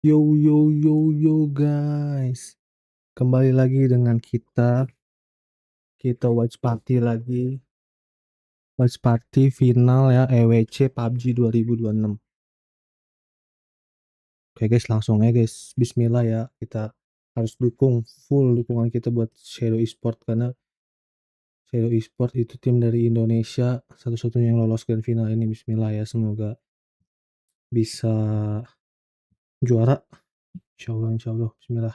Yo yo yo yo guys, kembali lagi dengan kita watch party lagi, watch party final ya EWC PUBG 2026. Oke guys, langsung ya guys, Bismillah ya, kita harus dukung full dukungan kita buat Shadow Esports karena Shadow Esports itu tim dari Indonesia satu-satunya yang lolos ke final ini. Bismillah ya, semoga bisa juara. Insyaallah, Bismillah.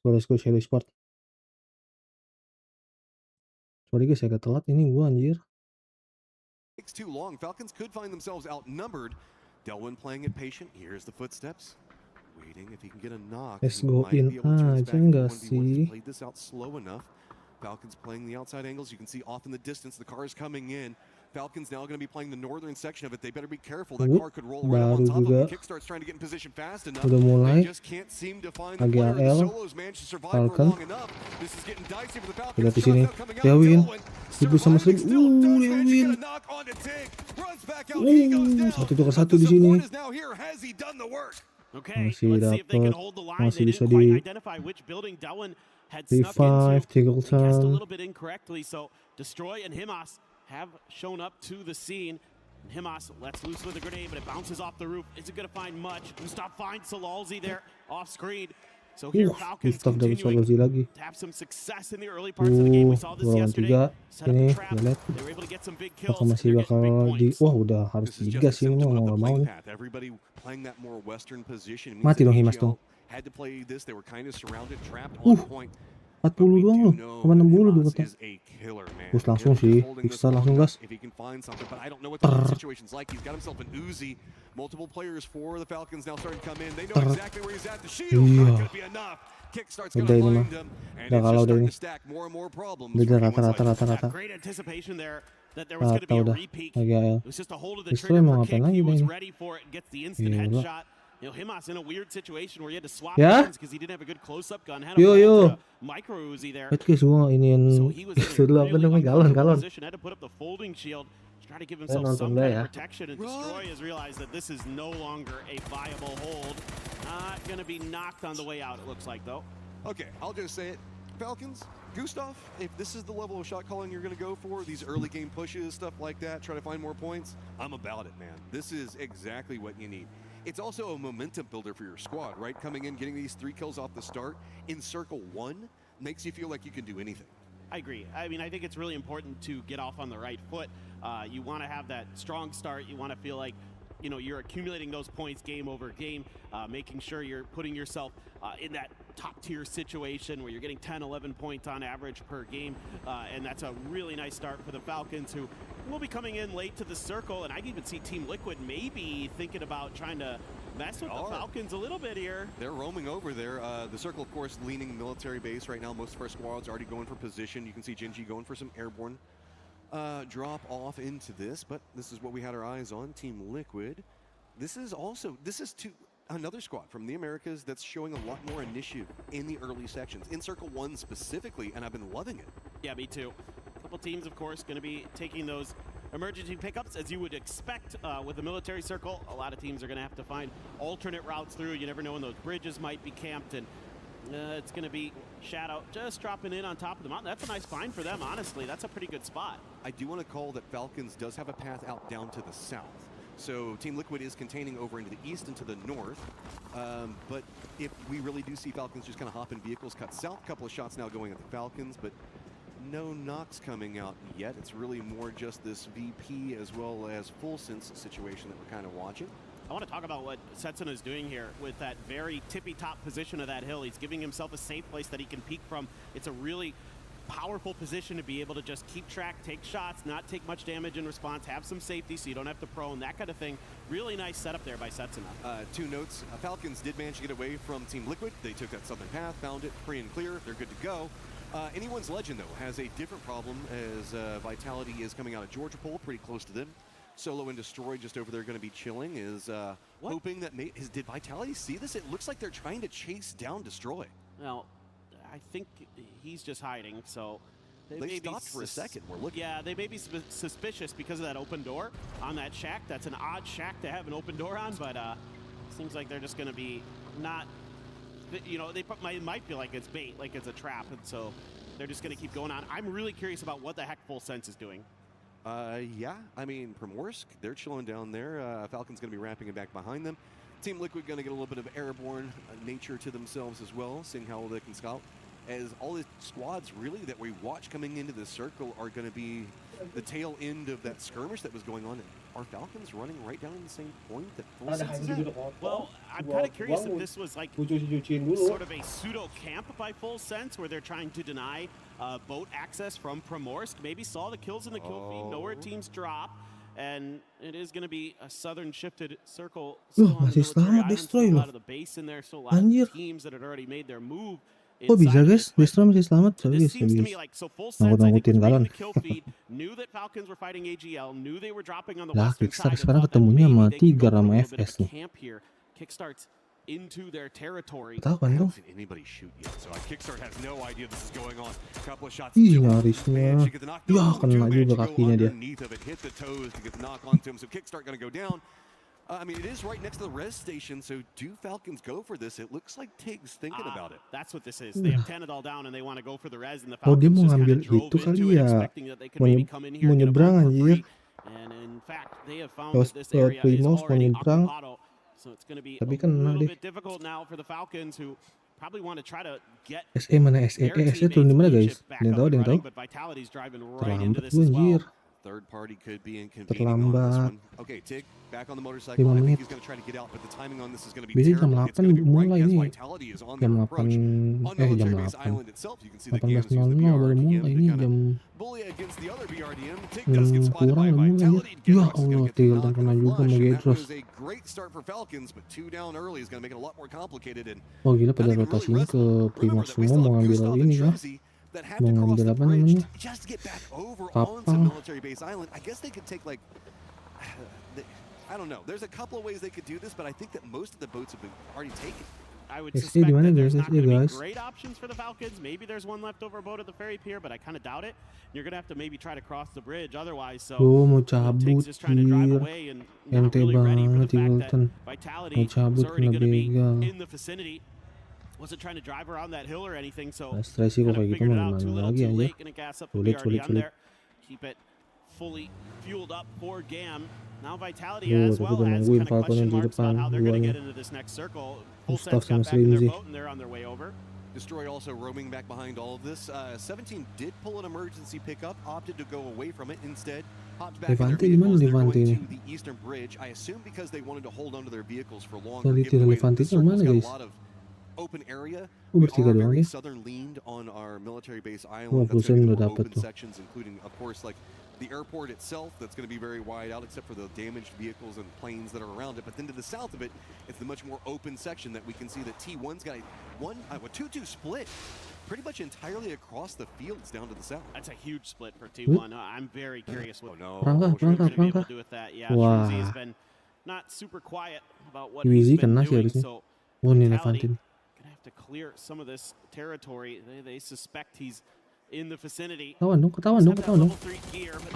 Let's go Shadow Esports. Sorry guys, agak telat ini gua anjir. Takes too long. Falcons could find themselves outnumbered. Delwyn playing it patient. Here's the footsteps. Waiting if he can get a knock. Let's go in aja enggak sih? Played this out slow enough. Falcons playing the outside angles. You can see off in the distance the car is coming in. Falcons now going to be playing the northern section of it. They better be careful. That car could roll right up on top of them. Kickstart's trying to get in position fast enough. Udah mulai. They just can't seem to find the player. The solos managed to survive for long enough. This is getting dicey for the Falcons. Lihat di sini. Delwyn. 1000 sama 1000. Delwyn. Satu tukar satu di sini. Masih dapat. Masih bisa di revive, Tiggleton. Destroy and Himas have shown up to the scene. Himas lets loose with a grenade, but it bounces off the roof. Isn't going to find much. Gustav finds Salalzi there off screen. So here Falcons continuing to have some success in the early parts of the game. We saw this yesterday. Set up the trap. They were able to get some big kills. Masih bakal di udah harus digas ini mau nggak mau nih. Mati dong Himas dong. 40 doang loh, cuma 60 dulu kata. Terus langsung sih, Pixar langsung gas. Udah ini mah, udah kalah udah ini. Udah rata. Rata udah, agak Pixar mau ngapain lagi udah ini. You know, Himas in a weird situation where he had to swap guns because he didn't have a good close-up gun. Had a micro Uzi there. Semua iniin dulu apa namanya galon. Had to put up the folding shield to try to give himself some kind of protection. And Destroy has realized that this is no longer a viable hold. Not going to be knocked on the way out, it looks like, though. Okay, I'll just say it. Falcons, Gustav, if this is the level of shot calling you're going to go for, these early game pushes, stuff like that, try to find more points, I'm about it, man. This is exactly what you need. It's also a momentum builder for your squad, right? Coming in, getting these 3 kills off the start in circle 1 makes you feel like you can do anything. I agree. I mean, I think it's really important to get off on the right foot. You want to have that strong start. You want to feel like, you know, you're accumulating those points game over game, making sure you're putting yourself in that top tier situation where you're getting 10, 11 points on average per game. And that's a really nice start for the Falcons, who will be coming in late to the circle. And I can even see Team Liquid maybe thinking about trying to mess with the Falcons a little bit here. They're roaming over there. The circle, of course, leaning military base right now. Most of our squads already going for position. You can see Genji going for some airborne drop off into this, but this is what we had our eyes on. Team Liquid. This is another squad from the Americas that's showing a lot more initiative in the early sections, in Circle 1 specifically, and I've been loving it. Yeah, me too. A couple teams, of course, going to be taking those emergency pickups, as you would expect with the military circle. A lot of teams are going to have to find alternate routes through. You never know when those bridges might be camped, and it's going to be Shadow just dropping in on top of the mountain. That's a nice find for them, honestly. That's a pretty good spot. I do want to call that Falcons does have a path out down to the south. So Team Liquid is containing over into the east and to the north. But if we really do see Falcons just kind of hop in vehicles, cut south, a couple of shots now going at the Falcons, but no knocks coming out yet. It's really more just this VP as well as full sense situation that we're kind of watching. I want to talk about what Setsuna is doing here with that very tippy-top position of that hill. He's giving himself a safe place that he can peek from. It's a really powerful position to be able to just keep track, take shots, not take much damage in response, have some safety so you don't have to prone, that kind of thing. Really nice setup there by Setsuna. 2 notes. Falcons did manage to get away from Team Liquid. They took that southern path, found it free and clear. They're good to go. Anyone's Legend, though, has a different problem as Vitality is coming out of Georgia Pole, pretty close to them. Solo and Destroy just over there going to be chilling, is hoping that did Vitality see this? It looks like they're trying to chase down Destroy. Well, I think he's just hiding, so they stopped for a second. We're looking. Yeah, they may be suspicious because of that open door on that shack. That's an odd shack to have an open door on, but Seems like they're just going to be not, you know, they might feel like it's bait, like it's a trap, and so they're just going to keep going on. I'm really curious about what the heck Full Sense is doing. Yeah, I mean, Primorsk, they're chilling down there. Falcon's going to be wrapping it back behind them. Team Liquid going to get a little bit of airborne nature to themselves as well, seeing how they can scout. As all the squads really that we watch coming into this circle are going to be the tail end of that skirmish that was going on. Are Falcons running right down in the same point that Full Sense is at? Well, I'm kind of curious if this was like sort of a pseudo camp by Full Sense where they're trying to deny boat access from Primorsk. Maybe saw the kills in the kill feed, know where teams drop. And it is going to be a southern shifted circle. Masih selamat destroy loh. Anjir. Kok bisa guys? Destroy masih selamat? Sorry guys, ngangkut-ngangkutin galon. Lah, Kickstart sekarang ketemunya sama Tiger sama FS nih. Into their territory. Tahu kan dong? Anybody shoot yet? So Kickstart has no idea this is going on. Couple of shots. Ih, nyarisnya. Ya, kena juga kakinya dia. Hit the toes to get the knock onto him. So Kickstart going to go down. I mean, it is right next to the res station, so do Falcons go for this? It looks like Tig's thinking about it. That's what this is. They have 10 it all down and they want to go for the res, and the Oh, dia Falcons mau just kind ngambil of drove itu kali into it, ya. expecting that they could maybe come in here Mau and get a nyebrang bomb for anjir. free. And in fact, they have found that this area is Primos mau already nyebrang. occupado. So it's going to be Tapi a kena little deh. bit difficult now for the Falcons, who probably want to try to get SE mana SE? SE turun di mana guys? Ada yang tahu? Ada yang tahu? but Vitality's driving right into Terlambat this gue as well. anjir. Third party could be inconvenient on this one. Okay, Tig back on the motorcycle. 5 I think menit. he's going to try to get out, but the timing on this is going to be Biasanya jam terrible. It's going to be 8 right mulai as nih. Vitality is on Jam their 8 approach. On jam military base 8. island itself, you can see the GMs use 18.00 the baru BRDM mulai to ini kind jam of bully against the other BRDM. Tig does get 6 spotted by kurang udah mulai Vitality. ya. Ya Gedrock's going Allah, to get the tinggal dan knock kena and a juga flush, sama and that Gedros. was a great start for Falcons, but 2 down early is going to make it a lot more complicated. And Oh gila, pada not even rotasinya really ke Primos semua mau ngambil ini ya. that have Mau to cross ngambil the apa bridge namanya? just to get back over Kapal. onto military base island. I guess they could take like I don't know. There's a couple of ways they could do this, but I think that most of the boats have been already taken. I would SE suspect di mana that there's guys? not SE going to be guys. great options for the Falcons. Maybe there's one leftover boat at the ferry pier, but I kind of doubt it. You're going to have to maybe try to cross the bridge otherwise. So Oh, mau Tig's cabut just trying to drive anjir. away and not Ente really ready for the banget fact Eagleton. that Vitality Mau was cabut already kena going to be begal. in the vicinity. Wasn't trying to drive around that hill or anything, so Nah, stresi kok kind of kayak gitu figured it mau out too gimana little lagi too anjir. late. Gonna gas up the Sulit, BRD on sulit. there. Keep it fully fueled up for GAM. Now Vitality Oh, as tapi well udah has nungguin kind of question Falcon yang di marks depan about how they're going to duanya. get into this next circle. Full Gustav Sense got sama back in their Slimzy. boat and they're on their way over. Destroy also roaming back behind all of this. 17 did pull an emergency pickup, opted to go away from it instead. Hopped back in their Levante di mana vehicles. They're Levante going ini? to the eastern bridge. I assume because they wanted to hold onto their vehicles for longer. Quality given the way that Levante the itu mana, circle's got guys? a lot of open area. Oh, We bertiga are doang very ya? southern leaned on our military base Wah, island. That's going to be Fusen the udah more dapet open tuh. sections, including, of course, like the airport itself. That's going to be very wide out, except for the damaged vehicles and planes that are around it. But then to the south of it, it's the much more open section that we can see that T1's got a 2-2 split pretty much entirely across the fields down to the south. That's a huge split for T1. I'm very curious what Perangkah, they're going to be able perangkah. to do with that. Yeah, Wah. Shrimzy has been not super quiet about what EWC he's been kena sih doing. harusnya. So Oh, ini Vitality Levante. gonna have to clear some of this territory. They suspect he's in the vicinity. Ketahuan dong, ketahuan dong, ketahuan dong.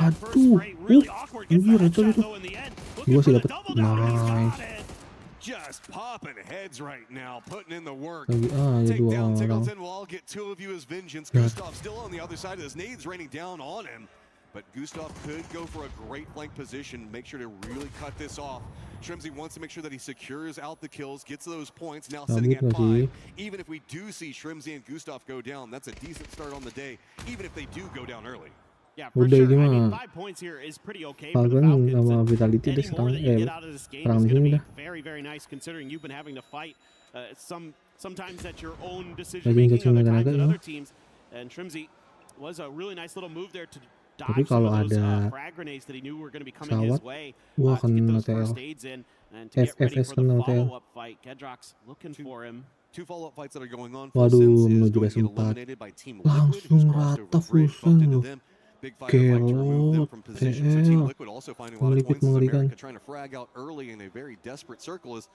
Aduh, anjir itu. Gua sih dapet. Nice. Just popping heads right now, putting in the work. Lagi aja Take dua down orang. Tiggleton. Well, I'll get 2 of you as vengeance. Yeah. Gustav still on the other side of this. Nades raining down on him. But Gustav could go for a great flank position, make sure to really cut this off. Shrimzy wants to make sure that he secures out the kills, gets those points, now sitting at 5. Even if we do see Shrimzy and Gustav go down, that's a decent start on the day, even if they do go down early. Yeah, for Udah sure. ini I mean, mah 5 points here is pretty okay for the Falcon Falcons. sama and Vitality any dia more serang that you get out of this game perang is di going sini to dah. be very, very nice considering you've been having to fight sometimes at your own decision Lagi making, kecil other times naga-naga at ya. other teams. And Shrimzy was a really nice little move there to Tapi dodge some kalau of those ada frag grenades that he knew were going to be coming his pesawat, way. gua To akan get those TL. first aids in and to get ready FFS for the kena TL. follow-up fight. Gedrock's looking for him. 2 follow-up fights that are going on. Waduh, Full Sense is menuju going to base get 4. eliminated by Team Liquid, who's Langsung crossed rata over bridge, bumped into Fusen. them. Big firefight to remove them from position. So Team Liquid also finding a lot of Melipit points as mengerikan. America trying to frag out early in a very desperate circle. Is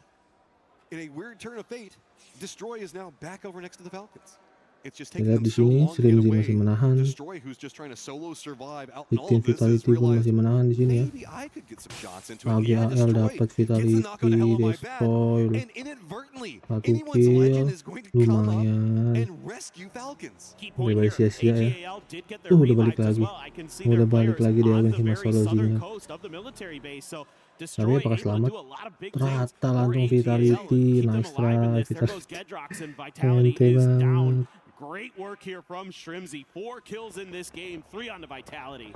in a weird turn of fate, Destroy is now back over next to the Falcons. It's just Kita taking lihat them di so sini long to get Shrimzy away. masih menahan. Destroy, who's just trying to solo survive out in all Bikin of this, has Vitality pun realized masih menahan di sini ya. maybe I could get some shots into it. AGAL Yeah, Destroy dapat gets the knock on the hell Vitality, of my bat, destroy. and inadvertently, 1 anyone's legend kill, is going to come up lumayan. and rescue Falcons. Key Udah point balik here, sia-sia ya. AGAL did get their Udah balik revives as lagi. well. I can see Udah their balik players lagi dia on Evan the sama very solo southern Zinga. coast of the military base. So Tapi Destroy apakah able to selamat? do a lot of big things Rata for langsung AGAL Vitality, and keep them nice alive in try. this. There Kita goes Gedrox and Vitality ente is banget. down. Great work here from Shrimzy. 4 kills in this game, 3 on the Vitality.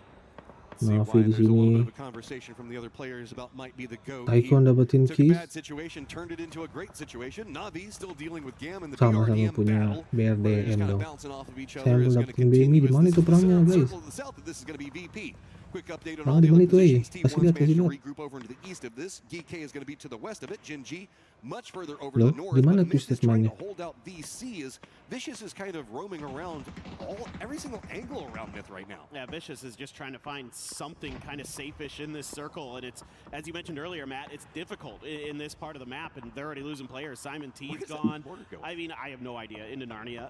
See Navi why di there's a little sini. bit of a conversation from the other players about might be the GOAT. Taikon dapetin Took a keys. bad situation, turned it into a great situation. Navi still dealing with Gam in the Sama-sama BRDM punya battle. Where they're just BRDM kind of dong. bouncing off of each Saya other. pun Is going to dapetin BMI. continue Di as mana this itu is the perangnya guys? circle to the south. That this is going to be VP. Quick update on Perang all di the mana other itu positions. Kasih T1's lihat, kasih managed to lihat. regroup over into the east of this. GK is going to be to the west of it. Jin G much further over Loh, to the north. di mana But tuh Myth is trying to statementnya? hold out VC as Vicious is kind of roaming around every single angle around Myth right now. Yeah, Vicious is just trying to find something kind of safe-ish in this circle, and it's, as you mentioned earlier, Matt, it's difficult in this part of the map, and they're already losing players. Simon T's gone. I mean, I have no idea. Into Narnia.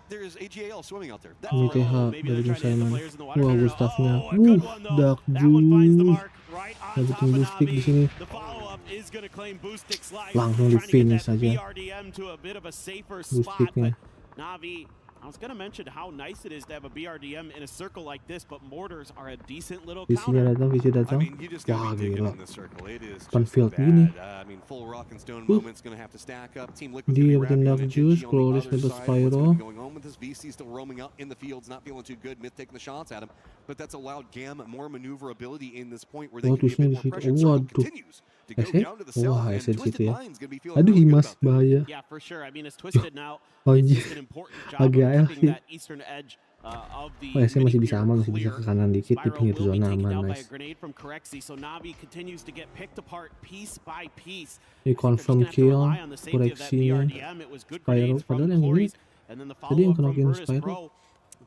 There's AGAL swimming out there. That's Ini where- TH maybe they're dapetin trying to hit the Simon. players in the water. Wah, No, no, no. Gustavnya. Oh, a good one, though. Dark That one finds the Juice. mark right on top Dapetin of boost stick di Navi. sini. The follow-up is going to claim boost stick's life. Langsung Trying to get di-finish that aja. BRDM to a bit of a safer Boost spot, sticknya. but Navi, I was going to mention how nice it is to have a BRDM in a circle like this, but mortars are a decent little Visinya counter. datang, visi I datang. mean, you just gotta Wah, be digging gila. in the circle. It is Open just field bad. gini. I mean, full rock and stone moment's gonna have to stack up. Team Liquid's Dia gonna be dapetin wrapping Dark on Juice, Genji on Polaris the other dapat side. What's gonna Spyro. be going on with this? VC still roaming out in the fields, not feeling too good. Myth taking the shots at him, but that's allowed Gam more maneuverability in this point where they Oh, can be a terusnya bit di more situ. pressured. Circle Waduh. continues to go Ese? down to the Wah, south, and Ese di Twisted situ ya. Mind's gonna be feeling Aduh, really good Himas about that. bahaya. Yeah, for sure. I mean, it's twisted now. It's Anjir. just an important job of AGAL keeping sih. that eastern edge of the Oh, Ese masih mini bisa tier aman, masih bisa clear. ke kanan dikit di Spyro pinggir will be zona taken aman, down by a nice. grenade from Corexi, so Navi continues to get picked apart piece by piece. Ini confirm kill, Corexi-nya. It was good Spyro, grenades padahal from yang ini Glories, and then the tadi yang follow-up from kenokin Virtus Spyro Pro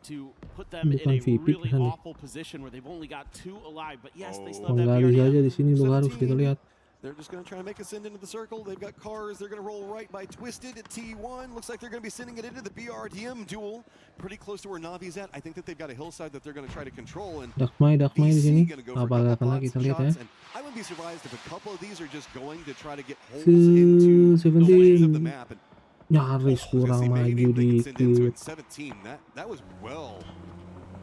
to put them in bukan a VP really kan nih. awful position where they've only got 2 alive. But yes, they still Oh, have that Polaris aja BRDM. di sini lu harus kita 17. lihat. They're just going to try to make us send into the circle. They've got cars. They're going to roll right by Twisted at T1. Looks like they're going to be sending it into the BRDM duel. Pretty close to where Navi's at. I think that they've got a hillside that they're going to try to control. And Dakmai di sini. VC going to go for a Apakah couple kena pots kita and lihat ya. shots. And I wouldn't be surprised if a couple of these are just going to try to get holes into the lanes of the 17. map. And Nyaris I was gonna kurang say, maybe maju they can send into dikit. it 17. That was well.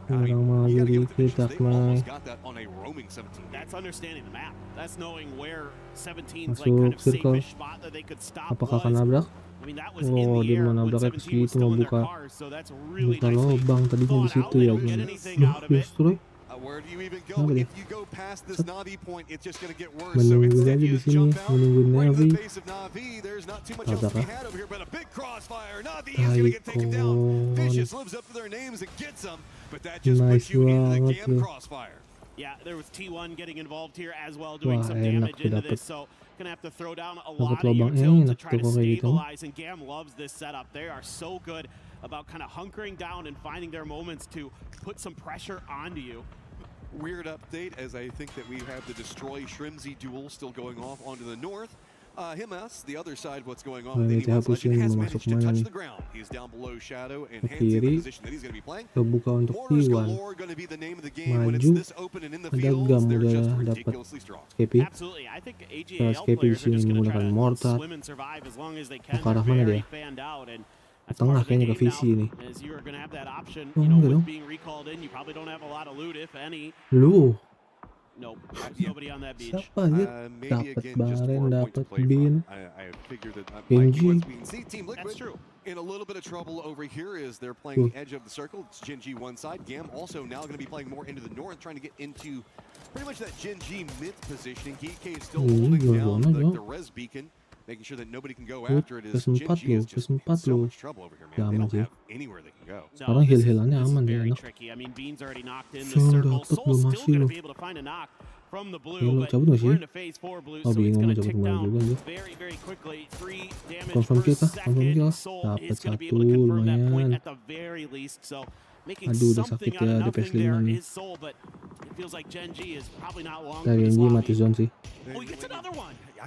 Kurang maju you gotta give it to dikit Vicious. They Dakmai. almost got that on a roaming 17. That's understanding the map. That's knowing where 17's Masuk like kind of circle. safe-ish spot that they could stop Apakah akan was. nabrak? I mean, that was Oh, in the dia air mau when nabraknya ke 17 was situ, still mau in their buka cars, so that's really buka nicely lubang tadinya di thought out. situ They ya don't get gimana? anything Duh, out of it. destroy. Where do you even go? Kenapa dia? If you go past this Navi point, it's just going to get worse. So Menunggu instead, aja di you just sini, jump out menunggu right to Navi. the base of Navi. There's not too much else to be Apakah? had over here, but a big crossfire. Navi is going to get taken down. Taikon. Vicious lives up to their names and gets them, but that just Nice puts you into the banget Gam tuh. crossfire. Yeah, there was T1 getting involved here as well, doing Wah, some enak damage tuh into dapet. this. So gonna have to throw down a Dapat lot of lubang util to enak try tuh to kalau kayak gitu. stabilize. And Gam loves this setup. They are so good about kind of hunkering down and finding their moments to put some pressure onto you. Weird update, as I think that we have the Destroy Shrimzy duel still going off onto the north. Himas, the other side, what's going on with Ini anyone's TH legend, pusing has mau managed masuk to mana touch nih? the ground. He's down below Shadow and Ke hands in the kiri. position that he's going to be playing. Terbuka untuk Mortars T1. galore going to be the name of the game when it's Maju. this open and in the Ada fields. gam They're udah just dapat ridiculously strong. Skepi. Absolutely. I think Setelah AGAL Skepi di players are sini just going to try menggunakan to mortar. swim and survive as long as they can. Ke arah They're mana very dia? fanned out, and Ke that's part tengah of the kayaknya ke game visi now, nih. is you're going to have that option, Oh, you know, enggak with dong. being recalled in. You probably don't have a lot of loot, if any. Lu, Nope, there's nobody on that beach. siapa aja? Maybe Dapat again, just Baren, for a point to dapat play Bin. from. I figured that might Genji. be what's being seen. Team That's Liquid true. in a little bit of trouble over here as they're playing the edge of the circle. It's Jin G one side. Gam also now going to be playing more into the north, trying to get into pretty much that Jin G mid positioning. GK is still holding down the res beacon, making sure that nobody can go after it. As Jin kesempat G is lu, just in kesempat so lu. much trouble over here, man. Aman They don't sih. have anywhere they can go. Sekarang this is- heal-healannya this is aman deh, very enak. tricky. I mean, Bean's already knocked in the So, circle. dapat Soul's belum still masih going to loh. be able to find a knock from the blue, Lu but cabut nggak sih? we're into phase 4 blue, Oh, so it's bingung going mau to tick cabut kemana down juga anjir. very, very quickly. 3 damage Confirm per kill kah? Confirm second. kill. Soul Dapat is going to be satu, able to confirm that point lumayan. at the very least. So making Aduh, udah something sakit out ya of DPS nothing there 5 nih. is Soul, but it feels like Gen G is probably not long Nah, for this Genji mati lobby. zone sih. Oh, he gets another one. I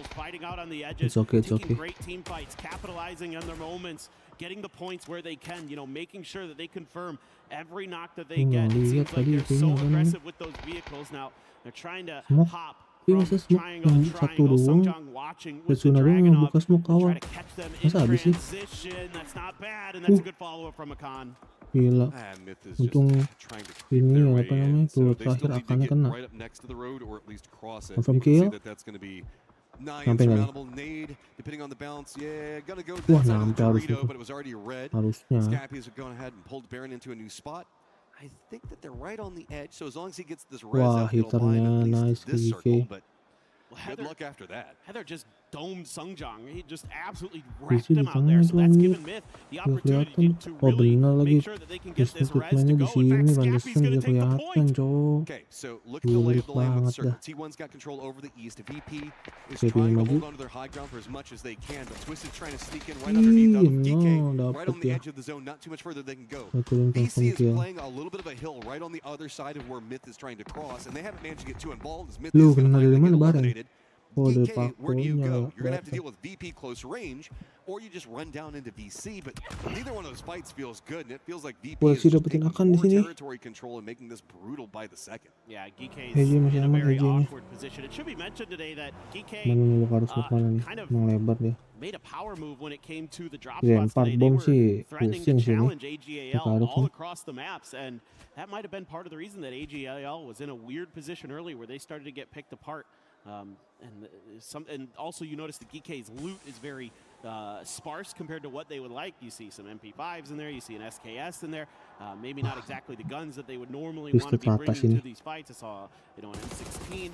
fighting out on the edges, It's okay, it's taking okay. great team fights, capitalizing on their moments, getting the points where they can, you know, making sure that they confirm every knock that they get. It seems like they're so aggressive with those vehicles now. They're trying to hop from triangle to triangle. Songjang watching with the Dragonov to try to catch them in transition. That's not bad, and that's a good follow-up from Akan. Gila. Untung ini apa namanya peluru terakhir akannya kena. Confirm kill. Sampai nggak? Wah, nyampe harus itu. Harusnya. Wah, hiternya nice GK. Heather just domed Songjang. He just absolutely wrecked him out there. So that's given Myth the opportunity to really make sure that they can get this res to go. In fact, Scappy's going to take the point. Okay, so look at the lay of the land with the circle. T1's got control over the east. VP is trying to hold on to their high ground for as much as they can, but Twisted's trying to sneak in right underneath them. DK right on the edge of the zone, not too much further they can go. VC is playing a little bit of a hill right on the other side of where Myth is trying to cross, and they haven't managed to get too involved as Myth is going to finally get eliminated. DK, where do you go? You're going to have to deal with VP close range, or you just run down into VC, but neither one of those fights feels good, and it feels like VP is just taking more territory control and making this brutal by the second. Yeah, GK is in a very awkward position. It should be mentioned today that GK kind of made a power move when it came to the drop spots today. They were threatening to challenge AGAL all across the maps, and that might have been part of the reason that AGAL was in a weird position early where they started to get picked apart. And also you notice the GK's loot is very sparse compared to what they would like. You see some MP5s in there, you see an SKS in there, maybe not exactly the guns that they would normally want to be bringing to these fights. I saw, you know, an M16.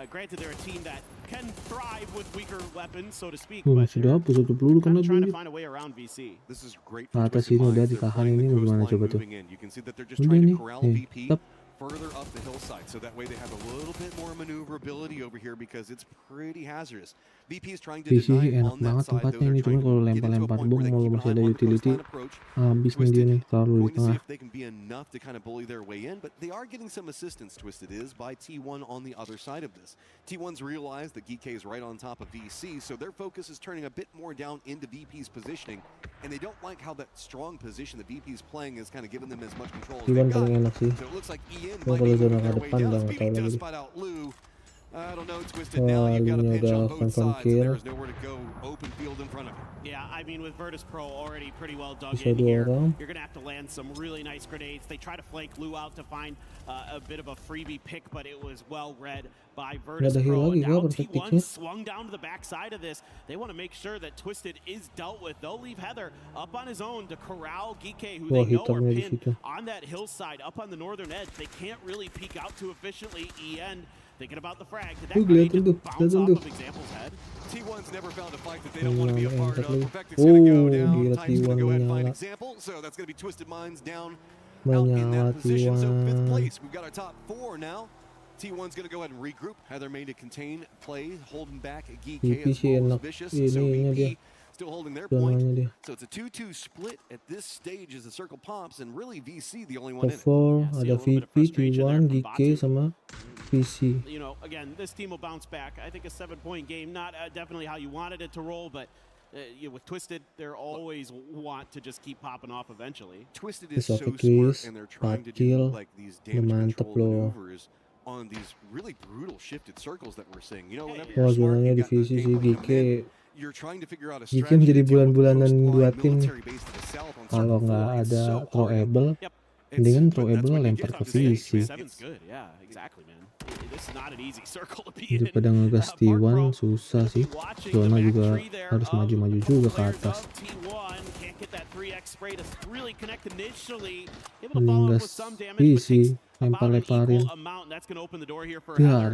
Granted, they're a team that can thrive with weaker weapons, so to speak, but they're trying to find a way around VC. This is great for Twisted Minds. They're finding the coastline moving in. You can see that they're just trying to corral VP further up the hillside, so that way they have a little bit more maneuverability over here because it's pretty hazardous. VP is trying to deny on that side, though they're trying to get into a point where they keep an eye on the coastline approach. Twisted going to see if they can be enough to kind of bully their way in, but they are getting some assistance, Twisted is, by T1 on the other side of this. T1's realized that GK is right on top of VC, so their focus is turning a bit more down into VP's positioning, and they don't like how that strong position that VP's playing is kind of giving them as much control as they've got. So it looks like Ian might be moving their way down. VP does spot out Lou. I don't know, Twisted. Now you've got a pinch on both sides, and there is nowhere to go. Open field in front of you. Yeah, I mean, with Virtus Pro already pretty well dug in here, you're going to have to land some really nice grenades. They try to flank Lou out to find a bit of a freebie pick, but it was well read by Virtus Pro. And now T1 swung down to the backside of this. They want to make sure that Twisted is dealt with. They'll leave Heather up on his own to corral GK, who they know are pinned on that hillside up on the northern edge. They can't really peek out too efficiently. EN thinking about the frag. Did that grenade just bounce off of Example's head? T1's never found a fight that they don't want to be a part of. Perfectic's going to go down. Titan's going to go ahead and find Example. So that's going to be Twisted Minds down out in that position. So 5th place. We've got our top 4 now. T1's going to go ahead and regroup. Heather made a contained play, holding back GK as well as Vicious. So VP still holding their point. So it's a 2-2 split at this stage as the circle pops, and really VC the only one in it. 4 ada VP, T1, GK sama VC. You know, again, this team will bounce back. I think a 7-point game, not definitely how you wanted it to roll, but with Twisted, they're always want to just keep popping off eventually. Twisted is so smart, and they're trying to do like these damage control maneuvers on these really brutal shifted circles that we're seeing. You know, whenever you're smart, you got the game plan, you're trying to figure out a strategy. Jadi bulan-bulanan dua tim kalau nggak ada throwable, mendingan throwable lempar ke VC. Daripada ngegas T1 susah sih. Zona juga harus maju-maju juga ke atas. Mending gas VC, lempar-lemparin. Biar.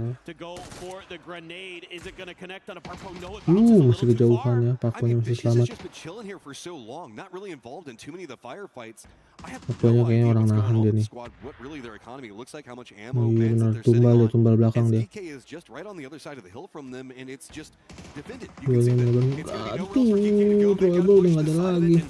Masih kejauhan ya, Pakonya masih selamat. Pakonya kayaknya orang nahan dia nih. Iya bener, tumbal belakang dia. Aduh, throwable udah gak ada lagi.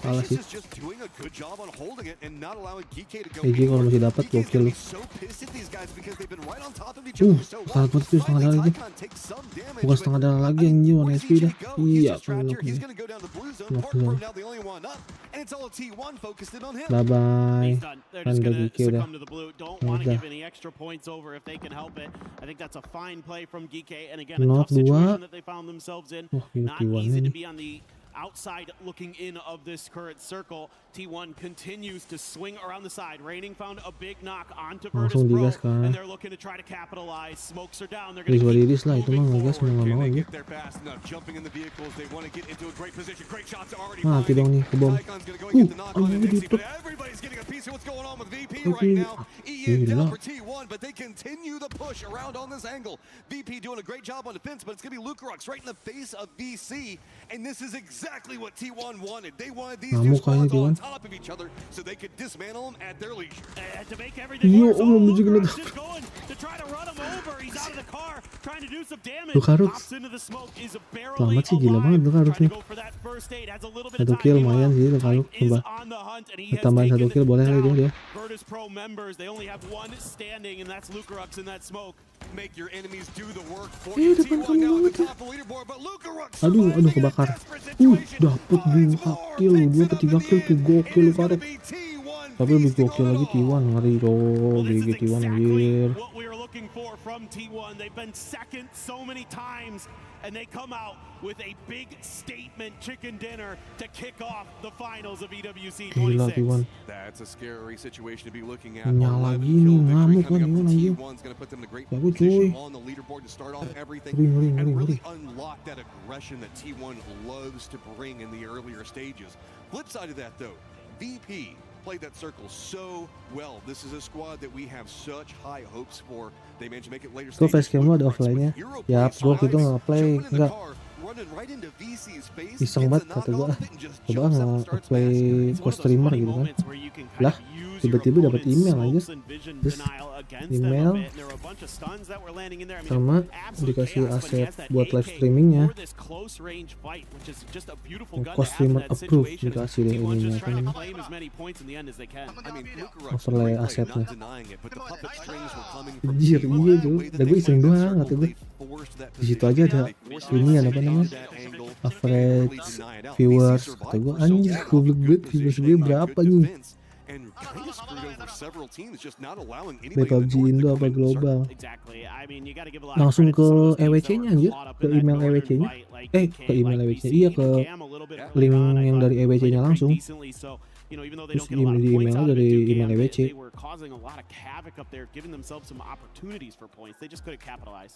kalah sih. is just doing a good job on holding it and not allowing GK to go EJ kalau anywhere. masih dapat GK is gokil gonna lu. be so pissed at these guys because they've been right on top of each other so well. Sangat banget itu setengah Finally, darah itu. Tycon takes some damage, Bukan but setengah darah lagi I mean, anjir, where 1 does HP EJ dah. go? He's Iya, just trapped here. He's knock. gonna go down the blue zone. Knock Park Pro down. now the only one up, and it's all T1 focused in on him. Bye bye. He's done. They're Kan just udah gonna GK udah. succumb to the blue. Don't want to Udah. give any extra points over if they can help it. I think that's a fine play from GK, and again, a Knock tough situation 2. that they found themselves in. Wah, ini Not T1 easy to ini. be on the outside looking in of this current circle. T1 continues to swing around the side. Raining found a big knock onto Virtus Langsung Pro, digas kan. and they're looking to try to capitalize. Smokes are down. They're Iris going to iris lah itu mah ngegas mau nggak mau Can they aja. get there fast enough? Jumping in the vehicles, they want to get into a great position. Great shots are already Mati dong nih ke bom. Tycon's gonna go and get the knock on Anjing Nixie, ditutup. but everybody's getting a piece of what's going on with VP Oke. right now. Ian Gila. down for T1, but they continue the push around on this angle. VP doing a great job on defense, but it's gonna be Lucarux right in the face of VC, and this is exactly what T1 wanted. They wanted these two Ngamuk kayaknya squads on T1. top of each other so they could dismantle them at their leisure. To make everything Yo, worse. Allah, mesti kena Lucarux is going to try to run him over. He's out of the car, trying to do some damage. Lucarux. Pops into the smoke, is barely Selamat sih, gila banget Lucarux Trying nih. to go for that first aid, has a little bit 1 of time. kill lumayan sih Meanwhile, Lucarux. Tyke is Coba on the hunt, and he has tambahan 1 taken kill boleh lah itu down dia. Virtus Pro members. They only have one standing, and that's Lucarux in that smoke. Make your enemies do the work for Eh, you. depan T1 kamu now at banget the ya. top of the leaderboard, but Lucarux Aduh surviving in a kebakar. desperate situation. Dapet 2 kill, 2 ke 3 kill tuh gokil It is gonna Lucarux. be T1 Tapi lebih feasting gokil on lagi it all. T1 ngeri dong, Well, this GG is T1 exactly anjir. what we were looking for from T1. They've been second so many times, and they come out with a big statement chicken dinner to kick off the finals of EWC Gila 26. T1. That's a scary situation to be looking at. Nyala 11 gini, kill victory ngamuk coming kan up for T1 anjir. T1's gonna put them in a great Bagus, position cuy. on the leaderboard to start off everything Ngeri, and ngeri. really unlock that aggression that T1 loves to bring in the earlier stages. Flip side of that though, VP played that circle so well. This is a squad that we have such high hopes for. They managed to make it later Kok stages. facecam lu ada Lucarux with offline-nya? hero Ya, play bro, kita strides, nggak play, jumping in the enggak. car, running right into VC's face, Iseng gets banget a knock kata gua. off it and just Coba jumps up and nggak starts play massacring. It's one of those co-streamer funny gitu kan. moments where you can kind Lah, of use tiba-tiba your dapat opponent's email aja. smokes and vision Terus denial against email, them a bit, and there were a bunch of stuns that were landing in there. I mean, sama absolute dikasih chaos, but he aset has that buat live AK streamingnya. for this close range fight, which is just a beautiful gun to have in Co-streamer that approve situation. dikasih deh T1 ininya just trying to kan. claim as many points in the end as they can. I mean, Lucarux, Overlay great play, asetnya. not denying it, but the puppet strings were coming from Anjir, T1 iya the tuh. way that Dah gue they iseng played that doang kata circle, gue. they forced that Di situ position. aja ada They forced inian that apa namanya? that angle, Average really deny it out. viewers VC kata gue. survived for so Anjir, long, goblok good banget viewers gue positioning, berapa good nih? defense, and kind of screwed over several teams, just not allowing Dari anybody in PUBG the north to Indo come apa into the circle. global. Exactly. I mean, you got to give a lot Langsung of credit to some of ke those teams that EWC-nya were anjir, caught up ke in that email northern EWC-nya. fight, like Ke BK, email like EWC-nya. VC, Iya, even ke Cam a little bit link earlier on. I yang thought dari they played EWC-nya it pretty langsung. decently, so, you know, even though they Terus don't get a lot of di points email out of it, dari 2 email game, EWC. they were causing a lot of havoc up there, giving themselves some opportunities for points. They just couldn't capitalize.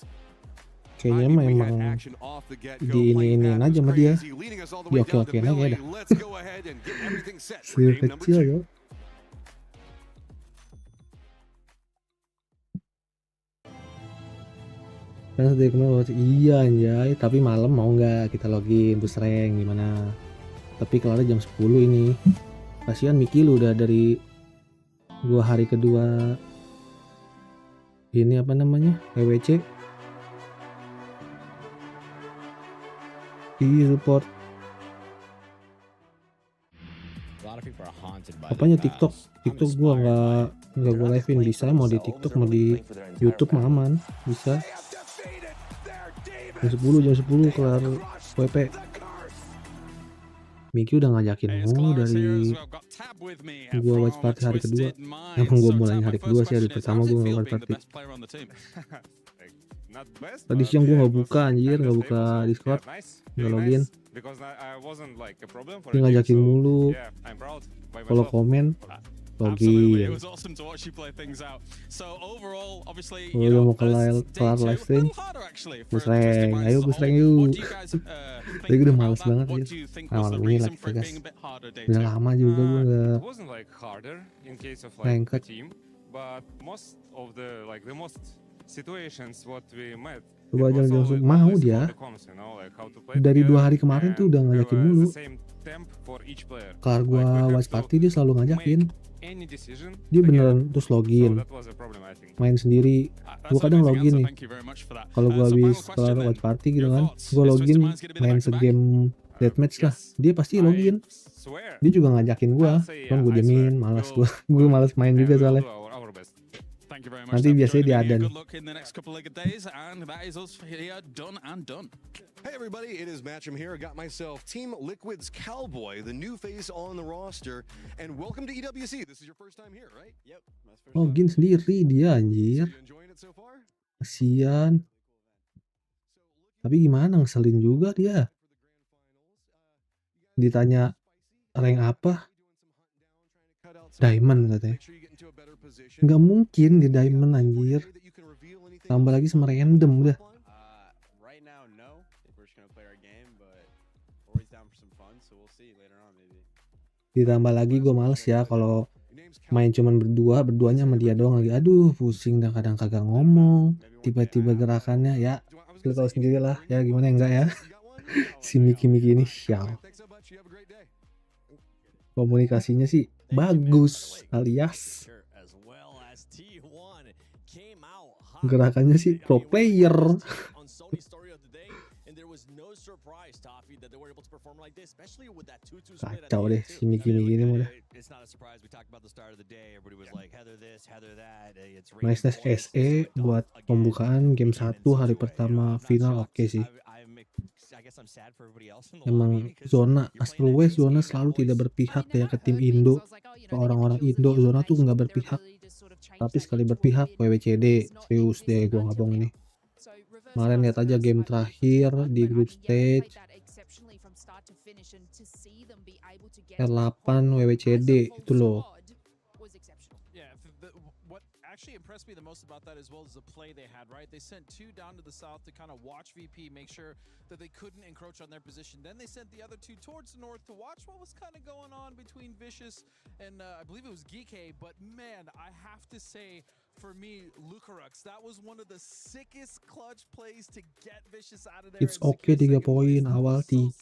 Kayaknya I mean, we had memang action off the get-go. di Playing ini-iniin path aja was sama dia. crazy, leading us all the Di way down to oke-okein aja Billy. dah. Let's go ahead and get everything set for Sih game number kecil 2. ya. Karena dari kemarin waktu iya anjay, tapi malam mau nggak kita login boost rank gimana? Tapi kelar jam 10 ini. Kasihan Miki lu udah dari gua hari kedua ini apa namanya? EWC. Iya support. Apanya TikTok? TikTok gua nggak gua live-in, bisa mau di TikTok mau di YouTube mah aman, bisa. Jam 10 kelar WP. Miki udah ngajakin mulu dari gua watch party hari kedua. Emang gua mulai hari kedua sih, hari pertama gua nggak watch party. Tadi siang gua nggak buka anjir, nggak buka Discord, nggak login. Dia ngajakin mulu, kalau komen login. Kalau udah mau kelar live stream, boost rank, ayo boost rank yuk. Tapi gue udah males banget ya. Malam ini lagi tegas. Udah lama juga gue nggak ranked. Coba jangan mau dia. Dari 2 hari kemarin tuh udah ngajakin mulu. Kelar gua watch party dia selalu ngajakin. Dia beneran terus login, main sendiri. Gua kadang login nih. Kalau gua habis kelar watch party gitu kan, gua login main segame deathmatch lah, dia pasti login. Dia juga ngajakin gua, cuman gue diemin, malas gua. Gue malas main juga soalnya. Nanti biasanya dia ada nih. Hey everybody, it is Match'em here. I got myself Team Liquid's Cowboy, the new face on the roster, and welcome to EWC. This is your first time here, right? Yep. My first Login sendiri dia anjir. You enjoying it so far? Kasian. Tapi gimana, ngeselin juga dia. Ditanya rank apa? Diamond katanya. Nggak mungkin di Diamond anjir. Tambah lagi sama random udah. Right now, no. We're just gonna play our game, but always down for some fun, so we'll see later on maybe. Ditambah lagi gue males ya kalau main cuman berduanya sama dia doang lagi. Aduh pusing dah, kadang kagak ngomong, tiba-tiba gerakannya ya lu tahu sendiri lah ya, gimana enggak ya. Si Miki ini sial. Komunikasinya sih bagus alias gerakannya sih pro player. Kacau deh si Miki ini udah. Nice SE buat pembukaan game 1 hari pertama final oke sih. Emang zona zona selalu tidak berpihak ya ke tim Indo, ke orang-orang Indo. Zona tuh nggak berpihak, tapi sekali berpihak WWCD serius deh, gua nggak bohong nih. Kemarin lihat aja game terakhir di group stage R8 WWCD itu loh. Actually impressed me the most about that as well as the play they had, right? They sent 2 down to the south to kind of watch VP, make sure that they couldn't encroach on their position. Then they sent the other 2 towards the north to watch what was kind of going on between Vicious and I believe it was Geekay. But man, I have to say, for me, Lucarux, that was one of the sickest clutch plays to get Vicious out of there. It's okay 3 poin awal 3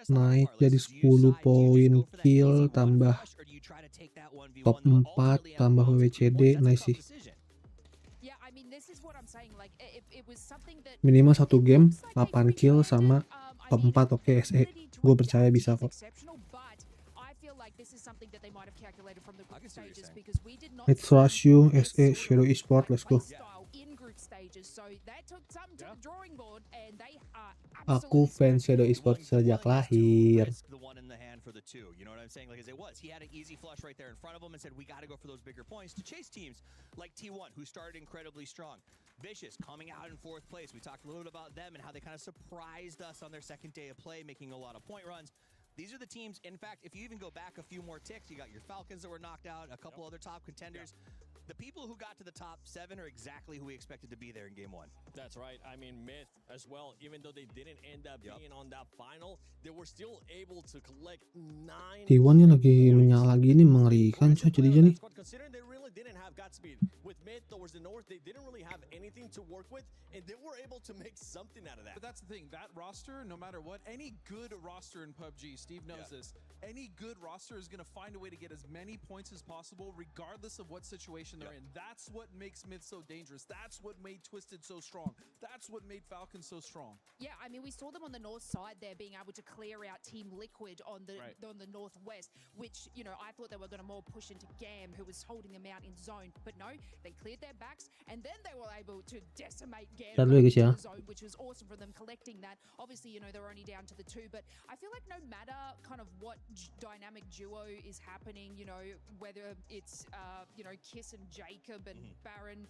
naik jadi 10 poin kill tambah top 4 tambah WWCD. Nice sih. Minimal 1 game 8 kill sama top 4 oke SE. Gue percaya bisa kok. Let's rush you SE Shadow Esports, let's go. Aku fans Shadow Esports sejak lahir. For the two, you know what I'm saying? Like as it was, he had an easy flush right there in front of him and said, we got to go for those bigger points to chase teams like T1, who started incredibly strong. Vicious coming out in 4th place. We talked a little bit about them and how they kind of surprised us on their second day of play, making a lot of point runs. These are the teams, in fact, if you even go back a few more ticks, you got your Falcons that were knocked out, a couple other top contenders. The people who got to the top 7 are exactly who we expected to be there in game 1. That's right. I mean, Myth as well, even though they didn't end up being on that final, they were still able to collect 9 T1-nya lagi menyala gini mengerikan coy jadinya nih. Considering they really didn't have Godspeed with Myth towards the north, they didn't really have anything to work with, and they were able to make something out of that. But that's the thing, that roster, no matter what, any good roster in PUBG, Steve knows this, any good roster is going to find a way to get as many points as possible, regardless of what situation they're in. That's what makes Myth so dangerous. That's what made Twisted so strong. That's what made Falcon so strong. Yeah, I mean, we saw them on the north side there being able to clear out Team Liquid on the northwest, which, you know, I thought they were going to more push into Gam, who was holding them out in zone. But no, they cleared their backs, and then they were able to decimate Gam in the zone, which was awesome for them collecting that. Obviously, you know, they were only down to the 2, but I feel like no matter kind of what dynamic duo is happening, you know, whether it's, you know, Kiss and Jacob and Baron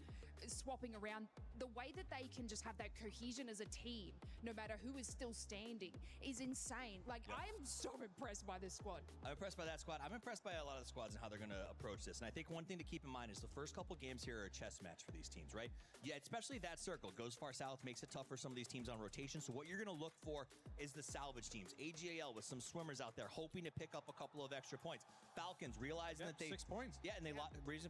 swapping around, the way that they can just have that cohesion as a team, no matter who is still standing, is insane. Like, I am so impressed by this squad. I'm impressed by that squad. I'm impressed by a lot of the squads and how they're going to approach this. And I think one thing to keep in mind is the first couple games here are a chess match for these teams, right? Yeah, especially that circle goes far south, makes it tough for some of these teams on rotation. So what you're going to look for is the salvage teams. AGAL with some swimmers out there hoping to pick up a couple of extra points. Falcons realizing that they 6 points. Yeah, and they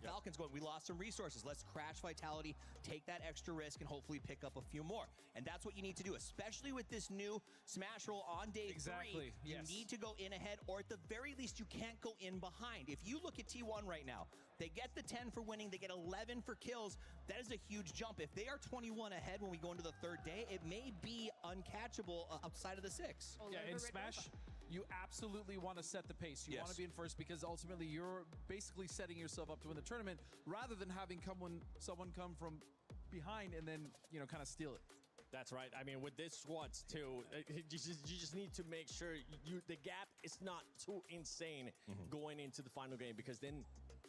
Falcons going, we lost some resources. Let's crash Vitality, take that extra risk, and hopefully pick up a few more. And that's what you need to do, especially with this new Smash roll on day 3. You need to go in ahead, or at the very least, you can't go in behind. If you look at T1 right now, they get the 10 for for winning. They get 11 for kills. That is a huge jump. If they are 21 ahead when we go into the third day, it may be uncatchable outside of the 6. Yeah, in Smash, you absolutely want to set the pace. You want to be in first because ultimately you're basically setting yourself up to win the tournament rather than having someone come from behind and then, you know, kind of steal it. That's right. I mean, with this squads too, you just need to make sure the gap is not too insane going into the final game, because then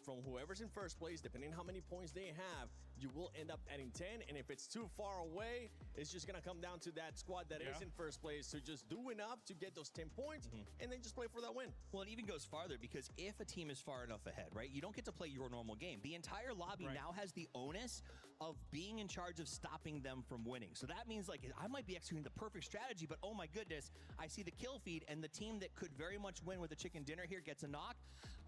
from whoever's in first place, depending on how many points they have, you will end up adding 10. And if it's too far away, it's just going to come down to that squad that is in first place to just do enough to get those 10 points and then just play for that win. Well, it even goes farther, because if a team is far enough ahead, right, you don't get to play your normal game. The entire lobby now has the onus of being in charge of stopping them from winning. So that means, like, I might be executing the perfect strategy, but oh my goodness, I see the kill feed, and the team that could very much win with a chicken dinner here gets a knock.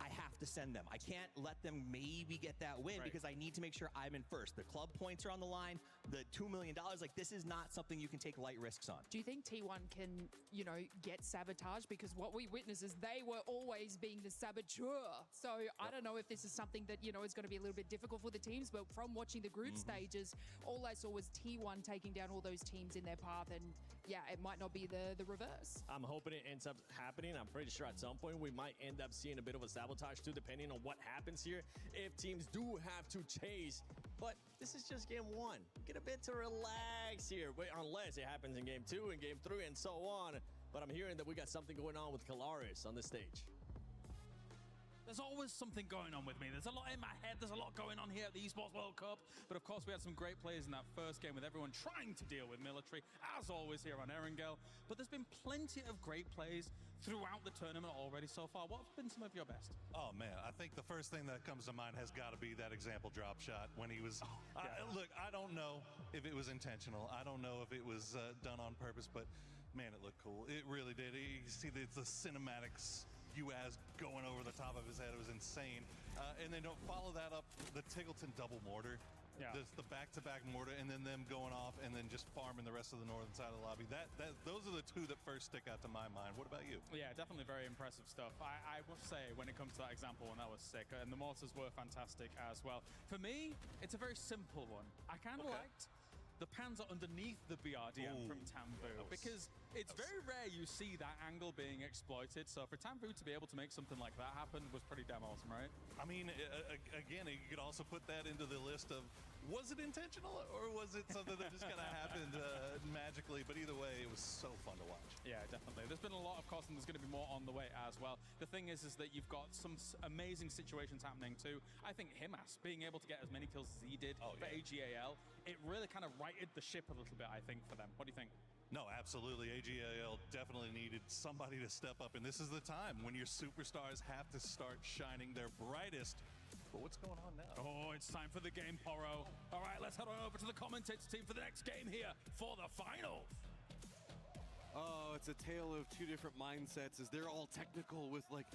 I have to send them. I can't let them maybe get that win because I need to make sure I'm in first. The club points are on the line, the $2 million. Like, this is not something you can take light risks on. Do you think T1 can, you know, get sabotaged? Because what we witnessed is they were always being the saboteur. So I don't know if this is something that, you know, is going to be a little bit difficult for the teams, but from watching the group stages, all I saw was T1 taking down all those teams in their path, and yeah, it might not be the reverse. I'm hoping it ends up happening. I'm pretty sure at some point we might end up seeing a bit of a sabotage too, depending on what happens here. If teams do have to chase, but this is just game 1. Get a bit to relax here, unless it happens in game 2 and game 3 and so on. But I'm hearing that we got something going on with Polaris on the stage. There's always something going on with me. There's a lot in my head. There's a lot going on here at the Esports World Cup. But of course, we had some great players in that first game with everyone trying to deal with military, as always here on Erangel. But there's been plenty of great plays throughout the tournament already so far. What have been some of your best? Oh, man, I think the first thing that comes to mind has got to be that example drop shot when he was... look, I don't know if it was intentional. I don't know if it was done on purpose, but, man, it looked cool. It really did. You see the cinematics... UAS going over the top of his head. It was insane. And then don't follow that up, the Tiggleton double mortar. The back-to-back mortar, and then them going off and then just farming the rest of the northern side of the lobby. Those are the two that first stick out to my mind. What about you? Yeah, definitely very impressive stuff. I must say, when it comes to that example one, that was sick. And the mortars were fantastic as well. For me, it's a very simple one. I kind of liked the panzer underneath the BRDM from Tambu, because it's very rare you see that angle being exploited. So for Tambu to be able to make something like that happen was pretty damn awesome, right? I mean, again, you could also put that into the list of, was it intentional or was it something that just kind of happened magically? But either way, it was so fun to watch. Yeah, definitely. There's been a lot, of course, and there's going to be more on the way as well. The thing is that you've got some amazing situations happening too. I think Himas being able to get as many kills as he did for AGAL, it really kind of righted the ship a little bit, I think, for them. What do you think? No, absolutely. AGAL definitely needed somebody to step up, and this is the time when your superstars have to start shining their brightest. But what's going on now? Oh, it's time for the game, Poro. All right, let's head on over to the commentators team for the next game here for the finals. Oh, it's a tale of two different mindsets, as they're all technical with, like,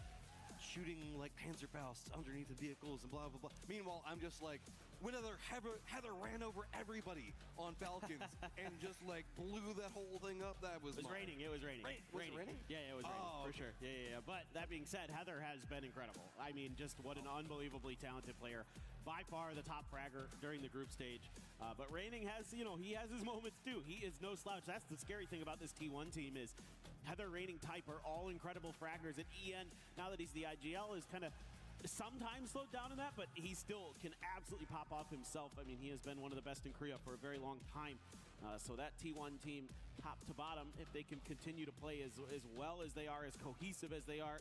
shooting like Panzerfausts underneath the vehicles and blah, blah, blah. Meanwhile, I'm just like, whenever Heather ran over everybody on Falcons and just like blew that whole thing up, that was It was raining. Was it raining? Yeah, it was raining, for sure. Yeah. But that being said, Heather has been incredible. I mean, just what an unbelievably talented player. By far the top fragger during the group stage. But Raining has, you know, he has his moments too. He is no slouch. That's the scary thing about this T1 team is Heather, Raining, Type are all incredible fraggers. And EN, now that he's the IGL, is kind of sometimes slowed down in that, but he still can absolutely pop off himself. I mean, he has been one of the best in Korea for a very long time. So that T1 team, top to bottom, if they can continue to play as well as they are, as cohesive as they are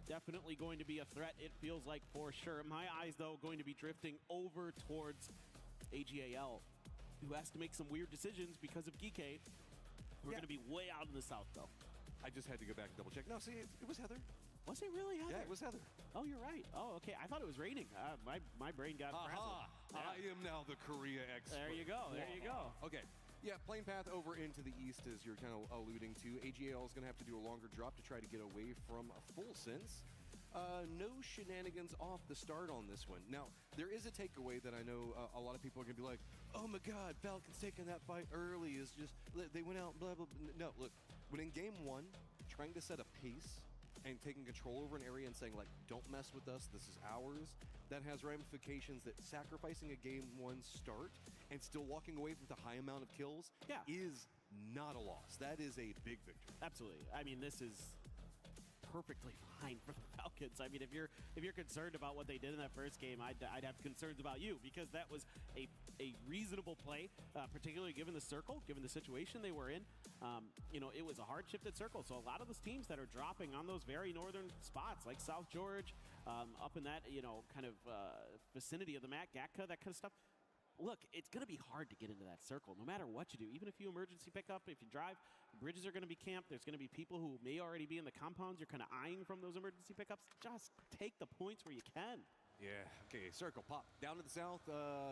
definitely going to be a threat, it feels like, for sure. My eyes, though, going to be drifting over towards AGAL, who has to make some weird decisions because of Geekade. We're going to be way out in the south, though. I just had to go back and double check. No, see, it was Heather. Was it really Heather? Yeah, it was Heather. Oh, you're right. Oh, okay. I thought it was raining. My brain got frazzled. I am now the Korea expert. There you go. There you go. Okay. Yeah, plane path over into the east, as you're kind of alluding to. AGL is going to have to do a longer drop to try to get away from a full sense. No shenanigans off the start on this one. Now, there is a takeaway that I know a lot of people are going to be like, oh my God, Falcons taking that fight early is just, they went out, blah, blah, blah. No, look, when in game one, trying to set a pace and taking control over an area and saying, like, don't mess with us, this is ours, that has ramifications that sacrificing a game 1 start and still walking away with a high amount of kills is not a loss. That is a big victory. Absolutely. I mean, this is perfectly fine for the Falcons. I mean, if you're concerned about what they did in that first game, I'd have concerns about you, because that was a reasonable play, particularly given the circle, given the situation they were in. You know, it was a hard shifted circle, so a lot of those teams that are dropping on those very northern spots, like South George, up in that, you know, kind of vicinity of the Matt Gatka, that kind of stuff. Look, it's going to be hard to get into that circle, no matter what you do. Even if you emergency pick up, if you drive, bridges are going to be camped. There's going to be people who may already be in the compounds you're kind of eyeing from those emergency pickups. Just take the points where you can. Yeah, okay, circle pop. Down to the south,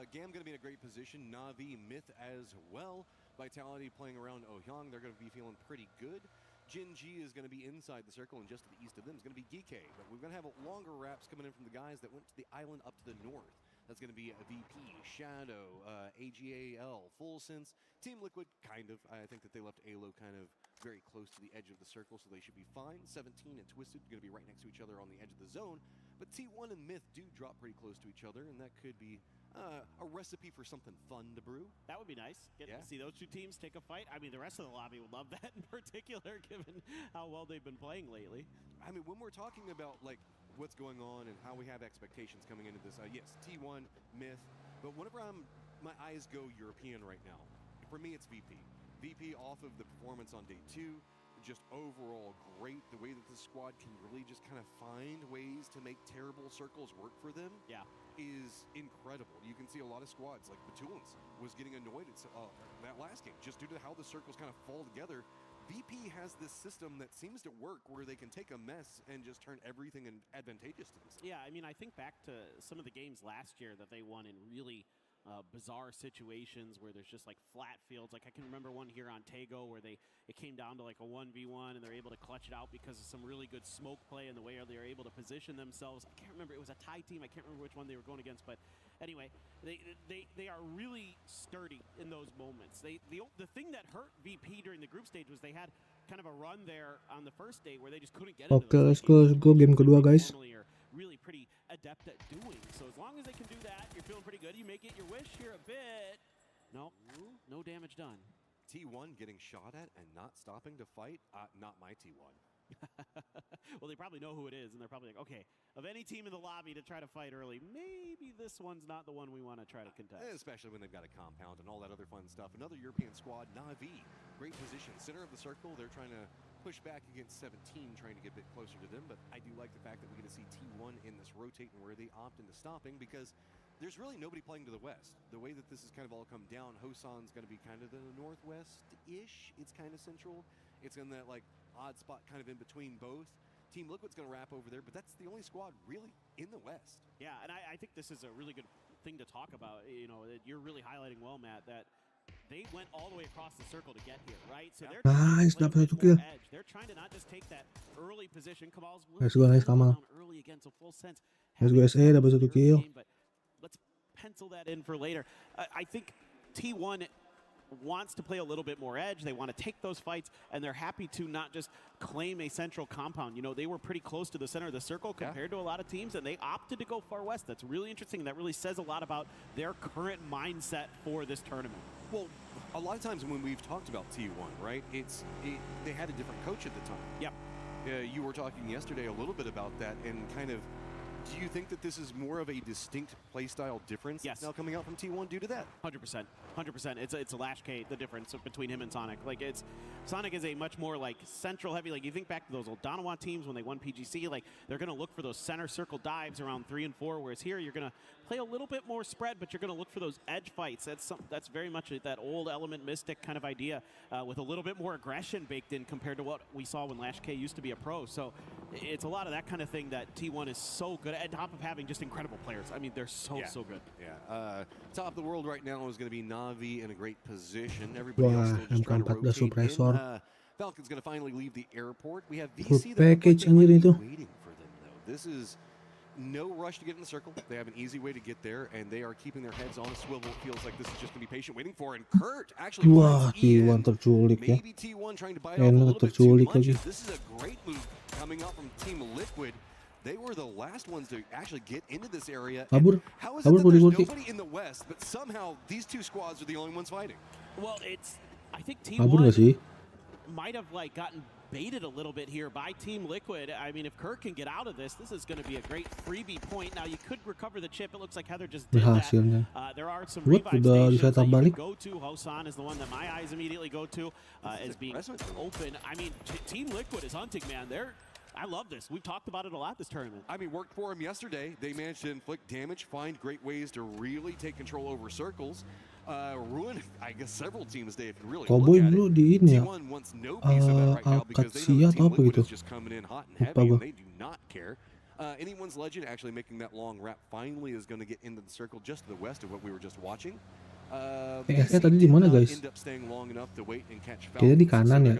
Gam going to be in a great position. Na'Vi, Myth as well. Vitality playing around Ohyang. They're going to be feeling pretty good. Jin Ji is going to be inside the circle, and just to the east of them is going to be GK. But we're going to have longer wraps coming in from the guys that went to the island up to the north. That's going to be a VP, Shadow, AGAL, Full Sense, Team Liquid, kind of. I think that they left ALO kind of very close to the edge of the circle, so they should be fine. 17 and Twisted going to be right next to each other on the edge of the zone. But T1 and Myth do drop pretty close to each other, and that could be a recipe for something fun to brew. That would be nice. Get to see those two teams take a fight. I mean, the rest of the lobby would love that in particular, given how well they've been playing lately. I mean, when we're talking about, like, what's going on and how we have expectations coming into this, yes, T1, Myth, but whenever my eyes go European right now, for me it's VP. VP off of the performance on day 2, just overall great. The way that this squad can really just kind of find ways to make terrible circles work for them is incredible. You can see a lot of squads, like Batulans was getting annoyed at that last game, just due to how the circles kind of fall together. VP has this system that seems to work where they can take a mess and just turn everything advantageous to themselves. Yeah, I mean, I think back to some of the games last year that they won in really bizarre situations where there's just like flat fields. Like I can remember one here on Tego where it came down to like a 1v1 and they're able to clutch it out because of some really good smoke play and the way they were able to position themselves. I can't remember, it was a tie team. I can't remember which one they were going against, but anyway, they are really sturdy in those moments. The thing that hurt VP during the group stage was they had kind of a run there on the first day where they just couldn't get into let's go game kedua, guys. Really pretty adept at doing. So as long as they can do that, you're feeling pretty good. You may get your wish here a bit. No damage done. T1 getting shot at and not stopping to fight? Not my T1. Well, they probably know who it is, and they're probably like, okay, of any team in the lobby to try to fight early, maybe this one's not the one we want to try to contest. Especially when they've got a compound and all that other fun stuff. Another European squad, Na'Vi, great position. Center of the circle, they're trying to push back against 17, trying to get a bit closer to them, but I do like the fact that we get to see T1 in this rotate and where they opt into stopping, because there's really nobody playing to the west. The way that this has kind of all come down, Hosan's going to be kind of the northwest-ish. It's kind of central. It's in that like odd spot kind of in between both. Team Liquid's going to wrap over there, but that's the only squad really in the west. Yeah, and I think this is a really good thing to talk about. You know, you're really highlighting well, Matt, that they went all the way across the circle to get here, right? So they're they're trying to not just take that early position. Kamal's early again, so full sense. Let's go SA, dapat 1 kill. But let's pencil that in for later. I think T1 wants to play a little bit more edge. They want to take those fights, and they're happy to not just claim a central compound. You know, they were pretty close to the center of the circle compared to a lot of teams, and they opted to go far west. That's really interesting. That really says a lot about their current mindset for this tournament. Well, a lot of times when we've talked about T1, right, they had a different coach at the time. Yep. You were talking yesterday a little bit about that, and kind of, do you think that this is more of a distinct playstyle difference now coming out from T1 due to that? 100%. 100%. It's a Lash K, the difference between him and Sonic. Like, Sonic is a much more like central heavy. Like, you think back to those old Donawan teams when they won PGC, like they're going to look for those center circle dives around 3 and 4, whereas here you're going to play a little bit more spread, but you're going to look for those edge fights. That's very much that old Element Mystic kind of idea with a little bit more aggression baked in compared to what we saw when Lash K used to be a pro. So it's a lot of that kind of thing that T1 is so good at, on top of having just incredible players. I mean, they're so good. Yeah. Top of the world right now is going to be Na'Vi in a great position. Everybody else still just trying to rotate in. Falcon's going to finally leave the airport. We have VC package waiting for them, though. This is no rush to get in the circle. They have an easy way to get there, and they are keeping their heads on a swivel. It feels like this is just going to be patient waiting for. And Kurt actually T1 terculik ya. Maybe T1 trying to buy off a little bit too much. This is a great move coming out from Team Liquid. They were the last ones to actually get into this area. Kabur. How is it that there's nobody in the West, but somehow these two squads are the only ones fighting? Well, I think Kabur nggak sih? T1 might have like gotten baited a little bit here by Team Liquid. I mean, if Kirk can get out of this is going to be a great freebie point. Now, you could recover the chip. It looks like Heather just did that. There are some revive stations that you can go to. Hosan is the one that my eyes immediately go to as being open. I mean, Team Liquid is hunting, man. I love this. We've talked about it a lot this tournament. I mean, worked for them yesterday. They managed to inflict damage, find great ways to really take control over circles. Ruin, I guess, several teams today if you really look at it. T1 wants no piece of that right now because they know Team Liquid is just coming in hot and heavy and they do not care. Anyone's Legend actually making that long wrap finally is going to get into the circle just to the west of what we were just watching. Tadi di mana guys? Kayaknya di kanan ya.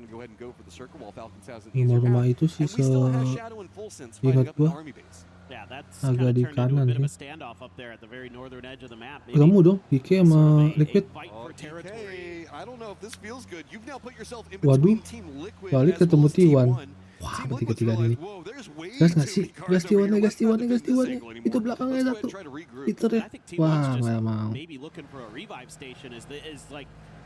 Rumah itu sih ingat gua agak di kanan sih. Ketemu dong PK sama Liquid. Waduh, balik ketemu T1. Wah, bertiga-tiga ini. Gas nggak sih? Gas T1 nya. Itu belakangnya satu. Hiternya. Wah, nggak mau.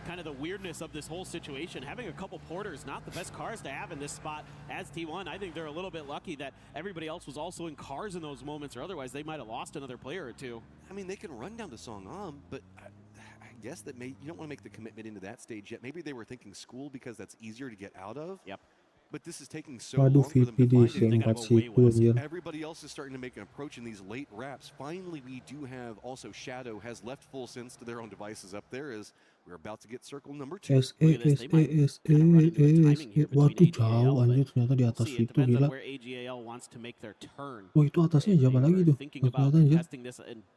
Kind of the weirdness of this whole situation. Having a couple porters, not the best cars to have in this spot as T1. I think they're a little bit lucky that everybody else was also in cars in those moments, or otherwise they might have lost another player or two. I mean, they can run down to Songam, but I guess that you don't want to make the commitment into that stage yet. Maybe they were thinking school because that's easier to get out of. Yep. But this is taking so long for them to find it. Everybody else is starting to make an approach in these late wraps. Finally, we do have also Shadow has left full sense to their own devices up there as we're about to get circle number 2. Waduh, jauh anjir, ternyata di atas itu gila. Wah, itu atasnya siapa lagi tuh? Nggak kelihatan ya.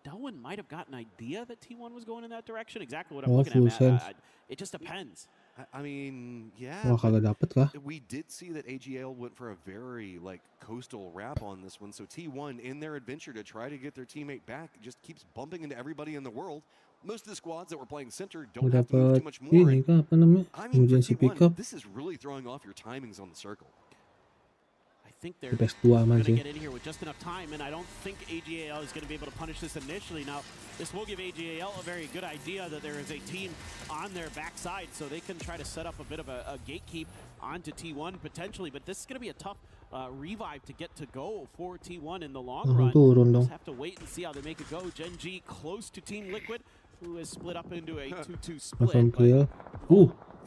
Dowen might have got an idea that T1 was going in that direction. Exactly what I'm Oh, looking full at. sense. It just depends. I mean, yeah. Wah, kagak dapet kah? We did see that AGL went for a very coastal wrap on this one. So T1 in their adventure to try to get their teammate back just keeps bumping into everybody in the world. Most of the squads that were playing center don't have to move too much more. Ini kah, apa namanya? I mean, for Emergency T1, pickup. this is really throwing off your timings on the circle. I think they're Best dua aman going to sih. get in here with just enough time, and I don't think AGAL is going to be able to punish this initially. Now, this will give AGAL a very good idea that there is a team on their backside, so they can try to set up a bit of a gatekeep onto T1 potentially, but this is going to be a tough revive to get to go for T1 in the long run. Turun dong. Just have to wait and see how they make it go. Gen G close to Team Liquid, who has split up into a 2-2 split.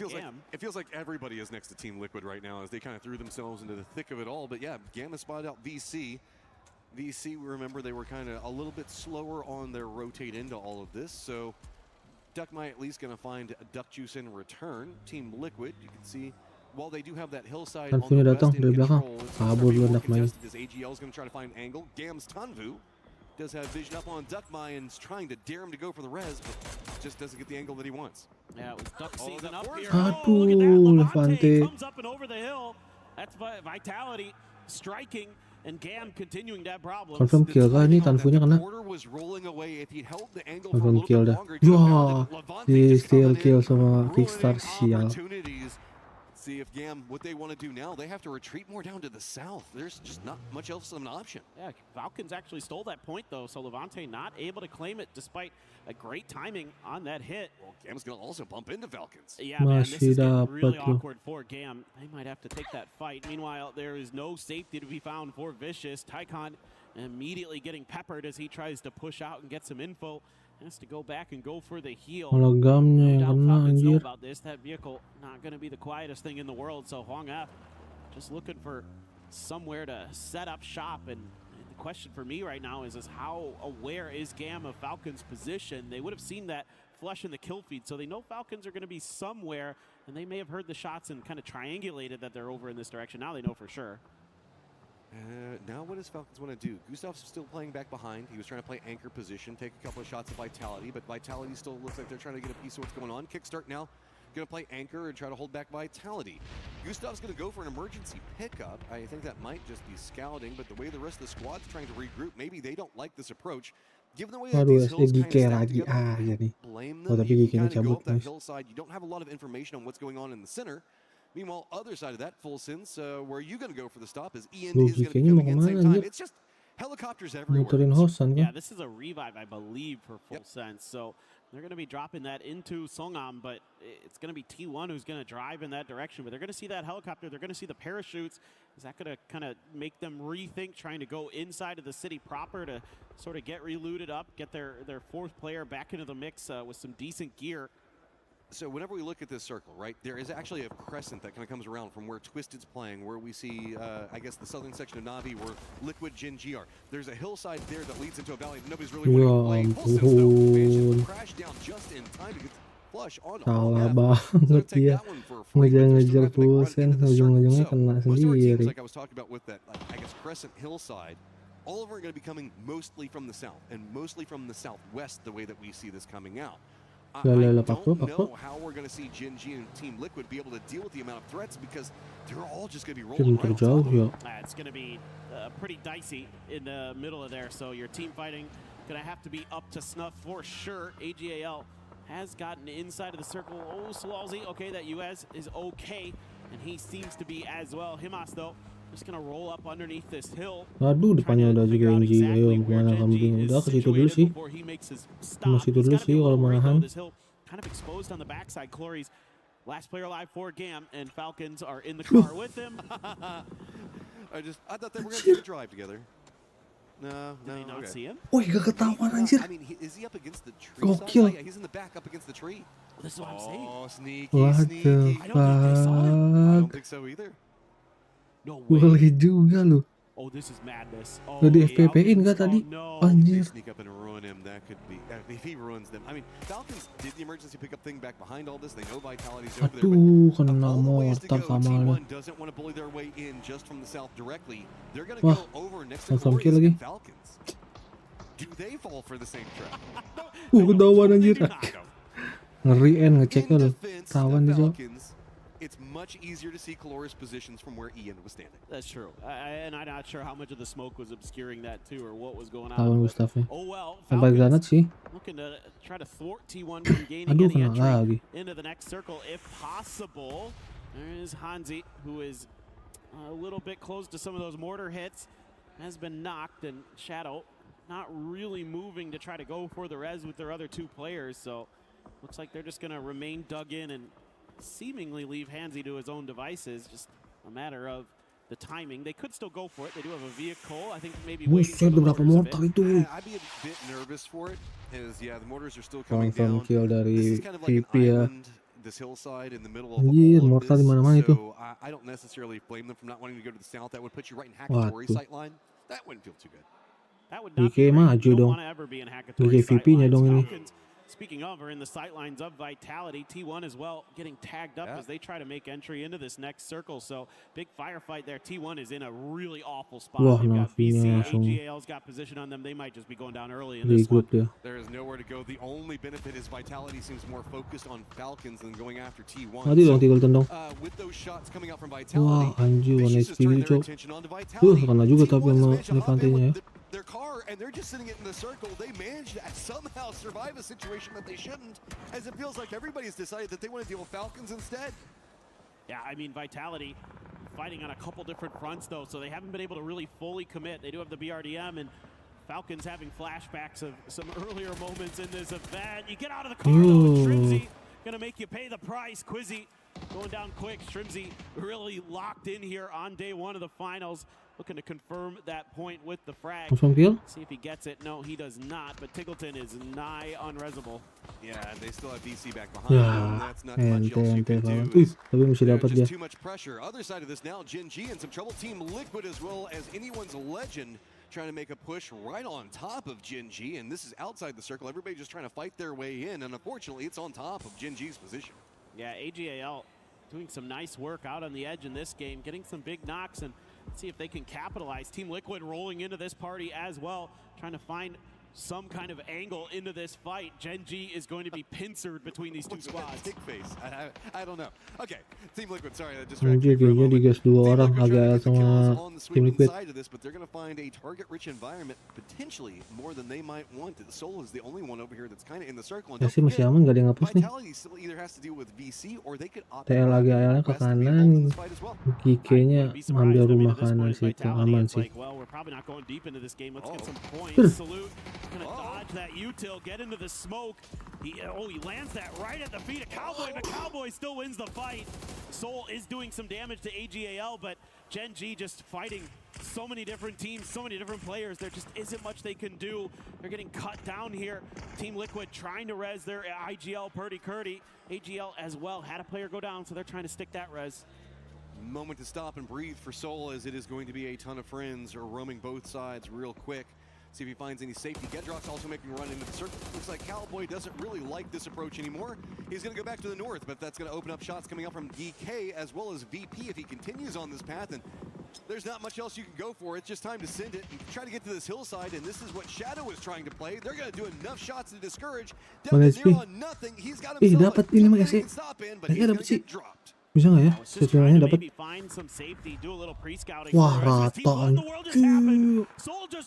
It feels like everybody is next to Team Liquid right now as they kind of threw themselves into the thick of it all. But yeah, Gamma spotted out VC. VC, remember, they were kind of a little bit slower on their rotate into all of this. So Duckmy at least going to find Duck Juice in return. Team Liquid, you can see, while they do have that hillside on the west in control, it's going to be more contested as AGL is going to try to find an angle. Gam's Tanvu does have vision up on Duckmy and is trying to dare him to go for the res, but just doesn't get the angle that he wants. Yeah, it was Duck season up here. Aduh, look at that. Levante comes up and over the hill. That's Vitality striking and Gam continuing to have problems. Confirm kill kah ini? Tanfunya kena. Confirm kill dah. Wah, di steal kill sama Kickstar sial. See if Gam, what they want to do now, they have to retreat more down to the south. There's just not much else of an option. Yeah, Falcons actually stole that point though, so Levante not able to claim it despite a great timing on that hit. Well, Gam's going to also bump into Falcons. Yeah, man, this is getting really awkward for Gam. They might have to take that fight. Meanwhile, there is no safety to be found for Vicious. Tycon immediately getting peppered as he tries to push out and get some info. Has to go back and go for the heel. Hologamnya yang kena anjir. About this, that vehicle not going to be the quietest thing in the world. So Hwang F just looking for somewhere to set up shop. And the question for me right now is how aware is Gam of Falcons' position? They would have seen that flush in the kill feed, so they know Falcons are going to be somewhere, and they may have heard the shots and kind of triangulated that they're over in this direction. Now they know for sure. Now what does Falcons want to do? Gustav's still playing back behind. He was trying to play anchor position, take a couple of shots of Vitality, but Vitality still looks like they're trying to get a piece of what's going on. Kickstart now, going to play anchor and try to hold back Vitality. Gustav's going to go for an emergency pickup. I think that might just be scouting, but the way the rest of the squad's trying to regroup, maybe they don't like this approach. Given the way that these hills kind of stack together, blame them. You kind of go up that hillside, you don't have a lot of information on what's going on in the center. Meanwhile, other side of that, full sense, where are you going to go for the stop? As Ian Loh, is going to be kayaknya mau coming in kemana same time. anjir? It's just helicopters everywhere. Muterin hosan Yeah, kan? this is a revive, I believe, for full sense. So they're going to be dropping that into Songam, but it's going to be T1 who's going to drive in that direction. But they're going to see that helicopter. They're going to see the parachutes. Is that going to kind of make them rethink trying to go inside of the city proper to sort of get relooted up, get their fourth player back into the mix with some decent gear? So whenever we look at this circle, right, there is actually a crescent that kind of comes around from where Twisted's playing, where we see, I guess, the southern section of Navi, where Liquid Gen G are. There's a hillside there that leads into a valley that nobody's really wanting to play. Pulsense, though, manages to crash down just in time to get flush on Salah F. banget Take dia. that one for free, but they're still Ngejar-ngejar gonna have to make a run Pulsen, into the circle. ujung-ujungnya So, kena most of our teams, sendiri. like I was talking about with that, like, I guess, crescent hillside, all of them are going to be coming mostly from the south, and mostly from the southwest, the way that we see this coming out. I don't know how we're going to see Gen G and Team Liquid be able to deal with the amount of threats because they're all just going to be rolling right on top of them. It's going to be pretty dicey in the middle of there, so your team fighting going to have to be up to snuff for sure. AGAL has gotten inside of the circle. Oh, Swalzy, okay, that US is okay, and he seems to be as well. Himas, though, just going to roll up underneath this hill. Aduh, depannya udah juga NG. Ayo, mana kambing? Udah ke situ dulu sih. Ke situ dulu sih kalau menahan. Kind of exposed on the backside. Clory's last player alive for GAM, and Falcons are in the car with him. I thought they were going to take a drive together. No, Did they not see him? Woi, gak ketahuan anjir. I mean, is he up against the tree? Gokil. Yeah, he's in the back up against the tree. Well, this is what I'm saying. Oh, sneaky, What sneaky. the I don't think they saw him. I don't fuck? think so either. No way. Boleh juga loh. Oh, this is madness. Oh, Udah di the FPP-in Falcons. gak tadi? No. If they Anjir. sneak up and ruin him, that could be. If he ruins them, I mean, Falcons did the emergency pickup thing back behind all this. They know Vitality's over there. Aduh, But kena of all the ways to go, mortar kamalnya. T1 doesn't want to bully their way in just from the south directly. They're going to go over next to langsung Glorious kill lagi. and Falcons. Do they fall for the same trap? Ketahuan anjir. Ngeri ngeceknya In loh. defense Tawan of dia. Falcons, it's much easier to see Glorious positions from where Ian was standing. That's true. And I'm not sure how much of the smoke was obscuring that too, or what was going Tawan on. Gustafnya. Oh well, Sampai granat sih. looking to try to thwart T1 from gaining Aduh, any kena entry lagi. into the next circle if possible. There's Hanzi, who is a little bit close to some of those mortar hits, has been knocked, and Shadow not really moving to try to go for the res with their other two players, so looks like they're just going to remain dug in and seemingly leave Hanzi to his own devices. Just a matter of the timing. They could still go for it. They do have a vehicle. I think maybe waiting for Buset, the berapa mortars a mortar bit. itu? I'd be a bit nervous for it, as yeah, the mortars are still coming Confirm down. kill This dari is kind of like an VP ya. island, this hillside in the middle of Anjir, all of mortar this. di mana-mana itu. So I don't necessarily blame them for not wanting to go to the south. That would put you right in Hackatory Waduh. sightline. That wouldn't feel too good. That would not DK be great. maju You don't dong. want to ever be in Hackatory DK VP-nya sightlines. dong ini. Falcons, speaking of, are in the sightlines of Vitality. T1 as well, getting tagged up as they try to make entry into this next circle. So big firefight there. T1 is in a really awful spot. Wah, They've got Navi-nya BC, langsung AGAL's got position on them. They might just be going down early in this regroup one. dia. There is nowhere to go. The only benefit is Vitality seems more focused on Falcons than going after T1. Mati dong, tinggal tendong. With those shots coming out from Wah, Vitality, anjir, one Vicious is HP turning gitu, their cok. attention onto Vitality. Kena juga tapi T1 has sama managed to hop in Levantenya ya. with their car, and they're just sitting it in the circle. They managed to somehow survive a situation that they shouldn't, as it feels like everybody's decided that they want to deal with Falcons instead. Yeah, I mean, Vitality fighting on a couple different fronts, though, so they haven't been able to really fully commit. They do have the BRDM, and Falcons having flashbacks of some earlier moments in this event. You get out of the car, though, Shrimzy gonna make you pay the price. Quizzy going down quick. Shrimzy really locked in here on day one of the finals. Looking to confirm that point with the frag. Langsung kill. See if he gets it. No, he does not, but Tiggleton is nigh unresable. Yeah, they still have DC back behind Ya, them. That's not much else you can do. tapi masih dapat dia. Just too much pressure. Other side of this now, Gen G in some trouble. Team Liquid as well as anyone's legend trying to make a push right on top of Gen G, and this is outside the circle. Everybody just trying to fight their way in, and unfortunately, it's on top of Gen G's position. Yeah, AGAL doing some nice work out on the edge in this game, getting some big knocks, and see if they can capitalize. Team Liquid rolling into this party as well, trying to find some kind of angle into this fight. Gen G is going to be pincered between these two squads. Tick face. I don't know. Okay, Team Liquid. Sorry, that Anjir kayaknya digas 2 orang agak sama Team Liquid. side of this, but they're going to find a target-rich environment, potentially more than they might want. The Soul is the only one over here that's kind of in the circle. Ya sih masih aman, gak ada yang ngapus nih. Vitality still either has to deal with VC or they could opt TL lagi ayalnya ke kanan, GK-nya ambil rumah kanan situ, aman sih. Well, we're probably not going deep into this game. Let's get some points. Salute gonna dodge that util, get into the smoke. He lands that right at the feet of Cowboy, but Cowboy still wins the fight. Soul is doing some damage to AGAL, but Gen G just fighting so many different teams, so many different players. There just isn't much they can do. They're getting cut down here. Team Liquid trying to res their IGL Purdy. AGL as well had a player go down, so they're trying to stick that res. Moment to stop and breathe for Soul, as it is going to be a ton of friends are roaming both sides real quick. See if he finds any safety. Gedrock's also making a run into the circle. Looks like Cowboy doesn't really like this approach anymore. He's going to go back to the north, but that's going to open up shots coming up from DK as well as VP if he continues on this path. And there's not much else you can go for. It's just time to send it and try to get to this hillside. And this is what Shadow is trying to play. They're going to do enough shots to discourage. Down to 0 on nothing. He's got himself dapat ini mah guys. but he's going to get dropped. Bisa nggak ya? Sesuainya dapat. Wah, rata anjir.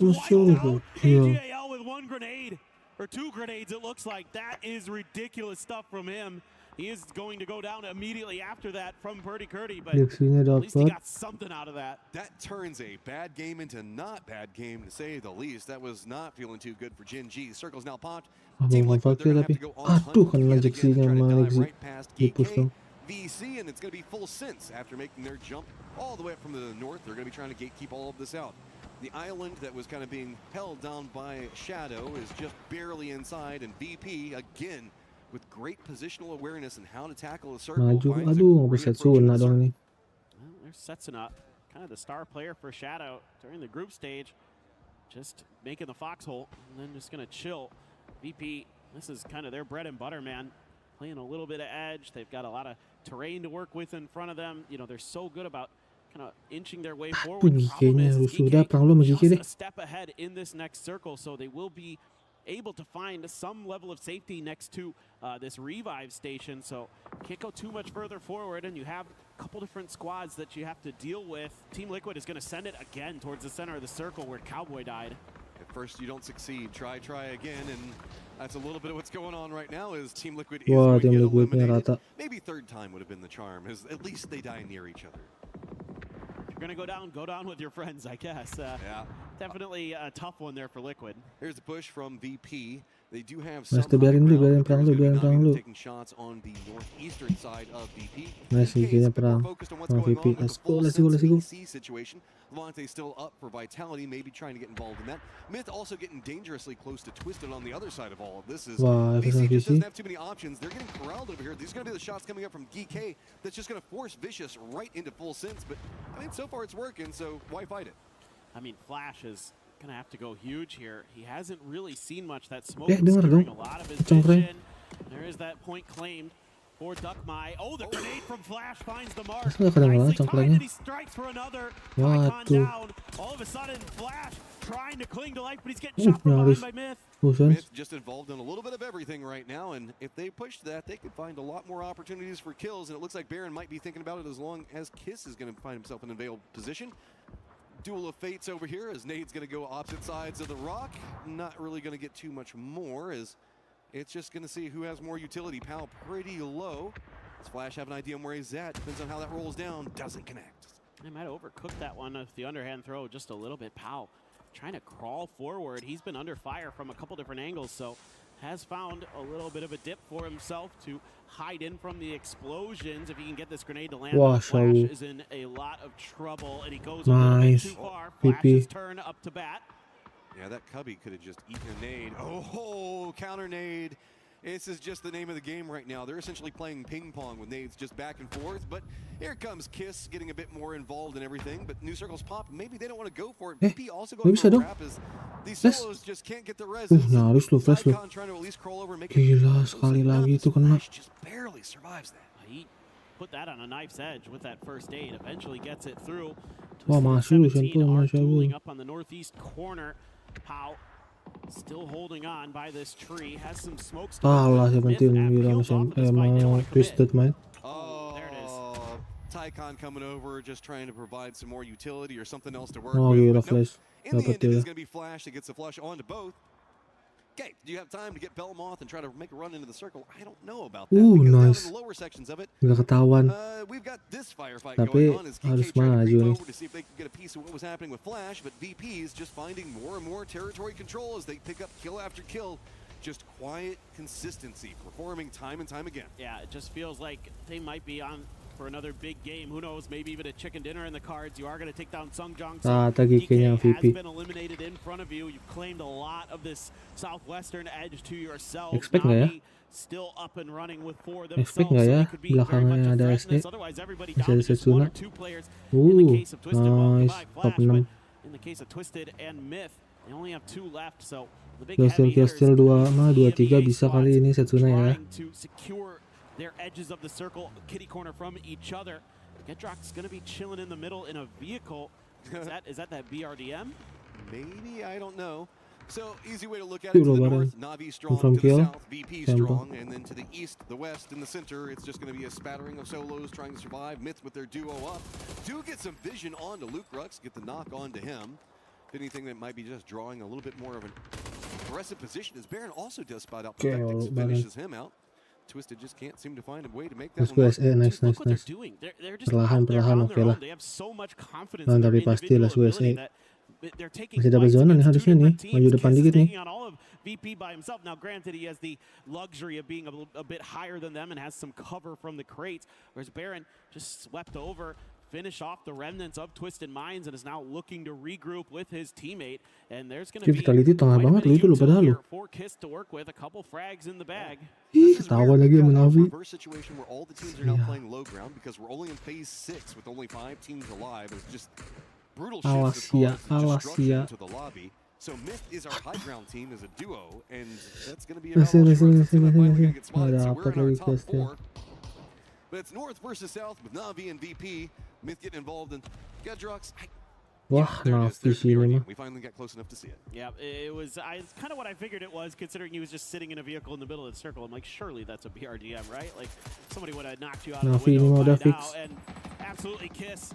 Musuh AGAL with 1 grenade or 2 grenades, it looks like. That is ridiculous stuff from him. He is going to go down immediately after that from Purdy, but at least he got something out of that. That turns a bad game into not bad game, to say the least. That was not feeling too good for Gen G. Circle's now popped. Team Liquid, they're going to have to go on hunt right past GK. VC, and it's going to be full sense after making their jump all the way up from the north. They're going to be trying to gatekeep all of this out. The island that was kind of being held down by Shadow is just barely inside, and VP again with great positional awareness and how to tackle a circle. Aduh, bisa sunat dong nih. Well, they're setting up kind of the star player for Shadow during the group stage, just making the foxhole and then just going to chill. VP, this is kind of their bread and butter, man. Playing a little bit of edge. They've got a lot of terrain to work with in front of them. You know, they're so good about kind of inching their way forward. The problem is just a step ahead in this next circle, so they will be able to find some level of safety next to this revive station. So can't go too much further forward, and you have a couple different squads that you have to deal with. Team Liquid is going to send it again towards the center of the circle where Cowboy died. At first you don't succeed, try again, and that's a little bit of what's going on right now. Is Team Liquid is going to get eliminated. Maybe third time would have been the charm, is at least they die near each other. If you're gonna go down with your friends, I guess. Yeah, definitely a tough one there for Liquid. Here's the push from VP. They do have some taking shots on the northeastern side of VP. Focused on what's going on with the full situation. Levante still up for Vitality, maybe trying to get involved in that. Myth also getting dangerously close to Twisted on the other side of all of this. Is VC just doesn't have too many options. They're getting corralled over here. These are going to be the shots coming up from DK that's just going to force Vicious right into full sense. But I mean, so far it's working, so why fight it? I mean, Flash is going to have to go huge here. He hasn't really seen much. That smoke is scaring a lot of his vision. There is that point claimed for Duckmai. Oh, the grenade from Flash finds the mark. Nicely timed, and he strikes for another. Icon down. All of a sudden, Flash trying to cling to life, but he's getting shot from behind by Myth. Myth just involved in a little bit of everything right now, and if they push that, they could find a lot more opportunities for kills, and it looks like Baron might be thinking about it as long as Kiss is going to find himself in an available position. Duel of Fates over here, as Nade's going to go opposite sides of the rock. Not really going to get too much more, as it's just going to see who has more utility. Pal pretty low. Does Flash have an idea on where he's at? Depends on how that rolls down. Doesn't connect. They might overcook that one with the underhand throw just a little bit. Pal trying to crawl forward. He's been under fire from a couple different angles, so has found a little bit of a dip for himself to hide in from the explosions. If he can get this grenade to land, Flash is in a lot of trouble, and he goes a little bit too far. Flash's turn up to bat. Yeah, that Cubby could have just eaten a nade. Oh, counter nade. This is just the name of the game right now. They're essentially playing ping pong with nades just back and forth. But here comes Kiss getting a bit more involved in everything. But new circles pop. Maybe they don't want to go for it. VP also going for a wrap as these solos just can't get the res. Nyaris lu flash lu. Gila, sekali lagi itu kena. Just barely survives that. He put that on a knife's edge with that first aid. Eventually gets it through. Wah, masuk lu sentuh, Masya Allah. Up on the northeast corner. Pau Still holding on by this tree. Has some smoke. Alah, 17 gila emang twisted main. There it is. Tycon coming over, just trying to provide some more utility or something else to work Oh with. gila But nope. flash. In the Dapat end, it dia. is going to be Flash that gets the flush onto both. Okay, do you have time to get Belmoth and try to make a run into the circle? I don't know about that. Ooh, because nice. down in the lower sections of it, Nggak ketahuan. we've got this firefight Tapi going on as harus KK trying to maju creep nih. over to see if they can get a piece of what was happening with Flash, but VP is just finding more and more territory control as they pick up kill after kill. Just quiet consistency, performing time and time again. Yeah, it just feels like they might be on for another big game. Who knows? Maybe even a chicken dinner in the cards. You are going to take down Sungjong. Tagi kayaknya DK has VP. been eliminated in front of you. You've claimed a lot of this southwestern edge to yourself. Expect nggak ya? Still up and running with four Expect themselves. nggak ya? They could be very Belakangnya much a ada threat in SE. this. Otherwise, everybody Masih ada down to just one Setsuna. or two players. In the case of Twisted, well, Nice. goodbye, Top Flash, 6. but in the case of Twisted and Myth, they only have two left. So the big Kill heavy hitters steal 2 in the 2-3 NBA bisa squads kali ini Setsuna ya. trying to secure their edges of the circle, kitty corner from each other. Gedrock's going to be chilling in the middle in a vehicle. Is that BRDM? Maybe, I don't know. So, easy way to look at it. To the north, Na'Vi strong. From To the kill. south, VP Sample. strong. And then to the east, the west, and the center, it's just going to be a spattering of solos trying to survive. Myth with their duo up. Do get some vision onto Luke Rux, get the knock onto him. If anything, that might be just drawing a little bit more of an aggressive position, as Baron also does spot out. Perfectix finishes him out. Twisted just can't seem to find a way to make that Terus one work. SE nice. Look what they're doing. They're just Perlahan, out there perlahan, on oke their lah. own. They have so much confidence Nah, in their tapi pasti lah individual USA. ability that they're taking Masih dapat fights zona nih against harusnya two nih. different Maju teams. depan Kiss is dikit nih. taking on all of VP by himself. Now, granted, he has the luxury of being a bit higher than them and has some cover from the crates, whereas Baron just swept over, finish off the remnants of Twisted Minds, and is now looking to regroup with his teammate. And there's going to be Vitality tengah quite a banget bit loh of itu loh util padahal here loh. for Kiss to work with. A couple frags in the bag. Ih, This is ketawa weird. lagi We've sama got a Na'Vi. reverse situation where all the teams are now playing low ground because we're only in phase 6 with only 5 teams alive. It's just brutal shifts of Alasia, cards and destruction Alasia. into the lobby. So Myth is our high ground team as a duo, and that's going to be Masih, about all masih, she wrote. masih, It's gonna masih, finally masih. get spotted, Ada so apa we're in our lagi top guys, 4. But it's North versus South with Na'Vi and VP. Myth getting involved in Gedrox. Wah, Na'Vi sini mah. We finally got close enough to see it. Yeah, it's kind of what I figured it was, considering he was just sitting in a vehicle in the middle of the circle. I'm like, surely that's a BRDM, right? Like, somebody would have knocked you out of the Na'Vi ini window mah udah by now. fix. And absolutely Kiss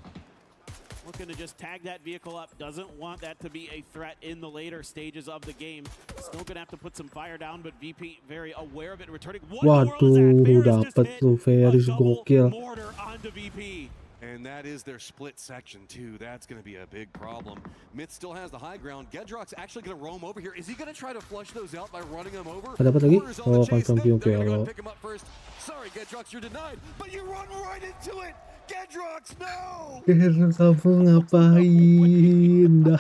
looking to just tag that vehicle up. Doesn't want that to be a threat in the later stages of the game. Still going to have to put some fire down, but VP very aware of it, returning. What in the world is that? Waduh, Ferris just dapat hit tuh Ferris a double gokil. mortar onto VP. And that is their split section, too. That's going to be a big problem. Myth still has the high ground. Gedrock's actually going to roam over here. Is he going to try to flush those out by running them over? Dapat lagi? Corners on the Oh, chase. confirm Nope, yung they're gonna go pero. and pick him up first. Sorry, Gedrox, you're denied. But you run right into it! Gedrox, no! Kamu ngapain?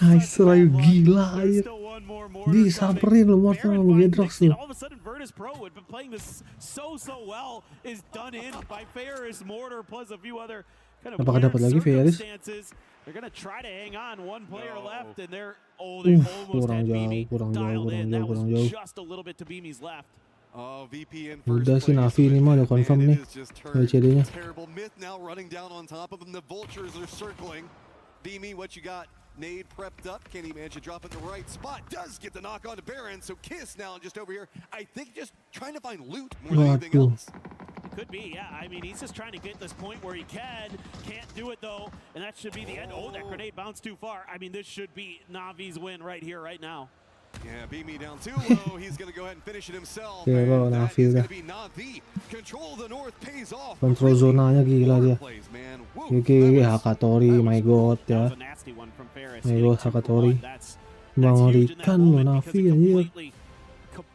Nice try, gila ya. Disamperin lo mortal sama Gedrox lo. All of a sudden, Virtus Pro, who had been playing this so well, is done in by Ferris Mortar plus a few other kind of Apakah weird dapat lagi Ferris? circumstances. They're gonna try to hang on. One player left, and they're they almost had Beamy dialed in. That was just a little bit to Beamy's left. Oh, VP in first Udah sih place. Na'Vi ini mah udah confirm Man, nih. it is just turned WCD-nya. terrible. Myth now running down on top of him. The vultures are circling. Beamy, what you got? Nade prepped up. Can he manage to drop it in the right spot? Does get the knock on to Baron. So Kiss now just over here. I think just trying to find loot more than anything Waduh. else. It could be, yeah. I mean, he's just trying to get this point where he can't do it though, and that should be the end. Oh, that grenade bounced too far. I mean, this should be Na'Vi's win right here, right now. Yeah, Beamy down too low. He's going to go ahead and finish it himself. Yeah, And well, that Na'Vi is udah. going to be Na'Vi. Control of the North pays off. Kontrol zonanya gila dia. Plays, man. Woo, Gigi that was- Hakatori, my god That ya. was a nasty one from Ferris. My Getting god, 2 for Hakatori. 1. That's Mengerikan huge lo in that moment Na'Vi because it anjir. completely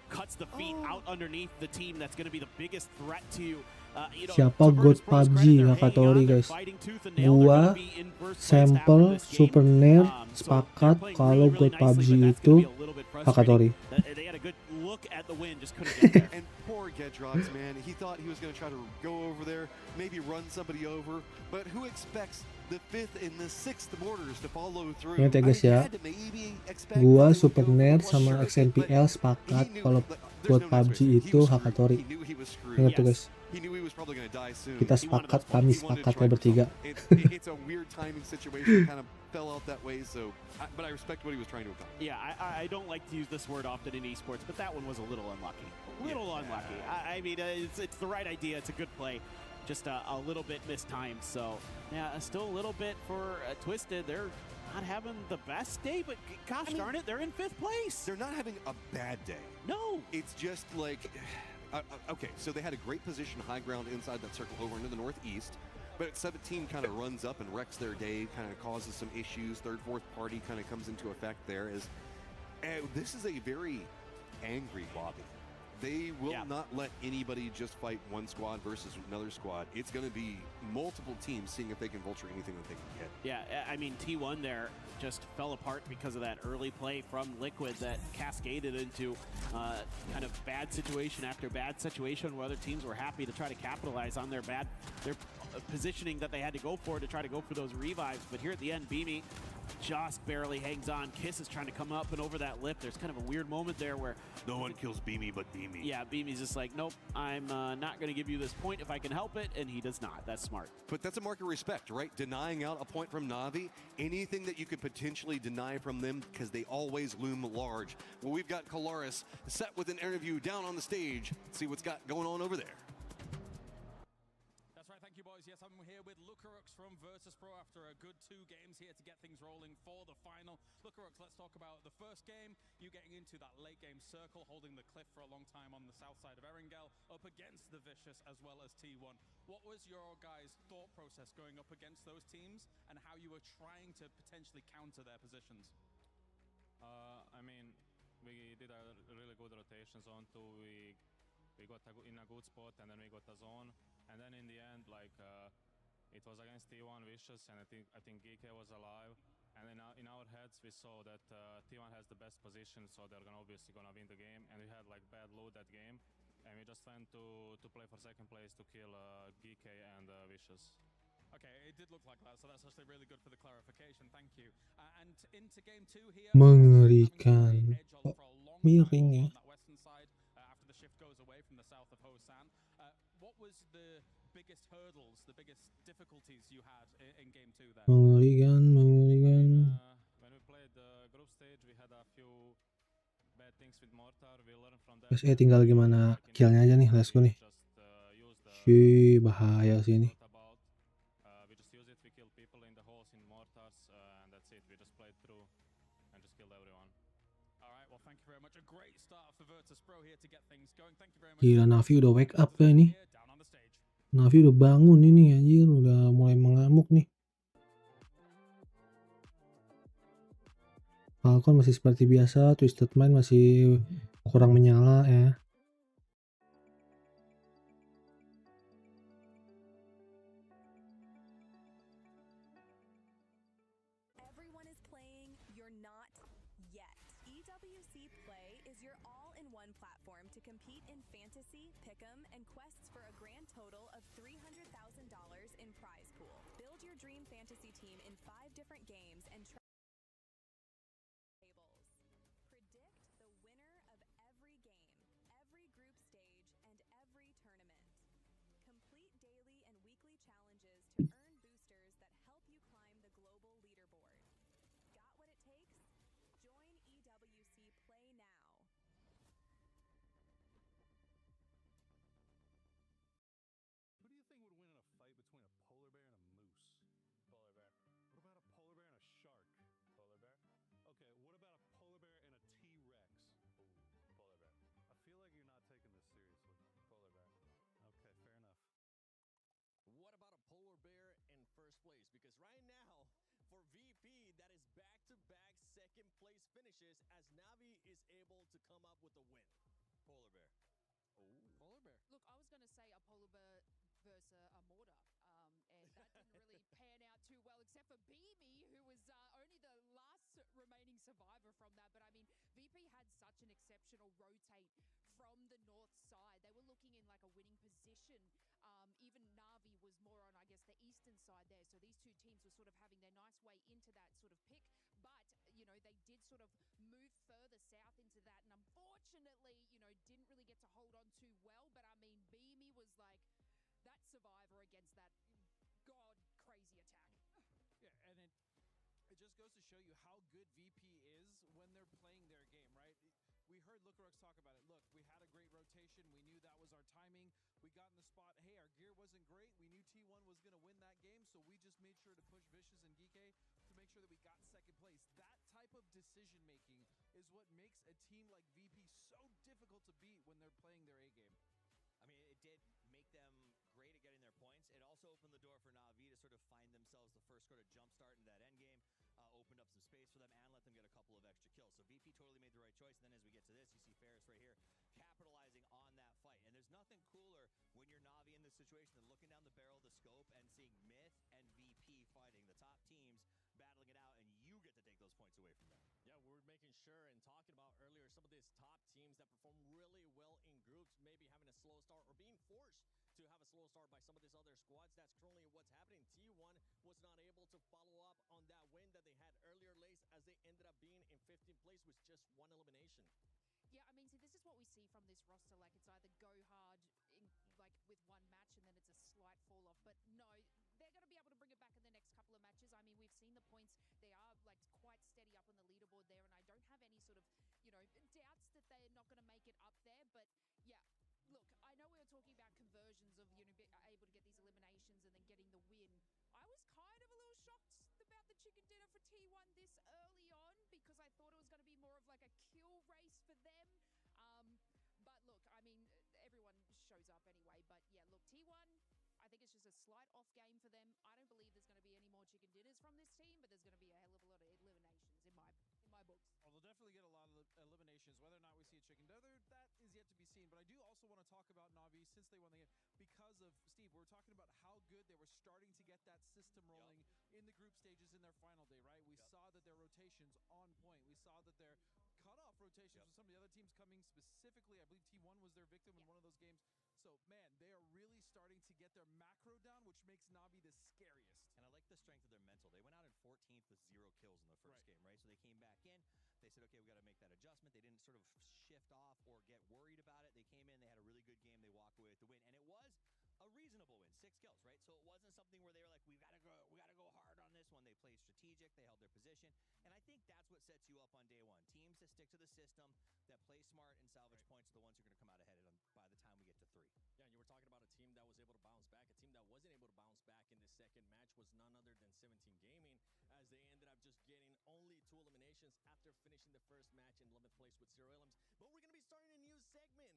cuts the feet out underneath the team that's going to be the biggest threat to you. Siapa God PUBG Hakatori guys? Gua, Sample, Super Nerd, sepakat kalau God PUBG itu Hakatori. They had a good look at the win, just couldn't get there. And poor Gedrox, man. He thought he was going to try to go over there, maybe run somebody over. But who expects the 5th and the 6th mortars to follow through? Ingat ya guys ya, gua, Super Nerd, sama XNPL sepakat kalau buat PUBG itu Hakatori. Ingat tuh guys, kita sepakat, kami sepakat ya bertiga. It's a weird timing situation, kind of fell out that way. So, but I respect what he was trying to accomplish. Yeah, I don't like to use this word often in esports, but that one was a little unlucky. Unlucky. I mean, it's the right idea. It's a good play. Just a little bit mistimed. So, yeah, still a little bit for Twisted. They're not having the best day, but gosh darn it, they're in 5th place. They're not having a bad day. No. It's just like, okay, so they had a great position, high ground inside that circle over into the northeast. But at 17 kind of runs up and wrecks their day, kind of causes some issues. Third, fourth party kind of comes into effect there. This is a very angry lobby. They will not let anybody just fight one squad versus another squad. It's going to be multiple teams seeing if they can vulture anything that they can get. Yeah, I mean, T1 there just fell apart because of that early play from Liquid that cascaded into kind of bad situation after bad situation where other teams were happy to try to capitalize on their positioning that they had to go for to try to go for those revives. But here at the end, BAME just barely hangs on. Kiss is trying to come up and over that lip. There's kind of a weird moment there where no one kills BAME but BAME. Yeah, BAME's just like, nope, I'm not going to give you this point if I can help it, and he does not. That's smart. But that's a mark of respect, right? Denying out a point from Na'Vi, anything that you could potentially deny from them because they always loom large. Well, we've got Polaris set with an interview down on the stage. Let's see what's got going on over there. Thank you, boys. Yes, I'm here with Lucarux from Virtus Pro after a good 2 games here to get things rolling for the final. Lucarux, let's talk about the first game. You getting into that late game circle, holding the cliff for a long time on the south side of Erangel, up against the Vicious as well as T1. What was your guys' thought process going up against those teams and how you were trying to potentially counter their positions? I mean, we did a really good rotations on to we got in a good spot and then we got a zone. And then in the end, like it was against T1 Vicious, and I think GK was alive. And in our heads, we saw that T1 has the best position, so they're obviously gonna win the game. And we had like bad load that game, and we just went to play for second place to kill GK and Vicious. Okay, it did look like that, so that's actually really good for the clarification. Thank you. And into game 2 here. Mengerikan. Kok miring ya? Western side after the shift goes away from the south of Hosan. What was the biggest hurdles, the biggest difficulties you had in game 2 there? Mengerikan. When we played the group stage, we had a few bad things with mortar. We learned from that. Tinggal gimana killnya aja nih, let's go nih. Shih, bahaya sih ini. We just use it, we kill people in the holes in mortars, and that's it. We just played through and just killed everyone. Alright, well thank you very much. A great start for Virtus Pro here to get things going. Thank you very much. Gila, Na'Vi udah wake up ya ini. Na'Vi udah bangun ini anjir, udah mulai mengamuk nih. Falcon masih seperti biasa, Twisted Mind masih kurang menyala ya. Everyone is playing, you're not yet. EWC Play is your all-in-one platform to compete in fantasy, pick'em, and quests for a grand total of $300,000 in prize pool. Build your dream fantasy team in 5 different games and tables. Predict the winner of every game, every group stage, and every tournament. Complete daily and weekly challenges to earn boosters that help you climb the global leaderboard. Got what it takes? Join EWC Play now. Who do you think would win in a fight between a polar bear and a moose? Polar bear. What about a polar bear and a shark? Polar bear. Okay, what about a polar bear and a T-Rex? Ooh, polar bear. I feel like you're not taking this seriously. Polar bear. Okay, fair enough. What about a polar bear in first place? Because right now, for VP, that is back-to-back second place finishes as Na'Vi is able to come up with a win. Polar bear. Ooh, polar bear. Look, I was going to say a polar bear versus a mortar, and that didn't really pan out too well, except for BAME, who was only the last remaining survivor from that. But I mean, VP had such an exceptional rotate from the north side. They were looking in like a winning position. Even Na'Vi was more on, I guess, the eastern side there. So these two teams were sort of having their nice way into that sort of pick. But, you know, they did sort of move further south into that. And unfortunately, you know, didn't really get to hold on too well. But I mean, BAME was like that survivor against that god crazy attack. Yeah, and it just just goes to show you how good VP is when they're playing their game, right? We heard Lookrux talk about it. Look, we had a great rotation. We knew that was our timing. We got in the spot. Hey, our gear wasn't great. We knew T1 was going to win that game, so we just made sure to push Vicious and Geeke to make sure that we got second place. That type of decision-making is what makes a team like VP so difficult to beat when they're playing their A game. I mean, it did make them great at getting their points. It also opened the door for Na'Vi to sort of find themselves the first sort of jump start in that end game, opened up some space for them and let them get a couple of extra kills. So VP totally made the right choice. And then as we get to this, you see Ferris right here capitalizing on that fight. And there's nothing cooler when you're Na'Vi in this situation than looking down the barrel of the scope and seeing Myth and VP fighting, the top teams battling it out, and you get to take those points away from them. Yeah, we're making sure and talking about earlier some of these top teams that perform really well in groups, maybe having a slow start or being forced to have a slow start by some of these other squads. That's currently what's happening. T1 was not able to follow up on that win that they had earlier, Lace, as they ended up being in 15th place with just one elimination. Yeah, I mean, see, this is what we see from this roster. Like, it's either go hard in, like, with one match and then it's a slight fall off. But no, they're going to be able to bring it back in the next couple of matches. I mean, we've seen the points. They are, like, quite steady up on the leaderboard there. And I don't have any sort of, you know, doubts that they're not going to make it up there. But, yeah. Look, I know we were talking about conversions of, you know, able to get these eliminations and then getting the win. I was kind of a little shocked about the chicken dinner for T1 this early on because I thought it was going to be more of like a kill race for them. But look, I mean, everyone shows up anyway. But yeah, look, T1, I think it's just a slight off game for them. I don't believe there's going to be any more chicken dinners from this team, but there's going to be a hell of a lot of eliminations in my books. Well, they'll definitely get a lot of eliminations. Whether or not we see a chicken dinner, that is yet to be seen. But I do also want to talk about Na'Vi since they won the game because of Steve. We're talking about how good they were starting to get that system rolling in the group stages in their final day, right? We saw that their rotations on point. We saw that their cutoff rotations with some of the other teams coming specifically. I believe T1 was their victim in one of those games. So, man, they are really starting to get their macro down, which makes Na'Vi the scariest. And I like the strength of their mental. They went out in 14th with 0 kills in the first game, right? So they came back in. They said, okay, we got to make that adjustment. They didn't sort of shift off or get worried about it. They came in, they had a really good game. They walked away with the win. And it was a reasonable win, 6 kills, right? So it wasn't something where they were like, we got to go hard on this one. They played strategic. They held their position. And I think that's what sets you up on day one. Teams that stick to the system, that play smart and salvage points are the ones who are going to come out ahead by the time we get to 3. Yeah, and you were talking about a team that was able to bounce back. A team that wasn't able to bounce back in the second match was none other than 17 Gaming, as they ended up just getting only 2 eliminations after finishing the first match in 11th place with 0 elims. But we're going to be starting a new segment,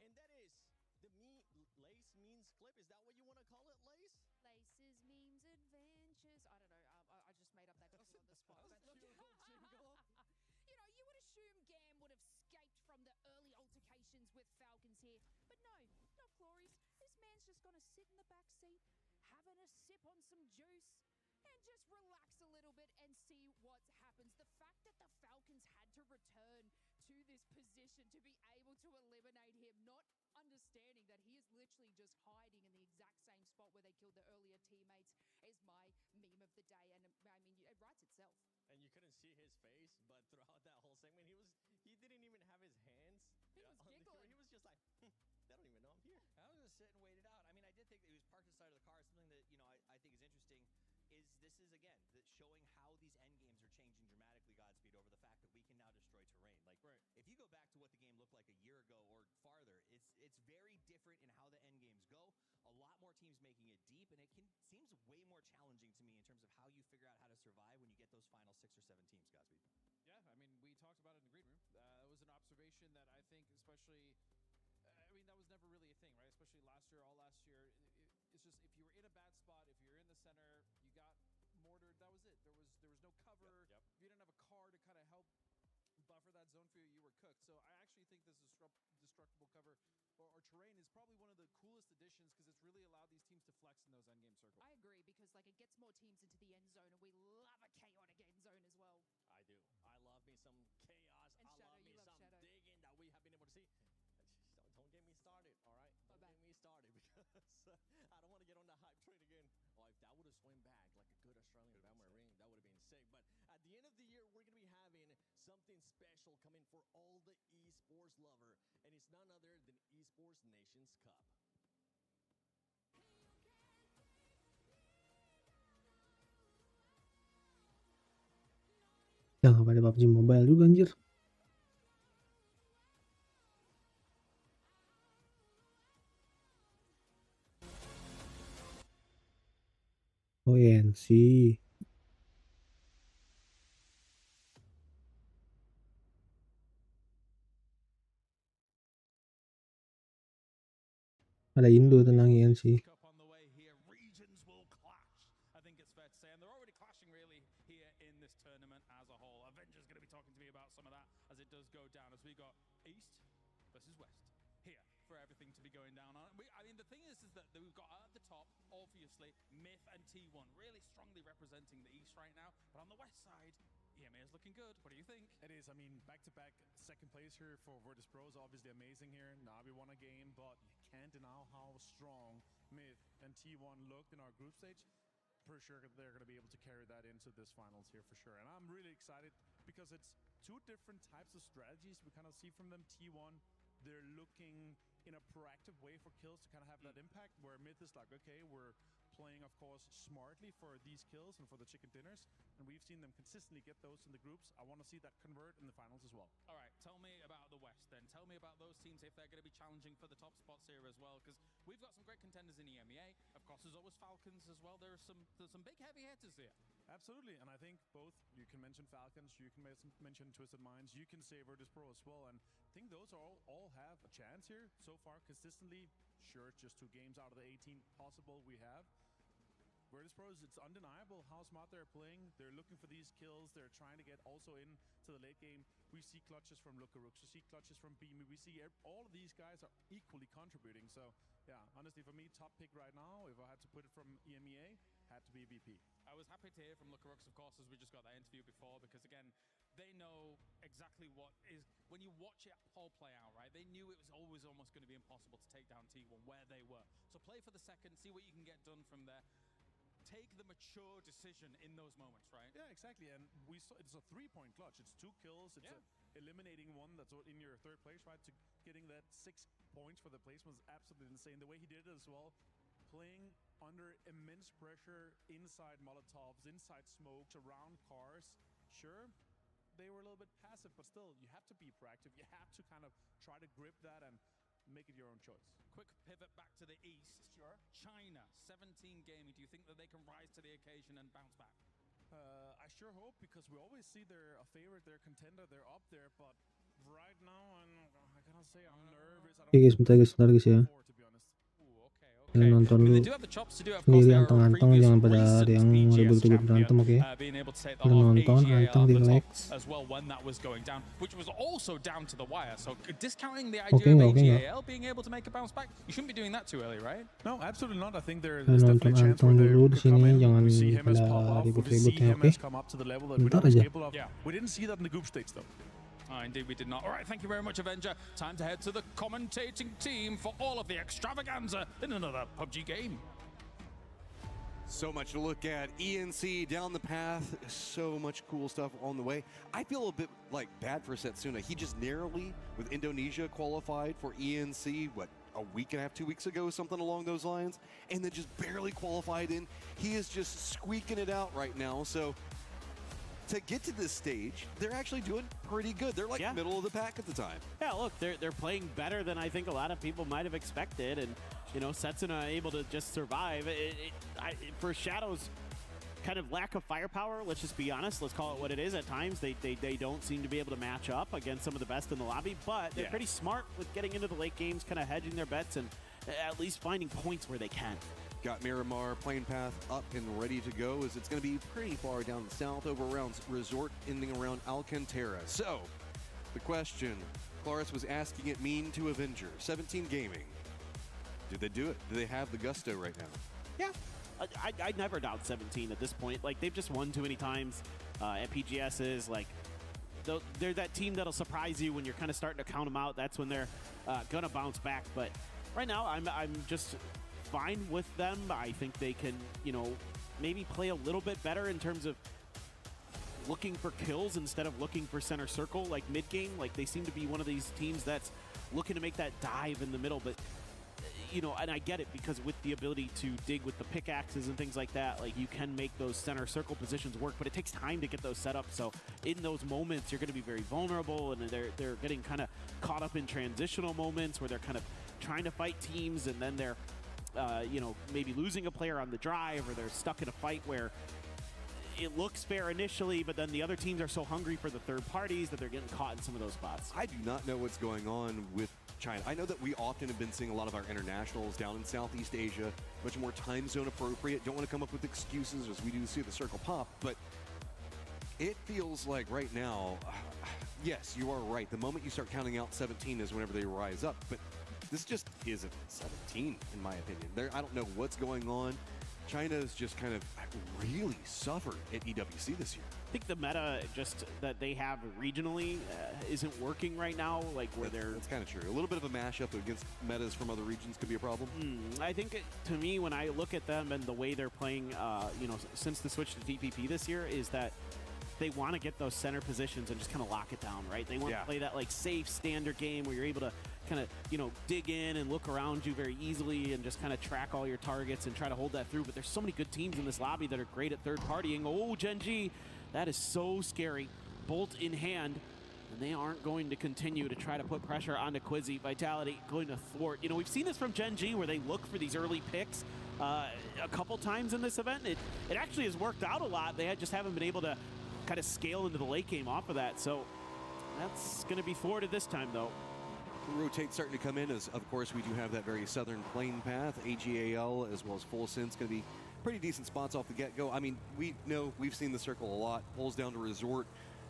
and that is the Lace Memes Clip. Is that what you want to call it, Lace? Laces, memes, adventures. I don't know. I just made up that jingle on the spot. That was a cute jingle. You know, you would assume Gam would have escaped from the early altercations with Falcons here. But no, not Glories. This man's just going to sit in the back seat, having a sip on some juice, and just relax a little bit and see what happens. The fact that the Falcons had to return to this position to be able to eliminate him, not understanding that he is literally just hiding in the exact same spot where they killed the earlier teammates, is my meme of the day. And I mean, it writes itself. And you couldn't see his face, but throughout that whole segment, he didn't even have his hands. He was giggling. He was just like, they don't even know I'm here. I was just sit and wait it out. I mean, I did think that he was parked inside of the car. Something that, you know, I think is interesting is this is, again, that showing how these end games are changing dramatically, Godspeed, over the fact that we can now destroy terrain. Like, if you go back to what the game looked like a year ago or farther, it's very different in how the end games go. A lot more teams making it deep, and it seems way more challenging to me in terms of how you figure out how to survive when you get those final 6 or 7 teams, Godspeed. Yeah, I mean, we talked about it in the green room. It was an observation that I think, especially, I mean, that was never really a thing, right? Especially last year, all last year. It's just if you were in a bad spot, if you're in the center, you got mortared. That was it. There was no cover. If you didn't have a car to kind of help buffer that zone for you, you were cooked. So I actually think this destructible cover or terrain is probably one of the coolest additions because it's really allowed these teams to flex in those endgame circles. I agree, because like it gets more teams into the end zone, and we love a chaotic end zone as well. I do. I love me some chaos. And I Shadow, love me some Shadow. digging that we have been able to see. Don't get me started, all right? Don't get me started, because I don't want to get on the hype train again. Oh, if that would have swung back like a good Australian Bama ring, that would have been sick. But at the end of the year, we're going to be having something special coming for all the esports lover, and it's none other than Esports Nations Cup. Jangan pada PUBG Mobile juga anjir. Oh NC. Ada Indo tenang INC. Cup on the way here. Regions will clash. I think it's fair to say, and they're already clashing really here in this tournament as a whole. Avenger's going to be talking to me about some of that as it does go down. As we got East versus West here for everything to be going down on. I mean, the thing is that we've got at the top, obviously, Myth and T1 really strongly representing the East right now. But on the West side, EMA is looking good. What do you think? It is. I mean, back-to-back second place here for Virtus Pro is obviously amazing here. Navi won a game, but you can't deny how strong Myth and T1 looked in our group stage. For sure, they're going to be able to carry that into this finals here for sure. And I'm really excited because it's two different types of strategies we kind of see from them. T1, they're looking in a proactive way for kills to kind of have that impact, where Myth is like, okay, we're playing, of course, smartly for these kills and for the chicken dinners, and we've seen them consistently get those in the groups. I want to see that convert in the finals as well. All right, tell me about the West then. Tell me about those teams, if they're going to be challenging for the top spots here as well, because we've got some great contenders in EMEA. Of course, there's always Falcons as well. There's some big heavy hitters here. Absolutely, and I think both, you can mention Falcons, you can mention Twisted Minds, you can say Virtus Pro as well, and I think those all have a chance here so far consistently. Sure, it's just 2 games out of the 18 possible we have. Virtus Pros, it's undeniable how smart they're playing. They're looking for these kills. They're trying to get also in to the late game. We see clutches from Lukarux. We see clutches from Beamy. We see all of these guys are equally contributing. So, yeah, honestly, for me, top pick right now, if I had to put it from EMEA, had to be VP. I was happy to hear from Lukarux, of course, as we just got that interview before, because, again, they know exactly what is... When you watch it all play out, right, they knew it was always almost going to be impossible to take down T1 where they were. So play for the second, see what you can get done from there. Take the mature decision in those moments, right? Yeah, exactly. And we saw it's a 3-point clutch. It's 2 kills. It's eliminating one that's in your 3rd place, right? To getting that 6 points for the placement is absolutely insane. The way he did it as well, playing under immense pressure inside Molotovs, inside smokes, around cars. Sure, they were a little bit passive, but still, you have to be proactive. You have to kind of try to grip that and make it your own choice. Quick pivot back to the East. Sure. China, 17 gaming. Do you think that they can rise to the occasion and bounce back? I sure hope, because we always see they're a favorite, they're a contender, they're up there, but right now, I gotta say I'm nervous. I don't Sebentar guys ya. Kalian nonton dulu sendiri anteng-anteng, jangan pada ada yang ribut-ribut berantem, oke? Kalian nonton, anteng, relax. Oke nggak? Being able to make a bounce back, you shouldn't be doing that too early, right? No, absolutely not. I think Kalian nonton anteng dulu di sini, jangan pada ribut-ribut ya, oke? Bentar aja. We didn't see that in the group stage though. Indeed we did not. All right, thank you very much, Avenger. Time to head to the commentating team for all of the extravaganza in another PUBG game. So much to look at. ENC down the path. So much cool stuff on the way. I feel a bit like bad for Setsuna. He just narrowly, with Indonesia, qualified for ENC, what, a week and a half, 2 weeks ago, something along those lines, and then just barely qualified in. He is just squeaking it out right now. So to get to this stage, they're actually doing pretty good. They're like middle of the pack at the time. Yeah, look, they're playing better than I think a lot of people might have expected, and you know, Setsuna able to just survive. For Shadow's kind of lack of firepower, let's just be honest, let's call it what it is. At times, they don't seem to be able to match up against some of the best in the lobby, but they're pretty smart with getting into the late games, kind of hedging their bets and at least finding points where they can. Got Miramar plane path up and ready to go, as it's going to be pretty far down the south over around Resort, ending around Alcantara. So, the question Polaris was asking it mean to Avenger. 17 gaming. Did they do it? Do they have the gusto right now? Yeah. I'd never doubt 17 at this point. Like, they've just won too many times at PGS's. Like, they're that team that'll surprise you when you're kind of starting to count them out. That's when they're going to bounce back. But right now, I'm just fine with them. I think they can, you know, maybe play a little bit better in terms of looking for kills instead of looking for center circle like mid game. Like, they seem to be one of these teams that's looking to make that dive in the middle. But you know, and I get it because with the ability to dig with the pickaxes and things like that, like you can make those center circle positions work, but it takes time to get those set up. So in those moments, you're going to be very vulnerable, and they're getting kind of caught up in transitional moments where they're kind of trying to fight teams, and then they're, you know, maybe losing a player on the drive, or they're stuck in a fight where it looks fair initially, but then the other teams are so hungry for the third parties that they're getting caught in some of those spots. I do not know what's going on with China. I know that we often have been seeing a lot of our internationals down in Southeast Asia, much more time zone appropriate. Don't want to come up with excuses as we do see the circle pop, but it feels like right now, yes, you are right. The moment you start counting out 17 is whenever they rise up, but this just isn't 17 in my opinion. I don't know what's going on. China's just kind of really suffered at EWC this year. I think the meta just that they have regionally isn't working right now, like where That's kind of true. A little bit of a mashup against metas from other regions could be a problem. I think to me, when I look at them and the way they're playing, you know, since the switch to DPP this year, is that they want to get those center positions and just kind of lock it down, right? They want to play that like safe standard game where you're able to kind of, you know, dig in and look around you very easily and just kind of track all your targets and try to hold that through. But there's so many good teams in this lobby that are great at third partying. Oh, Gen G, that is so scary. Bolt in hand, and they aren't going to continue to try to put pressure onto Quizzy. Vitality going to thwart. You know, we've seen this from Gen G where they look for these early picks a couple times in this event. It actually has worked out a lot. They just haven't been able to kind of scale into the late game off of that. So that's going to be thwarted this time, though. Rotate starting to come in as, of course, we do have that very southern plane path. AGAL as well as Full Sense going to be pretty decent spots off the get-go. I mean, we know we've seen the circle a lot. Pulls down to Resort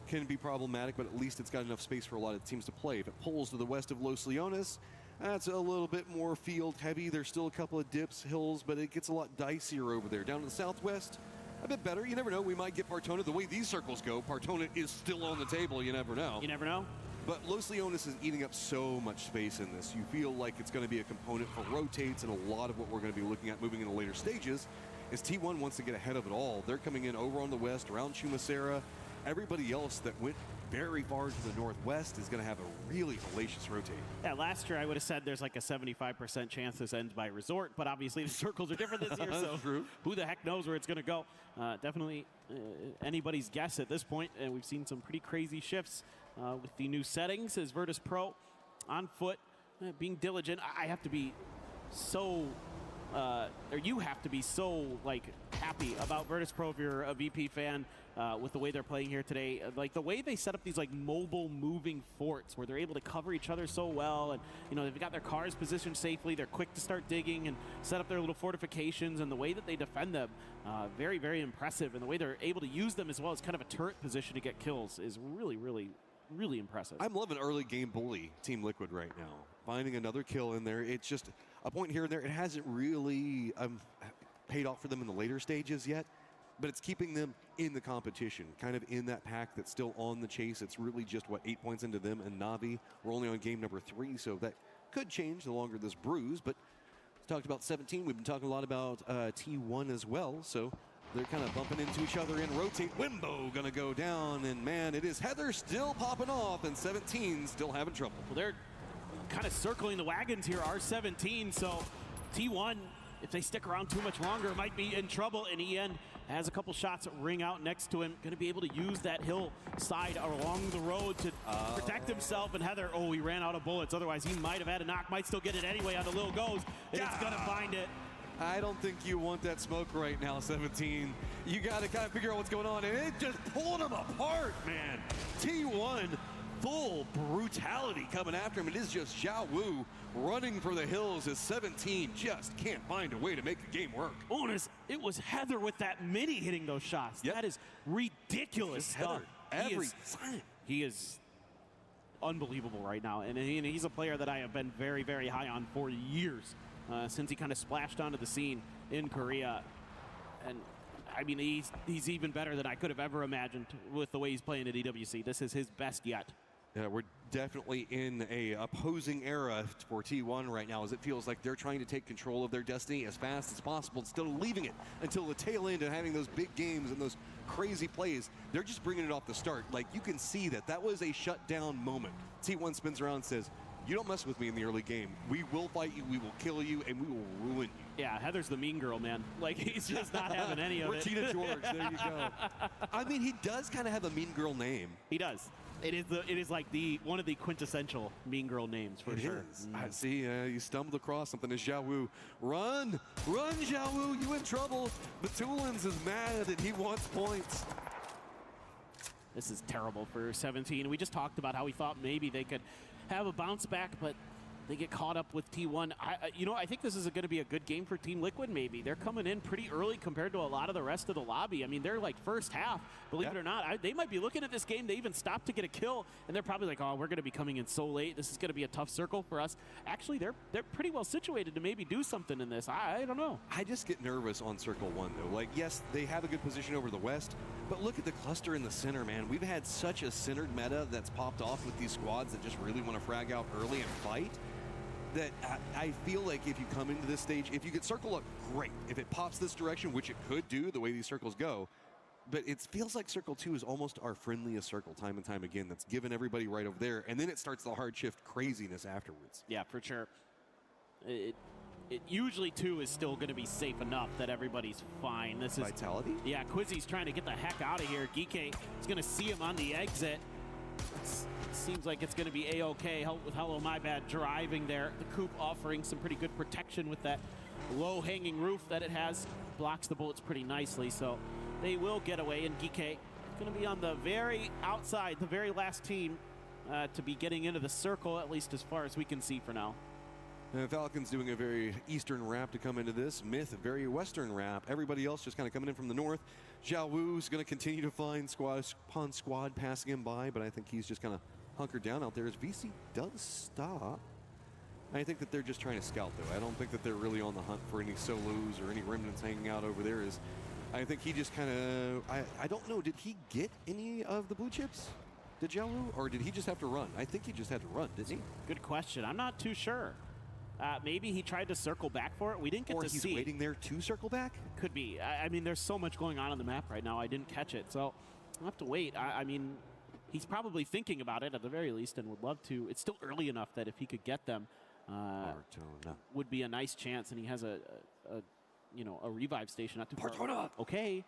can be problematic, but at least it's got enough space for a lot of teams to play. If it pulls to the west of Los Leones, that's a little bit more field heavy. There's still a couple of dips, hills, but it gets a lot dicier over there. Down in the southwest, a bit better. You never know. We might get Partona. The way these circles go, Partona is still on the table. You never know. You never know. But Los Leones is eating up so much space in this. You feel like it's going to be a component for rotates, and a lot of what we're going to be looking at moving in the later stages is T1 wants to get ahead of it all. They're coming in over on the west, around Chumacera. Everybody else that went very far to the northwest is going to have a really hellacious rotate. Yeah, last year I would have said there's like a 75% chance this ends by Resort, but obviously the circles are different this year, so true. Who the heck knows where it's going to go. Definitely anybody's guess at this point, and we've seen some pretty crazy shifts with the new settings as Virtus Pro on foot, being diligent. I have to be so, or you have to be so like happy about Virtus Pro if you're a VP fan with the way they're playing here today. Like the way they set up these like mobile moving forts where they're able to cover each other so well, and you know they've got their cars positioned safely. They're quick to start digging and set up their little fortifications, and the way that they defend them, very, very impressive. And the way they're able to use them as well as kind of a turret position to get kills is really, really, really impressive. I'm loving early game bully Team Liquid right now. Finding another kill in there. It's just a point here and there. It hasn't really paid off for them in the later stages yet, but it's keeping them in the competition, kind of in that pack that's still on the chase. It's really just, what, 8 points into them and Navi. We're only on game number 3, so that could change the longer this brews, but we talked about 17. We've been talking a lot about T1 as well, so they're kind of bumping into each other and rotate. Wimbo gonna go down, and man, it is Heather still popping off, and 17 still having trouble. Well, they're kind of circling the wagons here, R17, so T1, if they stick around too much longer, might be in trouble, and EN has a couple shots ring out next to him. Going to be able to use that hillside along the road to protect himself, and Heather, oh, he ran out of bullets. Otherwise, he might have had a knock, might still get it anyway on the Lil Goes, and it's going to find it. I don't think you want that smoke right now, 17. You got to kind of figure out what's going on, and it just pulled him apart, man. T1, full brutality coming after him. It is just Xiao Wu running for the hills as 17 just can't find a way to make the game work. Honest, it was Heather with that mini hitting those shots. Yep. That is ridiculous stuff. Every time. He is unbelievable right now, and he's a player that I have been very, very high on for years. Since he kind of splashed onto the scene in Korea. And I mean, he's even better than I could have ever imagined with the way he's playing at EWC. This is his best yet. Yeah, we're definitely in a opposing era for T1 right now, as it feels like they're trying to take control of their destiny as fast as possible, instead of leaving it until the tail end and having those big games and those crazy plays. They're just bringing it off the start. Like, you can see that was a shutdown moment. T1 spins around and says, you don't mess with me in the early game. We will fight you, we will kill you, and we will ruin you. Yeah, Heather's the mean girl, man. Like, he's just not having any of it. Regina George, there you go. I mean, he does kind of have a mean girl name. He does. It is like one of the quintessential mean girl names for sure. It is. I see you stumbled across something as Xiaowu. Run, Xiaowu, you in trouble. Batulins is mad and he wants points. This is terrible for 17. We just talked about how we thought maybe they could have a bounce back, but they get caught up with T1. I think this is going to be a good game for Team Liquid maybe. They're coming in pretty early compared to a lot of the rest of the lobby. I mean, they're like first half, believe it or not. They might be looking at this game. They even stopped to get a kill, and they're probably like, oh, we're going to be coming in so late. This is going to be a tough circle for us. Actually, they're pretty well situated to maybe do something in this. I don't know. I just get nervous on Circle 1, though. Like, yes, they have a good position over the west, but look at the cluster in the center, man. We've had such a centered meta that's popped off with these squads that just really want to frag out early and fight, that I feel like if you come into this stage, if you get Circle up, great. If it pops this direction, which it could do the way these circles go, but it feels like Circle 2 is almost our friendliest circle time and time again. That's given everybody right over there, and then it starts the hard shift craziness afterwards. Yeah, for sure. It usually, too, is still going to be safe enough that everybody's fine. This is Vitality? Yeah, Quizzy's trying to get the heck out of here. Geeke is going to see him on the exit. Seems like it's going to be A-OK. With Hello My Bad driving there. The Coop offering some pretty good protection with that low-hanging roof that it has. Blocks the bullets pretty nicely, so they will get away. And Geeke going to be on the very outside, the very last team to be getting into the circle, at least as far as we can see for now. Falcons doing a very eastern wrap to come into this. Myth, a very western wrap. Everybody else just kind of coming in from the north. Xiao Wu's going to continue to find squad upon squad passing him by, but I think he's just kind of hunkered down out there as VC does stop. I think that they're just trying to scout, though. I don't think that they're really on the hunt for any solos or any remnants hanging out over there. I think he just kind of, I don't know, did he get any of the blue chips? Did Xiao Wu, or did he just have to run? I think he just had to run, didn't he? Good question. I'm not too sure. Maybe he tried to circle back for it. We didn't get to see. Or he's waiting there to circle back? Could be. I mean, there's so much going on the map right now. I didn't catch it, so I'll have to wait. I mean, he's probably thinking about it at the very least and would love to. It's still early enough that if he could get them, would be a nice chance. And he has a revive station not too far. Okay.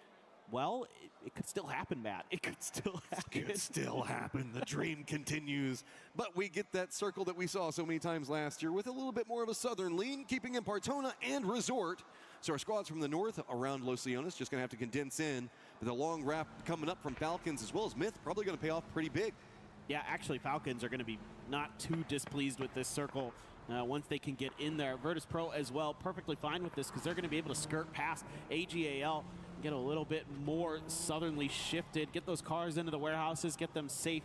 Well, it could still happen, Matt. It could still happen. It could still happen. The dream continues. But we get that circle that we saw so many times last year with a little bit more of a southern lean, keeping in Partona and Resort. So our squads from the north around Los Leones just going to have to condense in. But the long wrap coming up from Falcons as well as Myth probably going to pay off pretty big. Yeah, actually, Falcons are going to be not too displeased with this circle. Once they can get in there. Virtus Pro as well, perfectly fine with this because they're going to be able to skirt past AGAL, get a little bit more southernly shifted, get those cars into the warehouses, get them safe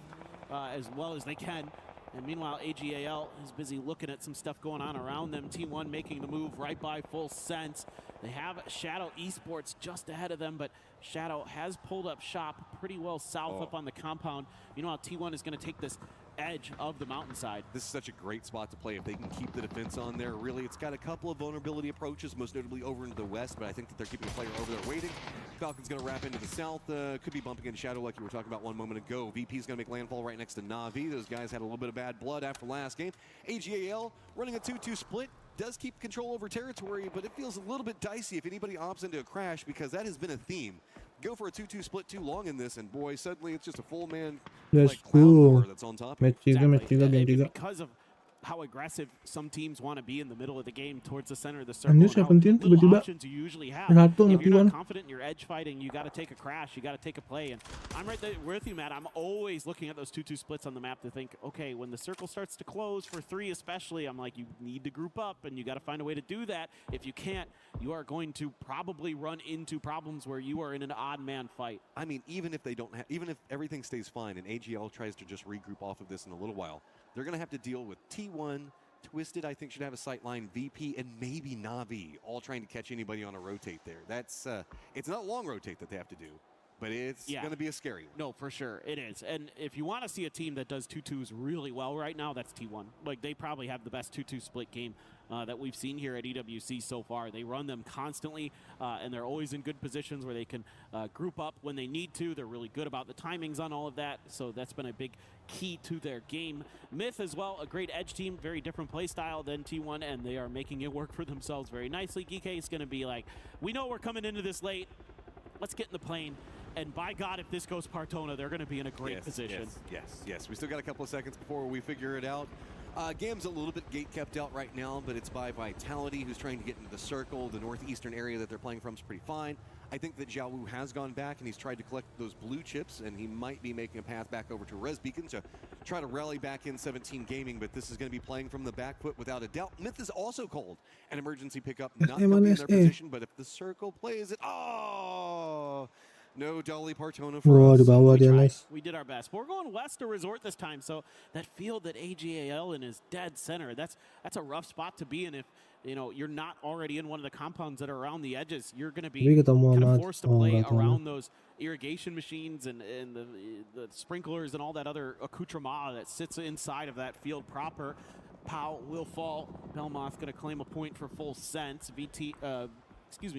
as well as they can. And meanwhile, AGAL is busy looking at some stuff going on around them. Team 1 making the move right by Full Sense. They have Shadow Esports just ahead of them, but Shadow has pulled up shop pretty well south up on the compound. Meanwhile, T1 is going to take this edge of the mountainside. This is such a great spot to play if they can keep the defense on there. Really, it's got a couple of vulnerability approaches, most notably over into the west, but I think that they're keeping the player over there waiting. Falcon's going to wrap into the south. Could be bumping into Shadow like you were talking about one moment ago. VP's going to make landfall right next to Na'Vi. Those guys had a little bit of bad blood after last game. AGAL running a 2-2 split. Does keep control over territory, but it feels a little bit dicey if anybody opts into a crash because that has been a theme. Go for a 2-2 split too long in this, and boy, suddenly it's just a full man like cloud core that's on top. Because of how aggressive some teams want to be in the middle of the game towards the center of the circle. Anjir 17 tiba-tiba options you usually have. Ratu If you're T1. not confident in your edge fighting, you got to take a crash, you got to take a play. And I'm right there with you, Matt. I'm always looking at those 2-2 splits on the map to think, okay, when the circle starts to close for 3 especially, I'm like, you need to group up and you got to find a way to do that. If you can't, you are going to probably run into problems where you are in an odd man fight. I mean, even if they don't have, even if everything stays fine and AGL tries to just regroup off of this in a little while, they're going to have to deal with T1, Twisted, I think, should have a sight line, VP, and maybe Na'Vi, all trying to catch anybody on a rotate there. That's, it's not a long rotate that they have to do, but it's going to be a scary one. No, for sure. It is. And if you want to see a team that does 2-2s really well right now, that's T1. Like, they probably have the best 2-2 split game that we've seen here at EWC so far. They run them constantly, and they're always in good positions where they can group up when they need to. They're really good about the timings on all of that, so that's been a big key to their game. Myth as well, a great edge team, very different play style than T1, and they are making it work for themselves very nicely. GK is going to be like, we know we're coming into this late. Let's get in the plane. And by God, if this goes Partona, they're going to be in a great position. Yes. We still got a couple of seconds before we figure it out. Game's a little bit gate kept out right now, but it's by Vitality, who's trying to get into the circle. The northeastern area that they're playing from is pretty fine. I think that Xiaowu has gone back and he's tried to collect those blue chips, and he might be making a path back over to Res Beacon to try to rally back in 17 Gaming, but this is going to be playing from the back foot without a doubt. Myth is also called an emergency pickup, not going to be in their position, but if the circle plays it, no Dolly Partona for us. We did our best. But we're going west to Resort this time, so that field that AGAL in is dead center. That's a rough spot to be in if you're not already in one of the compounds that are around the edges. You're going to be kind of forced to play around those irrigation machines and the sprinklers and all that other accoutrement that sits inside of that field proper. Pow will fall. Belmoth going to claim a point for full sense.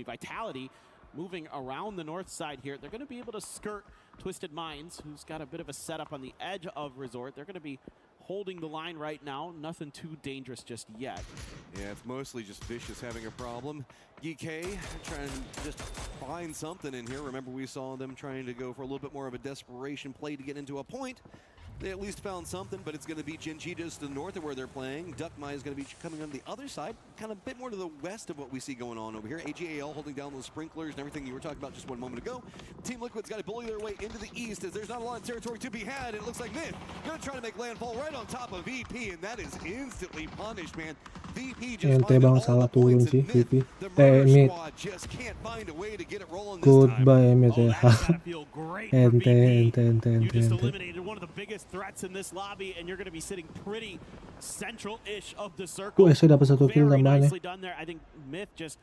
Vitality moving around the north side here. They're going to be able to skirt Twisted Minds, who's got a bit of a setup on the edge of Resort. They're going to be holding the line right now. Nothing too dangerous just yet. Yeah, it's mostly just Vicious having a problem. GK trying to just find something in here. Remember, we saw them trying to go for a little bit more of a desperation play to get into a point. They at least found something, but it's going to be Genji just to the north of where they're playing. Duckmai is going to be coming on the other side, kind of a bit more to the west of what we see going on over here. AGAL holding down those sprinklers and everything you were talking about just one moment ago. Team Liquid's got to bully their way into the east as there's not a lot of territory to be had. It looks like Myth going to try to make landfall right on top of VP, and that is instantly punished, man. VP just Ente bang salah turun sih VP. Mid. Goodbye mid ya. Ente. You just eliminated one of the biggest threats in this lobby, and you're going to be sitting pretty central-ish of the circle. dapat 1 kill Very tambahan nicely done there. I think Myth just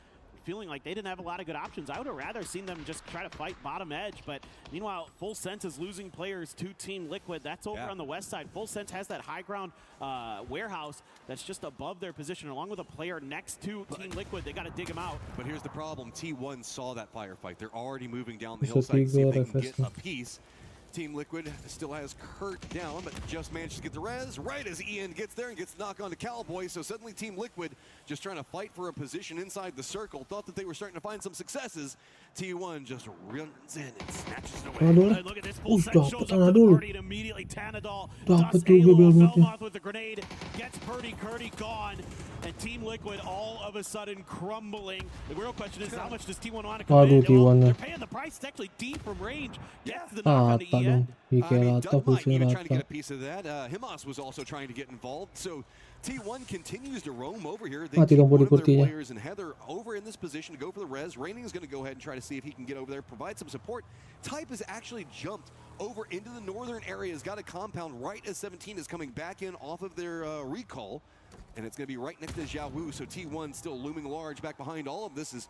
feeling like they didn't have a lot of good options. I would have rather seen them just try to fight bottom edge, but meanwhile, Full Sense is losing players to Team Liquid. That's over on the west side. Full Sense has that high ground warehouse that's just above their position, along with a player next to Team Liquid. They got to dig him out. But here's the problem. T1 saw that firefight. They're already moving down the hillside, see if they can get a piece. Team Liquid still has Kurt down, but just managed to get the res right as Ian gets there and gets knocked onto Cowboy. So suddenly Team Liquid just trying to fight for a position inside the circle. Thought that they were starting to find some successes. T1 just runs in and snatches it away. Look at this. Full Set shows up to the party and immediately Tanadol does Belmoth with the grenade. Gets Curdy gone. And Team Liquid all of a sudden crumbling. The real question is, how much does T1 want to come in? They're paying the price. It's actually D from range. Gets the knock on the Ian. Duckmai even trying to get a piece of that. Himas was also trying to get involved. So T1 continues to roam over here. They keep one of their players and Heather over in this position to go for the res. Raining is going to go ahead and try to see if he can get over there, provide some support. Type has actually jumped over into the northern area. Has got a compound right as 17 is coming back in off of their recall. And it's going to be right next to Xiaowu, so T1 still looming large back behind all of this. Is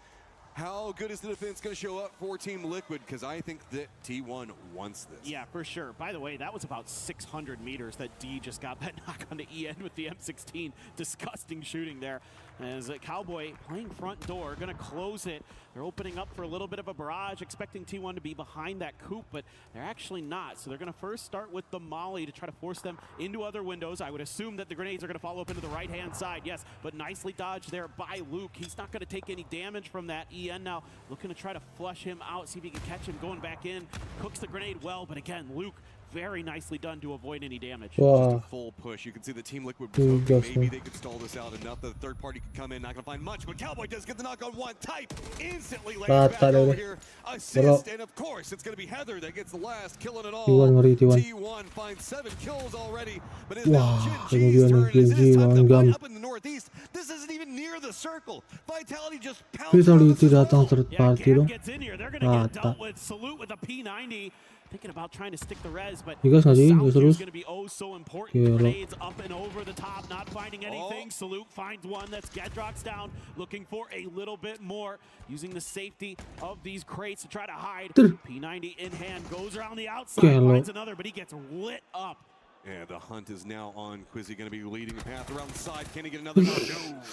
how good is the defense going to show up for Team Liquid? Because I think that T1 wants this. Yeah, for sure. By the way, that was about 600 meters that D just got that knock on the EN with the M16. Disgusting shooting there. As a Cowboy playing front door, going to close it. They're opening up for a little bit of a barrage, expecting T1 to be behind that coop, but they're actually not. So they're going to first start with the molly to try to force them into other windows. I would assume that the grenades are going to follow up into the right-hand side. Yes, but nicely dodged there by Luke. He's not going to take any damage from that. EN now looking to try to flush him out, see if he can catch him going back in. Cooks the grenade well, but again, Luke, very nicely done to avoid any damage. Just a full push. You can see the Team Liquid was hoping maybe they could stall this out enough that the third party could come in. Not going to find much, but Cowboy does get the knock on one. Type instantly lands back over here. Assist, and of course, it's going to be Heather that gets the last, killing it all. T1 finds 7 kills already, but it's now Genji's turn. Is this time to fight up in the northeast? This isn't even near the circle. Vitality just pounds Vitality datang third party dong. Gets in here. They're going to get dealt with. Salute with a P90. thinking about trying to stick the res, but Digas nggak sih? sound Nggak here is serius? going to be oh so important. Gila. Grenades up and over the top, not finding anything. Salute finds one. That's Gedrock's down, looking for a little bit more, using the safety of these crates to try to hide. P90 in hand, goes around the outside, finds another, but he gets lit up. Yeah, the hunt is now on. Quizzy going to be leading the path around the side. Can he get another? No,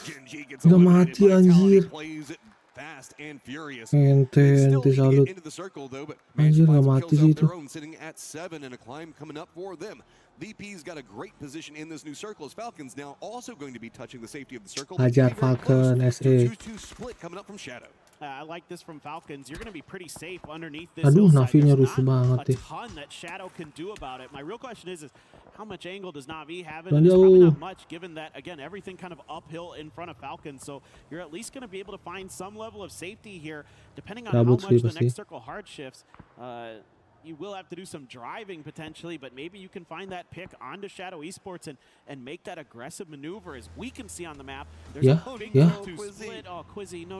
Genji gets eliminated. Vitality plays it fast and furious. Ente salut. Into the circle though, but Anjir nggak mati sih itu. their own, sitting at 7 and a climb coming up for them. VP's got a great position in this new circle as Falcons now also going to be touching the safety of the circle. Hajar Falcon SE. 2-2 split coming up from Shadow. I like this from Falcons. You're going to be pretty safe underneath this Aduh, hillside. Navi-nya There's rusuh not banget a deh. ton that Shadow can do about it. My real question is how much angle does Navi have? Dan And it's probably jauh. not much, given that, again, everything kind of uphill in front of Falcons. So you're at least going to be able to find some level of safety here, depending on how Cabut much sih the pasti. next circle hard shifts. You will have to do some driving potentially, but maybe you can find that pick onto Shadow Esports and make that aggressive maneuver. As we can see on the map, there's Yeah, a big yeah. to split. Oh, Quizzy, no.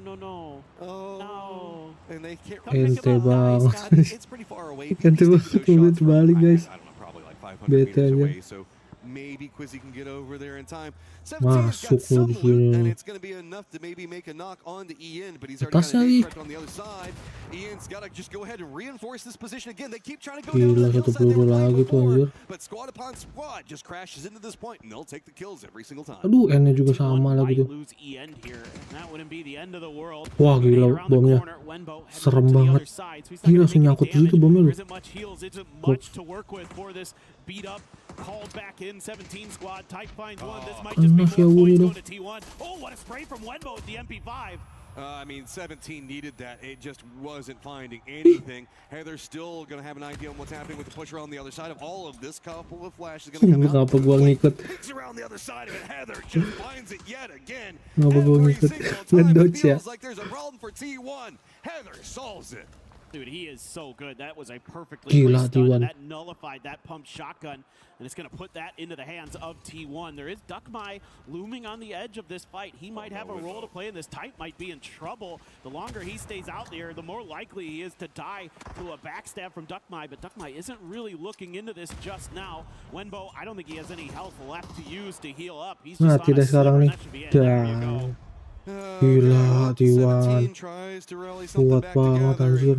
Oh, No. and they can't Ente pick him up. banget. Scott, it's pretty far away. Ente VP's taking banget, those shots balik, from, guys. I don't know, probably like 500 Bete meters aja. away. So maybe Quizzy can get over there in time. 17's Masuk got some lo di loot, and sini. it's going to be enough to maybe make a knock on the Ian, but he's already got Atasnya a lagi. threat on the other side. Ian's got to just go ahead and reinforce this position again. They keep trying to go Gila, down to the satu hillside they peluru were playing lagi tuh, before, anjir. but squad upon squad just crashes into this point, and they'll take the kills every single time. Aduh, N-nya juga T1 sama lagi might tuh. lose EN here. That wouldn't be the end of the world. Wah, Grenade gila, around the bomnya. corner. Wenbo heading Serem to the banget. other side, so he's not Gila, gonna langsung make any nyangkut damage. gitu bomnya There loh. isn't much heals, isn't much to work with for this beat up, called back in 17 squad. Type finds one. This might just be Panas ya more bunyi points dong. going to T1. Oh, what a spray from Wenbo with the MP5. I mean, 17 needed that. It just wasn't finding anything. Heather's still going to have an idea on what's happening with the pusher on the other side of all of this. Couple of flashes going to come out. Kenapa gua ngikut? Picks around the other side of it. Heather just finds it yet again. Kenapa gua Every ngikut? single time it Ngedodge ya. feels like there's a problem for T1. Heather solves it. Dude, he is so good. That was a perfectly Gila, placed stun, T1. and that nullified that pump shotgun, and it's going to put that into the hands of T1. There is Duckmai looming on the edge of this fight. He might have a role to play in this. Type might be in trouble. The longer he stays out there, the more likely he is to die to a backstab from Duckmai, but Duckmai isn't really looking into this just now. Wenbo, I don't think he has any health left to use to heal up. He's just Mati on a deh sekarang sliver, nih. and that should be it. There you go. Dah. Gila, T1. Kuat banget anjir.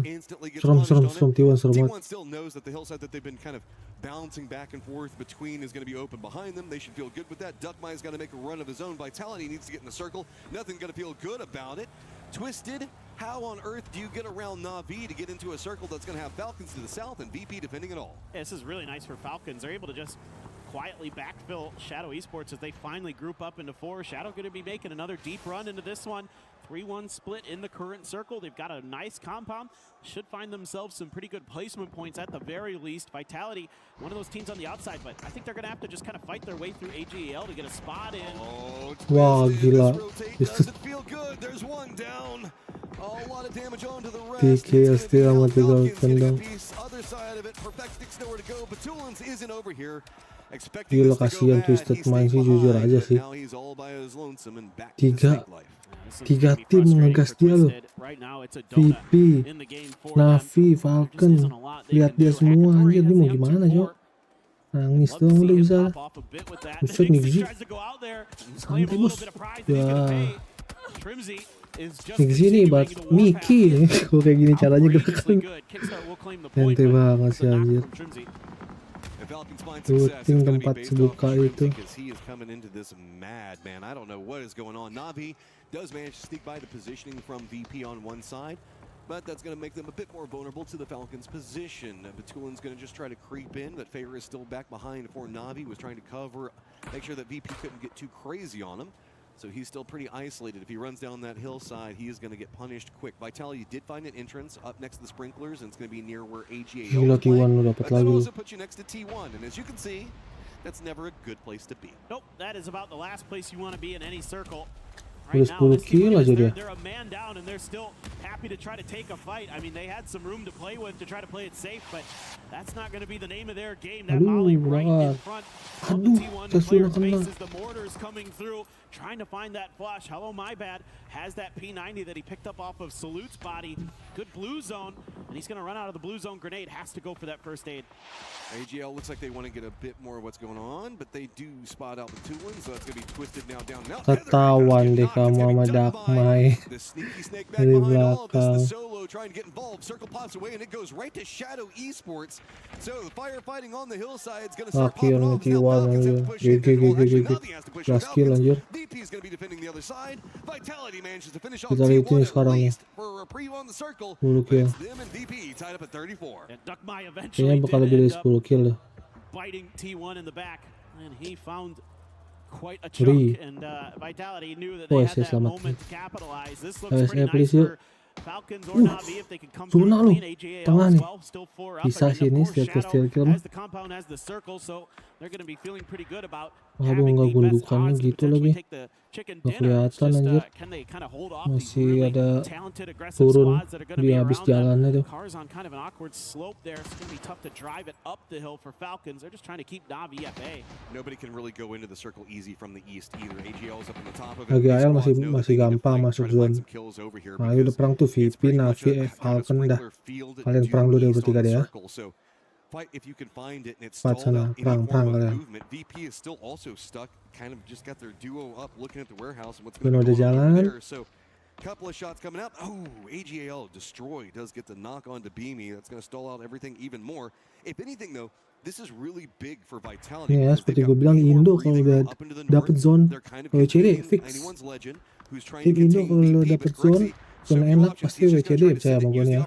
Serem T1 serem banget. T1 still knows that the hillside that they've been kind of bouncing back and forth between is going to be open behind them. They should feel good with that. Duckmai's got to make a run of his own. Vitality needs to get in the circle. Nothing going to feel good about it. Twisted, how on earth do you get around Na'Vi to get into a circle that's going to have Falcons to the south and VP defending it all? Yeah, this is really nice for Falcons. They're able to just quietly backfill Shadow Esports as they finally group up into 4. Shadow going to be making another deep run into this one. 3-1 split in the current circle. They've got a nice compound. Should find themselves some pretty good placement points at the very least. Vitality, one of those teams on the outside, but I think they're going to have to just kind of fight their way through AGL to get a spot in. Oh, Wah, gila. Doesn't feel good. There's one down. A lot of damage onto the rest. TK still sama tinggal tendang. Other side of it. Perfectix nowhere to go. Batulans isn't over here. Expecting Gila, this to go kasihan bad. Twisted He main stayed sih jujur behind, aja but sih. now he's all by his lonesome and back to the Tiga state life. Tiga tim ngegas dia loh. VP, Navi, Falcon. Lihat dia semua anjir, dia mau gimana Cok? Nangis doang udah bisa. Buset Nixi. Santai bos. Ya. Nixi ini buat Mickey nih. Kalau kayak gini caranya gerakan. Ente banget sih anjir. Looting tempat sebuka itu. He is coming into this mad, man. I don't know what is going on. Na'Vi does manage to sneak by the positioning from VP on one side, but that's going to make them a bit more vulnerable to the Falcons' position. Batulin's going to just try to creep in, but Favor is still back behind for Na'Vi, was trying to cover, make sure that VP couldn't get too crazy on him. So he's still pretty isolated. If he runs down that hillside, he is going to get punished quick. Vitality did find an entrance up next to the sprinklers, and it's going to be near where AGAL Gila is playing. T1 lu dapat But lagi that lu. also puts you next to T1, and as you can see, that's never a good place to be. Nope, that is about the last place you want to be in any circle. Udah 10 kill aja dia. They're a man down and they're still happy to try to take a fight. I mean, they had some room to play with to try to play it safe, but that's not going to be the name of their game. That Aduh, Molly right in berat. front of the T1 Saya player sudah kena. faces. The mortars coming through, trying to find that flush. Hello, my bad. Has that P90 that he picked up off of Salute's body. Good blue zone. And And he's going to run out of the blue zone grenade, has to go for that first aid. AGL looks like they want to get a bit more of what's going on, but they do spot out the 2-1, so that's going to be twisted now down. Now, Ketahuan deh kamu sama Dakmai the sneaky snake back behind all of this. The solo trying to get involved. Circle pops away, and it goes right to Shadow Esports. So the firefighting on the hillside is going to start popping off. Falcons have to push in. Navi has to push in. VP is going to be defending the other side. Vitality manages to finish off T1 at least for a reprieve on the circle. But it's them and VP tied up at 34. And Dakmai eventually did end up biting T1 in the back, and he found quite a chunk. And Vitality knew that they had that moment to capitalize. This looks pretty nice for Falcons or Navi if they can come through clean. AGAL as well, still 4 up. And then of course Shadow has the compound, has the circle, so they're going to be feeling pretty good about having the best odds to potentially take the chicken dinner. It's just, can they kind of hold off these really talented, aggressive squads that are going to be around them? Car's on kind of an awkward slope there. It's going to be tough to drive it up the hill for Falcons. They're just trying to keep Navi at bay. Nobody can really go into the circle easy from the east either. AGL is up on the top of it. AGL masih gampang masuk zone. Nah, udah perang tuh VP, Navi, Falcon dah. Kalian perang dulu bertiga deh ya. Fight if you can find it, and it's stalled out any form of movement. VP is still also stuck, kind of just got their duo up looking at the warehouse and what's going to go on there. So couple of shots coming out. Oh, AGL destroyed. Does get the knock on to Beamy. That's going to stall out everything even more. If anything though, this is really big for Vitality. Ya, seperti gue bilang, Indo kalau udah dapet zone, kalau WCD fix. Tim Indo kalau udah dapet zone, zona enak pasti WCD percaya sama gue nih ya.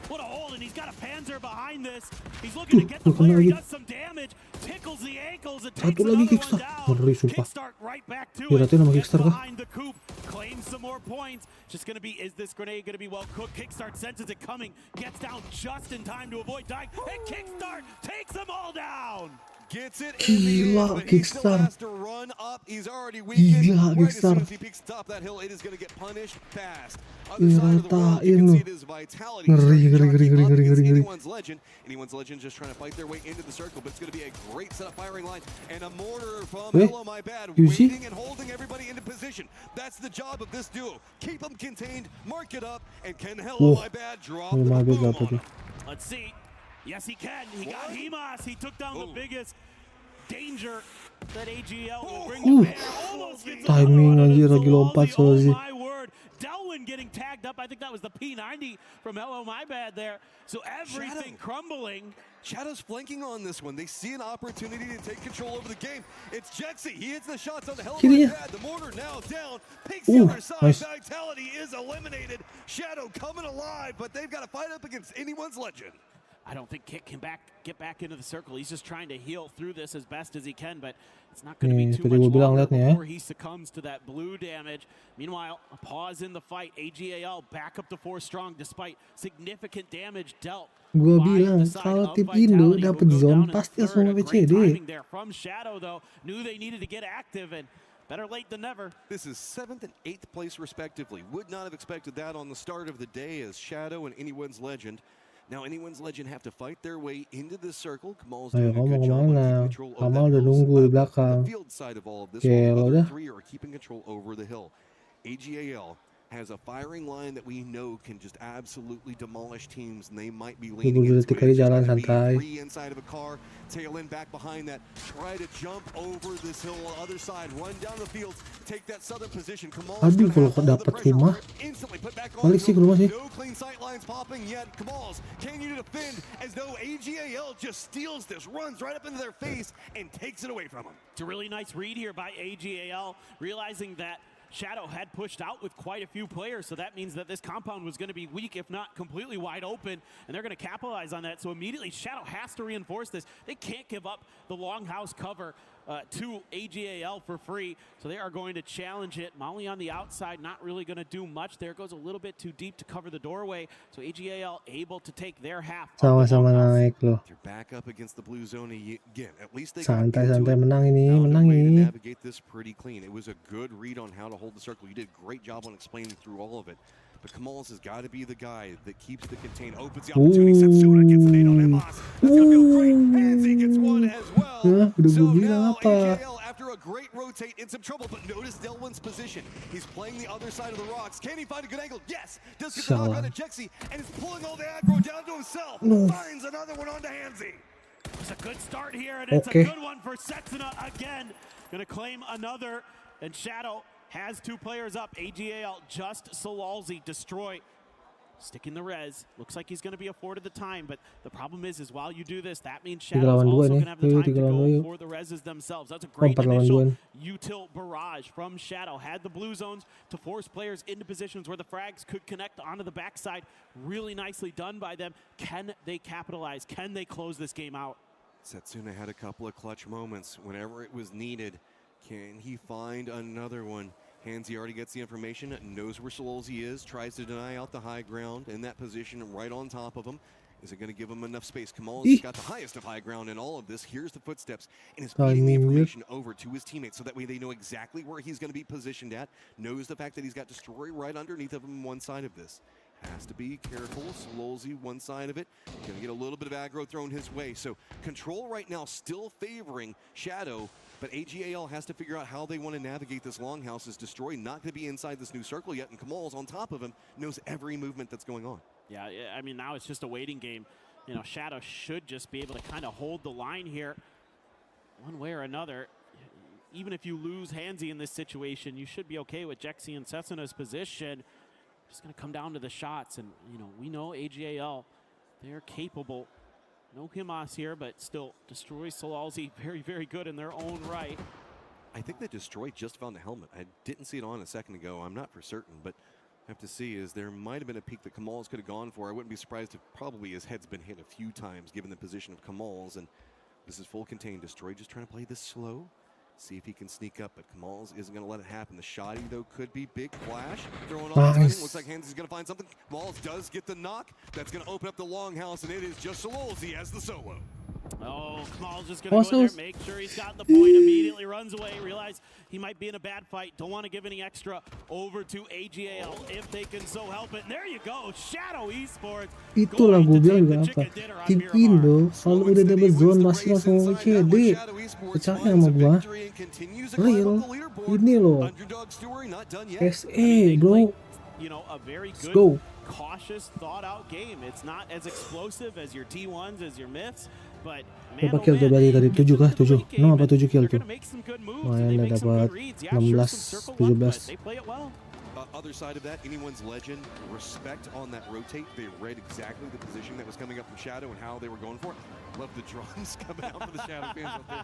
What a hold, and he's got a Panzer behind this. He's looking to get the player, he does some damage, tickles the ankles, and takes another one down. Kickstart right back to it, gets behind the coop, claims some more points. Just gonna be, is this grenade gonna be well cooked? Kickstart senses it coming, gets down just in time to avoid dying, and Kickstart takes them all down. Gets it in the end, but he still has to run up. He's already weakened. Right as soon as he peeks top that hill, it is going to get punished fast. Other side of the world, you can see it is Vitality. Anyone's Legend. Anyone's Legend just trying to fight their way into the circle, but it's going to be a great setup firing line. And a mortar from Hello My Bad, waiting and holding everybody into position. That's the job of this duo. Keep them contained, mark it up, and can Hello My Bad drop the boom on them? Let's see. Yes, he can. He got Hemas. He took down the biggest danger that AGL will bring to bear. Almost gets timing aja lagi lompat oh my word. Delwyn getting tagged up. I think that was the P90 from Hello My Bad there. So everything crumbling. Shadow's flanking on this one. They see an opportunity to take control over the game. It's Jexy. He hits the shots on the Hello My Bad. The mortar now down. Peeks the other side. Nice. Vitality is eliminated. Shadow coming alive, but they've got to fight up against anyone's Legend. I don't think Kick can get back into the circle. He's just trying to heal through this as best as he can, but it's not going to be too much longer before he succumbs to that blue damage. Meanwhile, a pause in the fight. AGAL back up to 4 strong despite significant damage dealt. Gue bilang kalau tim Indo dapat zone pasti langsung WCD. From Shadow though, knew they needed to get active and better late than never. This is 7th and 8th place respectively. Would not have expected that on the start of the day as Shadow and Anyone's Legend. Now anyone's Legend have to fight their way into this circle. Kamal's doing a good job of control over the field side of all of this. While the other 3 are keeping control over the hill. AGAL has a firing line that we know can just absolutely demolish teams, and they might be leaning into it. Three inside of a car, tail end back behind that, try to jump over this hill on the other side, run down the fields, take that southern position. Kamal's Aduh, kalau dapat rumah, balik sih ke rumah sih. No clean sight lines popping yet. Kamal's, can you defend as though AGAL just steals this, runs right up into their face, and takes it away from them. It's a really nice read here by AGAL, realizing that Shadow had pushed out with quite a few players, so that means that this compound was going to be weak, if not completely wide open, and they're going to capitalize on that. So immediately, Shadow has to reinforce this. They can't give up the longhouse cover to AGAL for free, so they are going to challenge it. Molly on the outside, not really going to do much there. Goes a little bit too deep to cover the doorway, so AGAL able to take their half. Sama-sama naik loh. They're back up against the blue zone again. At least they santai-santai menang ini. Navigate this pretty clean. It was a good read on how to hold the circle. You did a great job on explaining through all of it. But Kamals has got to be the guy that keeps the contain, opens the opportunity, Setsuna gets the nade on Emas. That's going to feel great. Hansi gets one as well. So now AGL, after a a great rotate, in some trouble, but notice Delwin's position. He's playing the other side of the rocks. Can he find a good angle? Yes! Does get the knock on Jexy, and is pulling all the aggro down to himself. Finds another one onto Hansi. It's a good start here, and it's a good one for Setsuna again. Gonna claim another, and Shadow has 2 players up. AGAL, just Solalzi, destroy. Sticking the res. Looks like he's going to be afforded the time, but the problem is while you do this, that means Shadow's also going to have the time to go for the reses themselves. That's a great initial util barrage from Shadow. Had the blue zones to force players into positions where the frags could connect onto the backside. Really nicely done by them. Can they capitalize? Can they close this game out? Setsuna had a couple of clutch moments whenever it was needed. Can he find another one? Hansi already gets the information, knows where Solalzi is, tries to deny out the high ground in that position right on top of him. Is it going to give him enough space? Kamal's got the highest of high ground in all of this. Here's the footsteps, and is feeding the information over to his teammates so that way they know exactly where he's going to be positioned at. Knows the fact that he's got Destroy right underneath of him one side of this. Has to be careful. Solalzi one side of it. Going to get a little bit of aggro thrown his way. So control right now still favoring Shadow, but AGAL has to figure out how they want to navigate this longhouse. Is Destroy not going to be inside this new circle yet, and Kamal's on top of him, knows every movement that's going on. Yeah, I mean, now it's just a waiting game. You know, Shadow should just be able to kind of hold the line here one way or another. Even if you lose Hansi in this situation, you should be okay with Jexy and Setsuna's position. Just going to come down to the shots, and you know, we know AGAL, they're capable. No Himas here, but still Destroy Solalzi very, very good in their own right. I think that Destroy just found the helmet. I didn't see it on a second ago. I'm not for certain, but I have to see is there might have been a peek that Kamal's could have gone for. I wouldn't be surprised if probably his head's been hit a few times given the position of Kamal's, and this is full contained. Destroy just trying to play this slow. See if he can sneak up, but Kamal's isn't going to let it happen. The shoddy, though, could be big flash. Throwing off timing. Looks like Hansi's going to find something. Kamal's does get the knock. That's going to open up the longhouse, and it is just Solalzi as the solo. Oh, Kamal's just going to go in there, make sure he's got the point, immediately runs away, realize he might be in a bad fight, don't want to give any extra over to AGAL if they can so help it. And there you go, Shadow Esports. Itulah gue bilang juga apa, tim Indo kalau udah dapet zone masih langsung WCD. Pecahnya sama gua, real, ini loh, SE bro. You know, a very Let's good, go. cautious, thought-out game. It's not as explosive as your T1s, as your myths, but Berapa kill tuh berarti tadi? 7 kah? 7? 6 apa 7 kill tuh? Lumayan udah dapat 16, 17. Other side of that, anyone's legend, respect on that rotate. They read exactly the position that was coming up from Shadow and how they were going for it. Love the drums coming out for the Shadow fans out there.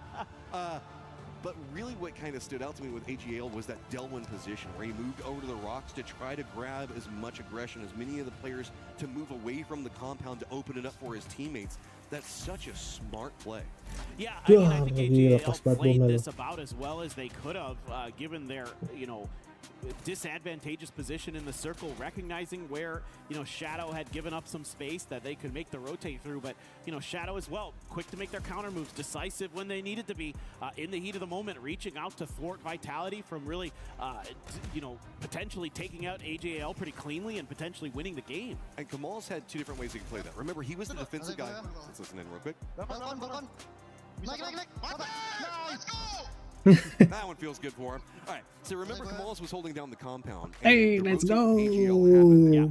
But really what kind of stood out to me with AGAL was that Delwin position where he moved over to the rocks to try to grab as much aggression as many of the players to move away from the compound to open it up for his teammates. That's such a smart play. Yeah, I mean, I think AGAL played this about as well as they could have, given their, you know, disadvantageous position in the circle, recognizing where, you know, Shadow had given up some space that they could make the rotate through, but, you know, Shadow as well, quick to make their counter moves, decisive when they needed to be, in the heat of the moment, reaching out to thwart Vitality from really, you know, potentially taking out AGAL pretty cleanly and potentially winning the game. And Kamal's had 2 different ways he can play that. Remember, he was the defensive guy. Let's listen in real quick. That one feels good for him. All right, so remember Kamal's was holding down the compound. Hey, let's go. Yeah.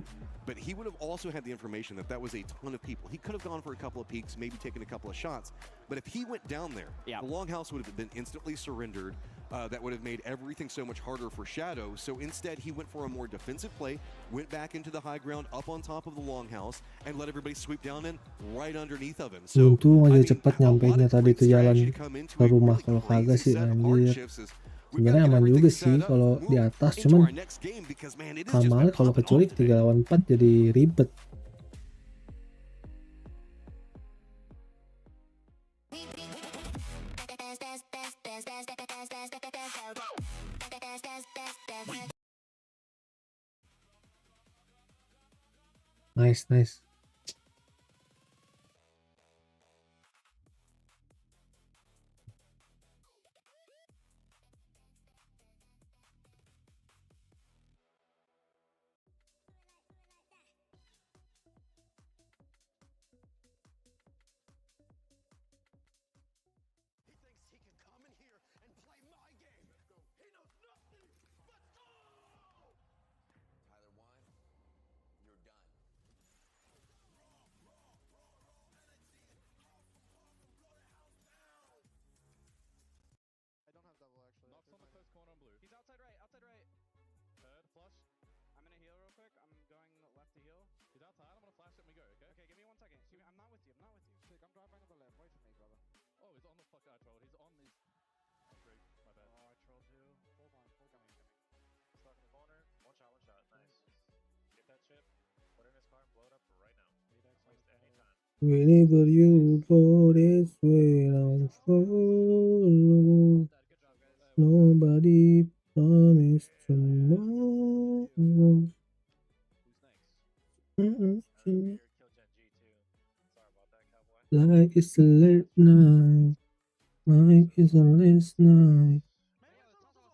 But he would have also had the information that that was a ton of people. He could have gone for a couple of peeks, maybe taken a couple of shots. But if he went down there, the longhouse would have been instantly surrendered. That would have made everything so much harder for Shadow. So instead, he went for a more defensive play, went back into the high ground, up on top of the longhouse, and let everybody sweep down in right underneath of him. So, untung aja cepat nyampainya tadi tuh jalan ke rumah, kalau kagak sih anjir. Sebenarnya aman juga sih kalau di atas, cuman Kamal kalau kecuali 3 lawan 4 jadi ribet. Nice, nice. fuck, I trolled. He's on the... Oh, great. My bad. Oh, I trolled too. Hold on, hold on. Stuck in the corner. One shot, nice. Get that chip, put it in his car and blow it up right now. Don't waste any time. Whenever you go this way, I'll follow. Nobody promised tomorrow. Who's next? Kill Gen G too. Sorry about that, cowboy. Like it's a late night, like it's a last night.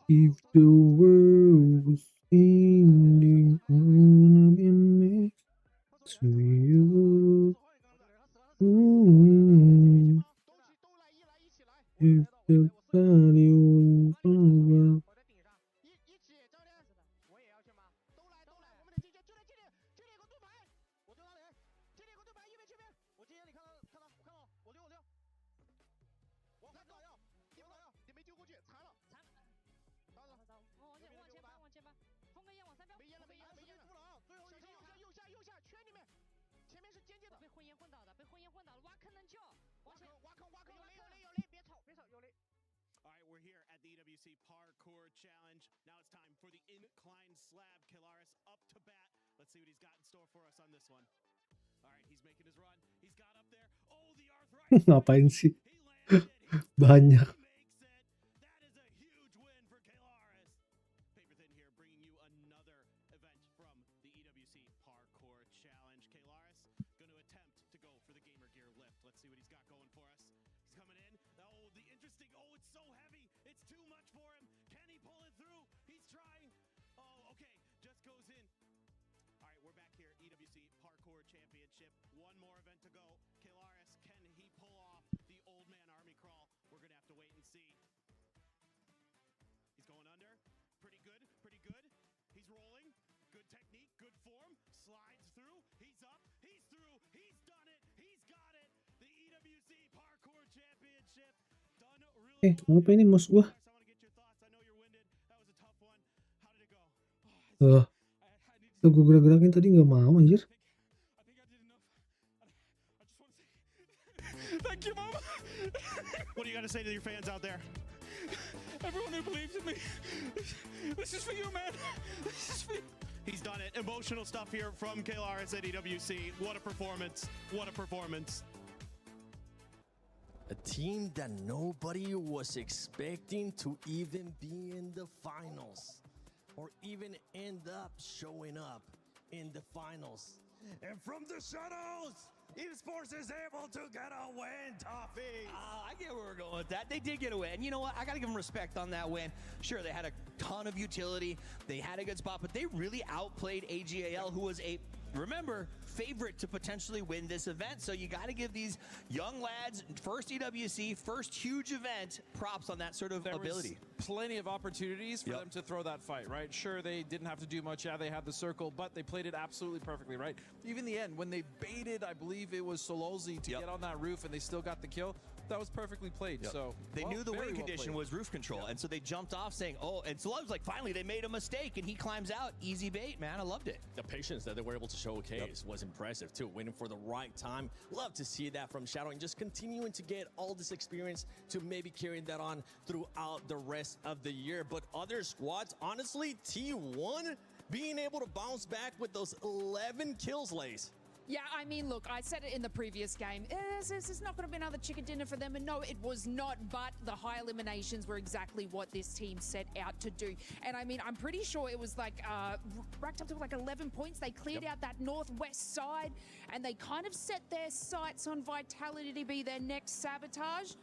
If the world was ending, I wanna be next to you. If the party was over. All right, we're here at the EWC Parkour Challenge. Now it's time for the incline slab. Polaris up to bat. Let's see what he's got in store for us on this one. All right, he's making his run. He's got up there. Oh, the arthritis. Ngapain sih? He landed it. Banyak. He makes it. That is a huge win for Polaris. Paper Thin here bringing you another event from the EWC Parkour Challenge. Polaris going to attempt to go for the gamer gear lift. Let's see what he's got going for us. He's coming in. Oh, the interesting. Oh, it's so heavy. It's too much for him. Can he pull it through? He's trying. Oh, okay. Just goes in. All right, we're back here. EWC Parkour Championship. One more event to go. Polaris, can he pull off the old man army crawl? We're going to have to wait and see. He's going under. Pretty good. Pretty good. He's rolling. Good technique. Good form. Slides through. He's up. He's through. He's done it. He's got it. The EWC Parkour Championship done really well. Apa ini mouse gua? I want to get your thoughts. I know you're winded. That was a tough one. How did it go? Gue gerak-gerakin tadi nggak mau anjir. I think I did enough. I just want to say thank you, Mama. What do you got to say to your fans out there? Everyone who believed in me. This is for you, man. This is for you. He's done it. Emotional stuff here from Polaris at EWC. What a performance. What a performance. A team that nobody was expecting to even be in the finals or even end up showing up in the finals. And from the shadows, Esports is able to get a win, Toffee. I get where we're going with that. They did get a win. And you know what? I got to give them respect on that win. Sure, they had a ton of utility. They had a good spot, but they really outplayed AGAL, who was a, remember, favorite to potentially win this event. So you got to give these young lads, first EWC, first huge event, props on that sort of ability. Was plenty of opportunities for them to throw that fight, right? Sure, they didn't have to do much. Yeah, they had the circle, but they played it absolutely perfectly, right? Even the end, when they baited, I believe it was Sololzi to get on that roof and they still got the kill. That was perfectly played. So they knew the win condition was roof control, and so they jumped off saying, "Oh!" And so I was like, "Finally, they made a mistake," and he climbs out. Easy bait, man. I loved it. The patience that they were able to showcase was impressive too. Waiting for the right time. Love to see that from Shadow and just continuing to get all this experience to maybe carrying that on throughout the rest of the year. But other squads, honestly, T1 being able to bounce back with those 11 kills, Lace. Yeah, I mean, look, I said it in the previous game. It's not going to be another chicken dinner for them. And no, it was not. But the high eliminations were exactly what this team set out to do. And I mean, I'm pretty sure it was like racked up to like 11 points. They cleared out that northwest side and they kind of set their sights on Vitality to be their next sabotage.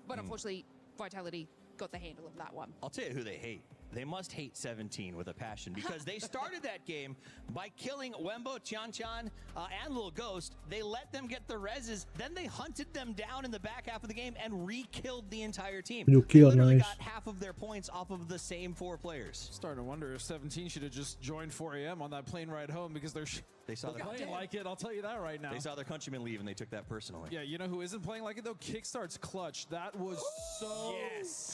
But unfortunately, Vitality got the handle of that one. I'll tell you who they hate. They must hate 17 with a passion because they started that game by killing Wembo, Tianchan, and Lil Ghost. They let them get the reses, then they hunted them down in the back half of the game and re-killed the entire team. You they literally nice. got half of their points off of the same 4 players. Starting to wonder if 17 should have just joined 4 AM on that plane ride home because they're They saw their Playing like it, I'll tell you that right now. They saw their countrymen leave and they took that personally. Yeah, you know who isn't playing like it though? Kickstart's clutch. That was so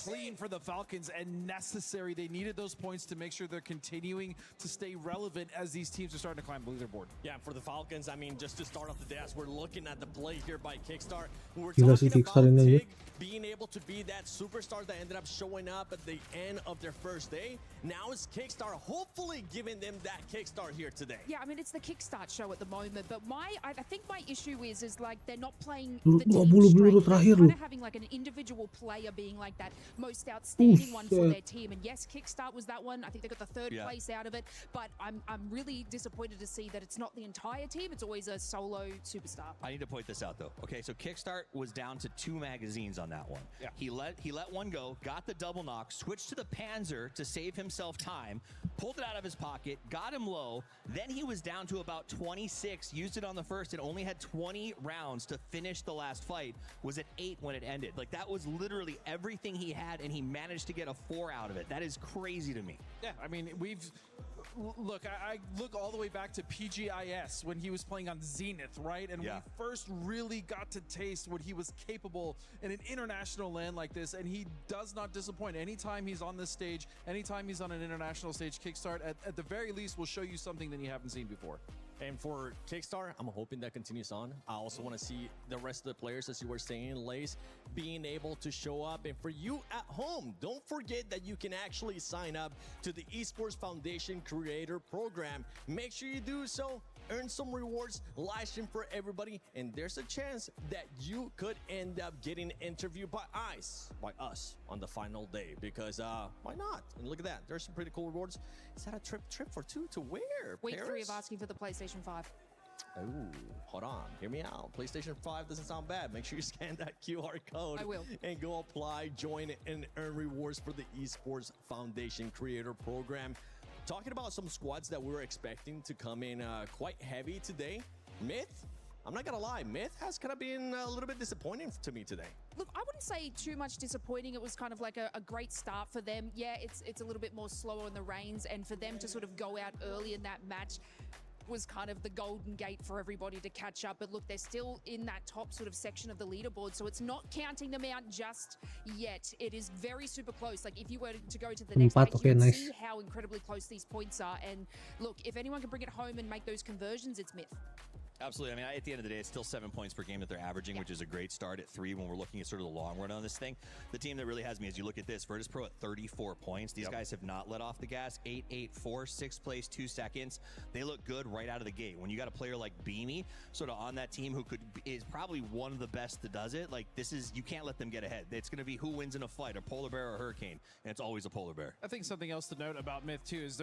clean for the Falcons and necessary. They needed those points to make sure they're continuing to stay relevant as these teams are starting to climb the leaderboard. Yeah, for the Falcons, I mean, just to start off the day, as we're looking at the play here by Kickstart, we're Gila sih talking Kickstar about ini, Tig being able to be that superstar that ended up showing up at the end of their first day. Now it's Kickstart hopefully giving them that kickstart here today. Yeah, I mean, it's the Kickstart show at the moment, but I think my issue is like they're not playing Peluru the team 20 peluru straight. terakhir They're loh. kind of having like an individual player being like that most outstanding one for their team. And yes, Kickstart was that one. I think they got the third place out of it, but I'm really disappointed to see that it's not the entire team. It's always a solo superstar. I need to point this out though. Okay, so Kickstart was down to 2 magazines on that one. Yeah. He let one go, got the double knock, switched to the Panzer to save himself time, pulled it out of his pocket, got him low, then he was down to about 26, used it on the first and only had 20 rounds to finish the last fight, was at 8 when it ended. Like that was literally everything he had and he managed to get a 4 out of it. That is crazy to me. Yeah, I mean, look, I look all the way back to PGIS when he was playing on Zenith, right? And we first really got to taste what he was capable in an international land like this, and he does not disappoint. Anytime he's on this stage, anytime he's on an international stage, Kickstart, at the very least, will show you something that you haven't seen before. And for Kickstart, I'm hoping that continues on. I also want to see the rest of the players, as you were saying, Lace, being able to show up. And for you at home, don't forget that you can actually sign up to the Esports Foundation Creator Program. Make sure you do so. Earn some rewards, live stream for everybody, and there's a chance that you could end up getting interviewed by us on the final day, because why not? And look at that, there's some pretty cool rewards. Is that a trip for 2 to where? Week Paris? 3 of asking for the PlayStation 5. Oh, hold on, hear me out. PlayStation 5 doesn't sound bad. Make sure you scan that QR code. I will. And go apply, join, and earn rewards for the Esports Foundation Creator Program. Talking about some squads that we were expecting to come in quite heavy today. Myth, I'm not gonna lie, Myth has kind of been a little bit disappointing to me today. Look, I wouldn't say too much disappointing. It was kind of like a great start for them. Yeah, it's a little bit more slower in the reins, and for them to sort of go out early in that match was kind of the golden gate for everybody to catch up. But look, they're still in that top sort of section of the leaderboard, so it's not counting them out just yet. It is very super close. Like if you were to go to the next match, you can see how incredibly close these points are. And look, if anyone can bring it home and make those conversions, it's Myth. Absolutely. I mean, at the end of the day, it's still 7 points per game that they're averaging, which is a great start at 3 when we're looking at sort of the long run on this thing. The team that really has me, as you look at this, Virtus Pro at 34 points. These guys have not let off the gas. 8-8-4, 6th place, 2 seconds. They look good right out of the gate. When you got a player like Beamy sort of on that team who is probably one of the best that does it, like this is, you can't let them get ahead. It's going to be who wins in a fight, a polar bear or a hurricane, and it's always a polar bear. I think something else to note about Myth too is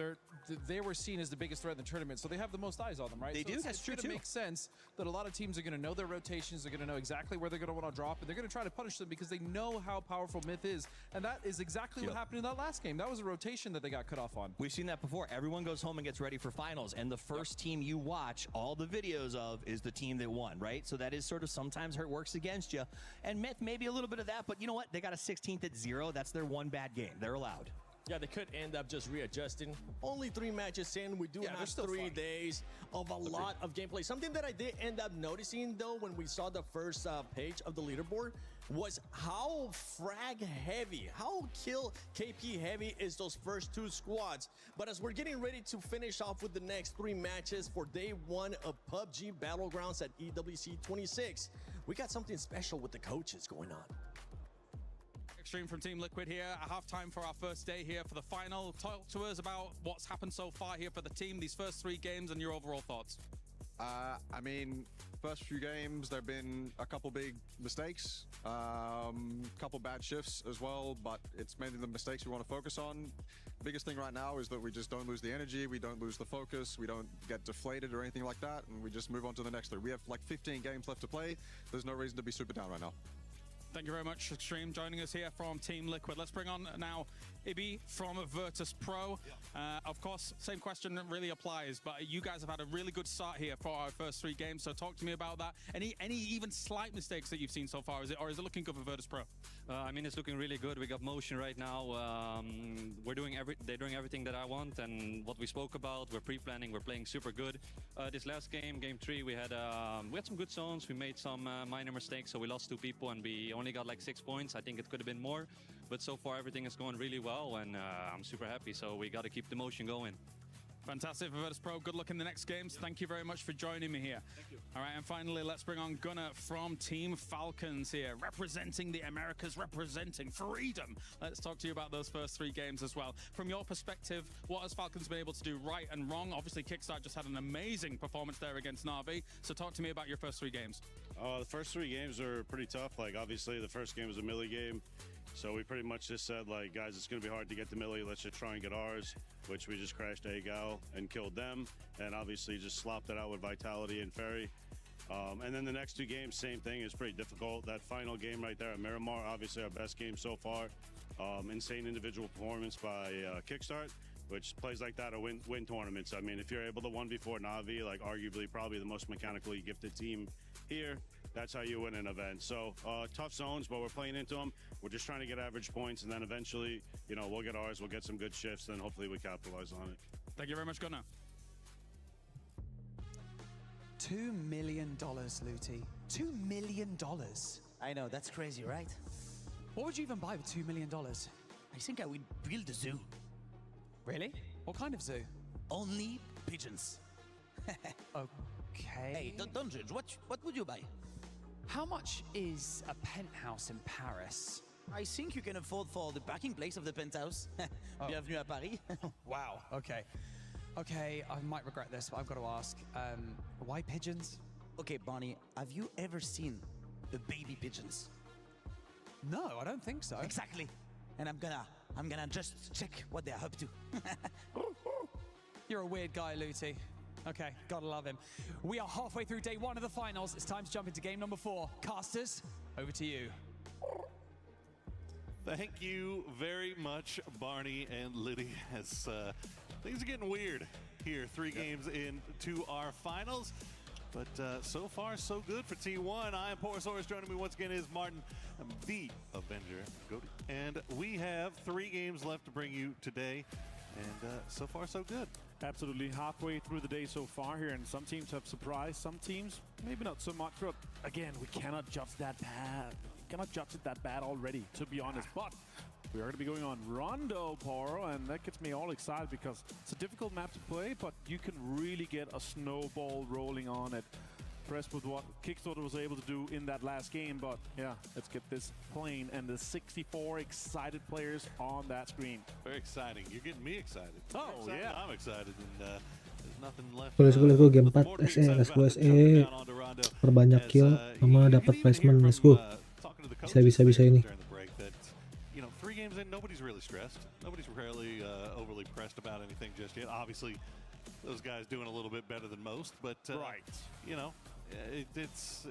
they were seen as the biggest threat in the tournament, so they have the most eyes on them, right? They do. That's true too. It makes sense that a lot of teams are going to know their rotations, they're going to know exactly where they're going to want to drop, and they're going to try to punish them because they know how powerful Myth is. And that is exactly what happened in that last game. That was a rotation that they got cut off on. We've seen that before. Everyone goes home and gets ready for finals, and the first team you watch all the videos of is the team that won, right? So that is sort of sometimes how it works against you. And Myth, maybe a little bit of that, but you know what? They got a 16th at 0. That's their one bad game. They're allowed. Yeah, they could end up just readjusting. Only 3 matches in. We do have 3 days of a lot of gameplay. Something that I did end up noticing, though, when we saw the first page of the leaderboard was how frag heavy, how kill KP heavy is those first 2 squads. But as we're getting ready to finish off with the next 3 matches for day 1 of PUBG Battlegrounds at EWC 26, we got something special with the coaches going on. Stream from Team Liquid here at halftime for our first day here for the final. Talk to us about what's happened so far here for the team, these first 3 games, and your overall thoughts. I mean, first few games, there have been a couple big mistakes, couple bad shifts as well, but it's mainly the mistakes we want to focus on. Biggest thing right now is that we just don't lose the energy, we don't lose the focus, we don't get deflated or anything like that, and we just move on to the next 3. We have like 15 games left to play. There's no reason to be super down right now. Thank you very much, Extreme, joining us here from Team Liquid. Let's bring on now Ibi from Virtus Pro. Of course, same question really applies, but you guys have had a really good start here for our first 3 games, so talk to me about that. Any even slight mistakes that you've seen so far, is it looking good for Virtus Pro? I mean, it's looking really good. We got motion right now. They're doing everything that I want, and what we spoke about, we're pre-planning, we're playing super good. This last game, game 3, we had some good zones. We made some minor mistakes, so we lost 2 people, and we only got like 6 points. I think it could have been more, but so far everything is going really well, and I'm super happy. So we got to keep the motion going. Fantastic for Virtus Pro. Good luck in the next games. Thank you very much for joining me here. Thank you. All right, and finally, let's bring on Gunnar from Team Falcons here, representing the Americas, representing freedom. Let's talk to you about those first 3 games as well. From your perspective, what has Falcons been able to do right and wrong? Obviously, Kickstart just had an amazing performance there against Na'Vi. So talk to me about your first 3 games. The first 3 games are pretty tough. Like, obviously, the first game was a melee game. So we pretty much just said, like, guys, it's going to be hard to get the melee. Let's just try and get ours, which we just crashed Agal and killed them. And obviously just slopped it out with Vitality and Ferry. And then the next 2 games, same thing. It's pretty difficult. That final game right there at Miramar, obviously our best game so far. Insane individual performance by Kickstart, which plays like that to win tournaments. I mean, if you're able to 1v4 Na'Vi, like arguably probably the most mechanically gifted team here, that's how you win an event. So tough zones, but we're playing into them. We're just trying to get average points, and then eventually, you know, we'll get ours, we'll get some good shifts, and hopefully we capitalize on it. Thank you very much, Gunnar. $2 million, Luti. $2 million. I know, that's crazy, right? What would you even buy with $2 million? I think I would build a zoo. Really? What kind of zoo? Only pigeons. Okay. Hey, don't judge. What would you buy? How much is a penthouse in Paris? I think you can afford for the parking place of the penthouse. Bienvenue à Paris. Wow. Okay. Okay, I might regret this, but I've got to ask, why pigeons? Okay, Bonnie, have you ever seen the baby pigeons? No, I don't think so. Exactly. And I'm gonna just check what they're up to. You're a weird guy, Luti. Okay, gotta love him. We are halfway through day 1 of the finals. It's time to jump into game number 4. Casters, over to you. Thank you very much, Barney and Liddy, as things are getting weird here. 3 games into our finals. But so far, so good for T1. I am Porosaurus. Joining me once again is Martin, the Avenger. And we have 3 games left to bring you today. And so far, so good. Absolutely, halfway through the day so far here, and some teams have surprised, some teams maybe not so much. But again, we cannot judge that bad. We cannot judge it that bad already, to be honest. But we are going to be going on Rondo, Poro, and that gets me all excited because it's a difficult map to play, but you can really get a snowball rolling on it. Impressed with what Kickstarter was able to do in that last game, but yeah, let's get this playing and the 64 excited players on that screen. Very exciting. You're getting me excited. Oh, yeah. I'm excited, and there's nothing left. Let's go game 4 SE, let's go SE. Perbanyak kill sama dapat placement, let's go. Bisa ini. You know, 3 games in, nobody's really stressed. Nobody's really overly pressed about anything just yet. Obviously, those guys doing a little bit better than most, but right. You know, it's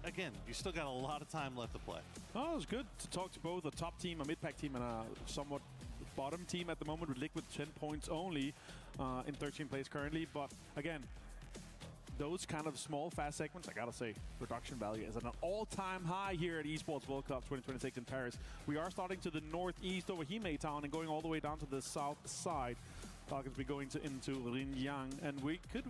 again, you still got a lot of time left to play. Oh, it was good to talk to both a top team, a mid-pack team, and a somewhat bottom team at the moment with Liquid 10 points only in 13th place currently. But again, those kind of small, fast segments, I gotta say, production value is at an all-time high here at Esports World Cup 2026 in Paris. We are starting to the northeast over Hime Town and going all the way down to the south side. Targets be going into Ringyang, and we could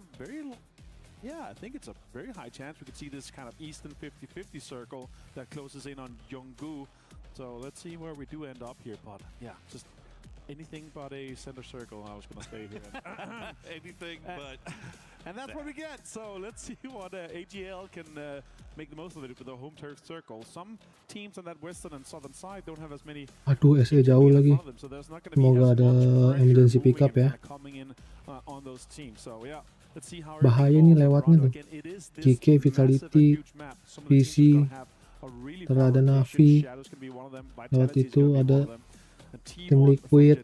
I think it's a very high chance we could see this kind of eastern 50-50 circle that closes in on Yonggu. So let's see where we do end up here, but yeah, just anything but a center circle, I was going to say here. Anything but... And that's what we get. So let's see what AGL can make the most of it with the home turf circle. Some teams on that western and southern side don't have as many. Aduh, SE jauh lagi. Semoga ada emergency pickup ya. On those teams. So yeah, let's see how bahaya nih lewatnya tuh. GK, Vitality, PC, terada Navi. Lewat itu ada tim Liquid.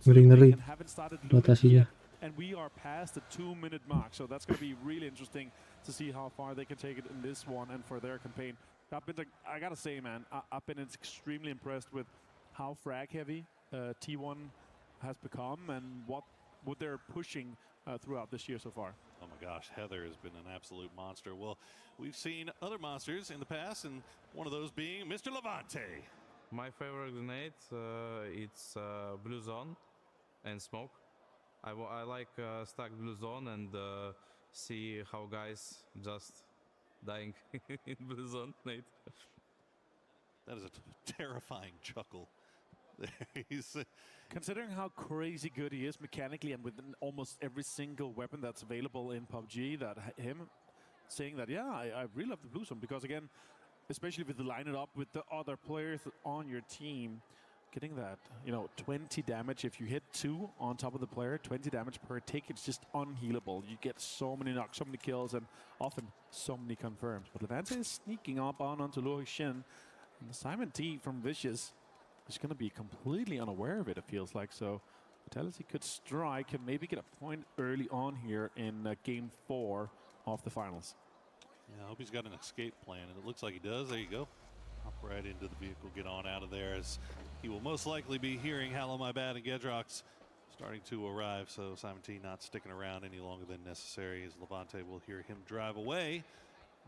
Ngeri-ngeri rotasinya. and we are past the 2-minute mark. So that's going to be really interesting to see how far they can take it in this one and for their campaign. I gotta say, man, I've been extremely impressed with how frag heavy T1 has become and what they're pushing throughout this year so far. Oh my gosh, Heather has been an absolute monster. Well, we've seen other monsters in the past, and one of those being Mr. Levante. My favorite grenade, it's blue zone and smoke. I like stack blue zone and see how guys just dying in blue zone. Nate. That is a terrifying chuckle. He's considering how crazy good he is mechanically and with almost every single weapon that's available in PUBG, that him saying that, yeah, I really love the blue zone, because again, especially if you line it up with the other players on your team, getting that, 20 damage. If you hit 2 on top of the player, 20 damage per tick, it's just unhealable. You get so many knocks, so many kills, and often so many confirms. But Levante is sneaking up onto Rifqi, and Simon T from Vicious is going to be completely unaware of it, it feels like. So Vitality could strike and maybe get a point early on here in Game 4 of the finals. Yeah, I hope he's got an escape plan, and it looks like he does. There you go. Hop right into the vehicle, get on out of there, as he will most likely be hearing Hello My Bad and Gedrox starting to arrive. So Simon T not sticking around any longer than necessary, as Levante will hear him drive away.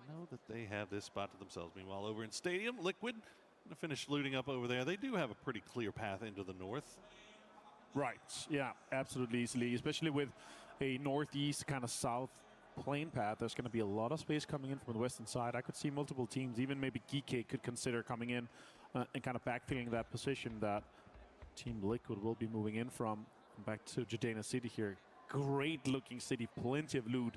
Know that they have this spot to themselves. Meanwhile, over in Stadium, Liquid going to finish looting up over there. They do have a pretty clear path into the north. Right, yeah, absolutely easily, especially with a northeast kind of south plane path. There's going to be a lot of space coming in from the western side. I could see multiple teams, even maybe Geeky could consider coming in and kind of backfilling that position that Team Liquid will be moving in from. Back to Jadena City here. Great looking city, plenty of loot.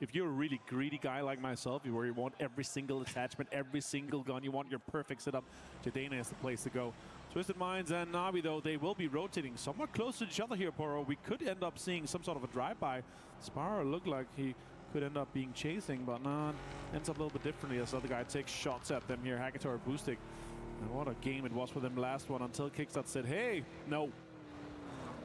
If you're a really greedy guy like myself, where you want every single attachment, every single gun, you want your perfect setup, Jadena is the place to go. Twisted Minds and Navi, though, they will be rotating somewhat close to each other here, Poro. We could end up seeing some sort of a drive-by. Sparrow looked like he could end up being chasing, but not. Ends up a little bit differently as the other guy takes shots at them here. Hackator boosting. And what a game it was for them last one, until Kickstart said, hey, no.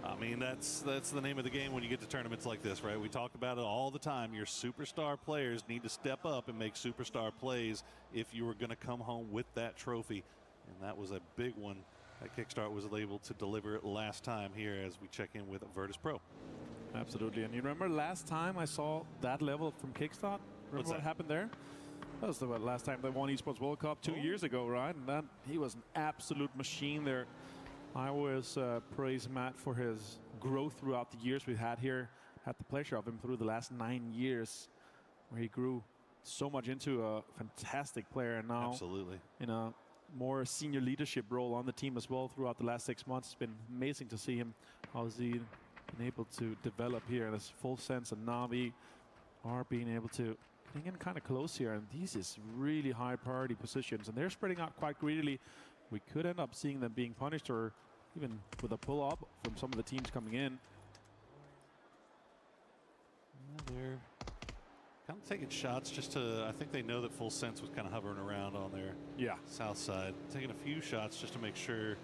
I mean, that's the name of the game when you get to tournaments like this, right? We talk about it all the time. Your superstar players need to step up and make superstar plays if you were going to come home with that trophy. And that was a big one that Kickstart was able to deliver last time here, as we check in with Virtus Pro. Absolutely. And you remember last time I saw that level from Kickstart? Remember what happened there? That was the last time they won Esports World Cup 2 years ago, right? And he was an absolute machine there. I always praise Matt for his growth throughout the years we've had here. Had the pleasure of him through the last 9 years, where he grew so much into a fantastic player, and now in a more senior leadership role on the team as well throughout the last 6 months. It's been amazing to see him, how he's been able to develop here in his full sense, and Navi are being able to getting in kind of close here, and these is really high priority positions, and they're spreading out quite greedily. We could end up seeing them being punished, or even with a pull-up from some of the teams coming in. Yeah, they're kind of taking shots just to, I think they know that Full Sense was kind of hovering around on their south side. Taking a few shots just to make sure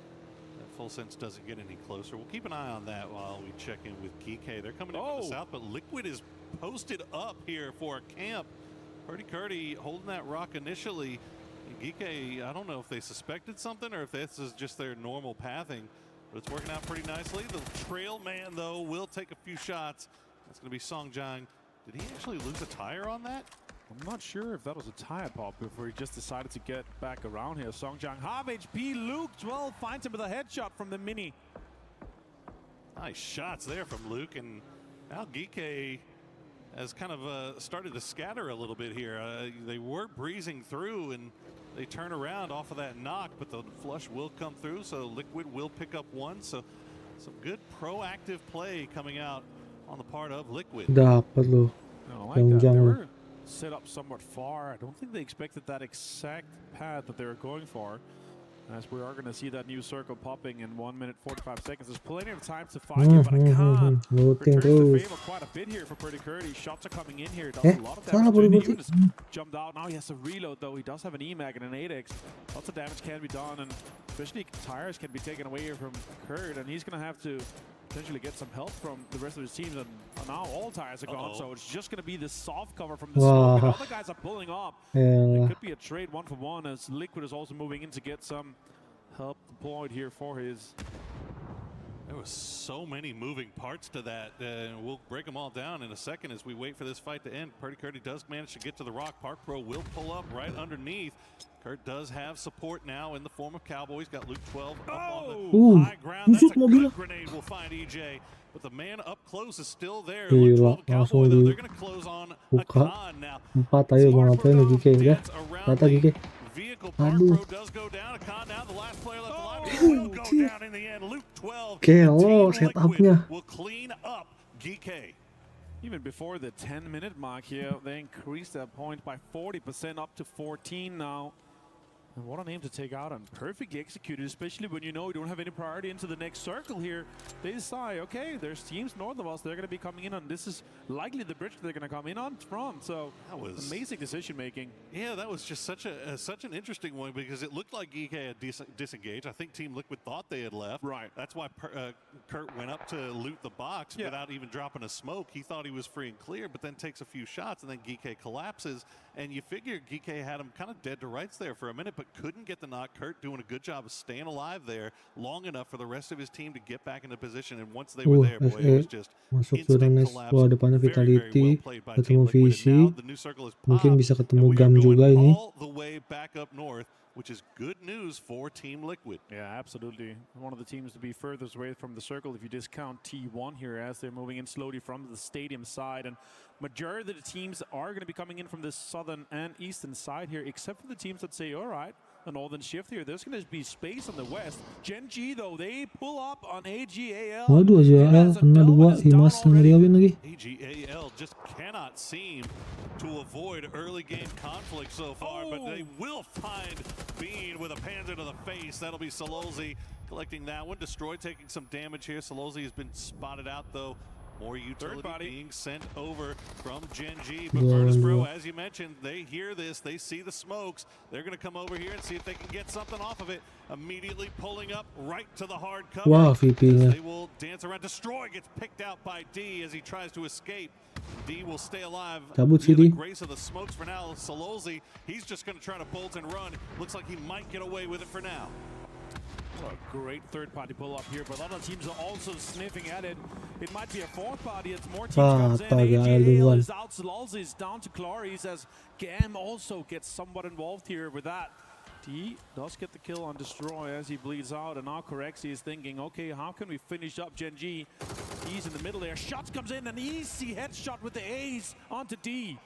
that Full Sense doesn't get any closer. We'll keep an eye on that while we check in with Geeky. They're coming in from the south, but Liquid is posted up here for a camp. Curdy holding that rock initially. Geeky, I don't know if they suspected something or if this is just their normal pathing, but it's working out pretty nicely. The trail man, though, will take a few shots. That's going to be Songjang. Did he actually lose a tire on that? I'm not sure if that was a tire pop before he just decided to get back around here. Songjang, half HP. Luke 12 finds him with a headshot from the mini. Nice shots there from Luke, and now Geeky has kind of started to scatter a little bit here. They were breezing through, and they turn around off of that knock, but the flush will come through, so Liquid will pick up one. So some good proactive play coming out on the part of Liquid. Dapat lo. I like that. They were set up somewhat far. I don't think they expected that exact path that they were going for. As we are going to see that new circle popping in 1 minute 45 seconds. There's plenty of time to find you, but I can't. Returns the favor quite a bit here for Curdy. Shots are coming in here. Does a lot of damage to the units. Jumped out. Now he has to reload, though. He does have an EMAG and an 8X. Lots of damage can be done, and especially tires can be taken away here from Kurt, and he's going to have to potentially get some help from the rest of his teams, and now all tires are gone, so it's just going to be the soft cover from the smoke, and other guys are pulling up. It could be a trade 1-for-1 as Liquid is also moving in to get some help deployed here for his. There was so many moving parts to that, and we'll break them all down in a second as we wait for this fight to end. Purdy does manage to get to the rock. Park Pro will pull up right underneath. Kurt does have support now in the form of Cowboy. He's got Luke 12 up on the high ground. That's a good grenade will find EJ, but the man up close is still there. Luke 12 Cowboy, though, they're going to close on Akan now. 4, ayo mau ngapain lagi kayak ya? Rata gigi. Aduh. Kelo setupnya. Even before the 10-minute mark here, they increased that point by 40% up to 14 now. And what a name to take out, and perfectly executed, especially when you know you don't have any priority into the next circle here. They decide, okay, there's teams north of us, they're going to be coming in on, this is likely the bridge they're going to come in on from. So that was amazing decision making. Yeah, that was just such an interesting one, because it looked like GK had disengaged. I think Team Liquid thought they had left. Right. That's why Kurt went up to loot the box without even dropping a smoke. He thought he was free and clear, but then takes a few shots, and then GK collapses. And you figure GK had him kind of dead to rights there for a minute, but couldn't get the knock. Kurt doing a good job of staying alive there long enough for the rest of his team to get back into position. And once they were there, boy, it was just instant collapse. Depannya Vitality, ketemu VC, The new circle is mungkin bisa ketemu GAM juga ini. All the way back up north, which is good news for Team Liquid. Yeah, absolutely. One of the teams to be furthest away from the circle if you discount T1 here, as they're moving in slowly from the stadium side. And majority of the teams are going to be coming in from the southern and eastern side here, except for the teams that say, all right, the northern shift here, there's going to be space on the west. Gen G, though, they pull up on AGAL. Waduh, AGAL kena 2, Imas yang ngeriawin lagi. AGAL just cannot seem to avoid early game conflict so far, but they will find Bean with a panzer to the face. That'll be Sololzi collecting that one. Destroy taking some damage here. Sololzi has been spotted out, though. More utility being sent over from Gen G, but Virtus Pro, as you mentioned, they hear this, they see the smokes, they're going to come over here and see if they can get something off of it. Immediately pulling up right to the hard cover. Wow, VP-nya. They will dance around. Destroy gets picked out by D as he tries to escape. D will stay alive. Cabut Via the CD. grace of the smokes for now. Sololzi, he's just going to try to bolt and run. Looks like he might get away with it for now. What a great third-party pull-up here, but other teams are also sniffing at it. It might be a fourth party as more teams comes in. AGAL is out, Sololzi is down to Clarice as GAM also gets somewhat involved here with that. D does get the kill on Destroy as he bleeds out, and now Corexi is thinking, okay, how can we finish up Gen G? He's in the middle there. Shots comes in, an easy headshot with the ace onto D.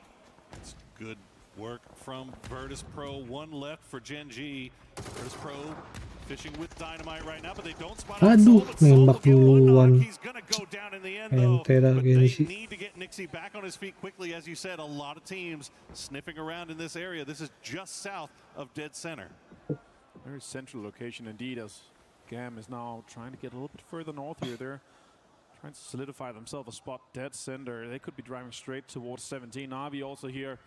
It's good work from Virtus Pro. One left for Gen G. Virtus Pro fishing with dynamite right now, but they don't spot out Aduh, Sol, nembak duluan. He's gonna go down in the end though. But they need to get Nixie back on his feet quickly. As you said, a lot of teams sniffing around in this area. This is just south of dead center. Very central location indeed, as GAM is now trying to get a little bit further north here. They're trying to solidify themselves a spot dead center. They could be driving straight towards 17. Navi also here,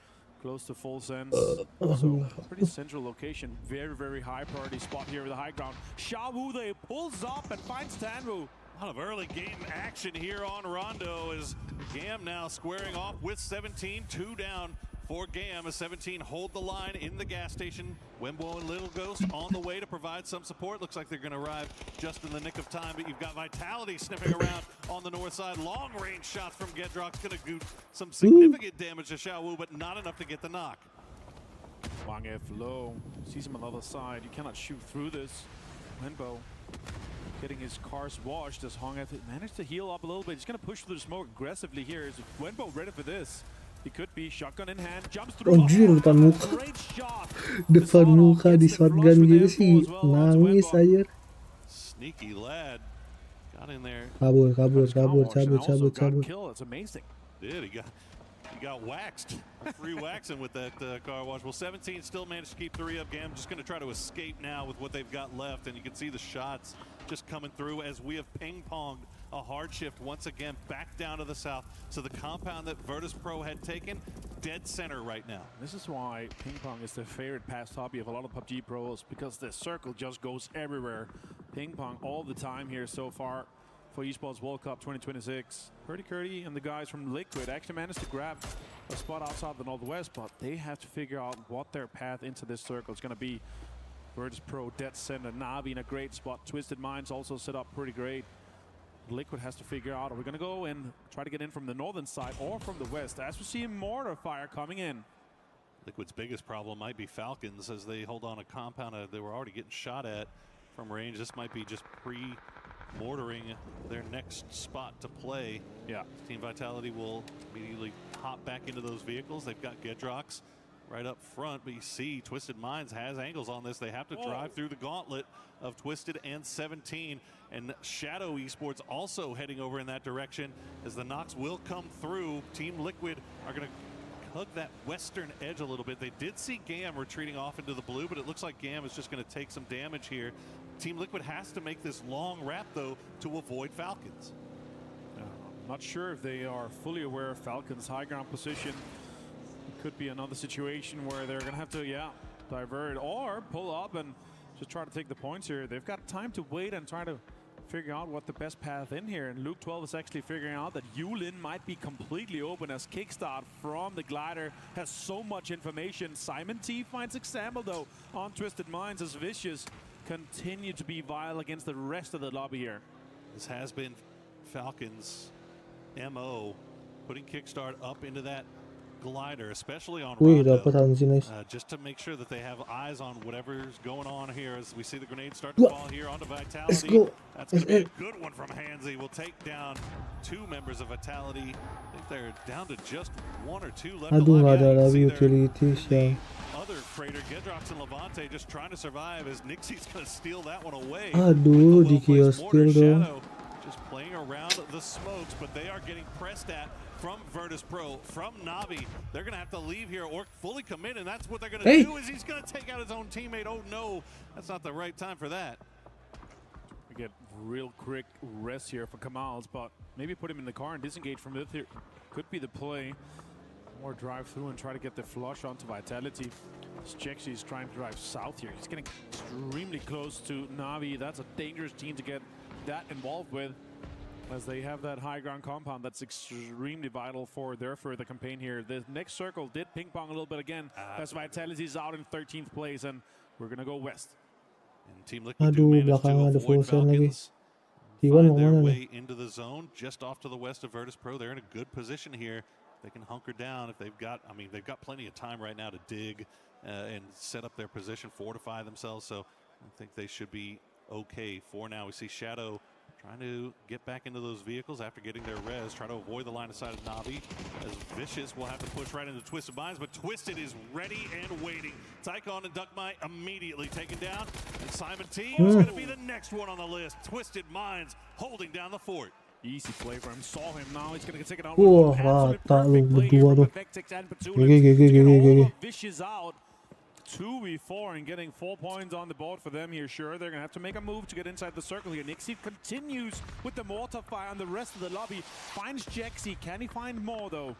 close to full sense. So pretty central location. Very, very high priority spot here with the high ground. Xiaowu, they pulls up and finds Tanwu. A lot of early game action here on Rondo as GAM now squaring off with 17. 2 down for GAM as 17 hold the line in the gas station. Wembo and Little Ghost on the way to provide some support. Looks like they're going to arrive just in the nick of time, but you've got Vitality sniffing around on the north side. Long range shots from Gedrock's going to do some significant damage to Xiaowu, but not enough to get the knock. Wang F low, sees him on the other side. You cannot shoot through this. Wembo getting his cars washed as Hong F managed to heal up a little bit. He's going to push through the smoke aggressively here. Is Wembo ready for this? He could be. Shotgun in hand, jumps through. Anjir, depan muka. Great shot. Depan muka di shotgun gitu sih. Nangis aja. Sneaky lad. Got in there. Cabut. Kill. It's amazing. Did he got waxed. Free waxing with that car wash. Well, 17 still managed to keep 3 up. GAM just going to try to escape now with what they've got left, and you can see the shots just coming through as we have ping-ponged a hard shift once again back down to the south. So the compound that Virtus Pro had taken, dead center right now. This is why ping pong is the favorite past hobby of a lot of PUBG pros, because the circle just goes everywhere. Ping pong all the time here so far. for Esports World Cup 2026. Purdy Curdy and the guys from Liquid actually managed to grab a spot outside the Northwest, but they have to figure out what their path into this circle is going to be. Virtus Pro, dead center, Na'Vi in a great spot. Twisted Minds also set up pretty great. Liquid has to figure out, are we going to go and try to get in from the northern side or from the west, as we see mortar fire coming in. Liquid's biggest problem might be Falcons as they hold on a compound they were already getting shot at from range. This might be just pre-mortaring their next spot to play. Yeah. Team Vitality will immediately hop back into those vehicles. They've got Gedrox right up front, but you see Twisted Minds has angles on this. They have to drive through the gauntlet of Twisted and 17, and Shadow Esports also heading over in that direction as the knocks will come through. Team Liquid are going to hug that western edge a little bit. They did see GAM retreating off into the blue, but it looks like GAM is just going to take some damage here. Team Liquid has to make this long wrap though to avoid Falcons. Not sure if they are fully aware of Falcons' high ground position. It could be another situation where they're going to have to, divert or pull up and just try to take the points here. They've got time to wait and try to figure out what the best path in here. And Luke 12 is actually figuring out that Yulin might be completely open as Kickstart from the glider has so much information. Simon T finds example though on Twisted Minds as Vicious continue to be vile against the rest of the lobby here. This has been Falcons' MO, putting Kickstart up into that glider, especially on Rondo, just to make sure that they have eyes on whatever's going on here as we see the grenades start to fall here onto Vitality. That's going to be a good one from Hansy. Will take down 2 members of Vitality. I think they're down to just 1 or 2 left alive. Other freighter, Gedrox and Levante just trying to survive as Nixie's going to steal that one away. Shadow just playing around the smokes, but they are getting pressed at from Virtus Pro, from Na'Vi. They're going to have to leave here or fully commit, and that's what they're going to do is he's going to take out his own teammate. Oh no, that's not the right time for that. We get real quick rest here for Kamals, but maybe put him in the car and disengage from it here. Could be the play. More drive through and try to get the flush onto Vitality. Jexy is trying to drive south here. He's getting extremely close to Na'Vi. That's a dangerous team to get that involved with, as they have that high ground compound that's extremely vital for their further campaign here. The next circle did ping pong a little bit again as Vitality is out in 13th place, and we're gonna go west. And Team Liquid do manage to avoid Falcons, find their way into the zone just off to the west of Virtus Pro. They're in a good position here. They can hunker down if they've got, I mean, they've got plenty of time right now to dig and set up their position, fortify themselves. So I think they should be okay for now. We see Shadow trying to get back into those vehicles after getting their res, try to avoid the line of sight of Na'Vi, as Vicious will have to push right into Twisted Minds, but Twisted is ready and waiting. Tycon and Duckmite immediately taken down, and Simon T is going to be the next one on the list. Twisted Minds holding down the fort. Easy play for him. Saw him now. He's going to take it out. Rata lu berdua tuh. Vicious out. 2v4 and getting 4 points on the board for them here. Sure, they're going to have to make a move to get inside the circle here. Nixie continues with the mortar fire on the rest of the lobby. Finds Jexy. Can he find more though?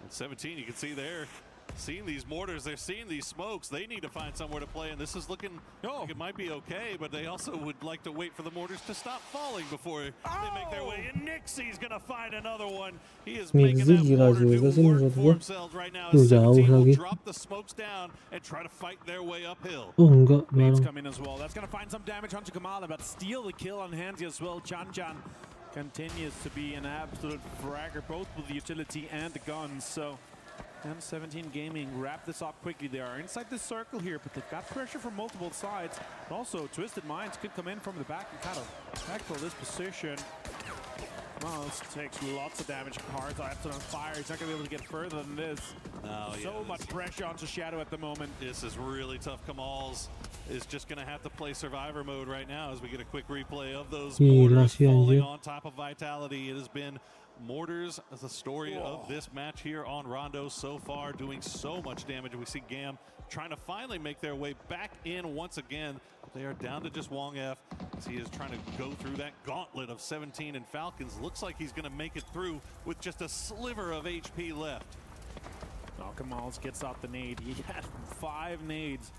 And 17, you can see there, seeing these mortars, they're seeing these smokes. They need to find somewhere to play, and this is looking like it might be okay, but they also would like to wait for the mortars to stop falling before they make their way. And Nixie's going to find another one. He is making that mortar do work for themselves right now. As 17 will drop the smokes down and try to fight their way uphill. Waves come in as well. That's going to find some damage onto Kamala, but steal the kill on Hansi as well. Chan continues to be an absolute fragger, both with the utility and the guns. So M17 Gaming wrap this up quickly. They are inside the circle here, but they've got pressure from multiple sides. But also, Twisted Minds could come in from the back and kind of tackle this position. Miles takes lots of damage. Cards are on fire. He's not going to be able to get further than this. So much pressure onto Shadow at the moment. This is really tough. Kamals is just going to have to play survivor mode right now as we get a quick replay of those mortars falling on top of Vitality. It has been mortars as the story of this match here on Rondo so far, doing so much damage. We see GAM trying to finally make their way back in once again. They are down to just Wong F as he is trying to go through that gauntlet of 17 and Falcons. Looks like he's going to make it through with just a sliver of HP left. Kamals gets out the nade. He had 5 nades.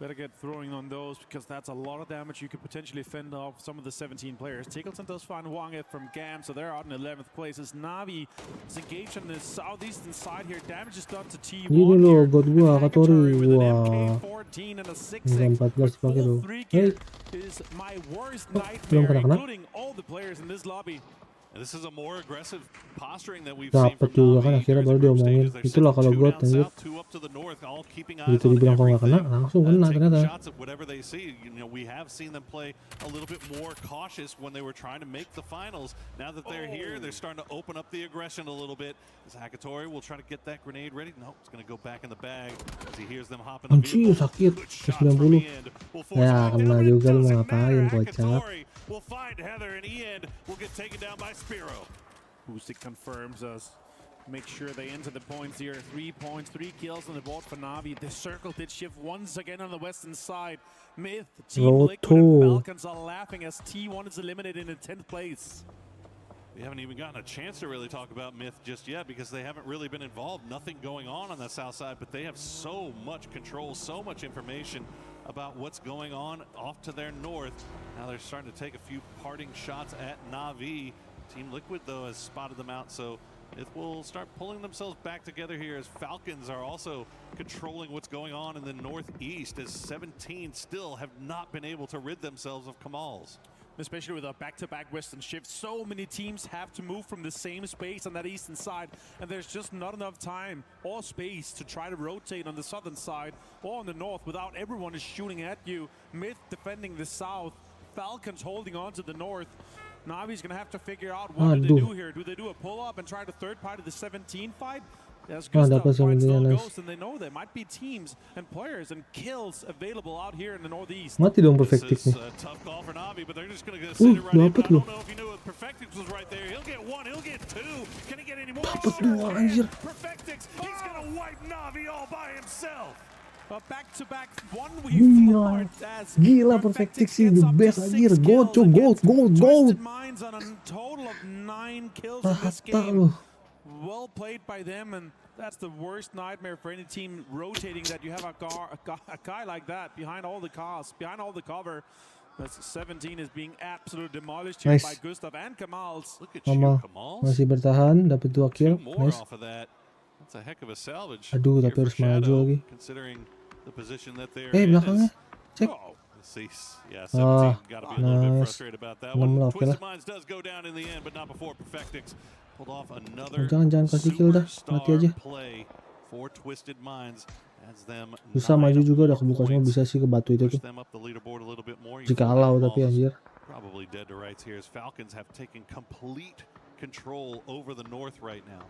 Better get throwing on those because that's a lot of damage. You could potentially fend off some of the 17 players. Tickleton does find Wangit from GAM, so they're out in 11th place. As Navi is engaged on the southeastern side here, damage is done to T1. Gini loh, god gua Katori. Wah. MK14 and a 6-6 14 dipakai loh. is my worst nightmare, including all the players in this lobby. And this is a more aggressive posturing that we've seen from juga kan akhirnya baru diomongin. Itulah kalau gue anjir. Gitu dibilang kalau nggak kena, langsung kena ternyata. Whatever they see, you know, we have seen them play a little bit more cautious when they were trying to make the finals. Now that they're here, they're starting to open up the aggression a little bit. As Hakatori will try to get that grenade ready. No, it's going to go back in the bag as he hears them hop in the Anjir, sakit. 90. Ya, kena juga lu mau ngapain kocak. We'll find Heather and Ian will get taken down by Spiro. Boostic confirms us. Make sure they enter the points here. 3 points, 3 kills on the board for Navi. The circle did shift once again on the western side. Myth, Team Liquid and Falcons are laughing as T1 is eliminated in 10th place. We haven't even gotten a chance to really talk about Myth just yet because they haven't really been involved. Nothing going on the south side, but they have so much control, so much information about what's going on off to their north. Now they're starting to take a few parting shots at Navi. Team Liquid, though, has spotted them out, so it will start pulling themselves back together here as Falcons are also controlling what's going on in the northeast, as 17 still have not been able to rid themselves of Kamals. Especially with a back-to-back western shift, so many teams have to move from the same space on that eastern side, and there's just not enough time or space to try to rotate on the southern side or on the north without everyone is shooting at you. Myth defending the south, Falcons holding on to the north. Navi's gonna have to figure out what do they do here. Do they do a pull-up and try to third party the 17 fight? As Gustav finds no ghost, and they know there might be teams and players and kills available out here in the northeast. Mati dong Perfectix nih. Tough call for Navi, but they're just going to sit it right in. I don't know if you knew if Perfectix was right there. He'll get 1, he'll get 2. Can he get any more? Perfectix, he's going to wipe Navi all by himself. But back-to-back 1v4 as Gila Perfectix is the best anjir. Gold. Mines on a total of 9 kills in this game. Well played by them, and that's the worst nightmare for any team rotating, that you have a guy like that behind all the cars, behind all the cover. That's 17 is being absolutely demolished here by Gustav and Kamals. Look at you, Kamals. Masih bertahan, dapat 2 kill. Nice. Off of that. That's a heck of a salvage. Aduh, tapi harus maju lagi. Considering the position that they're belakangnya. Cek. Yeah, 17 got to be a little bit frustrated about that one. Twisted Minds does go down in the end, but not before Perfectix pulled off another jangan kasih kill dah, mati aja. Play for Twisted Minds as them. Susah maju juga, udah kebuka semua, bisa sih ke batu itu tuh. Jika alau tapi anjir. Probably dead to rights here as Falcons have taken complete control over the north right now.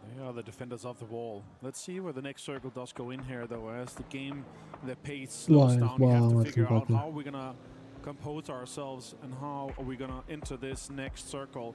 They are the defenders of the wall. Let's see where the next circle does go in here, though. As the game, the pace slows down, we have to figure out how we're gonna compose ourselves and how are we gonna enter this next circle.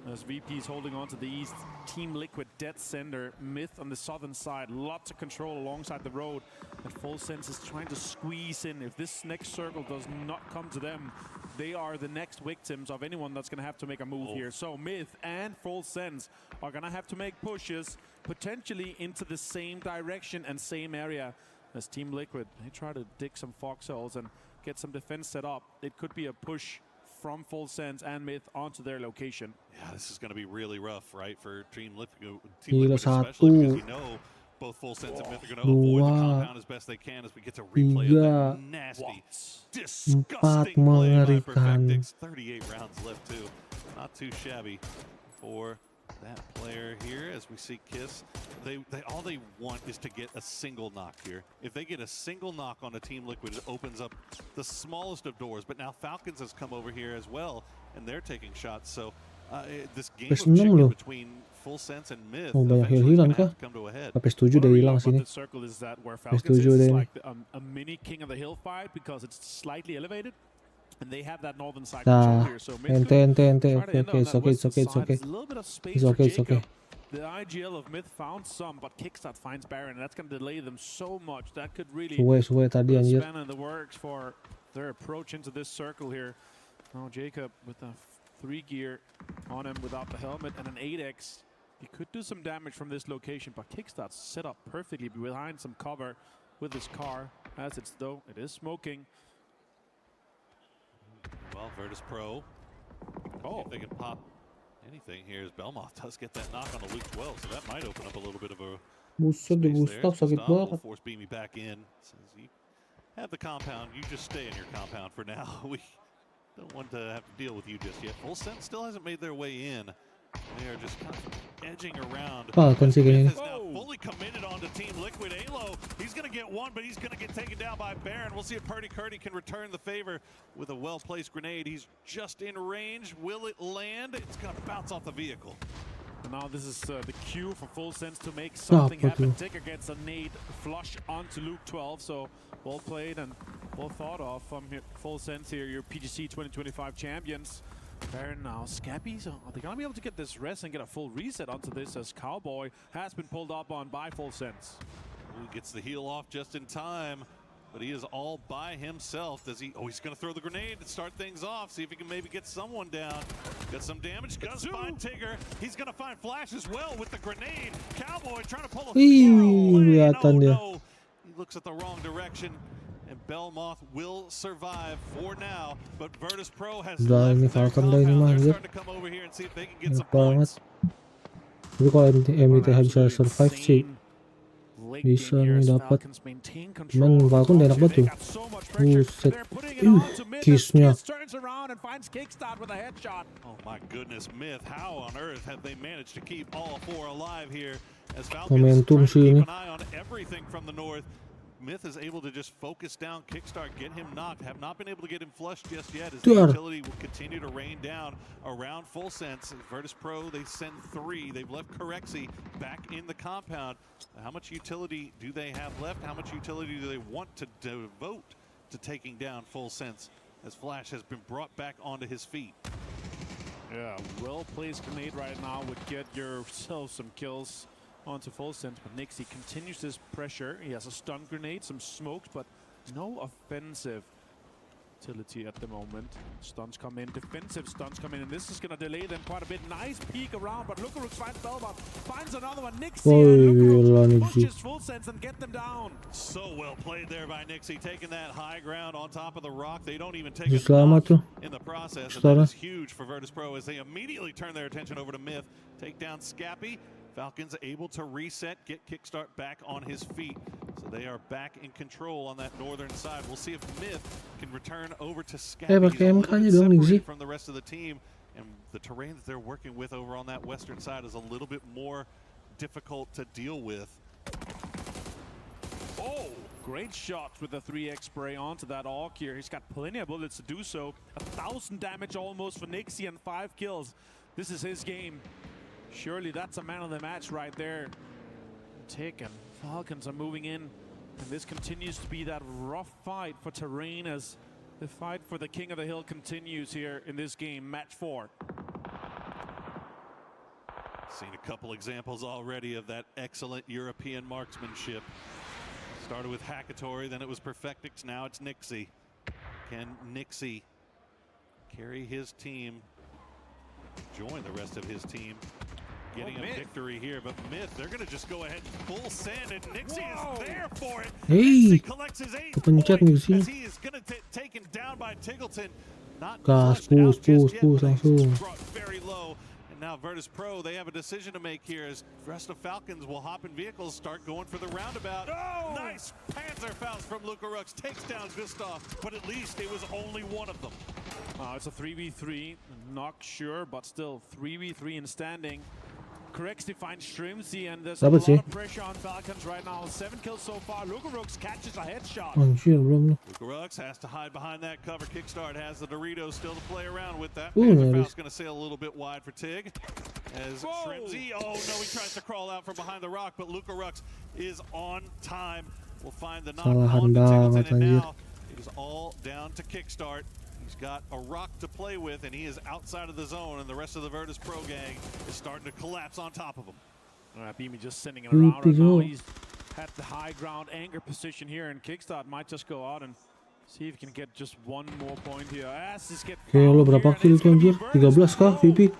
As VP is holding on to the east, Team Liquid dead center, Myth on the southern side, lots of control alongside the road, and Full Sense is trying to squeeze in. If this next circle does not come to them, they are the next victims of anyone that's going to have to make a move here. So Myth and Full Sense are going to have to make pushes, potentially into the same direction and same area as Team Liquid. They try to dig some foxholes and get some defense set up. It could be a push from Full Sense and Myth onto their location. Yeah, this is going to be really rough, right, for Team Liquid, Satu, especially because we know both Full Sense and Myth are going to avoid the compound as best they can as we get to replay of that nasty, disgusting play by Perfectix. 38 rounds left too. Not too shabby for that player here as we see Kiss. All they want is to get a single knock here. If they get a single knock on a Team Liquid, it opens up the smallest of doors. But now Falcons has come over here as well, and they're taking shots. So this game of chicken between Full Sense and Myth eventually is going to have to come to a head. PS7 udah hilang sini. The circle is that where Falcons is like a mini King of the Hill fight because it's slightly elevated. And they have that northern side control here, so ente. Okay, it's okay. It's okay. The IGL of Myth found some, but Kickstart finds Baron, and that's going to delay them so much. That could really tadi anjir. span in the works for their approach into this circle here. Now Jacob with a 3 gear on him without the helmet and an 8x. He could do some damage from this location, but Kickstart's set up perfectly behind some cover. with his car. As it's though, it is smoking. Well, Virtus Pro. Oh, if they can pop anything here, as Belmoth does get that knock on the Luke 12, so that might open up a little bit of a Buset di Gustav sakit will banget. force Beamy back in. Says you have the compound, you just stay in your compound for now. We don't want to have to deal with you just yet. Full Sense still hasn't made their way in. They are just kind of edging around. Falcon sih kayaknya. Is now fully committed onto Team Liquid. Alo, he's going to get one, but he's going to get taken down by Baron. We'll see if Purdy Curdy can return the favor with a well-placed grenade. He's just in range. Will it land? It's going to bounce off the vehicle. And now this is the cue for Full Sense to make something happen. Tigger gets a nade flush onto Luke 12, so well played and well thought of from Full Sense here, your PGC 2025 champions. Baron now, Scappy, so are they gonna be able to get this rest and get a full reset onto this, as Cowboy has been pulled up on by Full Sense. Ooh, gets the heal off just in time, but he is all by himself. Does he? Oh, he's gonna throw the grenade to start things off. See if he can maybe get someone down. Got some damage. Does find Tigger. He's gonna find Flash as well with the grenade. Cowboy trying to pull a kelihatan dia. no. He looks at the wrong direction. And Belmoth will survive for now, but Virtus Pro has left their compound. They're starting to come over here and see if they can get some points. Tapi kalau MDRILL bisa survive sih, bisa nih dapat. Cuman Falcon enak banget tuh. Buset. Kissnya. Oh my goodness, Myth, how on earth have they managed to keep all four alive here? As Falcons Momentum sih ini. keep an eye on everything from the north. Myth is able to just focus down, kickstart, get him knocked. Have not been able to get him flushed just yet, as the utility will continue to rain down around Full Sense. Virtus Pro, they send 3. They've left Corexi back in the compound. How much utility do they have left? How much utility do they want to devote to taking down Full Sense, as Flash has been brought back onto his feet? Yeah, well-placed grenade right now would get yourself some kills onto Full Sense, but Nixie continues this pressure. He has a stun grenade, some smokes, but no offensive utility at the moment. Stuns come in, defensive stuns come in, and this is going to delay them quite a bit. Nice peek around, but Lukarux finds Belmoth, finds another one. Nixie and Lukarux pushes Full Sense and get them down. So well played there by Nixie, taking that high ground on top of the rock. They don't even take a knock in the process, and that is huge for Virtus Pro as they immediately turn their attention over to Myth. Take down Scappy. Falcons able to reset, get Kickstart back on his feet. So they are back in control on that northern side. We'll see if Myth can return over to Scappy. He's a little bit separated from the rest of the team, and the terrain that they're working with over on that western side is a little bit more difficult to deal with. Oh, great shots with the 3x spray onto that Orc here. He's got plenty of bullets to do so. 1,000 damage almost for Nixie and 5 kills. This is his game. Surely that's a man of the match right there. Tick and Falcons are moving in, and this continues to be that rough fight for terrain as the fight for the King of the Hill continues here in this game, match 4. Seen a couple examples already of that excellent European marksmanship. Started with Hackatory, then it was Perfectix, now it's Nixie. Can Nixie carry his team, join the rest of his team? Getting a victory here, but Myth, they're going to just go ahead and full send, and Nixie is there for it. Nixie collects his 8th point as he is going to taken down by Tiggleton. Not flushed out just yet, but he's brought very low. And now Virtus Pro, they have a decision to make here as the rest of Falcons will hop in vehicles, start going for the roundabout. Nice Panzer Faust from Lukarux, takes down Gustav, but at least it was only one of them. It's a 3v3, not sure, but still 3v3 in standing. Corexi finds Shrimsy, and there's a lot of pressure on Falcons right now. 7 kills so far. Lukarux catches a headshot. Lukarux has to hide behind that cover. Kickstart has the Doritos still to play around with that. Panzerfaust's going to sail a little bit wide for Tig. As Shrimsy, oh no, he tries to crawl out from behind the rock, but Lukarux is on time. We'll find the knock on to Tiggleton, and now it is all down to Kickstart. He's got a rock to play with, and he is outside of the zone, and the rest of the Virtus Pro gang is starting to collapse on top of him. All right, Beamy just sending it around, and now he's at the high ground anchor position here, and Kickstart might just go out and see if he can get just one more point here. Oke, lo berapa kill tuh anjir? 13 kah, VP?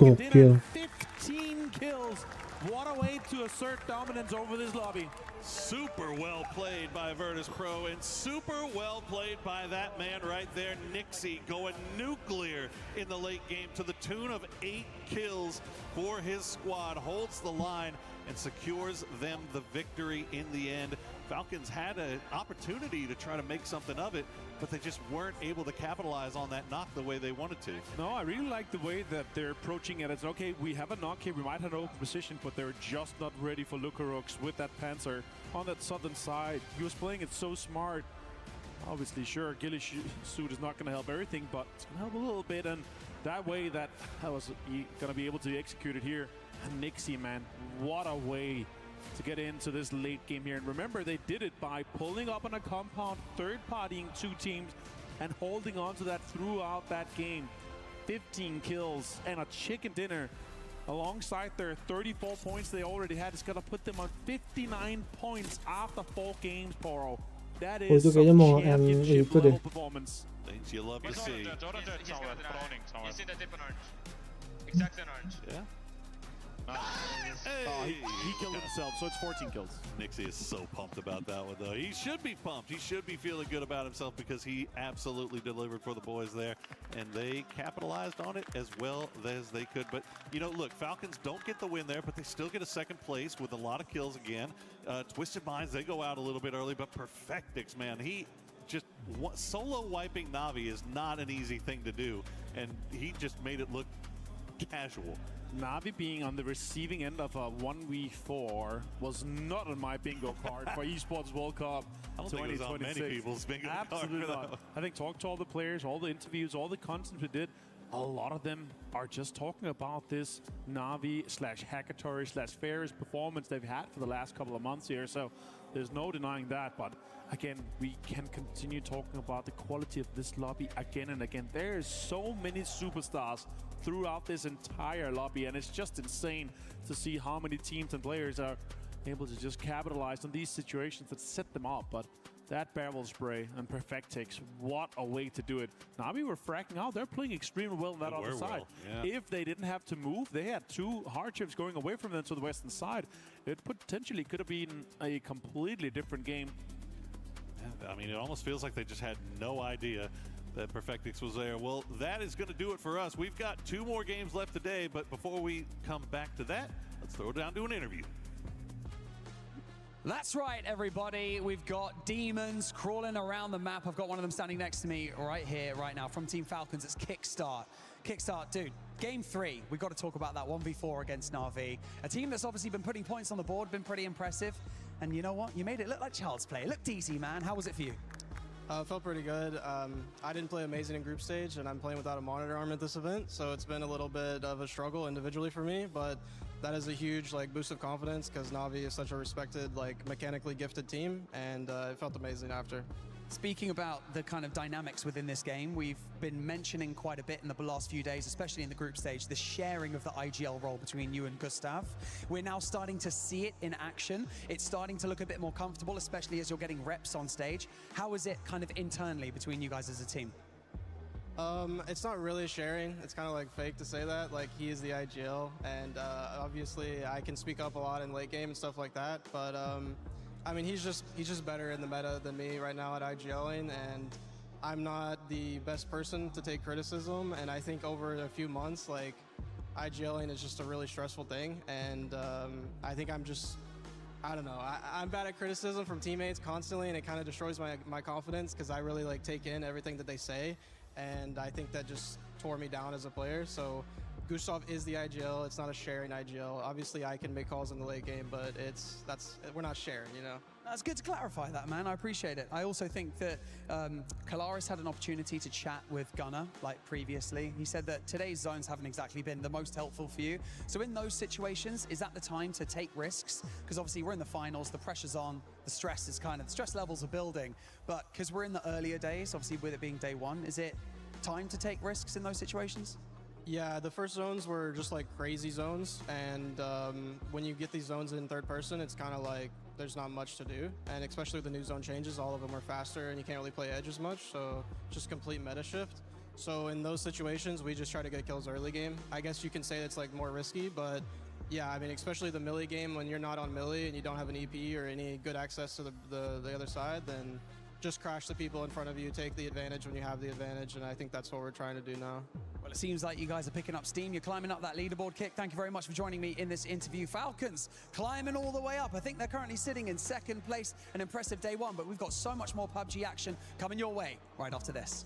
Gokil. 15 kills. What a way to assert dominance over this lobby. Super well played Virtus Pro, and super well played by that man right there, Nixie, going nuclear in the late game to the tune of 8 kills for his squad, holds the line and secures them the victory in the end. Falcons had an opportunity to try to make something of it, but they just weren't able to capitalize on that knock the way they wanted to. No, I really like the way that they're approaching it. It's okay, we have a knock here, we might have an open position, but they're just not ready for Lukarooks with that Panzer on that southern side. He was playing it so smart. Obviously, sure, Ghillie suit is not going to help everything, but it's going to help a little bit, and that way that was going to be able to execute it here. And Nixie, man, what a way to get into this late game here. And remember, they did it by pulling up on a compound, third-partying 2 teams, and holding on to that throughout that game. 15 kills and a chicken dinner alongside their 34 points they already had. It's going to put them on 59 points after 4 games, Poro. That is some championship level performance. Things you love to see. Exactly orange. Yeah. Hey. He killed himself, so it's 14 kills. Nixie is so pumped about that one, though. He should be pumped. He should be feeling good about himself because he absolutely delivered for the boys there, and they capitalized on it as well as they could. But, you know, look, Falcons don't get the win there, but they still get a second place with a lot of kills again. Twisted Minds, they go out a little bit early, but Perfectix, man, he just solo wiping Na'Vi is not an easy thing to do, and he just made it look casual. Na'Vi being on the receiving end of a 1v4 was not on my bingo card for Esports World Cup 2026. I don't think it was on many people's bingo card. Absolutely not. I think talk to all the players, all the interviews, all the content we did, a lot of them are just talking about this Na'Vi/Hackatory/Ferris performance they've had for the last couple of months here. So there's no denying that. But again, we can continue talking about the quality of this lobby again and again. There's so many superstars throughout this entire lobby, and it's just insane to see how many teams and players are able to just capitalize on these situations that set them up. But that barrel spray and Perfectix, what a way to do it. Na'Vi were fracking out. They're playing extremely well on that other side. Yeah. If they didn't have to move, they had 2 hardships going away from them to the western side. It potentially could have been a completely different game. I mean, it almost feels like they just had no idea that Perfectix was there. Well, that is going to do it for us. We've got 2 more games left today, but before we come back to that, let's throw down to an interview. That's right, everybody. We've got demons crawling around the map. I've got one of them standing next to me right here, right now, from Team Falcons. It's Kickstart. Kickstart, dude, game 3. We've got to talk about that 1v4 against Na'Vi. A team that's obviously been putting points on the board, been pretty impressive. And you know what? You made it look like child's play. It looked easy, man. How was it for you? Felt pretty good. I didn't play amazing in group stage, and I'm playing without a monitor arm at this event, so it's been a little bit of a struggle individually for me, but that is a huge boost of confidence because Na'Vi is such a respected, mechanically gifted team, and it felt amazing after. Speaking about the kind of dynamics within this game, we've been mentioning quite a bit in the last few days, especially in the group stage, the sharing of the IGL role between you and Gustav. We're now starting to see it in action. It's starting to look a bit more comfortable, especially as you're getting reps on stage. How is it kind of internally between you guys as a team? It's not really sharing. It's kind of fake to say that. He is the IGL, and obviously I can speak up a lot in late game and stuff like that, but I mean, he's just better in the meta than me right now at IGLing, and I'm not the best person to take criticism, and I think over a few months, IGLing is just a really stressful thing, and I think I don't know, I'm bad at criticism from teammates constantly, and it kind of destroys my confidence because I really take in everything that they say, and I think that just tore me down as a player. So Gustav is the IGL. It's not a sharing IGL. Obviously, I can make calls in the late game, but we're not sharing, you know? That's good to clarify that, man. I appreciate it. I also think that Polaris had an opportunity to chat with Gunnar, previously. He said that today's zones haven't exactly been the most helpful for you. So in those situations, is that the time to take risks? Because obviously we're in the finals, the pressure's on, the stress levels are building. But because we're in the earlier days, obviously with it being day 1, is it time to take risks in those situations? Yeah, the first zones were just crazy zones, and when you get these zones in third person, it's kind of there's not much to do, and especially with the new zone changes, all of them are faster, and you can't really play edge as much, so just complete meta shift. So in those situations, we just try to get kills early game. I guess you can say it's more risky, but yeah, I mean, especially the melee game, when you're not on melee and you don't have an EP or any good access to the other side, then just crash the people in front of you, take the advantage when you have the advantage, and I think that's what we're trying to do now. Well, it seems like you guys are picking up steam. You're climbing up that leaderboard kick. Thank you very much for joining me in this interview. Falcons climbing all the way up. I think they're currently sitting in second place. An impressive day one, but we've got so much more PUBG action coming your way right after this.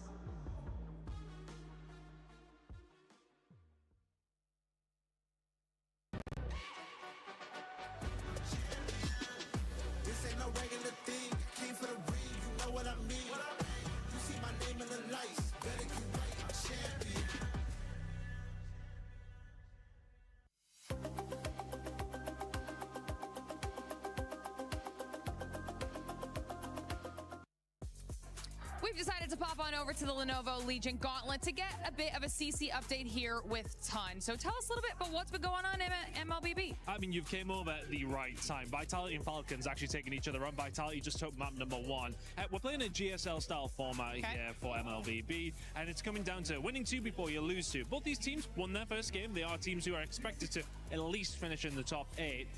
We've decided to pop on over to the Lenovo Legion Gauntlet to get a bit of a CC update here with Ton. So tell us a little bit about what's been going on in MLBB. I mean, you've came over at the right time. Vitality and Falcons actually taking each other on. Vitality just took map number 1. We're playing a GSL style format here for MLBB, and it's coming down to winning 2 before you lose 2. Both these teams won their first game. They are teams who are expected to at least finish in the top 8.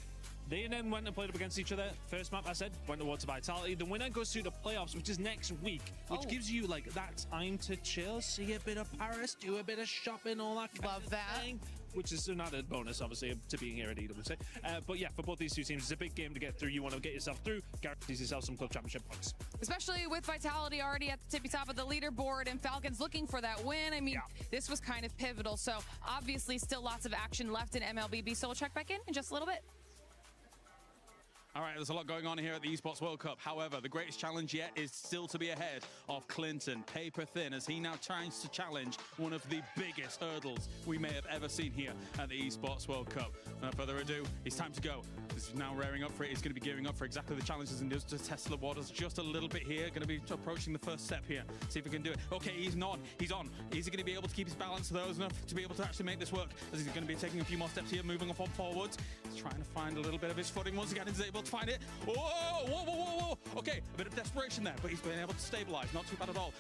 They then went and played up against each other. First map, I said, went towards Vitality. The winner goes through the playoffs, which is next week, which gives you like that time to chill, see a bit of Paris, do a bit of shopping, all that kind of thing. Which is another bonus, obviously, to being here at EWC. But yeah, for both these two teams, it's a big game to get through. You want to get yourself through, guarantees yourself some club championship points. Especially with Vitality already at the tippy top of the leaderboard and Falcons looking for that win. I mean, this was kind of pivotal. So obviously still lots of action left in MLBB. So we'll check back in just a little bit. All right, there's a lot going on here at the Esports World Cup. However, the greatest challenge yet is still to be ahead of Clinton, paper thin, as he now tries to challenge one of the biggest hurdles we may have ever seen here at the Esports World Cup. Without further ado, it's time to go. This is now rearing up for it. He's going to be gearing up for exactly the challenges and just to test the waters just a little bit here. Going to be approaching the first step here. See if he can do it. Okay, he's not. He's on. Is he going to be able to keep his balance those enough to be able to actually make this work? As he's going to be taking a few more steps here, moving on forwards. He's trying to find a little bit of his footing once again. He's able to find it. Whoa, whoa, whoa, whoa, whoa. Okay, a bit of desperation there, but he's been able to stabilize. Not too bad at all.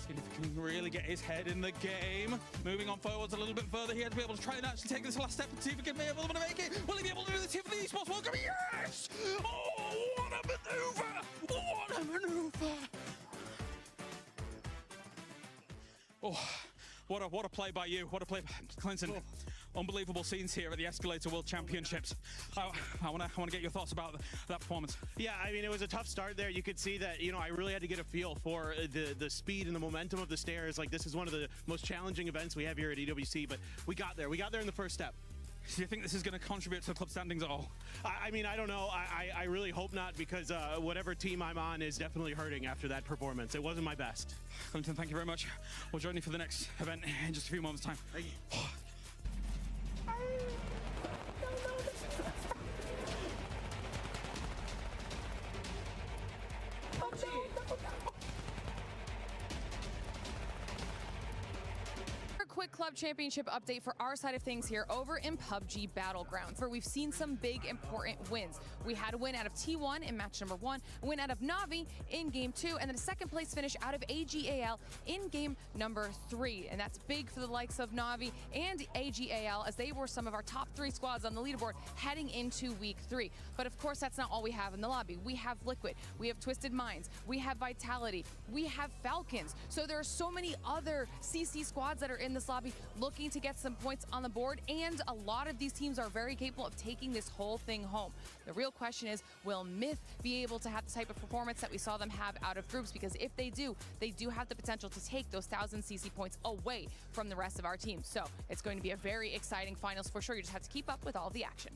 Seeing if he can really get his head in the game. Moving on forwards a little bit further here to be able to try and actually take this last step and see if he can be able to make it. Will he be able to do this here for the Esports World Cup? Yes! Oh, what a maneuver! What a maneuver! Oh, what a play by you. What a play by Clinton. Unbelievable scenes here at the Escalator World Championships. I want to get your thoughts about that performance. Yeah, I mean, it was a tough start there. You could see that, you know, I really had to get a feel for the speed and the momentum of the stairs. Like, this is one of the most challenging events we have here at EWC, but we got there. We got there in the first step. Do you think this is going to contribute to the club standings at all? I mean, I don't know. I really hope not, because whatever team I'm on is definitely hurting after that performance. It wasn't my best. Clinton, thank you very much. We'll join you for the next event in just a few moments' time. Thank you. Quick club championship update for our side of things here over in PUBG Battlegrounds, where we've seen some big important wins. We had a win out of T1 in match number 1, a win out of Navi in game 2, and then a second place finish out of AGAL in game number 3. And that's big for the likes of Navi and AGAL, as they were some of our top 3 squads on the leaderboard heading into week 3. But of course, that's not all we have in the lobby. We have Liquid, we have Twisted Minds, we have Vitality, we have Falcons. So there are so many other CC squads that are in this lobby looking to get some points on the board, and a lot of these teams are very capable of taking this whole thing home. The real question is, will Myth be able to have the type of performance that we saw them have out of groups? Because if they do have the potential to take those 1,000 CC points away from the rest of our team. So it's going to be a very exciting finals for sure. You just have to keep up with all the action.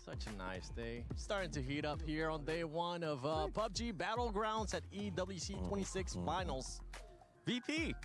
Such a nice day. Starting to heat up here on day 1 of PUBG Battlegrounds at EWC 26 Finals. VP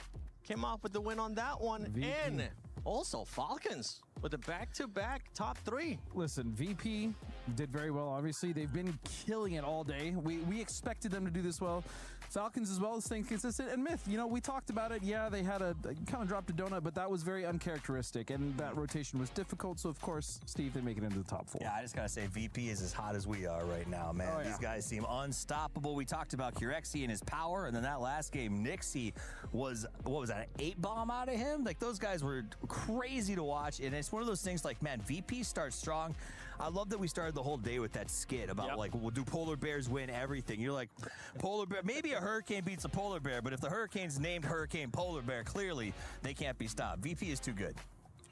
came off with the win on that one. And also Falcons with a back-to-back top 3. Listen, VP did very well, obviously. They've been killing it all day. We expected them to do this well. Falcons as well, staying consistent. And Myth, you know, we talked about it. Yeah, they had kind of dropped a donut, but that was very uncharacteristic, and that rotation was difficult. So, of course, Steve, they make it into the top 4. Yeah, I just got to say, VP is as hot as we are right now, man. Oh, yeah. These guys seem unstoppable. We talked about Kurexi and his power, and then that last game, Nixie was, what was that, an 8-bomb out of him? Like, those guys were crazy to watch, and it's one of those things like, man, VP starts strong. I love that we started the whole day with that skit about, like, well, do polar bears win everything? You're like, polar bear, maybe a hurricane beats a polar bear, but if the hurricane's named Hurricane Polar Bear, clearly they can't be stopped. VP is too good.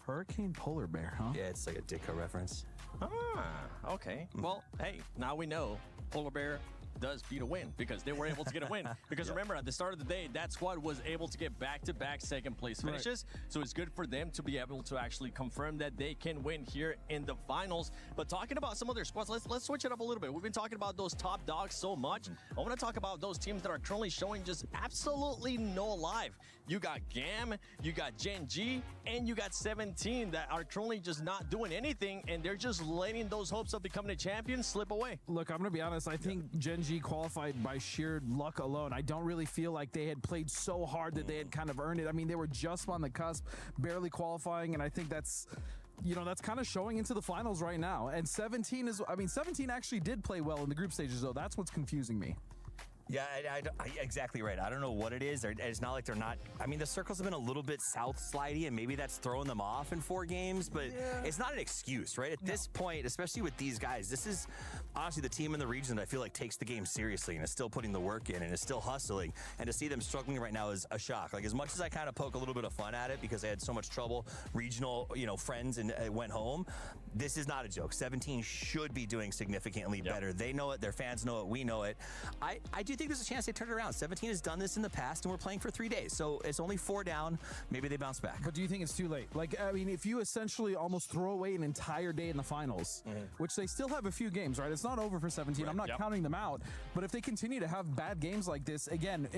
Hurricane Polar Bear, huh? Yeah, it's like a Ditka reference. Ah, okay. Well, hey, now we know Polar Bear does beat a win because they were able to get a win. Because remember, at the start of the day, that squad was able to get back-to-back second-place finishes. Right. So it's good for them to be able to actually confirm that they can win here in the finals. But talking about some other squads, let's switch it up a little bit. We've been talking about those top dogs so much. I want to talk about those teams that are currently showing just absolutely no life. You got GAM, you got Gen G, and you got 17 that are currently just not doing anything, and they're just letting those hopes of becoming a champion slip away. Look, I'm going to be honest. I think Gen G qualified by sheer luck alone. I don't really feel like they had played so hard that they had kind of earned it. I mean, they were just on the cusp, barely qualifying, and I think that's, you know, that's kind of showing into the finals right now. And 17 is, I mean, 17 actually did play well in the group stages, though. That's what's confusing me. Yeah, exactly right. I don't know what it is. It's not like they're not. I mean, the circles have been a little bit south slidey, and maybe that's throwing them off in 4 games, but it's not an excuse, right? At this point, especially with these guys, this is honestly the team in the region that I feel like takes the game seriously and is still putting the work in and is still hustling. And to see them struggling right now is a shock. Like, as much as I kind of poke a little bit of fun at it because they had so much trouble, regional, you know, friends, and went home, this is not a joke. 17 should be doing significantly better. They know it. Their fans know it. We know it. I do think there's a chance they turn it around. 17 has done this in the past, and we're playing for 3 days, so it's only 4 down. Maybe they bounce back. But do you think it's too late? Like, I mean, if you essentially almost throw away an entire day in the finals, which they still have a few games, right? It's not over for 17. I'm not counting them out, but if they continue to have bad games like this, again,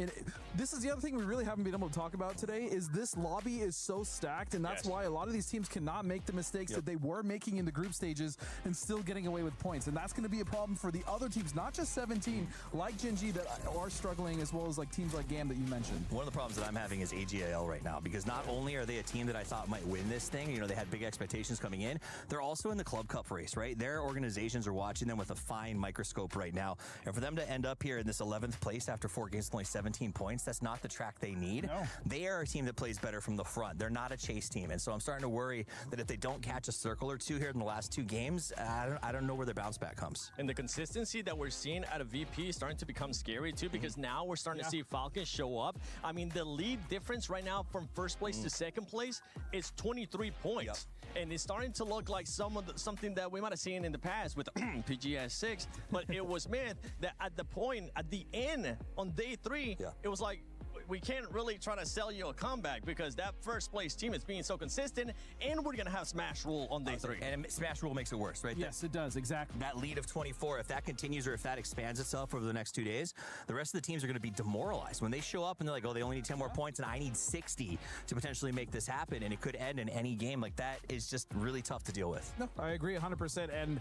this is the other thing we really haven't been able to talk about today, is this lobby is so stacked, and that's why a lot of these teams cannot make the mistakes that they were making in the group stages and still getting away with points. And that's going to be a problem for the other teams, not just 17, like Gen G, that are struggling, as well as like teams like GAM that you mentioned. One of the problems that I'm having is AGIL right now, because not only are they a team that I thought might win this thing, you know, they had big expectations coming in, they're also in the Club Cup race, right? Their organizations are watching them with a fine microscope right now. And for them to end up here in this 11th place after 4 games, only 17 points, that's not the track they need. No. They are a team that plays better from the front. They're not a chase team. And so I'm starting to worry that if they don't catch a circle or two here in the last 2 games, I don't know where their bounce back comes. And the consistency that we're seeing out of VP is starting to become scary too, because now we're starting to see Falcons show up. I mean, the lead difference right now from first place to second place is 23 points. And it's starting to look like something that we might have seen in the past with PGS 6, but it was Myth that at the end on day 3, it was like, we can't really try to sell you a comeback because that first place team is being so consistent, and we're going to have Smash Rule on day 3. And Smash Rule makes it worse, right? Yes, it does, exactly. That lead of 24, if that continues or if that expands itself over the next 2 days, the rest of the teams are going to be demoralized. When they show up and they're like, oh, they only need 10 more points and I need 60 to potentially make this happen, and it could end in any game, like that is just really tough to deal with. No, I agree 100%. And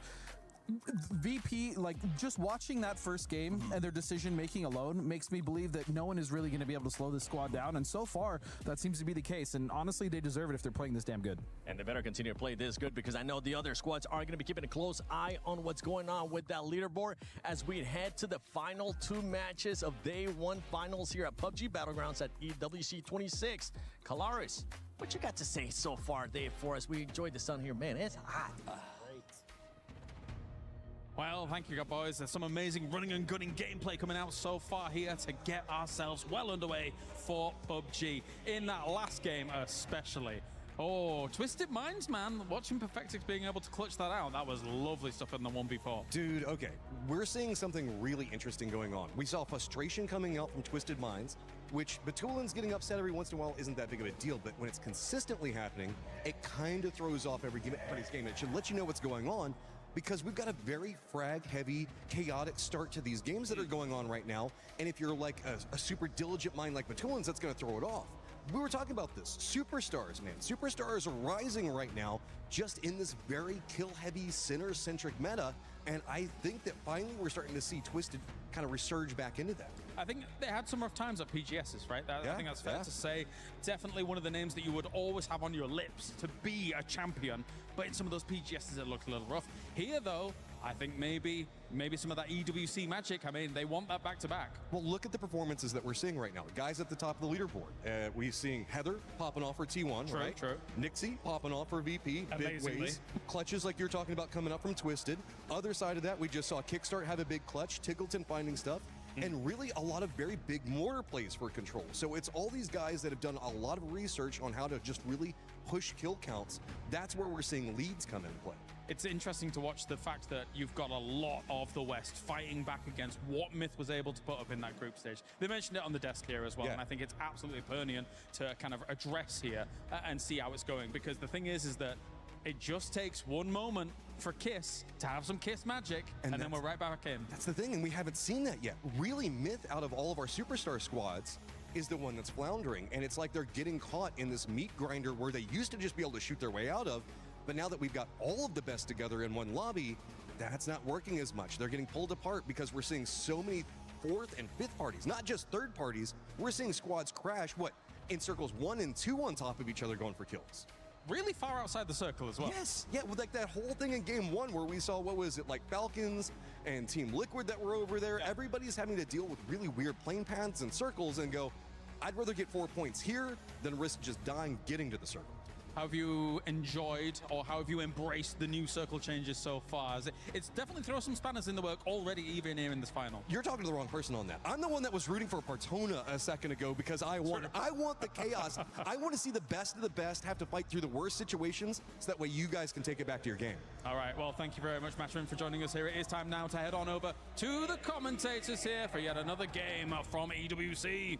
VP, like, just watching that first game and their decision making alone makes me believe that no one is really going to be able to slow this squad down, and so far that seems to be the case, and honestly they deserve it if they're playing this damn good. And they better continue to play this good, because I know the other squads are going to be keeping a close eye on what's going on with that leaderboard as we head to the final 2 matches of day 1 finals here at PUBG Battlegrounds at EWC 26. Polaris, what you got to say so far, Dave, for us? We enjoyed the sun here, man. It's hot. Well, thank you, boys. There's some amazing running and gunning gameplay coming out so far here to get ourselves well underway for PUBG. In that last game especially. Oh, Twisted Minds, man. Watching Perfectix being able to clutch that out, that was lovely stuff in the 1v4. Dude, okay. We're seeing something really interesting going on. We saw frustration coming out from Twisted Minds, which Batulin's getting upset every once in a while isn't that big of a deal, but when it's consistently happening, it kind of throws off everybody's game. It should let you know what's going on, because we've got a very frag-heavy, chaotic start to these games that are going on right now, and if you're like a super diligent mind like Batulin's, that's going to throw it off. we were talking about this. Superstars, man. Superstars are rising right now just in this very kill-heavy, center-centric meta, and I think that finally we're starting to see Twisted kind of resurge back into that. I think they had some rough times at PGSs, right? I think that's fair to say. Definitely one of the names that you would always have on your lips to be a champion, but in some of those PGSs it looked a little rough. Here, though, I think maybe some of that EWC magic. I mean, they want that back-to-back. Well, look at the performances that we're seeing right now. The guys at the top of the leaderboard. We're seeing Heather popping off for T1, True, right? true. Nixie popping off for VP. Big Amazingly. ways. Clutches like you're talking about coming up from Twisted. Other side of that, we just saw Kickstart have a big clutch. Tiggleton finding stuff. And really a lot of very big mortar plays for Control. So it's all these guys that have done a lot of research on how to just really push kill counts. That's where we're seeing leads come into play. It's interesting to watch the fact that you've got a lot of the West fighting back against what Myth was able to put up in that group stage. They mentioned it on the desk here as well, and I think it's absolutely pertinent to kind of address here and see how it's going. Because the thing is that it just takes one moment for Kiss to have some Kiss magic, and then we're right back in. That's the thing, and we haven't seen that yet. Really, Myth, out of all of our superstar squads, is the one that's floundering, and it's like they're getting caught in this meat grinder where they used to just be able to shoot their way out of, but now that we've got all of the best together in one lobby, that's not working as much. They're getting pulled apart because we're seeing so many fourth and fifth parties, not just third parties. We're seeing squads crash, in circles 1 and 2 on top of each other going for kills. Really far outside the circle as well. Yes, yeah, with like that whole thing in game 1 where we saw, what was it, like Falcons and Team Liquid that were over there. Everybody's having to deal with really weird plane paths and circles and go, I'd rather get 4 points here than risk just dying getting to the circle. How have you enjoyed or how have you embraced the new circle changes so far? It's definitely thrown some spanners in the work already, even here in this final. You're talking to the wrong person on that. I'm the one that was rooting for Partona a second ago because I want the chaos. I want to see the best of the best have to fight through the worst situations so that way you guys can take it back to your game. All right, well, thank you very much, Matchman, for joining us here. It is time now to head on over to the commentators here for yet another game from EWC.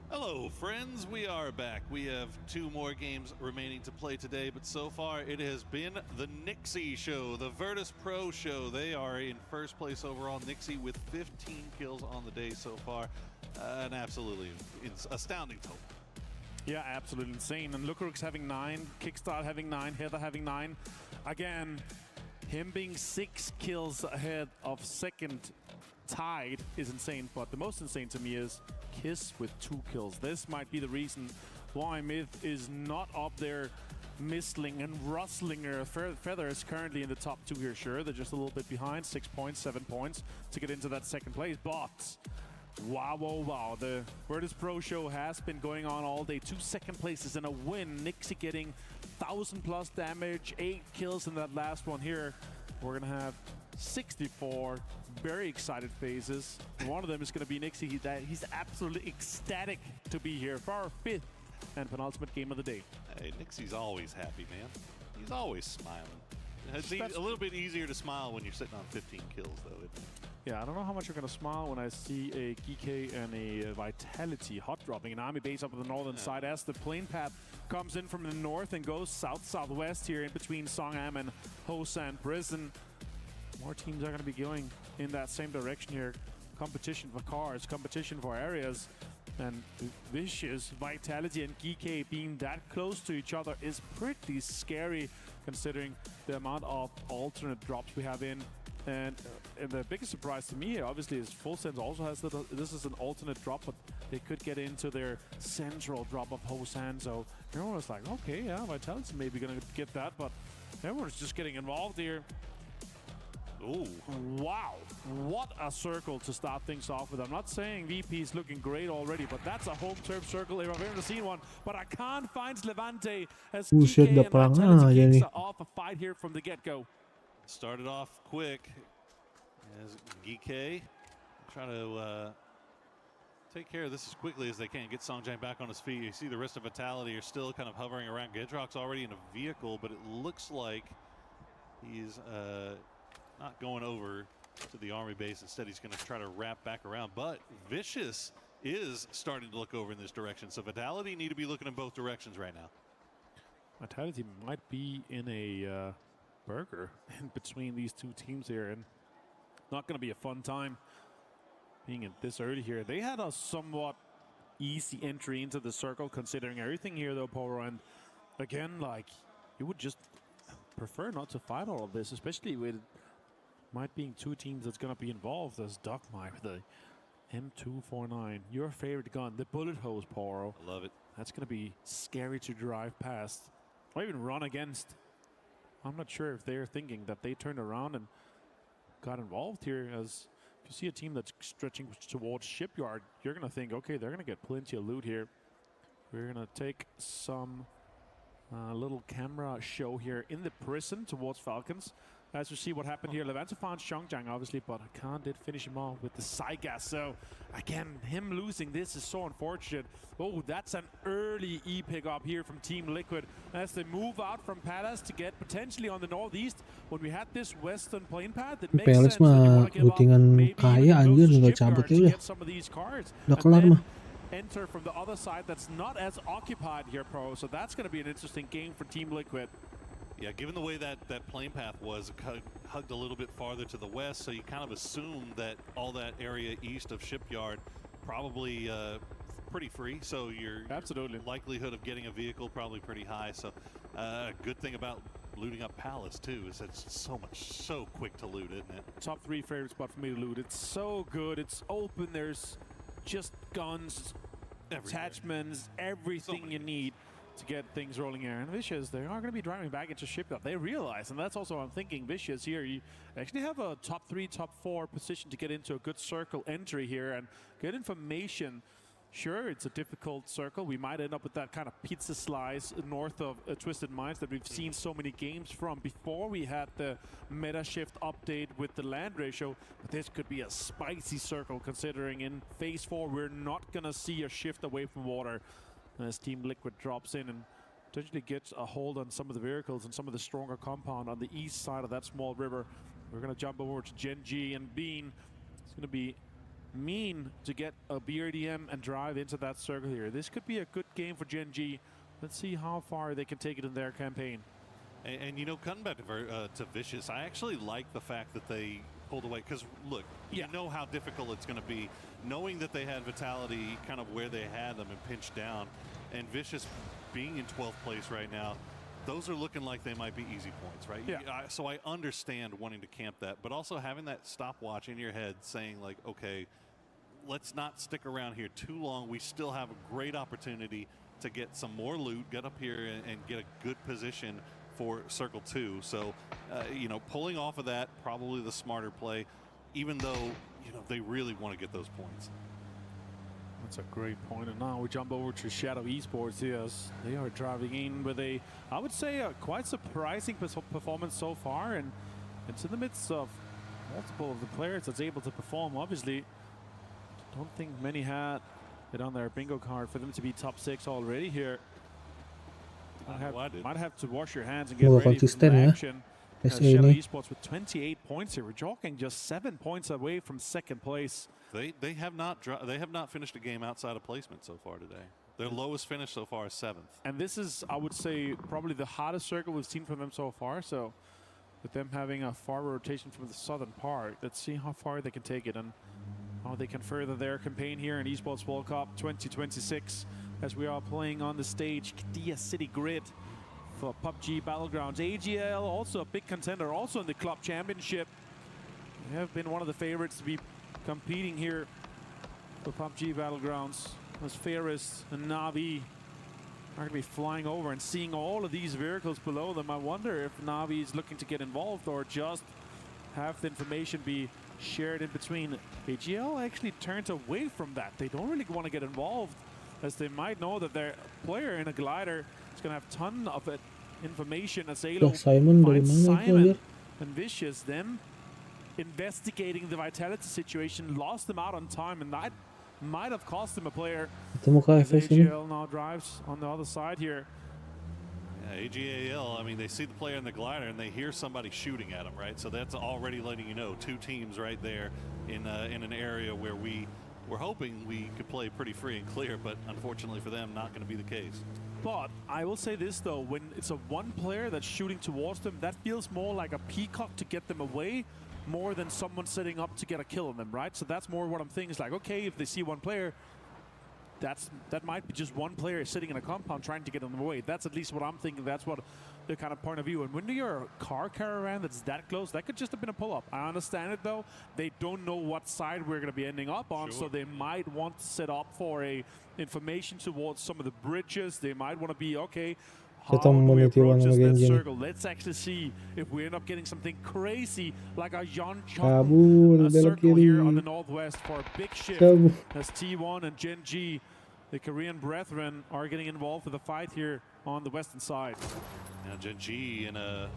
Hello, friends. We are back. We have 2 more games remaining to play today, but so far it has been the Nixie show, the Virtus Pro show. They are in first place overall. Nixie with 15 kills on the day so far. An absolutely astounding total. Yeah, absolutely insane. And Lukaruk's having 9, Kickstart having 9, Heather having 9. Again, him being 6 kills ahead of second tied is insane, but the most insane to me is Kiss with 2 kills. This might be the reason why Myth is not up there mistling and rustling her feathers currently in the top 2 here. Sure, they're just a little bit behind, 6 points, 7 points to get into that second place, but wow, wow, wow. The Virtus Pro show has been going on all day. 2 second places and a win. Nixie getting 1,000+ damage, 8 kills in that last one here. We're gonna have 64 very excited faces. One of them is going to be Nixie. He's absolutely ecstatic to be here for our 5th and penultimate game of the day. Hey, Nixie's always happy, man. He's always smiling. It's a little bit easier to smile when you're sitting on 15 kills, though, isn't it? Yeah, I don't know how much you're going to smile when I see a GK and a Vitality hot dropping an army base up on the northern side as the plane path comes in from the north and goes south-southwest here in between Songam and Hosan Prison. More teams are going to be going in that same direction here. Competition for cars, competition for areas, and Vicious, Vitality, and GK being that close to each other is pretty scary considering the amount of alternate drops we have in. And the biggest surprise to me here, obviously, is Full Sense also has that. This is an alternate drop, but they could get into their central drop of Hosan. So everyone was like, okay, yeah, Vitality's maybe going to get that, but everyone's just getting involved here. Ooh. Wow, what a circle to start things off with. I'm not saying VP is looking great already, but that's a home turf circle if I've ever seen one. But I can't find Levante as Buset, GK dah and perang Vitality aja nih. kicks off a fight here from the get-go. Started off quick as GK trying to take care of this as quickly as they can. Get Songjang back on his feet. You see the rest of Vitality are still kind of hovering around. Gedrock's already in a vehicle, but it looks like he's not going over to the army base. Instead, he's going to try to wrap back around. But Vicious is starting to look over in this direction. So Vitality need to be looking in both directions right now. Vitality might be in a burger in between these 2 teams here, and not going to be a fun time being in this early here. They had a somewhat easy entry into the circle, considering everything here, though, Poro. And again, like, you would just prefer not to fight all of this, especially with might being two teams that's going to be involved as Dogmai with the M249. Your favorite gun, the bullet hose, Poro. I love it. That's going to be scary to drive past or even run against. I'm not sure if they're thinking that they turned around and got involved here. As if you see a team that's stretching towards Shipyard, you're going to think, okay, they're going to get plenty of loot here. We're going to take some little camera show here in the prison towards Falcons. As you see what happened here, LEAVEN found Xiongjiang, obviously, but Khan did finish him off with the Saigas. So, again, him losing this is so unfortunate. Oh, that's an early E-pick up here from Team Liquid as they move out from Palace to get potentially on the northeast. When we had this western plane path, it makes Palace sense that you mah want to give up lootingan maybe kaya even anjir, those tinggal shipyards cabut to aja. get some of these cards. Udah And kelar then mah. enter from the other side that's not as occupied here, Pro. So that's going to be an interesting game for Team Liquid. Yeah, given the way that plane path was, it hugged a little bit farther to the west, so you kind of assume that all that area east of Shipyard probably pretty free, so your likelihood of getting a vehicle probably pretty high. So good thing about looting up Palace too is it's so quick to loot, isn't it? Top 3 favorite spot for me to loot. It's so good. It's open. There's just guns, attachments, everything you need to get things rolling here. And Vicious, they are going to be driving back into Shipyard. They realize, and that's also what I'm thinking, Vicious here, you actually have a top 3, top 4 position to get into a good circle entry here and get information. Sure, it's a difficult circle. We might end up with that kind of pizza slice north of Twisted Minds that we've seen so many games from before we had the meta shift update with the land ratio. But this could be a spicy circle, considering in phase 4 we're not going to see a shift away from water as Team Liquid drops in and potentially gets a hold on some of the vehicles and some of the stronger compound on the east side of that small river. We're going to jump over to Gen G and Bean. It's going to be mean to get a BRDM and drive into that circle here. This could be a good game for Gen G. Let's see how far they can take it in their campaign. And you know, coming back to Vicious, I actually like the fact that they pulled away, because look, you know how difficult it's going to be knowing that they had Vitality kind of where they had them and pinched down, and Vicious being in 12th place right now, those are looking like they might be easy points, right? Yeah. So I understand wanting to camp that, but also having that stopwatch in your head saying like, okay, let's not stick around here too long. We still have a great opportunity to get some more loot, get up here and get a good position for Circle 2. So, you know, pulling off of that, probably the smarter play, even though, you know, they really want to get those points. That's a great point. And now we jump over to Shadow Esports here as they are driving in with a, I would say, a quite surprising performance so far. And it's in the midst of multiple of the players that's able to perform. Obviously, don't think many had it on their bingo card for them to be top 6 already here. Might have to wash your hands and get ready for the action. Shadow Esports with 28 points here. We're jogging just 7 points away from second place. They have not finished a game outside of placement so far today. Their lowest finish so far is 7th. And this is, I would say, probably the hottest circle we've seen from them so far. So with them having a far rotation from the southern part, let's see how far they can take it and how they can further their campaign here in Esports World Cup 2026 as we are playing on the stage Qiddiya City Grid for PUBG Battlegrounds. AGL also a big contender, also in the club championship. They have been one of the favorites to be competing here for PUBG Battlegrounds as Ferris and Navi are going to be flying over and seeing all of these vehicles below them. I wonder if Navi is looking to get involved or just have the information be shared in between. AGL actually turns away from that. They don't really want to get involved as they might know that their player in a glider is going to have a ton of information as Alo finds Simon and Vicious. Them investigating the Vitality situation, lost them out on time, and that might have cost them a player. AGL now drives on the other side here. Yeah, AGAL, I mean, they see the player in the glider and they hear somebody shooting at them, right? So that's already letting you know 2 teams right there in an area where we're hoping we could play pretty free and clear, but unfortunately for them, not going to be the case. But I will say this though, when it's a one player that's shooting towards them, that feels more like a peacock to get them away, more than someone setting up to get a kill on them, right? So that's more what I'm thinking. It's like, okay, if they see one player, that might be just one player sitting in a compound trying to get on the way. That's at least what I'm thinking. That's what the kind of point of view. And when you're a car caravan that's that close, that could just have been a pull-up. I understand it though. They don't know what side we're going to be ending up on, so they might want to set up for a information towards some of the bridges. They might want to be okay. How do we approach that circle? Let's actually see if we end up getting something crazy like a Yon Chong circle here on the northwest for a big shift as T1 and Gen G, the Korean brethren, are getting involved with the fight here on the western side. Now Gen G in a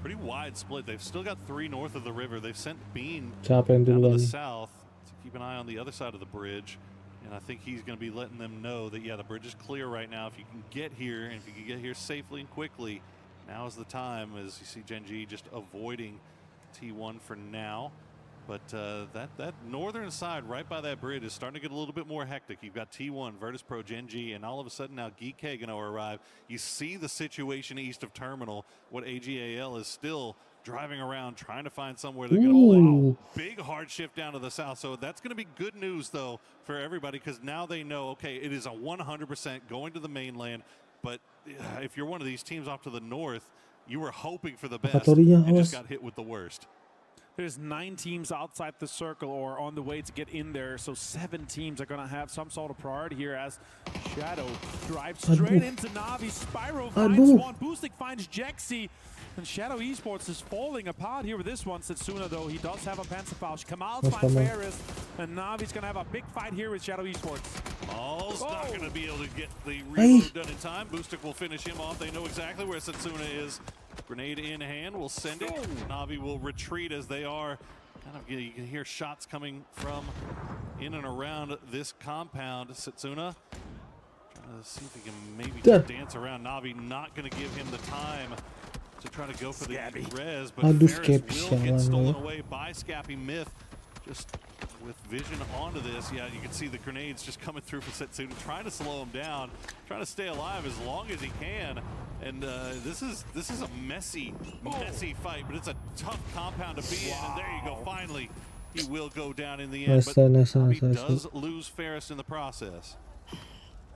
pretty wide split. They've still got 3 north of the river. They've sent Bean down to the south to keep an eye on the other side of the bridge. And I think he's going to be letting them know that, yeah, the bridge is clear right now. If you can get here, and if you can get here safely and quickly, now is the time, as you see Gen G just avoiding T1 for now. But that northern side right by that bridge is starting to get a little bit more hectic. You've got T1, Virtus Pro, Gen G, and all of a sudden now Geekay going to arrive. You see the situation east of Terminal. What AGAL is still driving around trying to find somewhere they're going to big hard shift down to the south. So that's going to be good news though for everybody, because now they know, okay, it is a 100% going to the mainland. But if you're one of these teams off to the north, you were hoping for the best and just got hit with the worst. There's 9 teams outside the circle or on the way to get in there, so 7 teams are going to have some sort of priority here as Shadow drives straight into Navi. Spyro finds one, Boostic finds Jexy, and Shadow Esports is falling apart here with this one. Setsuna, though, he does have a Panzerfaust. Kamal finds Ferris, and Navi's going to have a big fight here with Shadow Esports. Maul's not going to be able to get the reload done in time. Boostic will finish him off. They know exactly where Setsuna is. Grenade in hand, will send it. Navi will retreat as they are kind of, you can hear shots coming from in and around this compound. Setsuna trying to see if he can maybe dance around. Navi not going to give him the time to try to go for the res, but Ferris will get stolen away by Scappy Myth. Just with vision onto this, yeah, you can see the grenades just coming through for Setsuna, trying to slow him down, trying to stay alive as long as he can. And this is a messy fight, but it's a tough compound to be in. And there you go, finally, he will go down in the end. But he does lose Ferris in the process.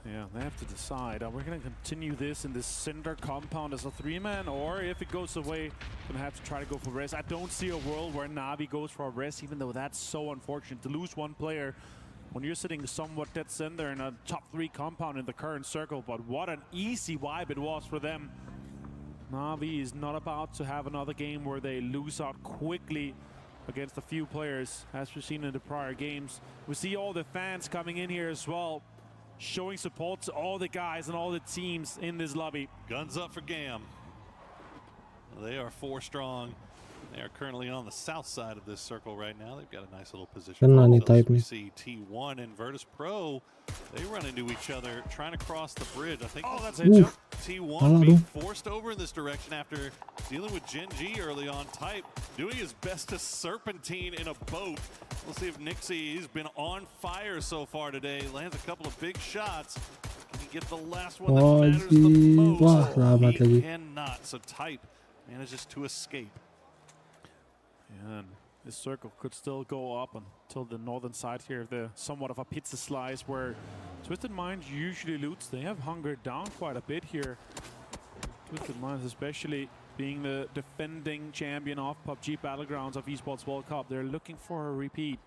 Yeah, they have to decide, are we going to continue this in this center compound as a 3-man, or if it goes away, going to have to try to go for res. I don't see a world where Navi goes for a res, even though that's so unfortunate to lose one player when you're sitting somewhat dead center in a top 3 compound in the current circle. But what an easy wipe it was for them. Navi is not about to have another game where they lose out quickly against a few players, as we've seen in the prior games. We see all the fans coming in here as well, showing support to all the guys and all the teams in this lobby. Guns up for GAM. They are 4 strong. They are currently on the south side of this circle right now. They've got a nice little position. We see T1 and Virtus Pro. They run into each other trying to cross the bridge. I think that's T1 being forced over in this direction after dealing with Gen G early on. Type doing his best to serpentine in a boat. We'll see if Nixie, he's been on fire so far today. Lands a couple of big shots. Can he get the last one that matters the most? He cannot. So Type manages to escape. And this circle could still go up until the northern side here, the somewhat of a pizza slice where Twisted Minds usually loots. They have hungered down quite a bit here. Twisted Minds, especially being the defending champion of PUBG Battlegrounds of Esports World Cup, they're looking for a repeat.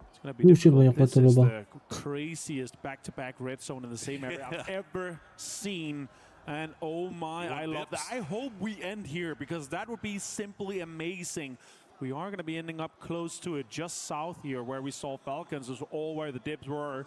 It's going to be difficult. This is the craziest back-to-back red zone in the same area I've ever seen. And oh my, I love that. I hope we end here, because that would be simply amazing. We are going to be ending up close to it, just south here where we saw Falcons, is all where the dips were.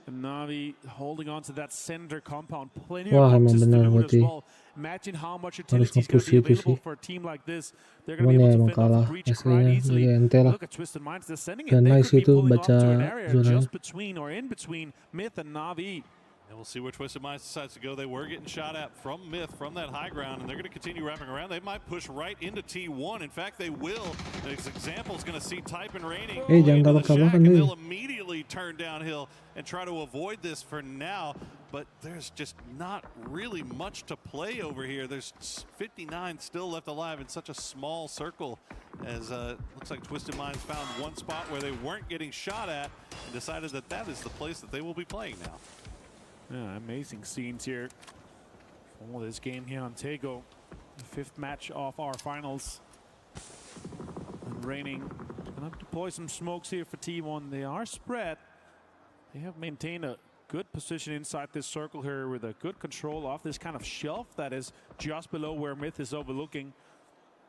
And Navi holding on to that center compound. Plenty of boxes to loot as well. Imagine how much utility is going to be available for a team like this. They're going to be able to fend off the breach quite easily. Look at Twisted Minds, they're sending it. They could be pulling up to an area just between or in between Myth and Navi. And we'll see where Twisted Minds decides to go. They were getting shot at from Myth, from that high ground, and they're going to continue wrapping around. They might push right into T1. In fact, they will. This example is going to see Type and Raining into the shack, and they'll immediately turn downhill and try to avoid this for now. But there's just not really much to play over here. There's 59 still left alive in such a small circle. as looks like Twisted Minds found one spot where they weren't getting shot at and decided that that is the place that they will be playing now. Yeah, amazing scenes here. Oh, this game here on Tego, the 5th match of our finals. And Raining gonna deploy some smokes here for T1. They are spread. They have maintained a good position inside this circle here with a good control of this kind of shelf that is just below where Myth is overlooking.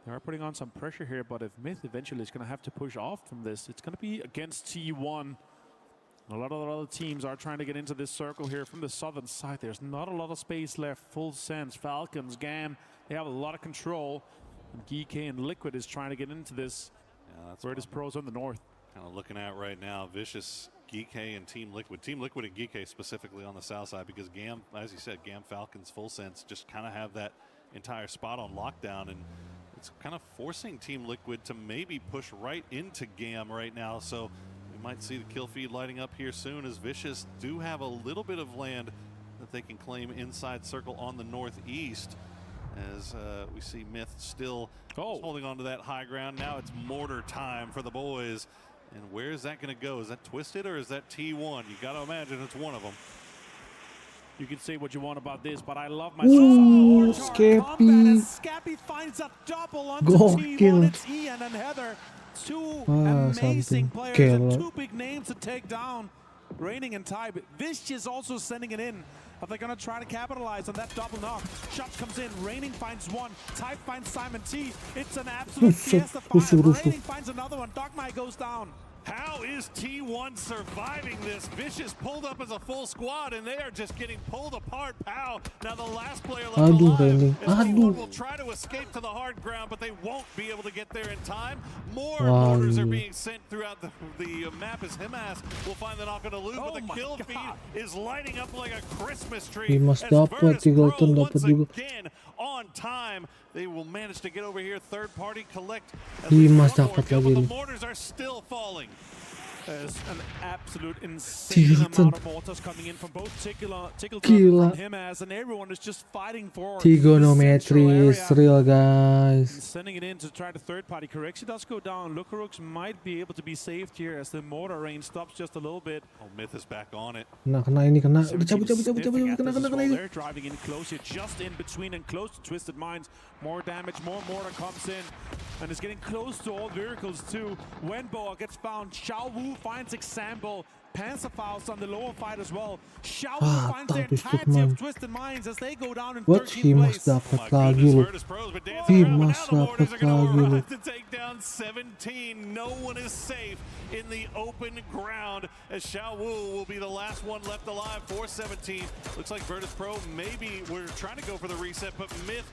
They are putting on some pressure here, but if Myth eventually is going to have to push off from this, it's going to be against T1. A lot of the other teams are trying to get into this circle here from the southern side. There's not a lot of space left. Full sense, Falcons, GAM, they have a lot of control. And GK and Liquid is trying to get into this. Yeah, that's Virtus Pros on the north. Kind of looking at right now, Vicious, GK, and Team Liquid. Team Liquid and GK specifically on the south side because GAM, as you said, GAM, Falcons, Full Sense just kind of have that entire spot on lockdown, and it's kind of forcing Team Liquid to maybe push right into GAM right now. So we might see the kill feed lighting up here soon as Vicious do have a little bit of land that they can claim inside circle on the northeast. As we see Myth still holding on to that high ground. Now it's mortar time for the boys. And where is that going to go? Is that Twisted or is that T1? You got to imagine it's one of them. You can say what you want about this, but I love my Ooh, Scappy. Scappy finds a double onto T1. It's Ian and Heather. Two amazing players and two big names to take down. Raining and Ty. Vicious also sending it in. Are they going to try to capitalize on that double knock? Shot comes in. Raining finds one. Type finds Simon T. It's an absolute fiesta fight. Raining finds another one. Dogmai goes down. How is T1 surviving this? Vicious pulled up as a full squad, and they are just getting pulled apart. Pow! Now the last player left alive. T1 will try to escape to the hard ground, but they won't be able to get there in time. More mortars are being sent throughout the map as Himas will find the knock on the loop, but the kill feed is lighting up like a Christmas tree. Dimas dapat, Singleton dapat juga. Again, on time, they will manage to get over here. Third party collect. Dimas dapat lagi The nih. mortars are still falling. There's an absolute insane amount of mortars coming in from both Tickleton and Himas, and everyone is just fighting for Trigonometry is real, guys. sending it in to try the third party. Correction does go down. Lukarooks might be able to be saved here as the mortar range stops just a little bit. Oh, Myth is back on it. Kena ini kena. Udah cabut, kena ini. They're driving in close here, just in between and close to Twisted Minds. More damage, more mortar comes in, and it's getting close to all vehicles too. Wenboa gets found. Xiao Wu finds example. Panzerfaust on the lower fight as well. Xiao Wu finds the entirety of Twisted Minds as they go down in 13th place. Dapat lagi lu. Dimas dapat lagi lu. To take down 17. No one is safe in the open ground as Xiao Wu will be the last one left alive for 17. Looks like Virtus Pro maybe we're trying to go for the reset, but Myth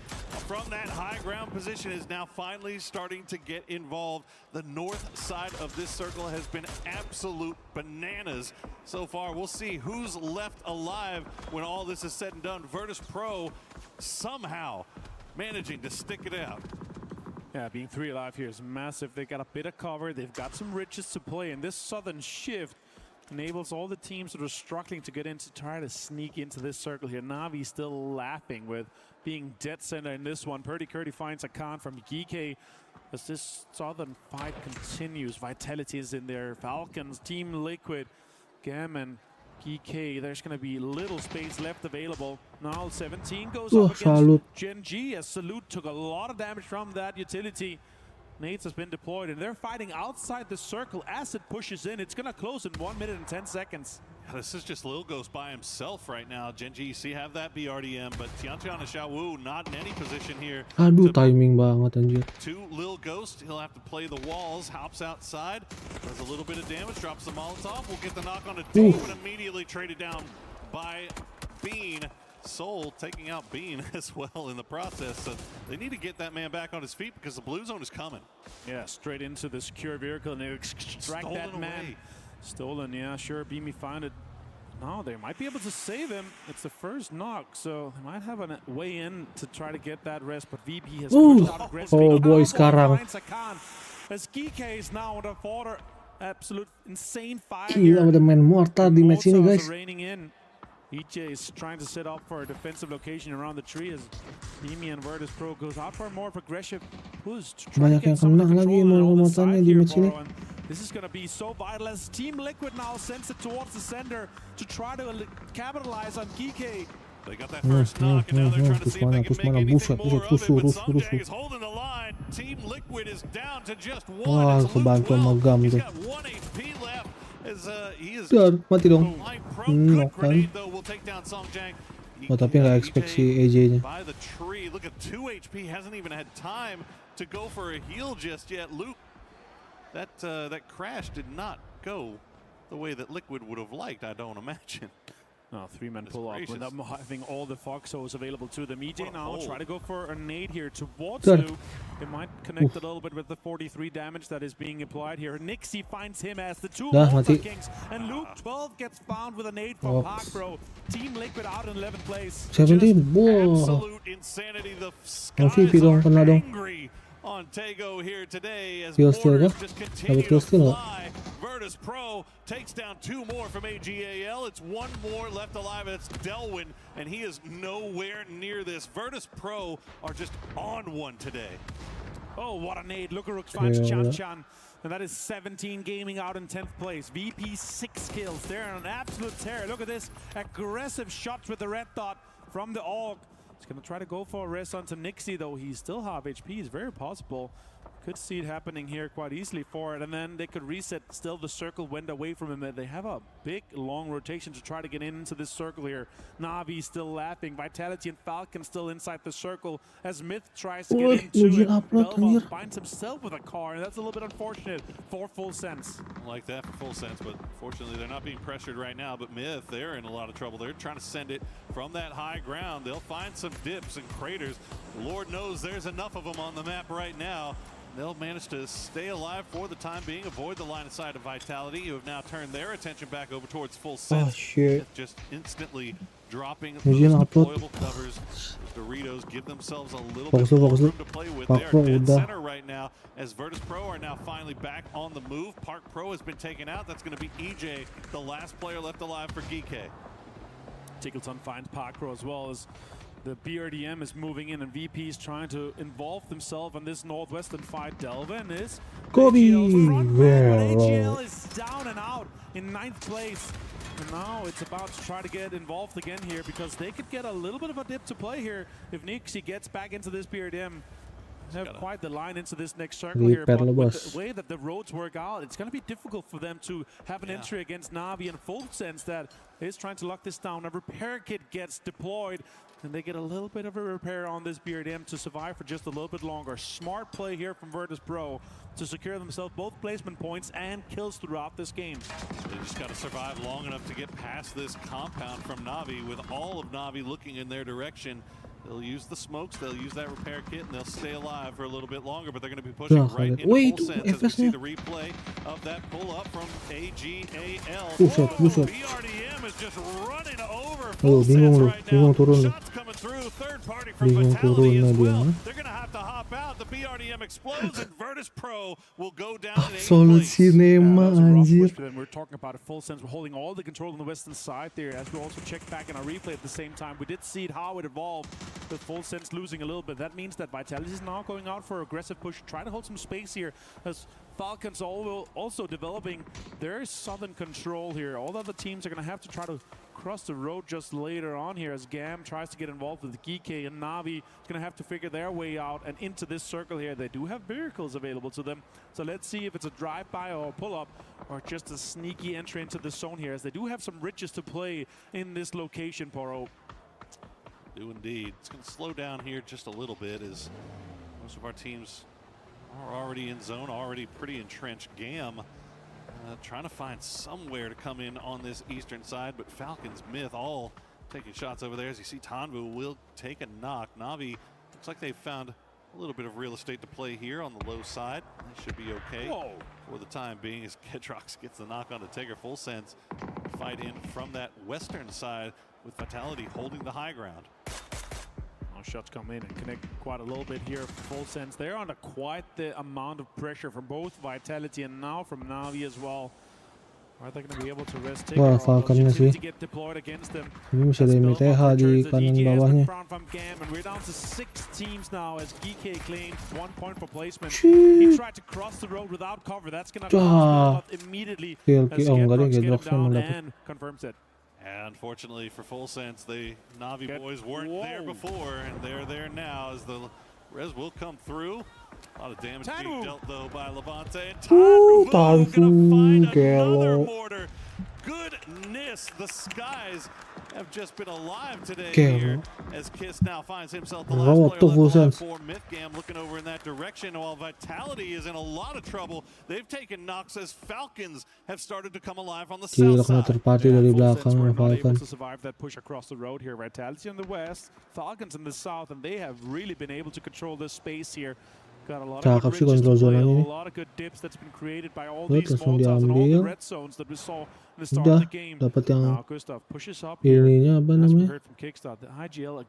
from that high ground position is now finally starting to get involved. The north side of this circle has been absolute bananas so far. We'll see who's left alive when all this is said and done. Virtus Pro somehow managing to stick it out. Yeah, being 3 alive here is massive. They got a bit of cover. They've got some ridges to play, and this southern shift enables all the teams that are struggling to get in to try to sneak into this circle here. Navi still laughing with being dead center in this one. Purdy Curdy finds a con from GK as this southern fight continues. Vitality is in there. Falcons, Team Liquid, GAM and GK. There's going to be little space left available. Now 17 goes up against Salute. Gen G as Salute took a lot of damage from that utility. Nades has been deployed, and they're fighting outside the circle as it pushes in. It's going to close in 1 minute and 10 seconds. This is just Lil Ghost by himself right now. Genji, you see, have that BRDM, but Tiantian and Xiao Wu not in any position here. Aduh, timing banget anjir. To Lil Ghost, he'll have to play the walls, hops outside, does a little bit of damage, drops the Molotov, will get the knock on a Dave and immediately traded down by Bean. Soul taking out Bean as well in the process. So they need to get that man back on his feet because the blue zone is coming. Yeah, straight into the secure vehicle and they extract that man. Stolen, yeah, sure. Beamy found it. No, they might be able to save him. It's the first knock, so they might have a way in to try to get that rest. But VP has pushed out aggressively. Oh boy, sekarang. As GK is now under absolute insane fire. Gila, udah main mortar di match ini, guys. Raining in. EJ is trying to set up for a defensive location around the tree as LAMY and Virtus Pro goes out for a more aggressive push to try to get some of the control on the side here, Poro. And this is going to be so vital as Team Liquid now sends it towards the center to try to capitalize on GK. They got that first knock, and now they're trying to see if they can make anything more of it, but Songjang is holding the line. Team Liquid is down to just one. It's Luke Will. He's got 1 HP left. As he is mati dong. Good grenade, though, will take down Songjang. Oh, tapi nggak expect si AJ-nya. By the tree, look at 2 HP, hasn't even had time to go for a heal just yet. Luke, that crash did not go the way that Liquid would have liked, I don't imagine. Oh, 3-man pull up with them having all the Foxos available to them. EJ now try to go for a nade here towards Luke. It might connect a little bit with the 43 damage that is being applied here. Nixie finds him as the 2 Monster Kings. And Luke 12 gets found with a nade from Park Pro. Team Liquid out in 11th place. 17, wow. Absolute insanity. The skies are angry on Tego here today as borders just continue to fly. Virtus Pro takes down 2 more from AGAL. It's 1 more left alive. It's Delwyn, and he is nowhere near this. Virtus Pro are just on one today. Oh, what a nade. Lukaruk finds Chan Chan. And that is 17 Gaming out in 10th place. VP 6 kills. They're on an absolute tear. Look at this. Aggressive shots with the red dot from the AUG. He's going to try to go for a rest onto Nixie, though. He's still half HP. It's very possible. Could see it happening here quite easily for it. And then they could reset. Still, the circle went away from him. They have a big, long rotation to try to get into this circle here. Na'Vi still laughing. Vitality and Falcon still inside the circle as Myth tries to get into it. Belmont finds himself with a car, and that's a little bit unfortunate for Full Sense. Like that for Full Sense, but fortunately they're not being pressured right now. But Myth, they're in a lot of trouble. They're trying to send it from that high ground. They'll find some dips and craters. Lord knows there's enough of them on the map right now. They'll manage to stay alive for the time being, avoid the line of sight of Vitality, who have now turned their attention back over towards Full Sense. Oh, shit. Just instantly dropping those deployable covers. The Doritos give themselves a little bit more room to play with. They're dead center right now as Virtus Pro are now finally back on the move. Park Pro has been taken out. That's going to be EJ, the last player left alive for GK. Tickleton finds Park Pro as well as the BRDM is moving in, and VP is trying to involve themselves in this northwestern fight. Delvin is AGL is down and out in 9th place. And now it's about to try to get involved again here because they could get a little bit of a dip to play here if Nixie gets back into this BRDM. They have quite the line into this next circle here, but with the way that the roads work out, it's going to be difficult for them to have an entry against Na'Vi and Full Sense that is trying to lock this down. A repair kit gets deployed, and they get a little bit of a repair on this BRDM to survive for just a little bit longer. Smart play here from Virtus Pro to secure themselves both placement points and kills throughout this game. They just got to survive long enough to get past this compound from Na'Vi, with all of Na'Vi looking in their direction. They'll use the smokes, they'll use that repair kit, and they'll stay alive for a little bit longer, but they're going to be pushing right into Full Sense as we see the replay of that pull-up from AGAL. BRDM is just running over Full Sense right now. Shots coming through, third party from Vitality as well. They're going to have to hop out. The BRDM explodes, and Virtus Pro will go down in 8th place. We're talking about a Full Sense. We're holding all the control on the western side there. As we also check back in our replay at the same time, we did see how it evolved. The Full Sense losing a little bit. That means that Vitality is now going out for aggressive push, try to hold some space here as Falcons also developing their southern control here. All the other teams are going to have to try to cross the road just later on here as GAM tries to get involved with GK, and Na'Vi is going to have to figure their way out and into this circle here. They do have vehicles available to them, so let's see if it's a drive-by or a pull-up or just a sneaky entry into the zone here, as they do have some riches to play in this location, Poro. Do indeed. It's going to slow down here just a little bit as most of our teams are already in zone, already pretty entrenched. GAM trying to find somewhere to come in on this eastern side, but Falcons, Myth all taking shots over there. As you see, Tanvu will take a knock. Na'Vi looks like they've found a little bit of real estate to play here on the low side. They should be okay for the time being as Kedrox gets the knock on the Tiger. Full Sense fight in from that western side with Vitality holding the high ground. Shots come in and connect quite a little bit here. Full Sense, they're under quite the amount of pressure from both Vitality and now from Na'Vi as well. Are they going to be able to rest Wah, Falconnya sih. Ini masih ada MTH di kanan bawahnya. And we're down to 6 teams now as GK claimed 1 point for placement. Shit. He tried to cross the road without cover. That's going to cost immediately as Gedrox get him down and confirms it. And unfortunately for Full Sense, the Navi boys weren't there before, and they're there now as the res will come through. A lot of damage being dealt though by Levante. And Tanwu gonna find another mortar. Goodness, the skies have just been alive today here as Kiss now finds himself the last player left alive for MythGam, looking over in that direction while Vitality is in a lot of trouble. They've taken knocks as Falcons have started to come alive on the south side. Terpati dari belakang Falcon. To survive that push across the road here. Vitality in the west, Falcons in the south, and they have really been able to control this space here. Got a lot of good bridges to play, a lot of good dips that's been created by all these small towns and all the red zones that we saw in the start of the game. Dapat yang now Gustav pushes up here. Ininya apa namanya?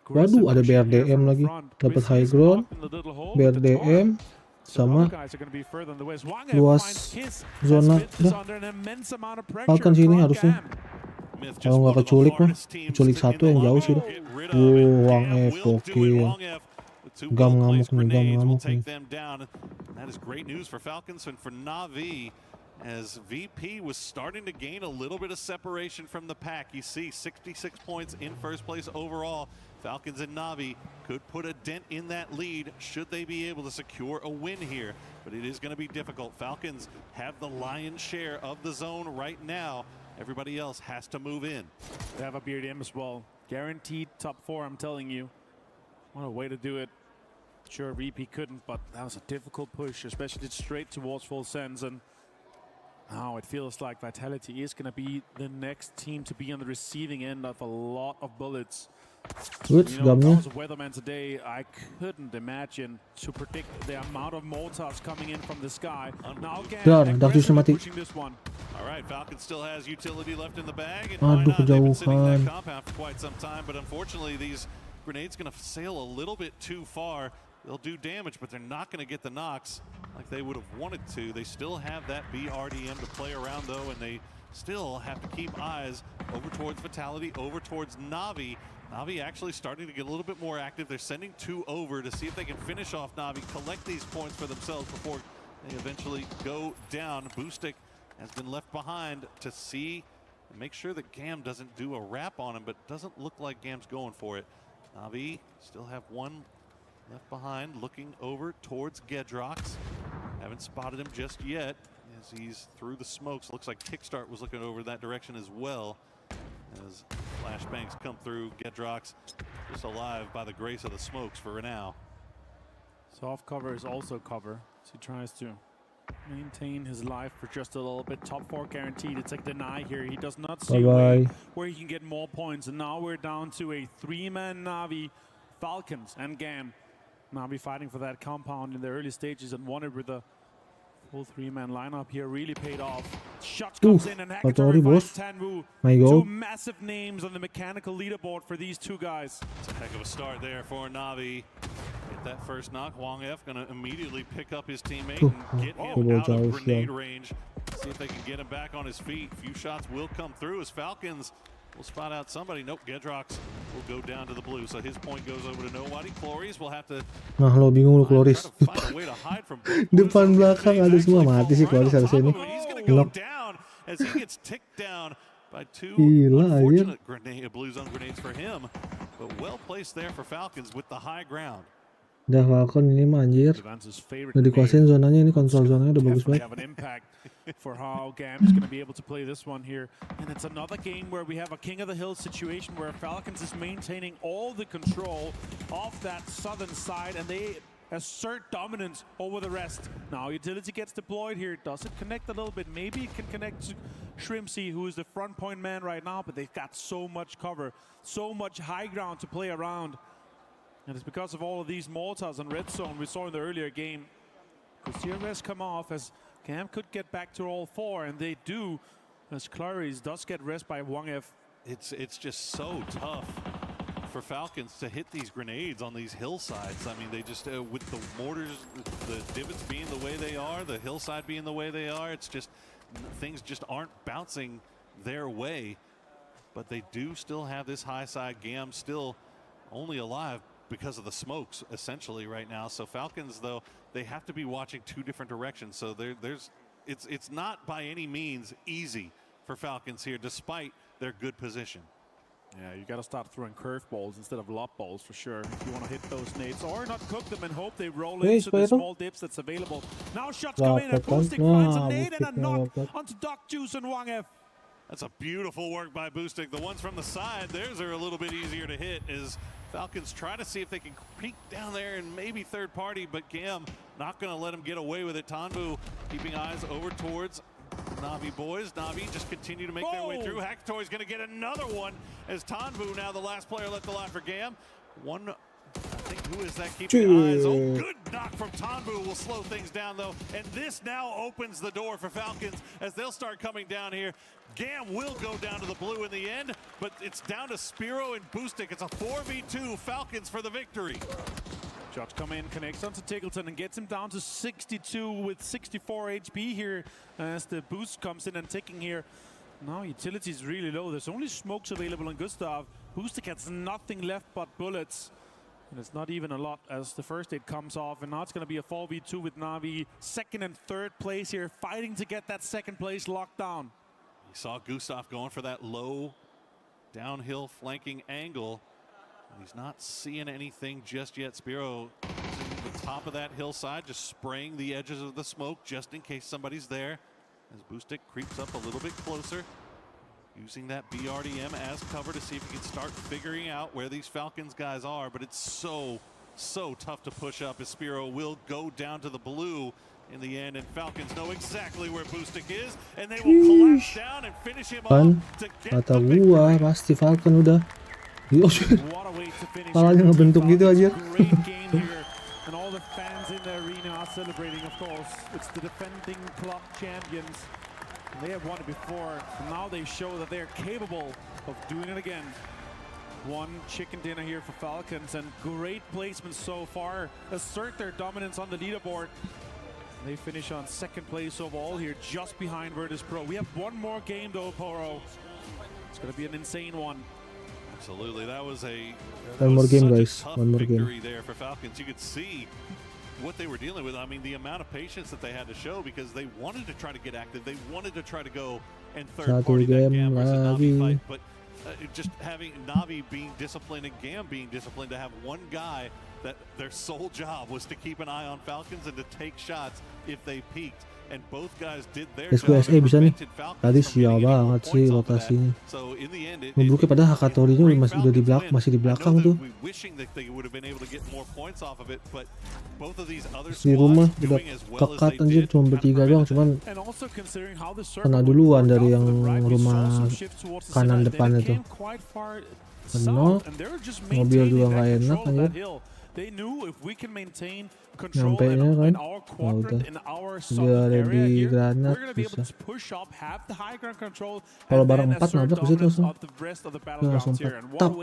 Waduh, ada BRDM lagi. Dapat high ground, BRDM sama luas zona. Falcon sini harusnya. Kalau nggak keculik mah, keculik satu yang jauh sih. Wang F oke. Gam ngamuk nih, gam ngamuk nih. That is great news for Falcons and for Navi, as VP was starting to gain a little bit of separation from the pack. You see 66 points in first place overall. Falcons and Navi could put a dent in that lead should they be able to secure a win here, but it is going to be difficult. Falcons have the lion's share of the zone right now. Everybody else has to move in. They have a BRDM as well. Guaranteed top 4, I'm telling you. What a way to do it. Sure, VP couldn't, but that was a difficult push, especially straight towards Full Sense. And now it feels like Vitality is going to be the next team to be on the receiving end of a lot of bullets. You know, if I was a weatherman today, I couldn't imagine to predict the amount of mortars coming in from the sky. Now again, pushing this one. All right, Falcon still has utility left in the bag, and why not? They've been sitting in that compound for quite some time, but unfortunately these grenades going to sail a little bit too far. They'll do damage, but they're not going to get the knocks like they would have wanted to. They still have that BRDM to play around, though, and they still have to keep eyes over towards Vitality, over towards Navi. Navi actually starting to get a little bit more active. They're sending 2 over to see if they can finish off Navi, collect these points for themselves before they eventually go down. Boostic has been left behind to see and make sure that Gam doesn't do a wrap on him, but doesn't look like Gam's going for it. Navi still have 1 left behind, looking over towards Gedrox. Haven't spotted him just yet as he's through the smokes. Looks like Kickstart was looking over that direction as well. As flashbangs come through, Gedrox just alive by the grace of the smokes for now. Soft cover is also cover, so he tries to maintain his life for just a little bit. Top 4 guaranteed. It's like deny here. He does not see where he can get more points. And now we're down to a 3-man Navi, Falcons and Gam. Navi fighting for that compound in the early stages and wanted with a full 3-man lineup here. Really paid off. Shots comes in and Hector finds Tanwu. 2 massive names on the mechanical leaderboard for these 2 guys. It's a heck of a start there for Navi. Get that first knock. Wang F gonna immediately pick up his teammate and get him out of grenade range. See if they can get him back on his feet. A few shots will come through as Falcons will spot out somebody. Nope, Gedrox will go down to the blue. So his point goes over to nobody. Cloris will have to lo bingung lu Cloris. Depan belakang ada semua, mati sih Cloris harusnya ini. He's gonna go down as he gets ticked down by 2 unfortunate blue zone grenades for him. But well placed there for Falcons with the high ground. Dah Falcon ini mah anjir. Udah dikuasain zonanya, ini kontrol zonanya udah bagus banget. Have an impact for how Gam is going to be able to play this one here. And it's another game where we have a King of the Hill situation where Falcons is maintaining all the control of that southern side and they assert dominance over the rest. Now utility gets deployed here. Does it connect a little bit? Maybe it can connect to Shrimpsy, who is the front point man right now, but they've got so much cover, so much high ground to play around. And it's because of all of these mortars and red zone we saw in the earlier game. Could see a rest come off as Cam could get back to all 4, and they do, as Clarice does get rest by Wang F. It's just so tough for Falcons to hit these grenades on these hillsides. I mean, they just, with the mortars, the divots being the way they are, the hillside being the way they are, it's just, things just aren't bouncing their way. But they do still have this high side. GAM still only alive because of the smokes essentially right now. So Falcons, though, they have to be watching two different directions. So it's not by any means easy for Falcons here, despite their good position. Yeah, you got to start throwing curveballs instead of lob balls for sure if you want to hit those nades, or not cook them and hope they roll into the small dips that's available. Now shots come in and Boostic finds a nade and a knock onto Doc Juice and Wang F. That's a beautiful work by Boostic. The ones from the side, theirs are a little bit easier to hit as Falcons try to see if they can peek down there and maybe third party, but GAM not going to let him get away with it. Tanbu keeping eyes over towards Na'Vi boys. Na'Vi just continue to make their way through. Hackatoy's going to get another one as Tanbu, now the last player left alive for GAM. One, I think, who is that keeping eyes? Oh, good knock from Tanbu will slow things down, though. And this now opens the door for Falcons as they'll start coming down here. GAM will go down to the blue in the end, but it's down to Spiro and Boostic. It's a 4v2, Falcons for the victory. Shots come in, connects onto Tiggleton and gets him down to 62 with 64 HP here as the boost comes in and ticking here. Now utility is really low. There's only smokes available on Gustav. Boostic has nothing left but bullets. And it's not even a lot as the first aid comes off. And now it's going to be a 4v2 with Na'Vi. Second and third place here, fighting to get that second place locked down. You saw Gustav going for that low downhill flanking angle. He's not seeing anything just yet. Spiro is in the top of that hillside, just spraying the edges of the smoke just in case somebody's there. As Boostic creeps up a little bit closer, using that BRDM as cover to see if he can start figuring out where these Falcons guys are. But it's so tough to push up as Spiro will go down to the blue in the end, and Falcons know exactly where Boostic is, and they will collapse down and finish him off to get kata gua pasti Falcon udah. Palanya ngebentuk gitu aja. And all the fans in the arena are celebrating, of course. It's the defending club champions. They have won it before, and now they show that they're capable of doing it again. One chicken dinner here for Falcons, and great placement so far. Assert their dominance on the leaderboard. They finish on second place overall here, just behind Virtus Pro. We have one more game though, Poro. It's going to be an insane one. Absolutely, that was one more game, guys. One more victory there for Falcons. You could see what they were dealing with. I mean, the amount of patience that they had to show because they wanted to try to get active. They wanted to try to go and third party that GAM versus Na'Vi fight, but just having Na'Vi being disciplined and GAM being disciplined to have one guy that their sole job was to keep an eye on Falcons and to take shots if they peaked. And both guys did their job. SQSA bisa nih. Tadi sial banget sih rotasinya. Ngebloknya padahal Hakatorinya udah di belakang, masih di belakang tuh. Di rumah udah kekat anjir, cuma bertiga doang, cuman kena duluan dari yang rumah kanan depan itu. Penuh, mobil juga nggak enak anjir. Nyampenya kan, nah udah dia ready granat bisa. Kalau barang 4 nabrak bisa langsung, dia langsung tetap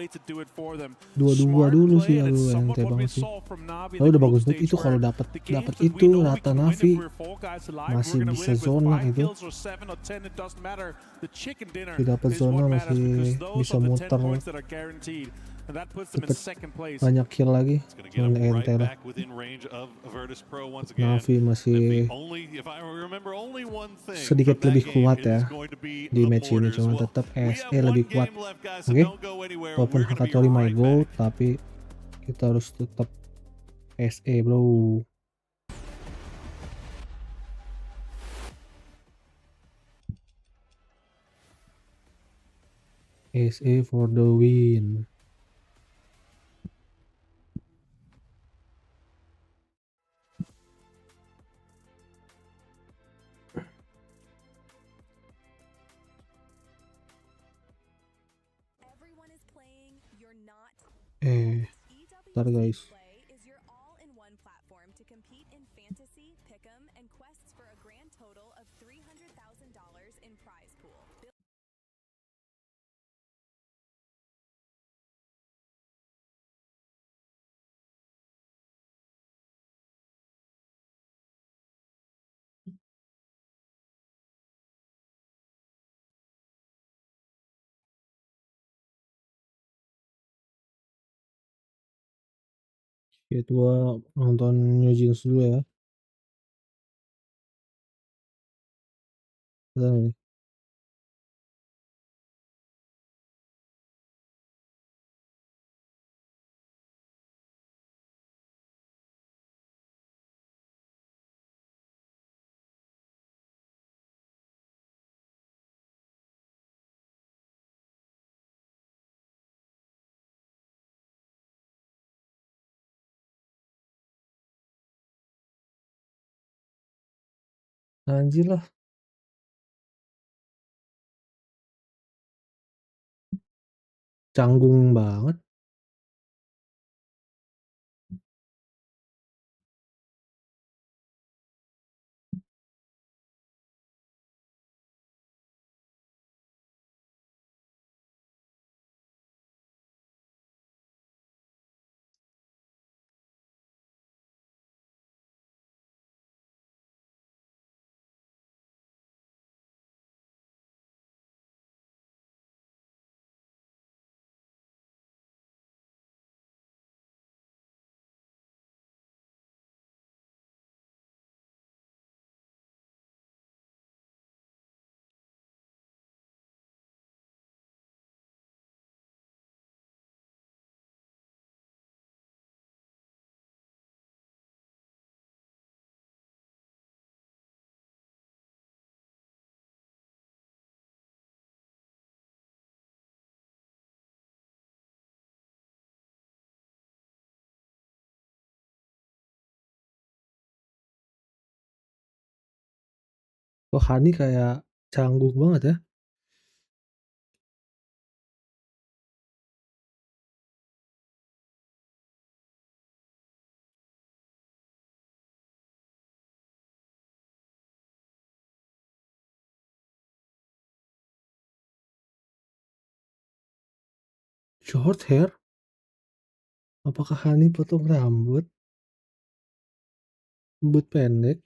2-2 dulu sih, aduh ente banget sih. Lalu udah bagus banget itu kalau dapat itu rata Na'Vi masih bisa zona itu. Tidak dapat zona masih bisa muter. Cepet banyak kill lagi, cuman ente lah. Na'Vi masih sedikit lebih kuat ya di match ini, cuma tetap SE lebih kuat. Oke, walaupun Hakatori my gold, tapi kita harus tetap SE bro. SE for the win. Ntar guys. is your all-in-one platform to compete in fantasy, pick'em, and quests for a grand total of $300,000 in prize pool. Itu gua nonton New Jeans dulu ya. Udah nih. Anjir lah. Canggung banget. Kok Hani kayak canggung banget ya? Short hair? Apakah Hani potong rambut? Rambut pendek?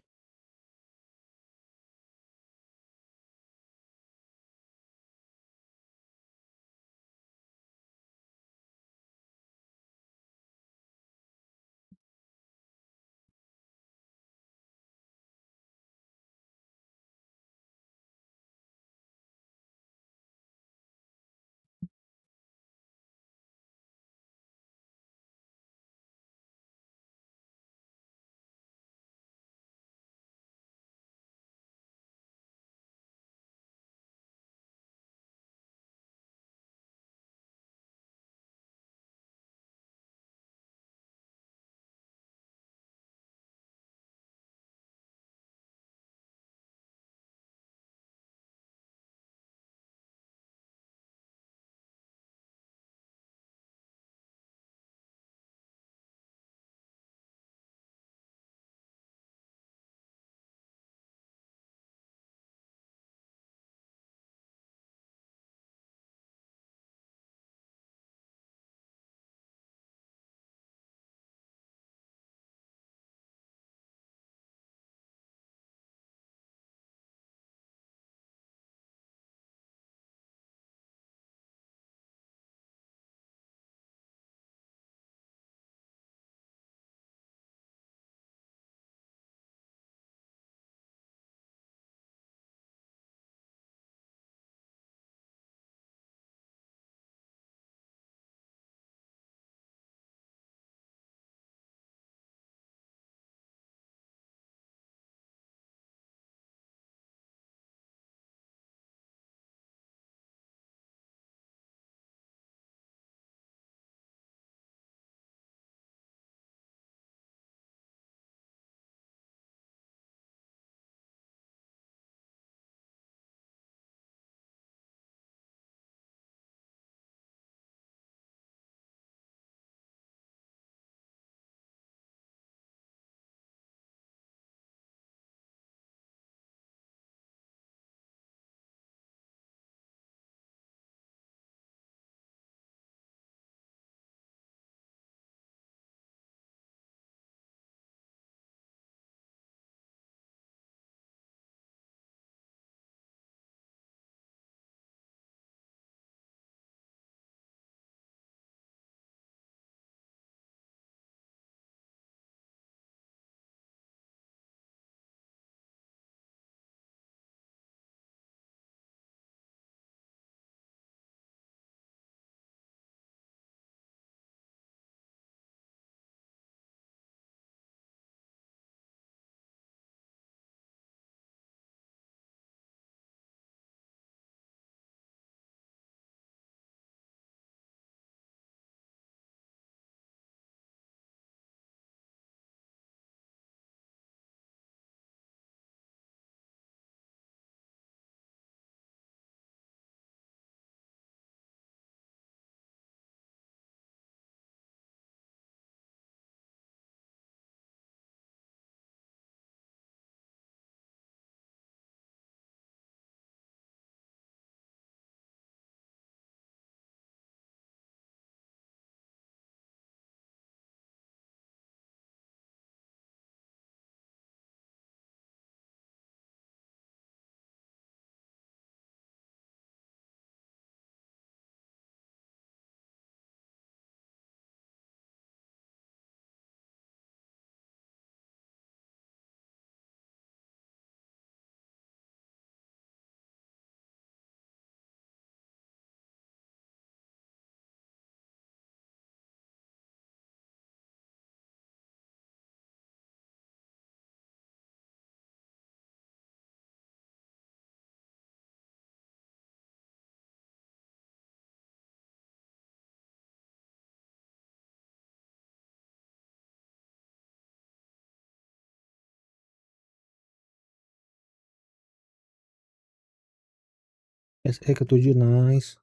SE ke-7 nice.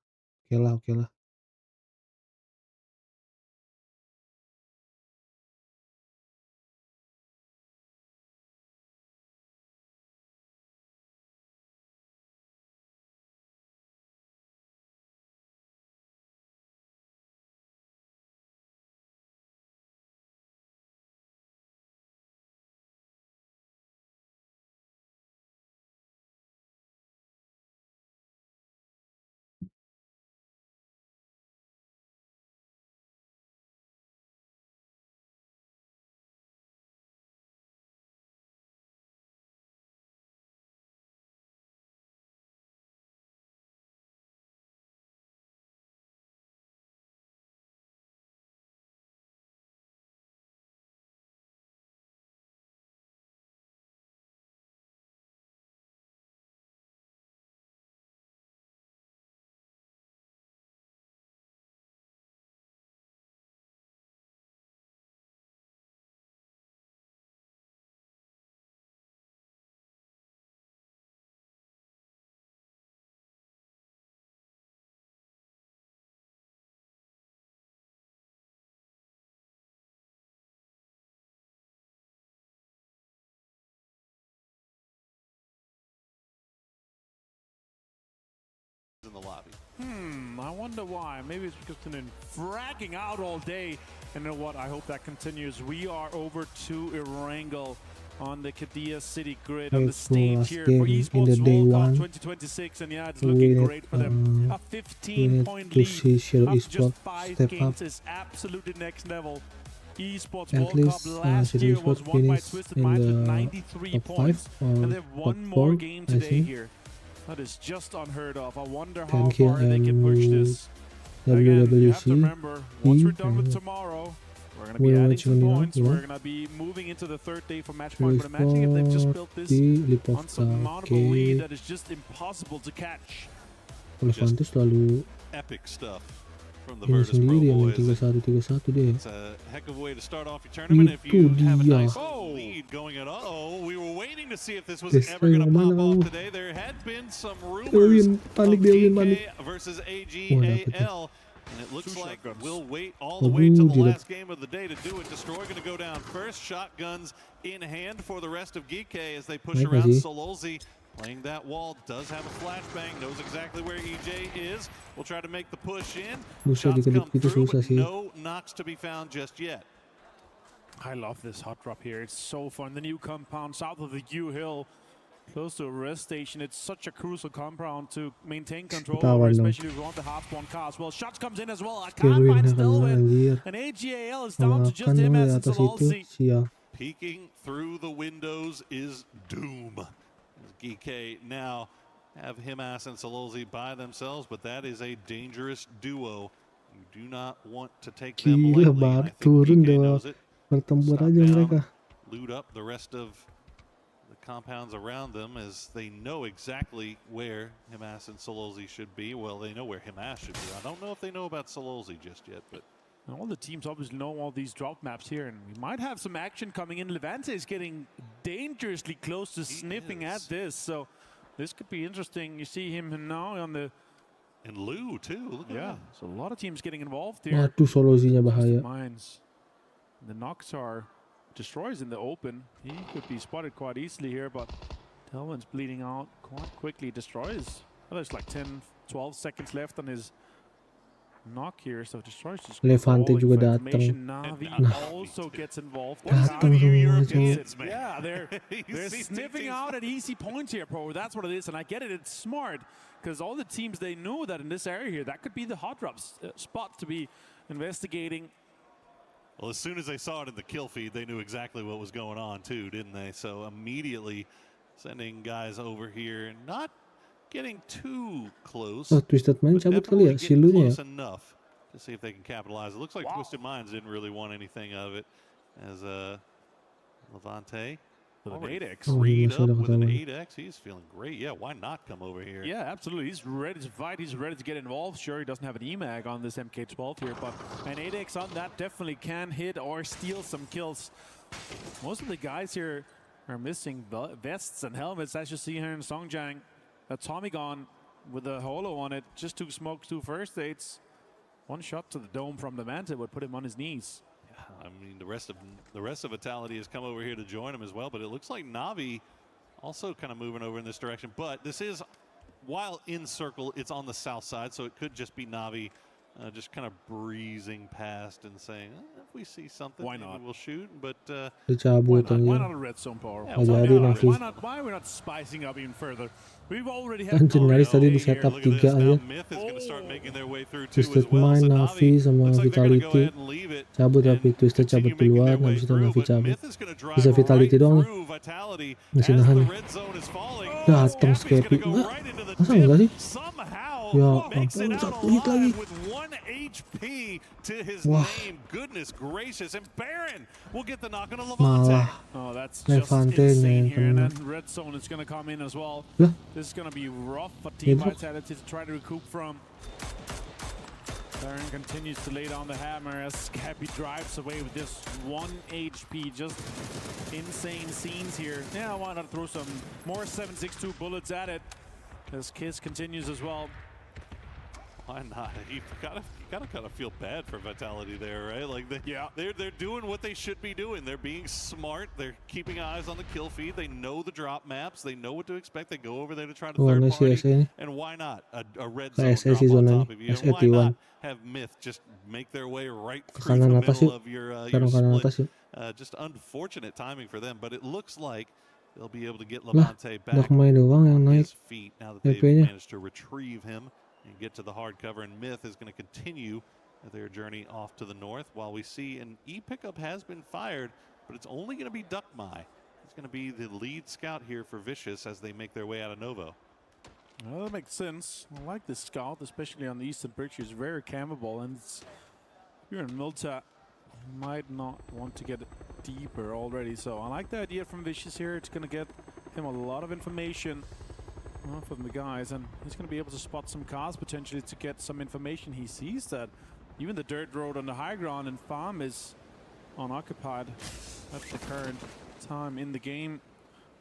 Oke lah, oke lah. In the lobby. I wonder why. Maybe it's because they've been fragging out all day. And you know what? I hope that continues. We are over to Erangel on the Kadia City grid on the stage here for Esports World Cup 2026. And yeah, it's looking great for them. A 15-point lead after just 5 games is absolutely next level. Esports World Cup last year was won by Twisted Minds with 93 points. And they have one more game today here. That is just unheard of. I wonder how far they can push this. Again, you have to remember, once we're done with tomorrow, we're going to be adding some points. We're going to be moving into the 3rd day for match point. But imagine if they've just built this on some mountable lead that is just impossible to catch. Fantes lalu Epic stuff from the ini Virtus Pro sendiri yang boys. 31-31 deh. It's a heck of a way to start off your tournament if you Itu have a dia. nice lead going at all. We were waiting to see if this was ever going to pop off today. There had been some rumors of DK versus AGAL. And it looks like we'll wait all the way till the last game of the day to do it. Destroy going to go down first. Shotguns in hand for the rest of GK as they push around Sololzi. Playing that wall, does have a flashbang, knows exactly where EJ is. We'll try to make the push in. Shots come through, but no knocks to be found just yet. I love this hot drop here. It's so fun. The new compound south of the U Hill, close to a rest station. It's such a crucial compound to maintain control over, especially if you want the hard spawn cars. Well, shots comes in as well. I can't find Stelwin. And AGAL is down to just him as Sololzi. Peeking through the windows is Doom. GK now have Himas and Sololzi by themselves, but that is a dangerous duo. You do not want to take them lightly. I think GK knows it. Stop down, loot up the rest of the compounds around them as they know exactly where Himas and Sololzi should be. Well, they know where Himas should be. I don't know if they know about Sololzi just yet, but all the teams obviously know all these drop maps here, and we might have some action coming in. Levante is getting dangerously close to sniffing at this, so this could be interesting. You see him now on the... And Lou, too. Look at that. So a lot of teams getting involved here. Waduh, Sololzinya bahaya. Mines. The knocks are destroys in the open. He could be spotted quite easily here, but Telvin's bleeding out quite quickly. Destroys. Oh, there's like 10, 12 seconds left on his knock here, so Destroy's just Levante juga datang. Navi also gets involved. Europeans, man. Yeah, they're sniffing out at easy points here, bro. That's what it is, and I get it. It's smart because all the teams, they know that in this area here, that could be the hot drop spot to be investigating. Well, as soon as they saw it in the kill feed, they knew exactly what was going on too, didn't they? So immediately sending guys over here, not getting too close. Oh, Twisted Minds cabut kali ya, silunya ya. Enough to see if they can capitalize. It looks like Twisted Minds didn't really want anything of it, as Levante with an 8x. Freed up with an 8x. He's feeling great. Yeah, why not come over here? Yeah, absolutely. He's ready to fight. He's ready to get involved. Sure, he doesn't have an EMAG on this MK12 here, but an 8x on that definitely can hit or steal some kills. Most of the guys here are missing vests and helmets, as you see here in Songjang. Tommy gone with the holo on it. Just 2 smokes, 2 first states. 1 shot to the dome from the Manta would put him on his knees. I mean, the rest of Vitality has come over here to join him as well, but it looks like Navi also kind of moving over in this direction. But this is, while in circle, it's on the south side, so it could just be Navi just kind of breezing past and saying, if we see something, why maybe not? we'll shoot. But why not a red zone power? Yeah, why are we not spicing up even further? We've already had Anjir nyaris tadi di setup 3 aja. Twisted Mind, Navi sama Vitality cabut, tapi Twisted cabut duluan, habis itu Navi cabut. Bisa Vitality doang nih. Masih nahan nih. Dateng Skeppy. Masa enggak sih? Ya ampun, 1 hit lagi. Wah. Malah Levante-nya kena. Red zone is going to come in as well. Lah. This is going to be rough for Team Vitality to try to recoup from. Baron continues to lay down the hammer as Skeppy drives away with this 1 HP. Just insane scenes here. Yeah, why not throw some more 7.62 bullets at it as Kiss continues as well. Why not? You gotta kind of feel bad for Vitality there, right? Like they're doing what they should be doing. They're being smart. They're keeping eyes on the kill feed. They know the drop maps. They know what to expect. They go over there to try to third party. And why not a red zone drop on top of you? And why not have Myth just make their way right through the middle of your split? Just unfortunate timing for them, but it looks like they'll be able to get Levante back on his feet now that they've managed to retrieve him and get to the hard cover, and Myth is going to continue their journey off to the north while we see an E pickup has been fired, but it's only going to be Duckmai. He's going to be the lead scout here for Vicious as they make their way out of Novo. Well, that makes sense. I like this scout, especially on the eastern bridge. He's very campable, and if you're in Milta, you might not want to get deeper already. So I like the idea from Vicious here. It's going to get him a lot of information from the guys, and he's going to be able to spot some cars potentially to get some information. He sees that even the dirt road on the high ground and farm is unoccupied at the current time in the game,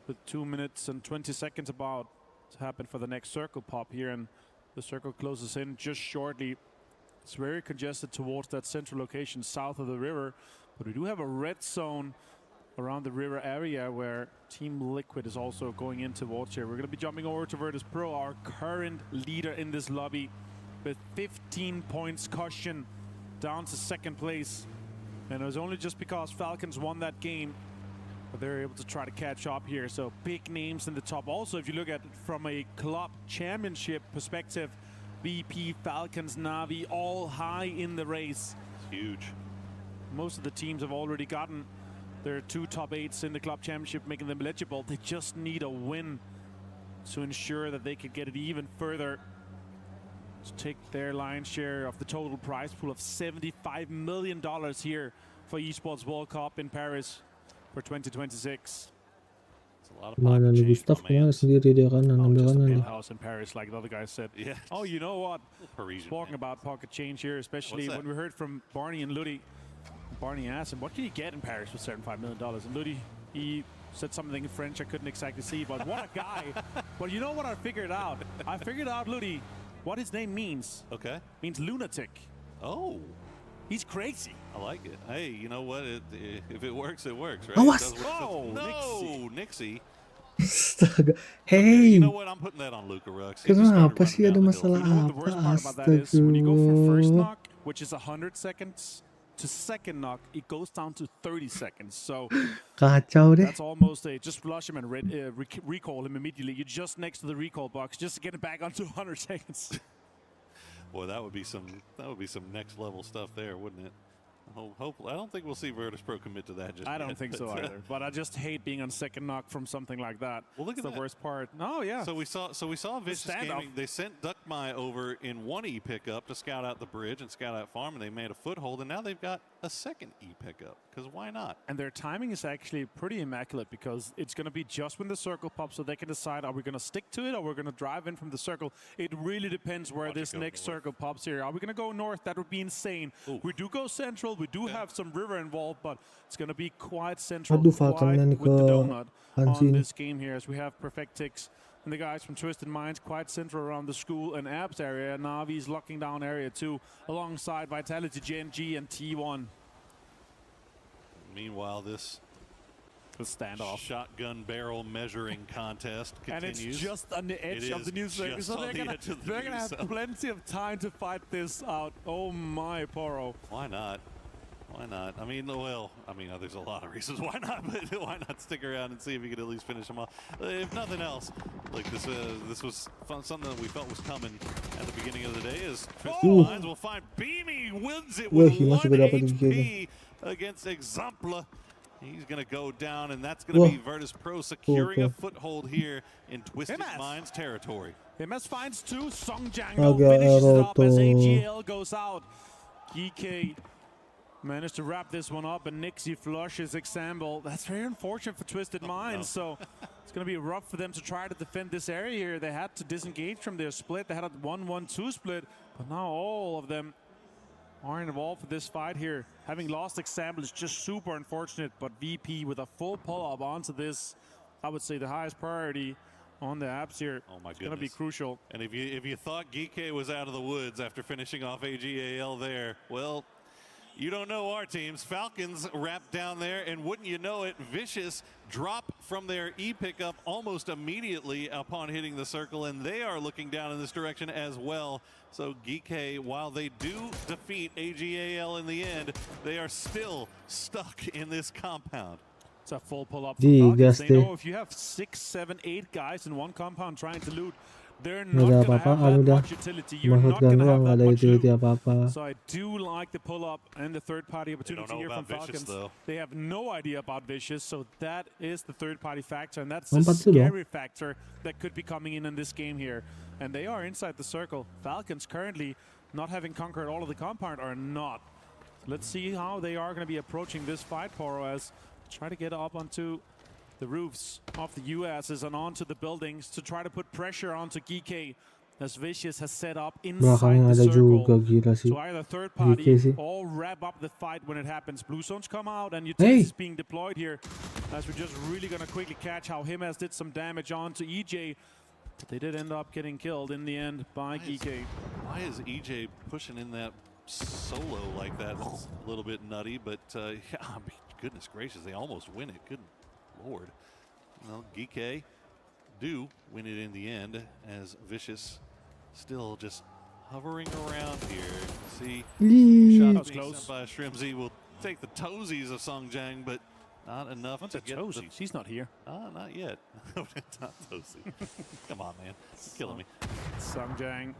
with 2 minutes and 20 seconds about to happen for the next circle pop here, and the circle closes in just shortly. It's very congested towards that central location south of the river, but we do have a red zone around the river area where Team Liquid is also going in towards here. We're going to be jumping over to Virtus Pro, our current leader in this lobby, with 15 points cushion, down to 2nd place. And it was only just because Falcons won that game, but they're able to try to catch up here. So big names in the top. Also, if you look at it from a club championship perspective, VP, Falcons, Navi, all high in the race. It's huge. Most of the teams have already gotten their 2 top 8s in the club championship, making them eligible. They just need a win to ensure that they could get it even further to take their lion's share of the total prize pool of $75 million here for Esports World Cup in Paris for 2026. Mana nih Gustav kemana sendiri dia kanan, ambil kanan nih. House in Paris, like the other guys said. Yeah. Oh, you know what? Talking about pocket change here, especially when we heard from Barney and Ludi. Barney asked him, what can you get in Paris with $75 million? And Ludi, he said something in French I couldn't exactly see, but what a guy. But you know what I figured out? I figured out, Ludi, what his name means. Okay. Means lunatic. Oh. He's crazy. I like it. Hey, you know what? If it works, it works, right? Oh, no, Nixie. Astaga. Hey. You know what? I'm putting that on Luka Rux. Kenapa sih ada masalah apa? Astaga. When you go from first knock, which is 100 seconds, to 2nd knock, it goes down to 30 seconds. So kacau deh. That's almost a just flush him and recall him immediately. You're just next to the recall box, just to get it back onto 100 seconds. Boy, that would be some next level stuff there, wouldn't it? I don't think we'll see Virtus Pro commit to that just I don't yet, think so either. But I just hate being on 2nd knock from something like that. Well, look at the worst part. No, yeah. So we saw Vicious Gaming. They sent Duckmai over in 1 E pickup to scout out the bridge and scout out farm, and they made a foothold, and now they've got a 2nd E pickup. Because why not? And their timing is actually pretty immaculate, because it's going to be just when the circle pops, so they can decide, are we going to stick to it or we're going to drive in from the circle. It really depends where this next circle pops here. Are we going to go north? That would be insane. Ooh. We do go central. We do have some river involved, but it's going to be quite central, quite with the donut on this game here, as we have Perfectix and the guys from Twisted Minds quite central around the school and apps area. Navi's locking down area 2 alongside Vitality, Gen G, and T1. Meanwhile, this standoff shotgun barrel measuring contest continues. And it's just on the edge of the news circle, so they're gonna have plenty of time to fight this out. Oh my, Poro. Why not? Why not? I mean, well, there's a lot of reasons why not, but why not stick around and see if you could at least finish them off? If nothing else, like this was something that we felt was coming at the beginning of the day. Is Twisted Minds will find Beamy wins it with 1 HP against Exempla. He's going to go down, and that's going to be Virtus Pro securing a foothold here in Twisted Minds territory. MS finds 2. Songjang finishes it up as AGL goes out. GK managed to wrap this one up, and Nixie flushes Example. That's very unfortunate for Twisted Minds, so it's going to be rough for them to try to defend this area here. They had to disengage from their split. They had a 1-1-2 split, but now all of them are involved for this fight here. Having lost Example is just super unfortunate, but VP with a full pull-up onto this, I would say the highest priority on the apps here. Oh my goodness. It's going to be crucial. And if you thought Geeke was out of the woods after finishing off AGAL there, well, you don't know our teams. Falcons wrapped down there, and wouldn't you know it, Vicious drop from their E pickup almost immediately upon hitting the circle, and they are looking down in this direction as well. So Geeke, while they do defeat AGAL in the end, they are still stuck in this compound. It's a full pull-up for Falcons. They know if you have 6, 7, 8 guys in one compound trying to loot, they're not going to have that much utility. You're not going to have that much loot. So I do like the pull-up and the third-party opportunity here from Falcons. Vicious, they have no idea about Vicious, so that is the third-party factor, and that's the scary factor that could be coming in this game here. And they are inside the circle. Falcons currently, not having conquered all of the compound, are not. Let's see how they are going to be approaching this fight, Poro, as try to get up onto the roofs of the USs and onto the buildings to try to put pressure onto Geeke, as Vicious has set up inside the circle. So either third party all wrap up the fight when it happens. Blue zones come out and utilities being deployed here, as we're just really going to quickly catch how Himas did some damage onto EJ. But they did end up getting killed in the end by Geeke. Why is EJ pushing in that solo like that? It's a little bit nutty, but yeah, I mean, goodness gracious, they almost win it. Good Lord. Well, Geeke do win it in the end, as Vicious still just hovering around here. See, shots being sent by Shrimsy will take the toesies of Songjang, but not enough to get toesies. He's not here. Not yet. Not toesy. Come on, man. You're killing me. Songjang.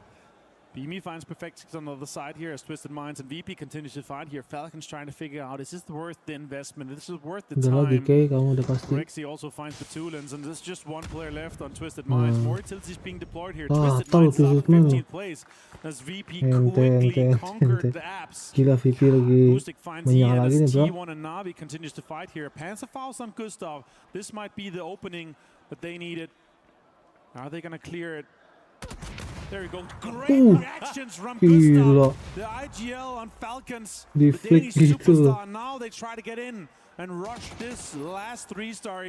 Beamy finds perfect on the other side here as Twisted Minds and VP continues to fight here. Falcons trying to figure out, is this worth the investment? Is this worth the time? Rifqi also finds the Tulans, and there's just one player left on Twisted Minds. More utilities being deployed here. Twisted Minds out of 15th place as VP quickly conquered the apps. Boostic finds Ian as T1 and Navi continues to fight here. Panzer fouls on Gustav. This might be the opening that they needed. Are they going to clear it? There we go. Great reactions from Gustav. The IGL on Falcons. The Danish superstar. Now they try to get in and rush this last 3-star.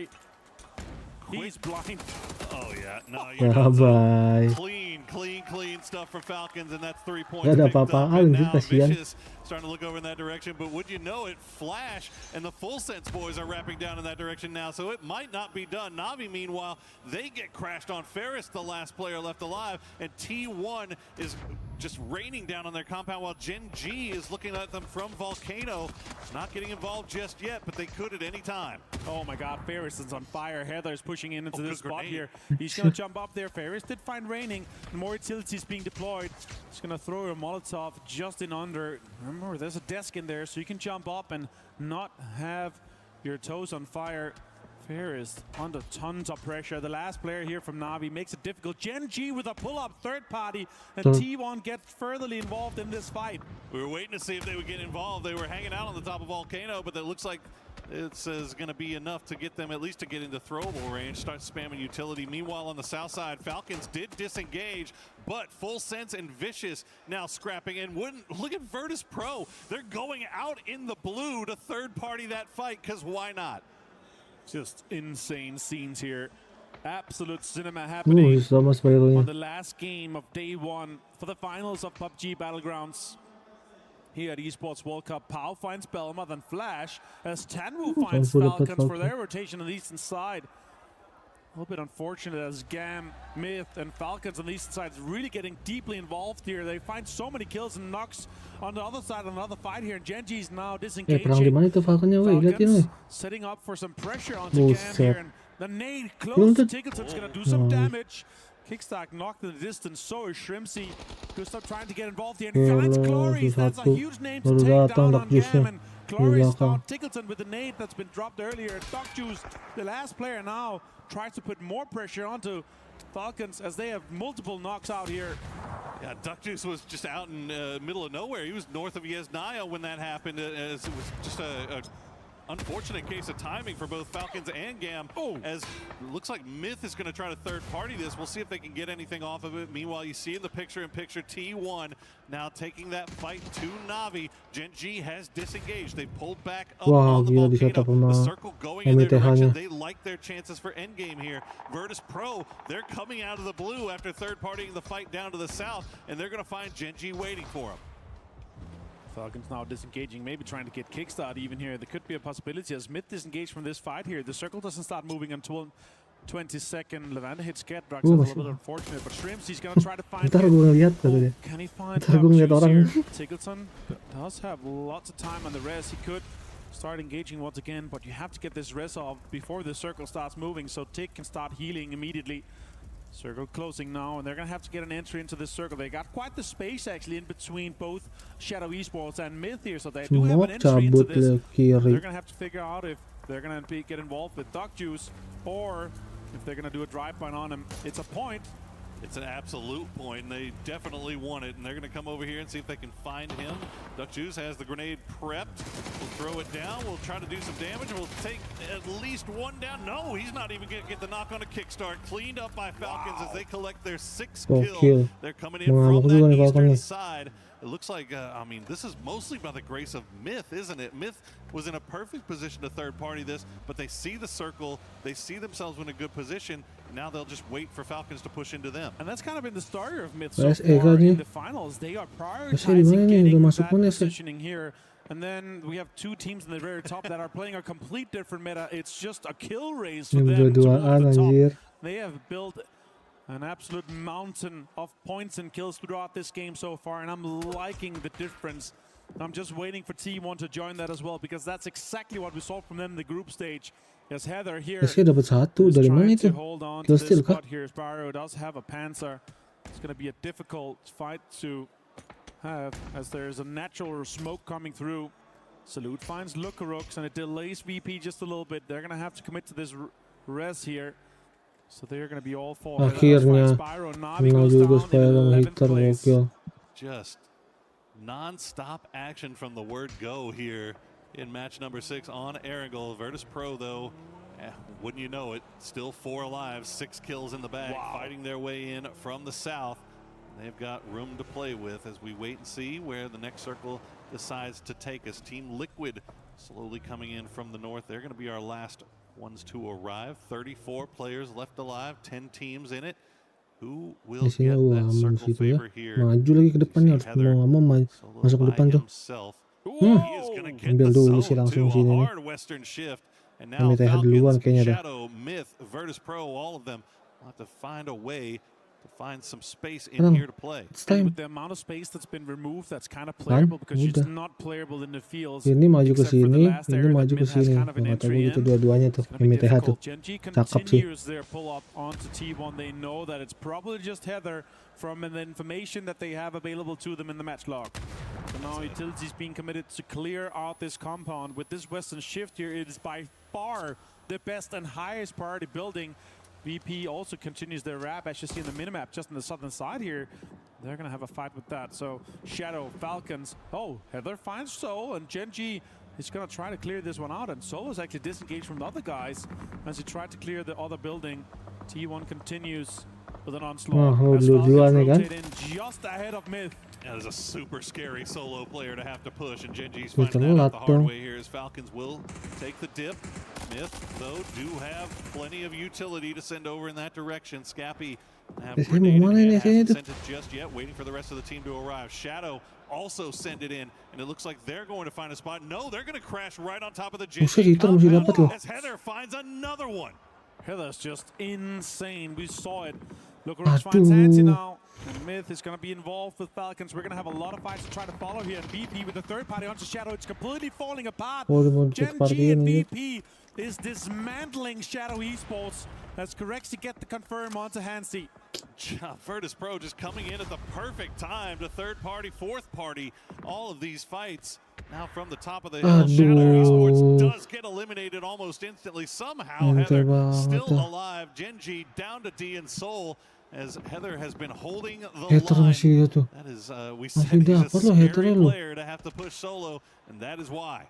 He's blind. Oh, yeah. No, you clean stuff from Falcons, and that's 3 points picked up. And now Vicious starting to look over in that direction, but would you know it, Flash and the Full Sense boys are wrapping down in that direction now, so it might not be done. Navi, meanwhile, they get crashed on. Ferris, the last player left alive, and T1 is just raining down on their compound, while Gen G is looking at them from Volcano. Not getting involved just yet, but they could at any time. Oh my God, Ferris is on fire. Heather's pushing into this spot here. He's going to jump up there. Ferris did find raining. More utilities being deployed. He's going to throw a Molotov just in under. Remember, there's a desk in there, so you can jump up and not have your toes on fire. Ferris under tons of pressure. The last player here from Navi makes it difficult. Gen G with a pull-up third party, and T1 gets furtherly involved in this fight. We were waiting to see if they would get involved. They were hanging out on the top of Volcano, but it looks like it's going to be enough to get them at least to get into throwable range, start spamming utility. Meanwhile, on the south side, Falcons did disengage, but Full Sense and Vicious now scrapping. And look at Virtus Pro. They're going out in the blue to third party that fight, because why not? Just insane scenes here. Absolute cinema happening sama spiral-nya. on the last game of day 1 for the finals of PUBG Battlegrounds. Here at Esports World Cup, Pau finds Belma, then Flash, as Tanwu finds Falcons for their rotation on the eastern side. A little bit unfortunate as Gam, Myth, and Falcons on the eastern side is really getting deeply involved here. They find so many kills and knocks on the other side, another fight here, and Genji's now disengaging. Perang di mana itu Falconnya, weh? Liatin, weh. Setting up for some pressure onto Gam here, and the nade close to Tickleton's gonna do some damage. Kickstack knocked in the distance, so is Shrimsy. Gustav trying to get involved here, and finds Cloris. That's a huge name to take down on Gam, and Cloris found Tickleton with the nade that's been dropped earlier. Doc Juice, the last player now, tries to put more pressure onto Falcons as they have multiple knocks out here. Yeah, Duck Juice was just out in the middle of nowhere. He was north of Yesnaya when that happened, as it was just a unfortunate case of timing for both Falcons and Gam. As it looks like Myth is going to try to third party this. We'll see if they can get anything off of it. Meanwhile, you see in the picture-in-picture T1 now taking that fight to Navi. Gen G has disengaged. They pulled back up on the volcano. The circle going in their direction. They like their chances for endgame here. Virtus Pro, they're coming out of the blue after third partying the fight down to the south, and they're going to find Gen G waiting for them. Falcons now disengaging, maybe trying to get kickstart even here. There could be a possibility as Myth disengaged from this fight here. The circle doesn't start moving until 22nd. Levanda hits Get. Drax is a little bit unfortunate, but Shrimps, he's going to try to find can he find here? Tiggleton does have lots of time on the res. He could start engaging once again, but you have to get this res off before the circle starts moving so Tick can start healing immediately. Circle closing now, and they're going to have to get an entry into this circle. They got quite the space actually in between both Shadow Esports and Myth here, so they do have an entry into this. They're going to have to figure out if they're going to get involved with Doc Juice or if they're going to do a drive-by on him. It's a point. It's an absolute point, and they definitely want it, and they're going to come over here and see if they can find him. Duck Juice has the grenade prepped. We'll throw it down. We'll try to do some damage. We'll take at least one down. No, he's not even going to get the knock on a kickstart. Cleaned up by Falcons as they collect their 6th kill. They're coming in from that eastern side. It looks like, I mean, this is mostly by the grace of Myth, isn't it? Myth was in a perfect position to third party this, but they see the circle, they see themselves in a good position. Now they'll just wait for Falcons to push into them. And that's kind of been the story of Myth so far in the finals. They are prioritizing getting that positioning here. And then we have two teams in the very top that are playing a complete different meta. It's just a kill race for them to the top. They have built an absolute mountain of points and kills throughout this game so far, and I'm liking the difference. I'm just waiting for T1 to join that as well, because that's exactly what we saw from them in the group stage. As Heather here is trying to hold on to this spot here. Sparrow does have a Panzer. It's going to be a difficult fight to have, as there's a natural smoke coming through. Salute finds Lukarux, and it delays VP just a little bit. They're going to have to commit to this res here. So they're going to be all for akhirnya kena juga Spyro hitter gokil. Just non-stop action from the word go here in match number 6 on Erangel. Virtus Pro though, wouldn't you know it, still 4 alive, 6 kills in the bag, fighting their way in from the south. They've got room to play with as we wait and see where the next circle decides to take us. Team Liquid slowly coming in from the north. They're going to be our last ones to arrive. 34 players left alive, 10 teams in it. Who will get that circle favor here? Maju lagi ke depannya, harus mau masuk ke depan tuh. Ambil dulu sih langsung sini nih. MTH duluan kayaknya dah. Shadow, Myth, Virtus Pro, all of them will have to find a way to find some space in here to play. And with the amount of space that's been removed, that's kind of playable because it's not playable in the fields. Ini maju ke sini, ini maju ke sini. Mata gue gitu dua-duanya tuh. MTH tuh. Cakep sih. Their pull up onto T1. They know that it's probably just Heather from the information that they have available to them in the match log. So now Utility's being committed to clear out this compound. With this western shift here, it is by far the best and highest priority building. VP also continues their wrap, as you see in the minimap, just on the southern side here. They're going to have a fight with that. So Shadow, Falcons. Oh, Heather finds Soul, and Genji is going to try to clear this one out. And Soul is actually disengaged from the other guys as he tried to clear the other building. T1 continues with an onslaught. As Falcons rotate in just ahead of Myth. That is a super scary solo player to have to push, and Genji's finding that out the hard way here as Falcons will take the dip. Myth, though, do have plenty of utility to send over in that direction. Scappy have Saya mau mana ini kayaknya tuh? sent it just yet, waiting for the rest of the team to arrive. Shadow also send it in, and it looks like they're going to find a spot. No, they're going to crash right on top of the Buset, itu masih dapat loh. as Heather finds another one. Heather's just insane. We saw it. Look around finds Anti now. And Myth is going to be involved with Falcons. We're going to have a lot of fights to try to follow here. And VP with the third party onto Shadow. It's completely falling apart. Gen G and VP is dismantling Shadow Esports as Corexy get the confirm onto Hansi. Virtus Pro just coming in at the perfect time to third party, fourth party, all of these fights. Now from the top of the hill, Shadow Esports does get eliminated almost instantly. Somehow Heather still alive. Gen G down to D and Soul as Heather has been holding the line. That is, we said he's a scary player to have to push solo, and that is why.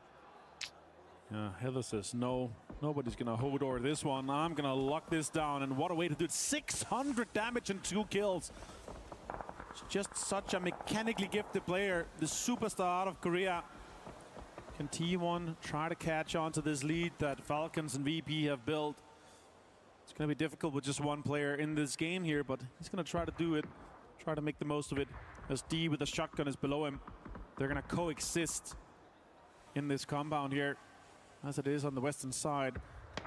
Heather says no, nobody's gonna hold over this one. I'm gonna lock this down, and what a way to do it. 600 damage and 2 kills. It's just such a mechanically gifted player, the superstar out of Korea. Can T1 try to catch on to this lead that Falcons and VP have built? It's gonna be difficult with just one player in this game here, but he's gonna try to do it, try to make the most of it, as D with the shotgun is below him. They're gonna coexist in this compound here, as it is on the western side.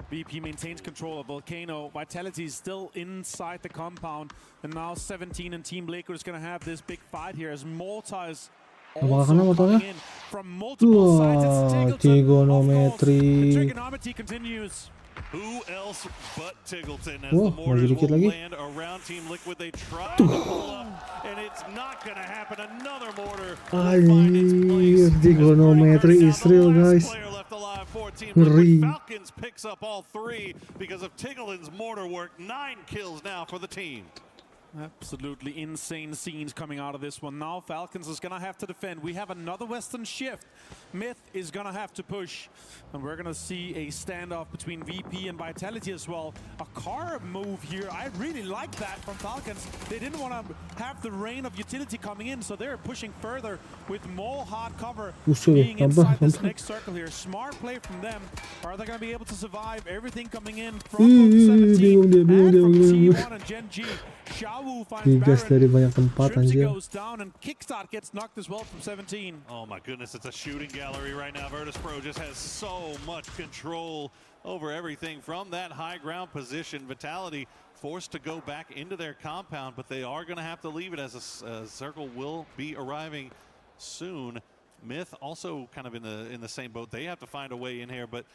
VP maintains control of Volcano. Vitality is still inside the compound. And now 17 and Team Laker is going to have this big fight here as Mortar is also coming in from multiple sides. It's Tiggleton, of course. The trigonometry continues. Who else but Tiggleton as the mortars will land around Team Liquid. They try to pull up, and it's not going to happen. Another mortar will find its place. Trigonometry is real, guys. Ngeri. Falcons picks up all 3 because of Tiggleton's mortar work. 9 kills now for the team. Absolutely insane scenes coming out of this one. Now Falcons is going to have to defend. We have another Western shift. Myth is going to have to push. And we're going to see a standoff between VP and Vitality as well. A car move here. I really like that from Falcons. They didn't want to have the rain of utility coming in, so they're pushing further with more hard cover being inside this next circle here. Smart play from them. Are they going to be able to survive everything coming in from 17 and from T1 and Gen G? Digas dari banyak tempat anjir. Goes down and Kickstart gets knocked as well from 17. Oh my goodness, it's a shooting gallery right now. Virtus Pro just has so much control over everything from that high ground position. Vitality forced to go back into their compound, but they are going to have to leave it as a circle will be arriving soon. Myth also kind of in the same boat. They have to find a way in here, but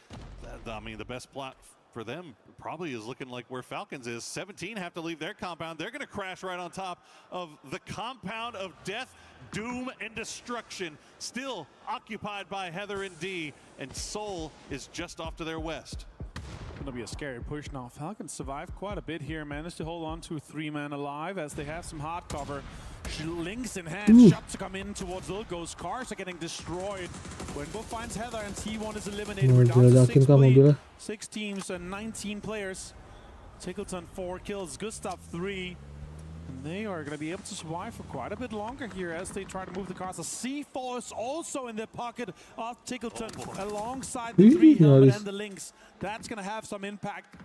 I mean the best plot for them probably is looking like where Falcons is. 17 have to leave their compound. They're going to crash right on top of the compound of death, doom, and destruction, still occupied by Heather and D, and Soul is just off to their west. Gonna be a scary push now. Falcons survived quite a bit here, managed to hold on to 3 men alive as they have some hard cover. Links in hand, shots come in towards Ilgos. Cars are getting destroyed. When Bull finds Heather and T1 is eliminated, we're down to 6 bleed. 6 teams and 19 players. Tiggleton 4 kills, Gustav 3. And they are going to be able to survive for quite a bit longer here as they try to move the cars. A C4 is also in the pocket of Tiggleton alongside the 3 helmet and the Lynx. That's going to have some impact.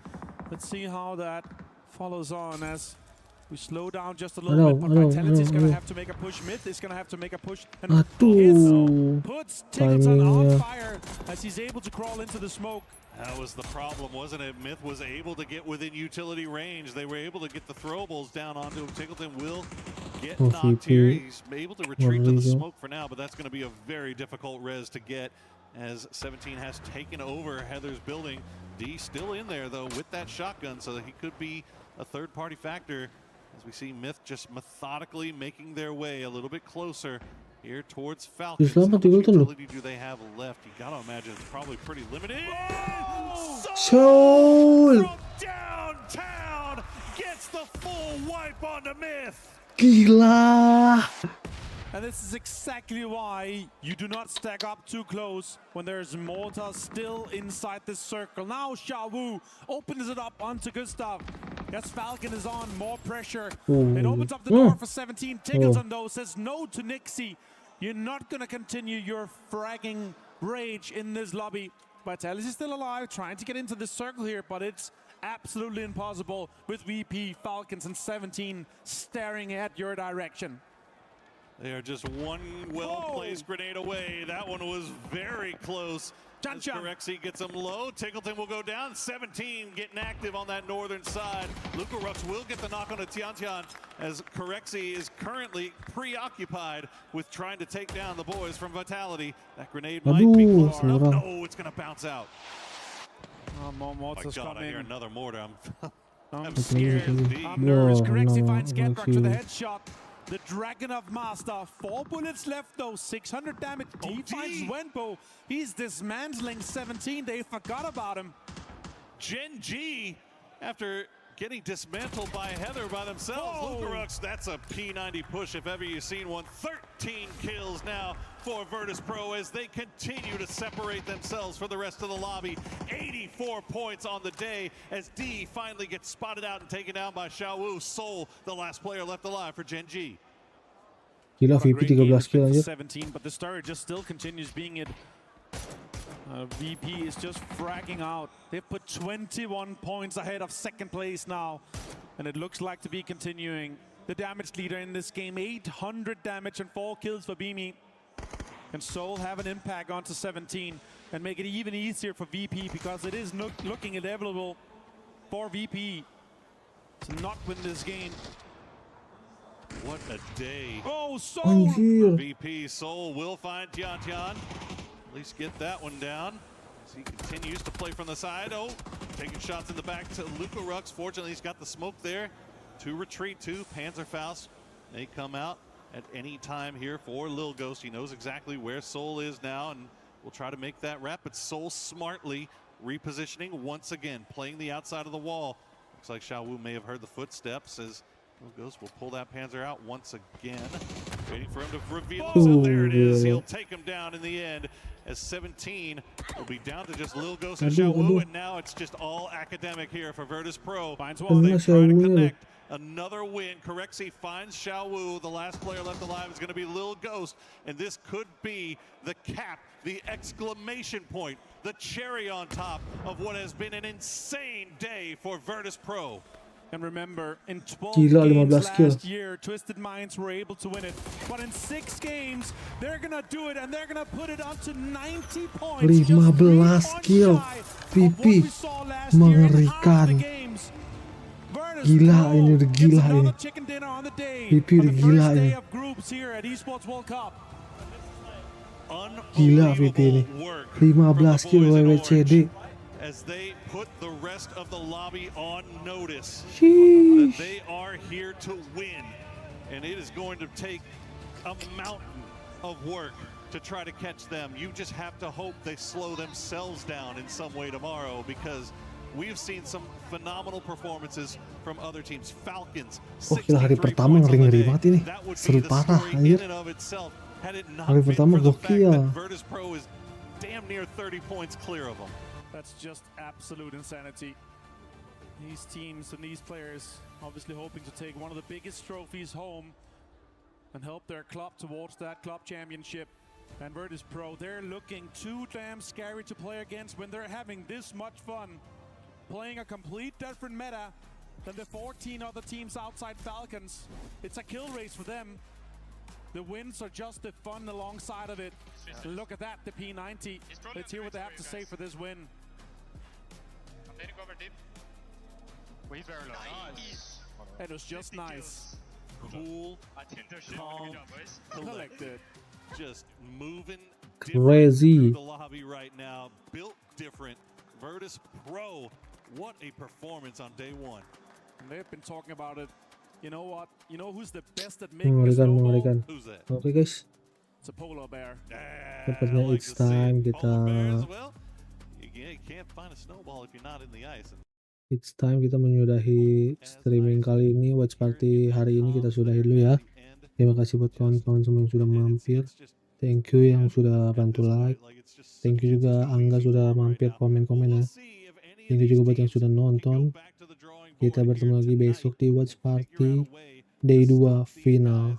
Let's see how that follows on as we slow down just a little bit, but Vitality is going to have to make a push. Myth is going to have to make a push. And puts Tiggleton on fire as he's able to crawl into the smoke. That was the problem, wasn't it? Myth was able to get within utility range. They were able to get the throwables down onto him. Tiggleton will get knocked here. He's able to retreat to the smoke for now, but that's going to be a very difficult res to get as 17 has taken over Heather's building. D still in there, though, with that shotgun, so that he could be a third-party factor. As we see Myth just methodically making their way a little bit closer here towards Falcons. How much utility do they have left? You gotta imagine it's probably pretty limited. Soul from downtown gets the full wipe onto Myth. Gila. And this is exactly why you do not stack up too close when there's Mortar still inside this circle. Now Xiaowu opens it up onto Gustav. Yes, Falcon is on, more pressure. It opens up the door for 17. Tiggleton, though, says no to Nixie. You're not going to continue your fragging rage in this lobby. Vitalis is still alive, trying to get into the circle here, but it's absolutely impossible with VP, Falcons, and 17 staring at your direction. They are just one well-placed grenade away. That one was very close. As Corexi gets him low, Tickleton will go down. 17 getting active on that northern side. Luka Rux will get the knock on a Tiantian as Corexi is currently preoccupied with trying to take down the boys from Vitality. That grenade might be close enough. No, it's going to bounce out. More mortars God, I hear coming. another mortar. I'm scared. Mirrors, Corexi finds Gedrock to the headshot. The Dragon of Master, 4 bullets left though, 600 damage. D finds Wenbo. He's dismantling 17. They forgot about him. Gen G, after getting dismantled by Heather by themselves. Luka Rux, that's a P90 push if ever you've seen one. 13 kills now for Virtus Pro as they continue to separate themselves for the rest of the lobby. 84 points on the day as D finally gets spotted out and taken down by Xiaowu. Soul, the last player left alive for Gen G. Gila VP 13 kill aja. 17, but the story just still continues being it. VP is just fragging out. They've put 21 points ahead of second place now, and it looks like to be continuing. The damage leader in this game, 800 damage and 4 kills for Beamy. Can Soul have an impact onto 17 and make it even easier for VP, because it is looking inevitable for VP to not win this game. What a day. Oh, Soul! For VP, Soul will find Tiantian. At least get that one down as he continues to play from the side. Oh, taking shots in the back to Luka Rux. Fortunately, he's got the smoke there to retreat to. Panzerfaust, they come out at any time here for Lil Ghost. He knows exactly where Soul is now and will try to make that rap, but Soul smartly repositioning once again, playing the outside of the wall. Looks like Xiaowu may have heard the footsteps as Lil Ghost will pull that Panzer out once again. Waiting for him to reveal himself. There it is. He'll take him down in the end as 17 will be down to just Lil Ghost and Xiaowu, and now it's just all academic here for Virtus Pro. Finds one. They try to connect. Another win. Corexi finds Xiaowu. The last player left alive is going to be Lil Ghost, and this could be the cap, the exclamation point, the cherry on top of what has been an insane day for Virtus Pro. And remember, in 12 Gila, games 15 last year, Twisted Minds were able to win it. But in 6 games, they're going to do it, and they're going to put it up to 90 points. 15 kill. VP mengerikan. Gila ini, udah gila ini. VP udah gila ini. Gila VP ini. 15 kill WWCD. As they put the rest of the lobby on notice Sheesh. that they are here to win, and it is going to take a mountain of work to try to catch them. You just have to hope they slow themselves down in some way tomorrow, because we've seen some phenomenal performances from other teams. Falcons, Oh gila, hari pertama ngeri-ngeri banget ini. Seru parah anjir. Hari pertama gokil. Virtus Pro is damn near 30 points clear of them. That's just absolute insanity. These teams and these players obviously hoping to take one of the biggest trophies home and help their club towards that club championship. And Virtus Pro, they're looking too damn scary to play against when they're having this much fun, playing a complete different meta than the 14 other teams outside Falcons. It's a kill race for them. The wins are just the fun alongside of it. Look at that, the P90. Let's hear what they have to say for this win. It was just nice. Cool, calm, collected. Just moving Crazy. through the lobby right now. Built different. Virtus Pro, what a performance on day one. And they've been talking about it. You know what? You know who's the best at making a snowball? Who's that? Oke guys. It's a polar bear. Dapatnya it's time kita. You can't find a snowball if you're not in the ice. It's time kita menyudahi streaming kali ini. Watch party hari ini kita sudahi dulu ya. Terima kasih buat kawan-kawan semua yang sudah mampir. Thank you yang sudah bantu like. Thank you juga Angga sudah mampir komen-komen ya. Thank you juga buat yang sudah nonton. Kita bertemu lagi besok di Watch Party Day 2 final.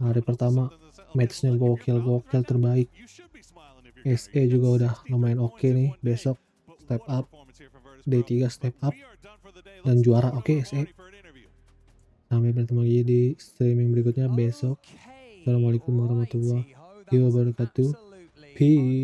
Hari pertama matchnya gokil terbaik. SE juga udah lumayan oke nih. Besok step up, D3 step up dan juara. Oke, SE. Sampai bertemu lagi di streaming berikutnya besok. Assalamualaikum warahmatullahi wabarakatuh. Peace.